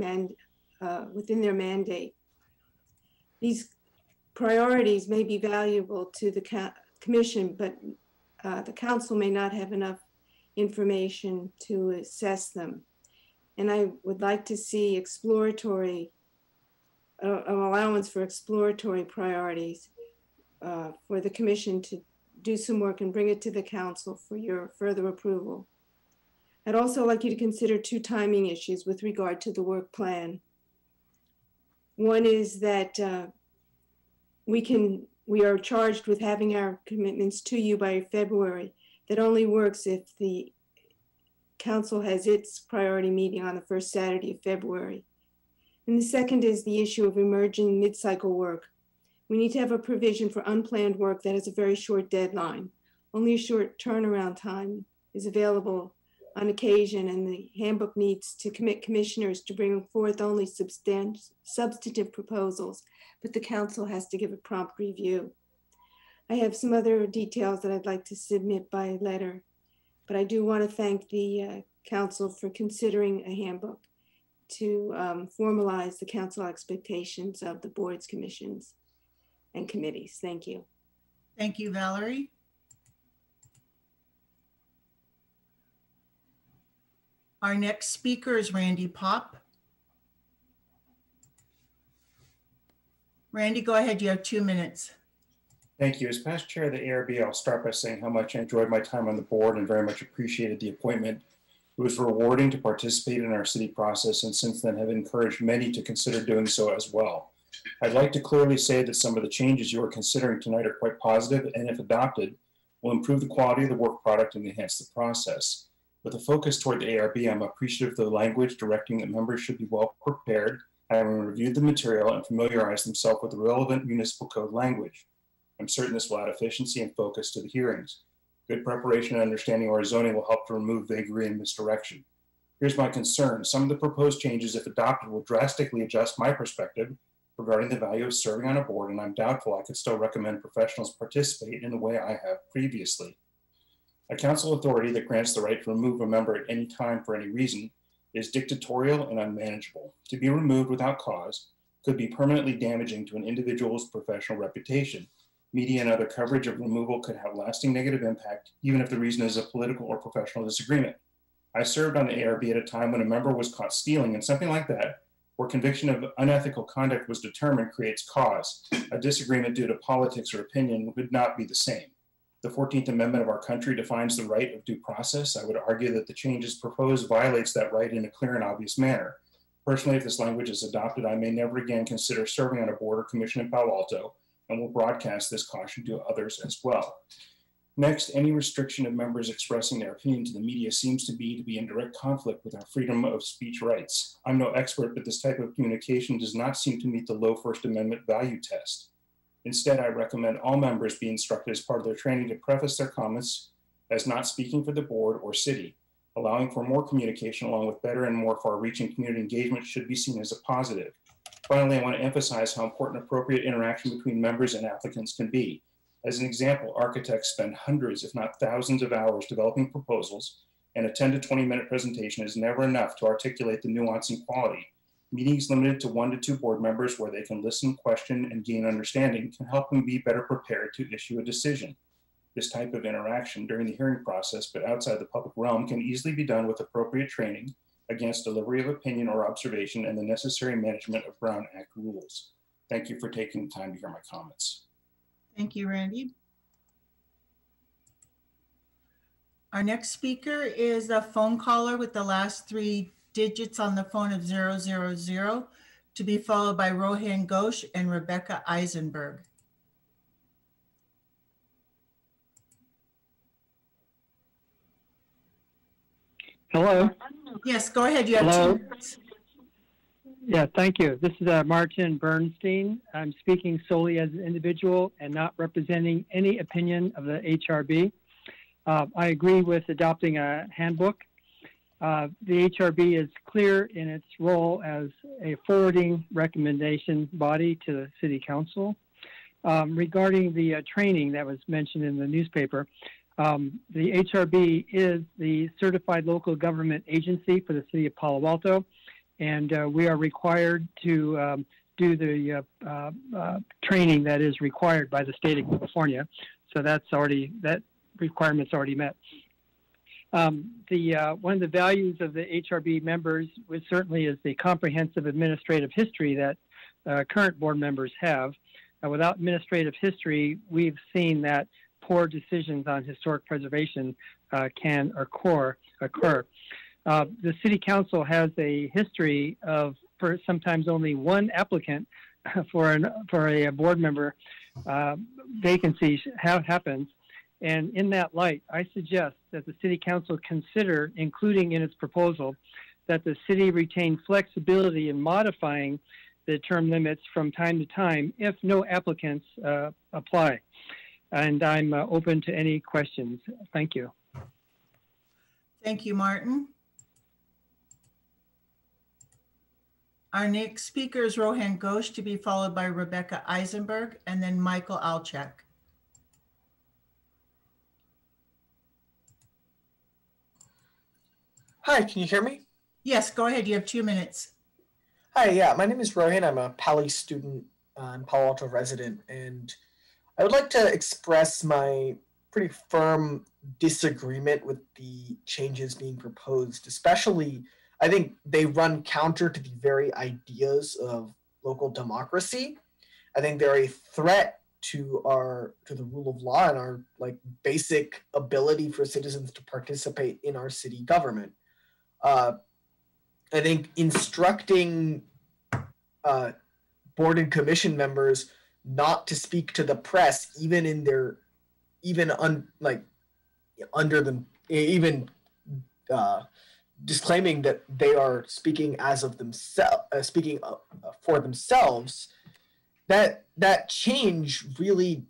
within their mandate. These priorities may be valuable to the commission, but the council may not have enough information to assess them. And I would like to see exploratory, an allowance for exploratory priorities for the commission to do some work and bring it to the council for your further approval. I'd also like you to consider two timing issues with regard to the work plan. One is that we are charged with having our commitments to you by February. That only works if the council has its priority meeting on the first Saturday of February. And the second is the issue of emerging mid-cycle work. We need to have a provision for unplanned work that has a very short deadline. Only a short turnaround time is available on occasion, and the handbook needs to commit commissioners to bring forth only substantive proposals, but the council has to give a prompt review. I have some other details that I'd like to submit by letter, but I do want to thank the council for considering a handbook to formalize the council expectations of the boards, commissions, and committees. Thank you. Thank you, Valerie. Our next speaker is Randy Pop. Randy, go ahead. You have 2 minutes. Thank you. As past chair of the ARB, I'll start by saying how much I enjoyed my time on the board and very much appreciated the appointment. It was rewarding to participate in our city process, and since then have encouraged many to consider doing so as well. I'd like to clearly say that some of the changes you are considering tonight are quite positive, and if adopted, will improve the quality of the work product and enhance the process. With a focus toward the ARB, I'm appreciative of the language directing that members should be well prepared, having reviewed the material and familiarized themselves with the relevant municipal code language. I'm certain this will add efficiency and focus to the hearings. Good preparation and understanding of our zoning will help to remove vagary and misdirection. Here's my concern. Some of the proposed changes, if adopted, will drastically adjust my perspective regarding the value of serving on a board, and I'm doubtful I could still recommend professionals participate in the way I have previously. A council authority that grants the right to remove a member at any time for any reason is dictatorial and unmanageable. To be removed without cause could be permanently damaging to an individual's professional reputation. Media and other coverage of removal could have lasting negative impact, even if the reason is a political or professional disagreement. I served on the ARB at a time when a member was caught stealing, and something like that, where conviction of unethical conduct was determined, creates cause. A disagreement due to politics or opinion would not be the same. The 14th Amendment of our country defines the right of due process. I would argue that the changes proposed violates that right in a clear and obvious manner. Personally, if this language is adopted, I may never again consider serving on a board or commission in Palo Alto, and will broadcast this caution to others as well. Next, any restriction of members expressing their opinion to the media seems to be in direct conflict with our freedom of speech rights. I'm no expert, but this type of communication does not seem to meet the low First Amendment value test. Instead, I recommend all members be instructed as part of their training to preface their comments as not speaking for the board or city. Allowing for more communication along with better and more far-reaching community engagement should be seen as a positive. Finally, I want to emphasize how important appropriate interaction between members and applicants can be. As an example, architects spend hundreds, if not thousands of hours developing proposals, and a 10 to 20-minute presentation is never enough to articulate the nuance and quality. Meetings limited to 1 to 2 board members where they can listen, question, and gain understanding can help them be better prepared to issue a decision. This type of interaction during the hearing process, but outside the public realm, can easily be done with appropriate training against delivery of opinion or observation and the necessary management of Brown Act rules. Thank you for taking the time to hear my comments. Thank you, Randy. Our next speaker is a phone caller with the last 3 digits on the phone of 000, to be followed by Rohan Ghosh and Rebecca Eisenberg. Hello. Yes, go ahead. You have Hello. 2 minutes. Yeah, thank you. This is Martin Bernstein. I'm speaking solely as an individual and not representing any opinion of the HRB. I agree with adopting a handbook. The HRB is clear in its role as a forwarding recommendation body to the City Council. Regarding the training that was mentioned in the newspaper, the HRB is the certified local government agency for the City of Palo Alto, and we are required to do the training that is required by the state of California. So that requirement's already met. One of the values of the HRB members was certainly is the comprehensive administrative history that current board members have. Without administrative history, we've seen that poor decisions on historic preservation can occur. The City Council has a history of, for sometimes only one applicant for a board member vacancy happens. And in that light, I suggest that the City Council consider including in its proposal that the city retain flexibility in modifying the term limits from time to time if no applicants apply. And I'm open to any questions. Thank you. Thank you, Martin. Our next speaker is Rohan Ghosh, to be followed by Rebecca Eisenberg and then Michael Alchek. Hi, can you hear me? Yes, go ahead. You have 2 minutes. Hi, yeah, my name is Rohan. I'm a Pali student and Palo Alto resident, and I would like to express my pretty firm disagreement with the changes being proposed. Especially, I think they run counter to the very ideas of local democracy. I think they're a threat to the rule of law and our basic ability for citizens to participate in our city government. I think instructing board and commission members not to speak to the press, disclaiming that they are speaking as of themselves, for themselves, that change really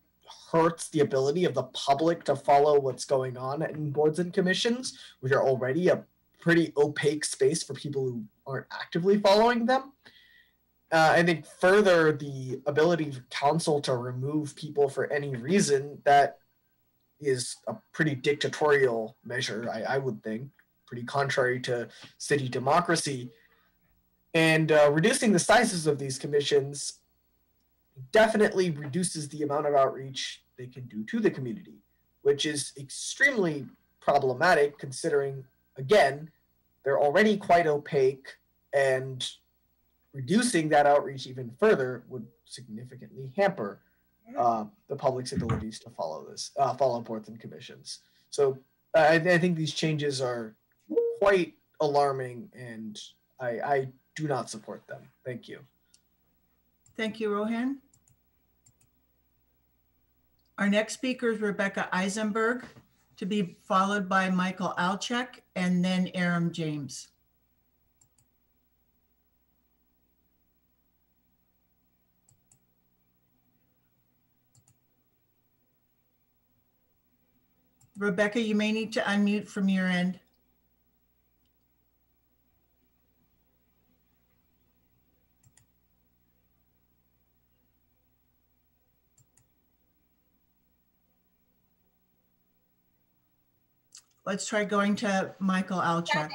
hurts the ability of the public to follow what's going on in boards and commissions, which are already a pretty opaque space for people who aren't actively following them. I think further, the ability of council to remove people for any reason, that is a pretty dictatorial measure, I would think, pretty contrary to city democracy. And reducing the sizes of these commissions definitely reduces the amount of outreach they can do to the community, which is extremely problematic considering, again, they're already quite opaque, and reducing that outreach even further would significantly hamper the public's abilities to follow boards and commissions. So I think these changes are quite alarming, and I do not support them. Thank you. Thank you, Rohan. Our next speaker is Rebecca Eisenberg, to be followed by Michael Alchek and then Aram James. Rebecca, you may need to unmute from your end. Let's try going to Michael Alchek.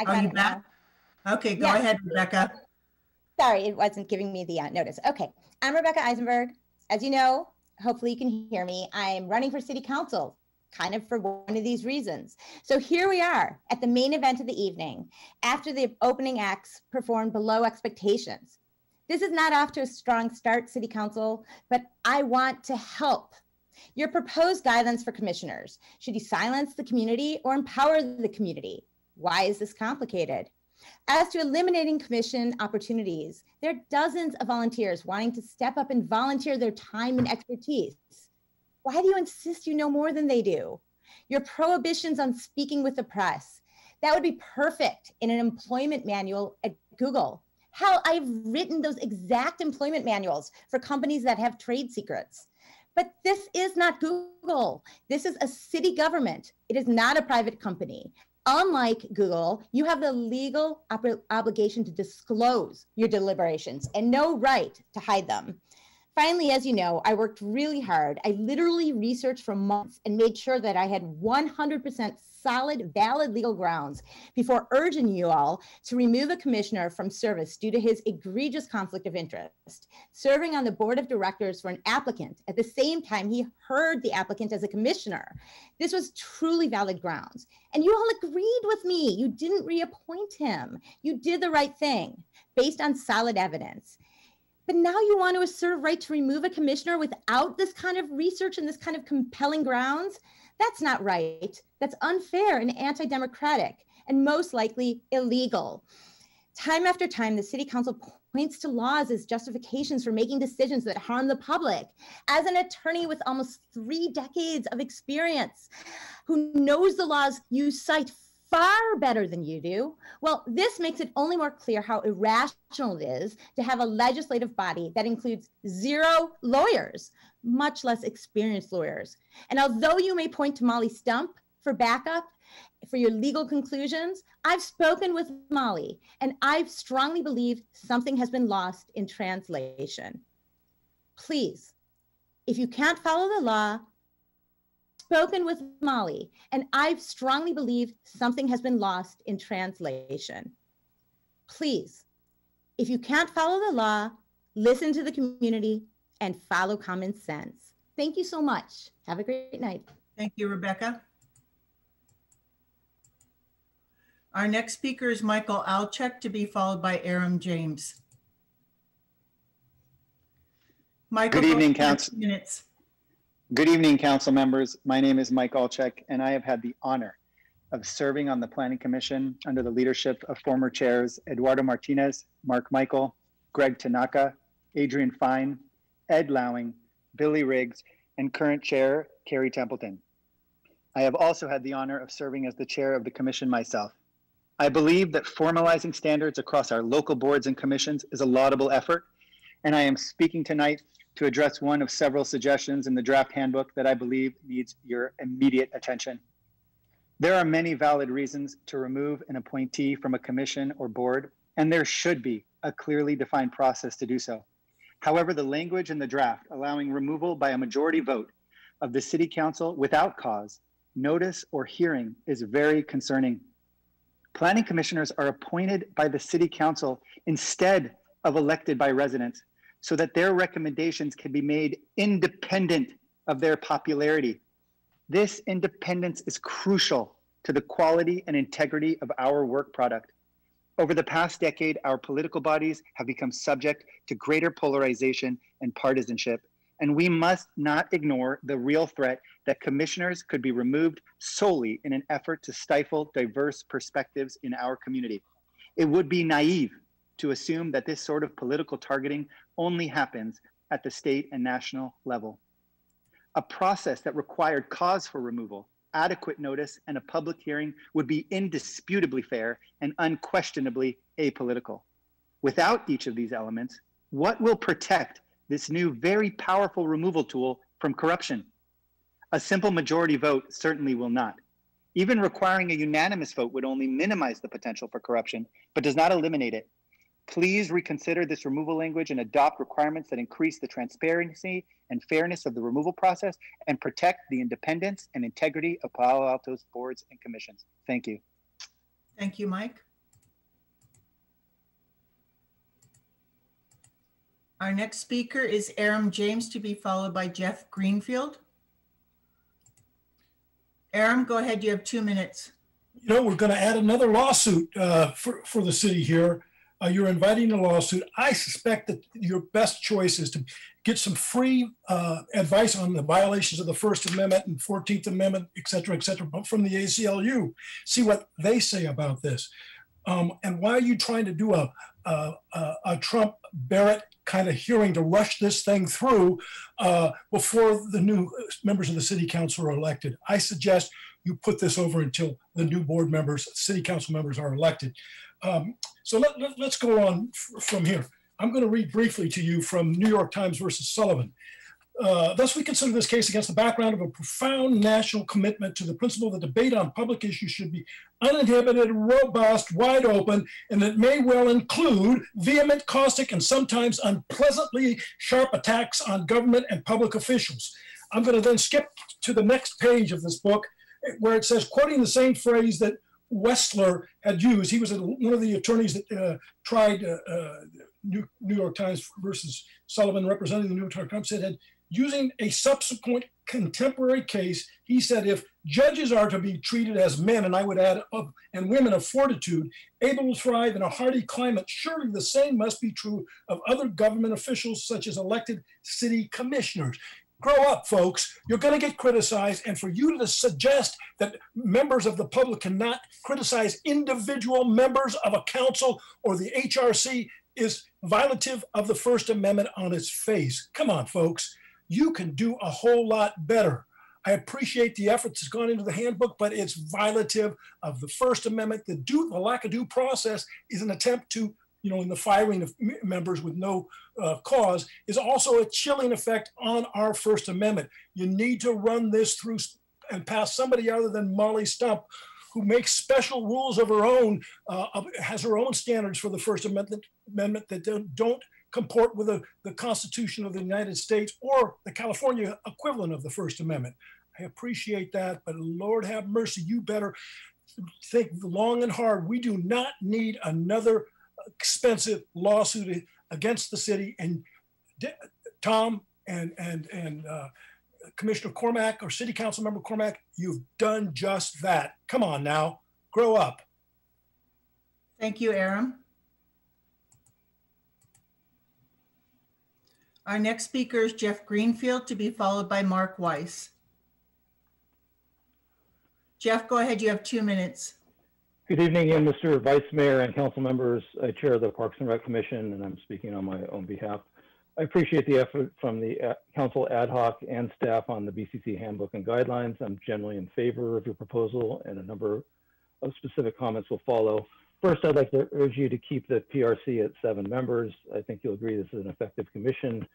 Are you back? Okay, go ahead, Rebecca. Sorry, it wasn't giving me the notice. Okay, I'm Rebecca Eisenberg. As you know, hopefully you can hear me. I'm running for city council, kind of for one of these reasons. So here we are at the main event of the evening, after the opening acts performed below expectations. This is not off to a strong start, city council, but I want to help. Your proposed guidelines for commissioners. Should you silence the community or empower the community? Why is this complicated? As to eliminating commission opportunities, there are dozens of volunteers wanting to step up and volunteer their time and expertise. Why do you insist you know more than they do? Your prohibitions on speaking with the press. That would be perfect in an employment manual at Google. Hell, I've written those exact employment manuals for companies that have trade secrets. But this is not Google. This is a city government. It is not a private company. Unlike Google, you have the legal obligation to disclose your deliberations and no right to hide them. Finally, as you know, I worked really hard. I literally researched for months and made sure that I had 100% solid, valid legal grounds before urging you all to remove a commissioner from service due to his egregious conflict of interest, serving on the board of directors for an applicant at the same time he heard the applicant as a commissioner. This was truly valid grounds. And you all agreed with me. You didn't reappoint him. You did the right thing based on solid evidence. But now you want to assert a right to remove a commissioner without this kind of research and this kind of compelling grounds? That's not right. That's unfair and anti-democratic and most likely illegal. Time after time, the City Council points to laws as justifications for making decisions that harm the public. As an attorney with almost 3 decades of experience who knows the laws you cite far better than you do, well, this makes it only more clear how irrational it is to have a legislative body that includes 0 lawyers, much less experienced lawyers. And although you may point to Molly Stump for backup for your legal conclusions, I've spoken with Molly, and I strongly believe something has been lost in translation. Please, if you can't follow the law, spoken with Molly, and I strongly believe something has been lost in translation. Please, if you can't follow the law, listen to the community and follow common sense. Thank you so much. Have a great night. Thank you, Rebecca. Our next speaker is Michael Alchek, to be followed by Aram James. Michael, good evening, Council. Minutes. Good evening, Council members. My name is Mike Alchek, and I have had the honor of serving on the Planning Commission under the leadership of former chairs Eduardo Martinez, Mark Michael, Greg Tanaka, Adrian Fine, Ed Lowing, Billy Riggs, and current chair Carrie Templeton. I have also had the honor of serving as the chair of the commission myself. I believe that formalizing standards across our local boards and commissions is a laudable effort, and I am speaking tonight to address one of several suggestions in the draft handbook that I believe needs your immediate attention. There are many valid reasons to remove an appointee from a commission or board, and there should be a clearly defined process to do so. However, the language in the draft allowing removal by a majority vote of the City Council without cause, notice, or hearing is very concerning. Planning commissioners are appointed by the City Council instead of elected by residents, so that their recommendations can be made independent of their popularity. This independence is crucial to the quality and integrity of our work product. Over the past decade, our political bodies have become subject to greater polarization and partisanship, and we must not ignore the real threat that commissioners could be removed solely in an effort to stifle diverse perspectives in our community. It would be naive to assume that this sort of political targeting only happens at the state and national level. A process that required cause for removal, adequate notice, and a public hearing would be indisputably fair and unquestionably apolitical. Without each of these elements, what will protect this new very powerful removal tool from corruption? A simple majority vote certainly will not. Even requiring a unanimous vote would only minimize the potential for corruption, but does not eliminate it. Please reconsider this removal language and adopt requirements that increase the transparency and fairness of the removal process and protect the independence and integrity of Palo Alto's boards and commissions. Thank you. Thank you, Mike. Our next speaker is Aram James, to be followed by Jeff Greenfield. Aram, go ahead. You have 2 minutes. You know, we're going to add another lawsuit for the city here. You're inviting a lawsuit. I suspect that your best choice is to get some free advice on the violations of the First Amendment and 14th Amendment, et cetera, from the ACLU. See what they say about this. And why are you trying to do a Trump-Barrett kind of hearing to rush this thing through before the new members of the City Council are elected? I suggest you put this over until the new board members, City Council members are elected. So let's go on from here. I'm going to read briefly to you from New York Times versus Sullivan. Thus, we consider this case against the background of a profound national commitment to the principle that debate on public issues should be uninhibited, robust, wide open, and it may well include vehement, caustic, and sometimes unpleasantly sharp attacks on government and public officials. I'm going to then skip to the next page of this book where it says, quoting the same phrase that Westler had used. He was one of the attorneys that tried New York Times versus Sullivan, representing the New York Times, said, using a subsequent contemporary case, he said, if judges are to be treated as men, and I would add, and women of fortitude, able to thrive in a hardy climate, surely the same must be true of other government officials, such as elected city commissioners. Grow up, folks. You're going to get criticized. And for you to suggest that members of the public cannot criticize individual members of a council or the HRC is violative of the First Amendment on its face. Come on, folks. You can do a whole lot better. I appreciate the effort that's gone into the handbook, but it's violative of the First Amendment. The lack of due process is an attempt to, in the firing of members with no cause, is also a chilling effect on our First Amendment. You need to run this through and pass somebody other than Molly Stump, who makes special rules of her own, has her own standards for the First Amendment that don't comport with the Constitution of the United States or the California equivalent of the First Amendment. I appreciate that, but Lord have mercy, you better think long and hard. We do not need another expensive lawsuit against the city. And Tom and Commissioner Cormack or City Council Member Cormack, you've done just that. Come on now, grow up. Thank you, Aram. Our next speaker is Jeff Greenfield, to be followed by Mark Weiss. Jeff, go ahead. You have 2 minutes. Good evening, Mr. Vice Mayor and council members. I chair the Parks and Rec Commission, and I'm speaking on my own behalf. I appreciate the effort from the council ad hoc and staff on the BCC handbook and guidelines. I'm generally in favor of your proposal, and a number of specific comments will follow. First, I'd like to urge you to keep the PRC at 7 members. I think you'll agree this is an effective commission.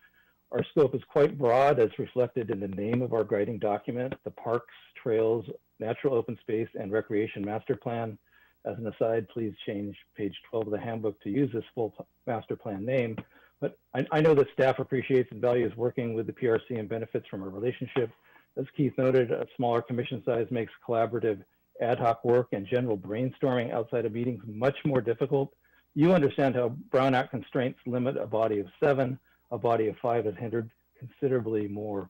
Our scope is quite broad, as reflected in the name of our guiding document, the Parks, Trails, Natural Open Space, and Recreation Master Plan. As an aside, please change page 12 of the handbook to use this full master plan name. But I know that staff appreciates and values working with the PRC and benefits from our relationship. As Keith noted, a smaller commission size makes collaborative ad hoc work and general brainstorming outside of meetings much more difficult. You understand how Brown Act constraints limit a body of 7. A body of 5 is hindered considerably more.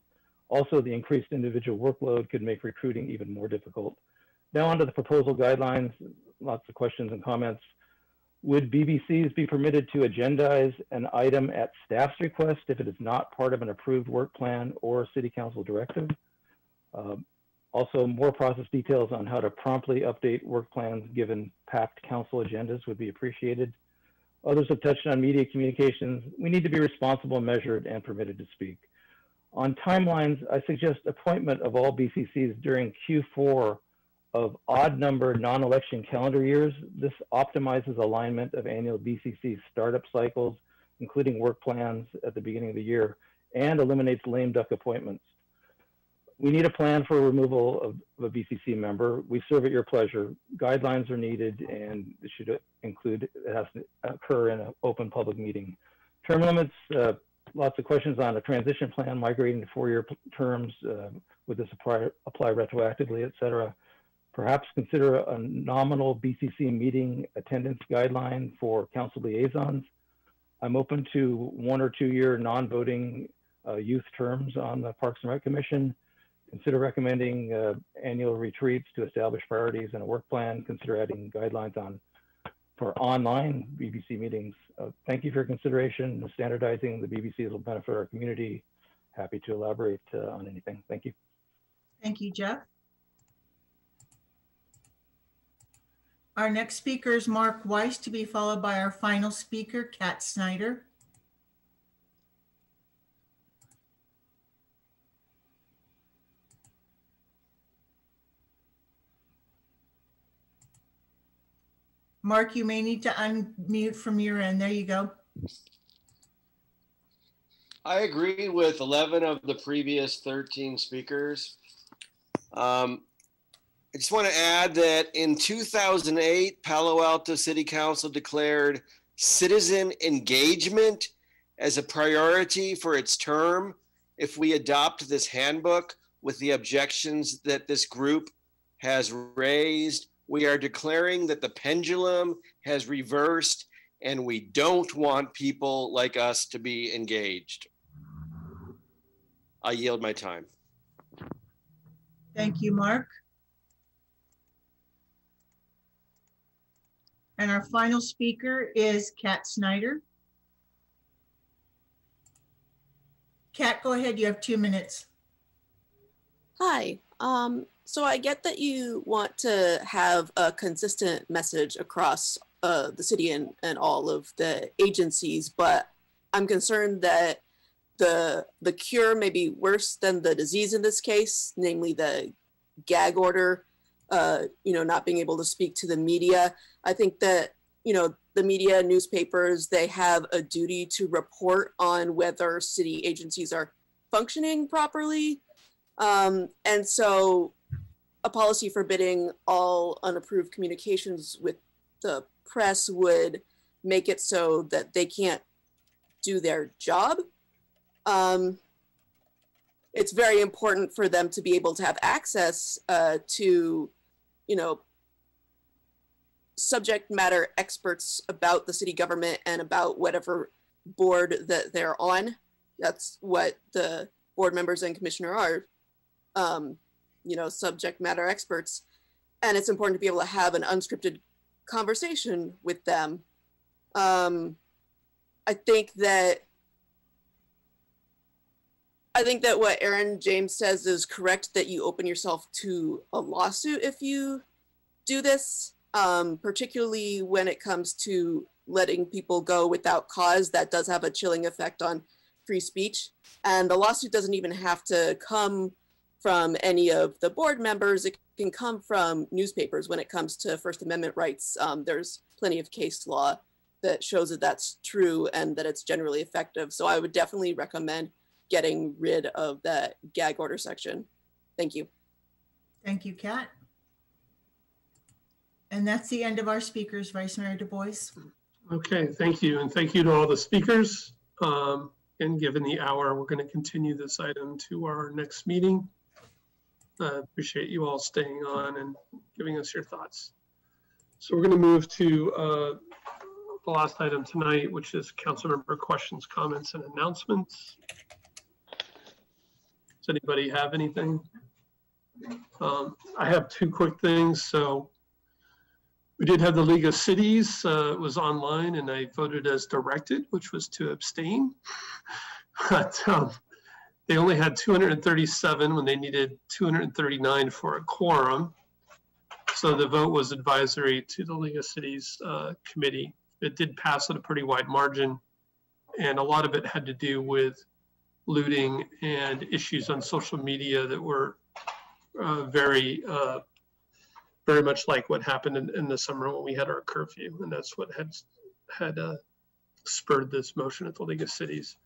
Also, the increased individual workload could make recruiting even more difficult. Now onto the proposal guidelines, lots of questions and comments. Would BBCs be permitted to agendize an item at staff's request if it is not part of an approved work plan or city council directive? Also, more process details on how to promptly update work plans given packed council agendas would be appreciated. Others have touched on media communications. We need to be responsible, measured, and permitted to speak. On timelines, I suggest appointment of all BCCs during Q4 of odd number non-election calendar years. This optimizes alignment of annual BCC startup cycles, including work plans at the beginning of the year, and eliminates lame duck appointments. We need a plan for removal of a BCC member. We serve at your pleasure. Guidelines are needed, and it should include, it has to occur in an open public meeting. Term limits, lots of questions on a transition plan, migrating to 4-year terms, would this apply retroactively, et cetera. Perhaps consider a nominal BCC meeting attendance guideline for council liaisons. I'm open to 1 or 2 year non-voting youth terms on the Parks and Rec Commission. Consider recommending annual retreats to establish priorities and a work plan. Consider adding guidelines for online BBC meetings. Thank you for your consideration. Standardizing the BBCs will benefit our community. Happy to elaborate on anything. Thank you. Thank you, Jeff. Our next speaker is Mark Weiss, to be followed by our final speaker, Kat Snyder. Mark, you may need to unmute from your end. There you go. I agree with 11 of the previous 13 speakers. I just want to add that in 2008, Palo Alto City Council declared citizen engagement as a priority for its term. If we adopt this handbook with the objections that this group has raised, we are declaring that the pendulum has reversed and we don't want people like us to be engaged. I yield my time. Thank you, Mark. And our final speaker is Kat Snyder. Kat, go ahead. You have 2 minutes. Hi. So I get that you want to have a consistent message across the city and all of the agencies, but I'm concerned that the cure may be worse than the disease in this case, namely the gag order, not being able to speak to the media. I think that, the media, newspapers, they have a duty to report on whether city agencies are functioning properly. And so a policy forbidding all unapproved communications with the press would make it so that they can't do their job. It's very important for them to be able to have access to, subject matter experts about the city government and about whatever board that they're on. That's what the board members and commissioner are, subject matter experts. And it's important to be able to have an unscripted conversation with them. I think that what Aaron James says is correct, that you open yourself to a lawsuit if you do this, particularly when it comes to letting people go without cause. That does have a chilling effect on free speech. And the lawsuit doesn't even have to come from any of the board members. It can come from newspapers when it comes to First Amendment rights. There's plenty of case law that shows that that's true and that it's generally effective. So I would definitely recommend getting rid of that gag order section. Thank you. Thank you, Kat. And that's the end of our speakers, Vice Mayor Du Bois. Okay, thank you. And thank you to all the speakers. And given the hour, we're going to continue this item to our next meeting. Appreciate you all staying on and giving us your thoughts. So we're going to move to the last item tonight, which is council member questions, comments, and announcements. Does anybody have anything? I have two quick things. So we did have the League of Cities. It was online and I voted as directed, which was to abstain. But they only had 237 when they needed 239 for a quorum. So the vote was advisory to the League of Cities committee. It did pass at a pretty wide margin, and a lot of it had to do with looting and issues on social media that were very much like what happened in the summer when we had our curfew, and that's what had spurred this motion at the League of Cities.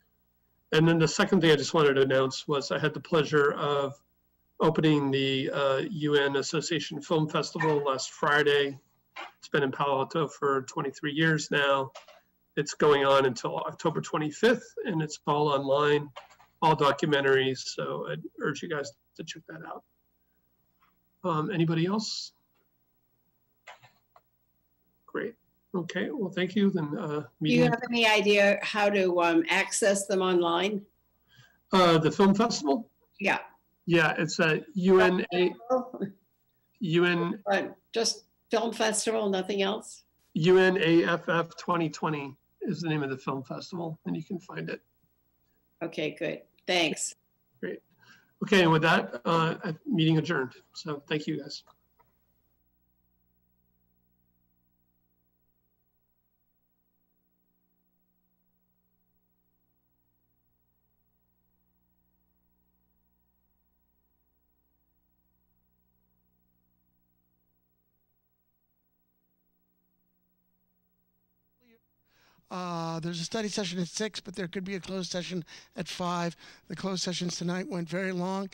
And then the second thing I just wanted to announce was I had the pleasure of opening the UN Association Film Festival last Friday. It's been in Palo Alto for 23 years now. It's going on until October 25th, and it's all online, all documentaries. So I'd urge you guys to check that out. Anybody else? Great. Okay, well, thank you. Then, do you have any idea how to access them online? The film festival? Yeah. Yeah, it's a UN. Just film festival, nothing else? UNAFF 2020 is the name of the film festival, and you can find it. Okay, good. Thanks. Great. Okay, and with that, meeting adjourned. So thank you, guys. There's a study session at 6, but there could be a closed session at 5. The closed sessions tonight went very long.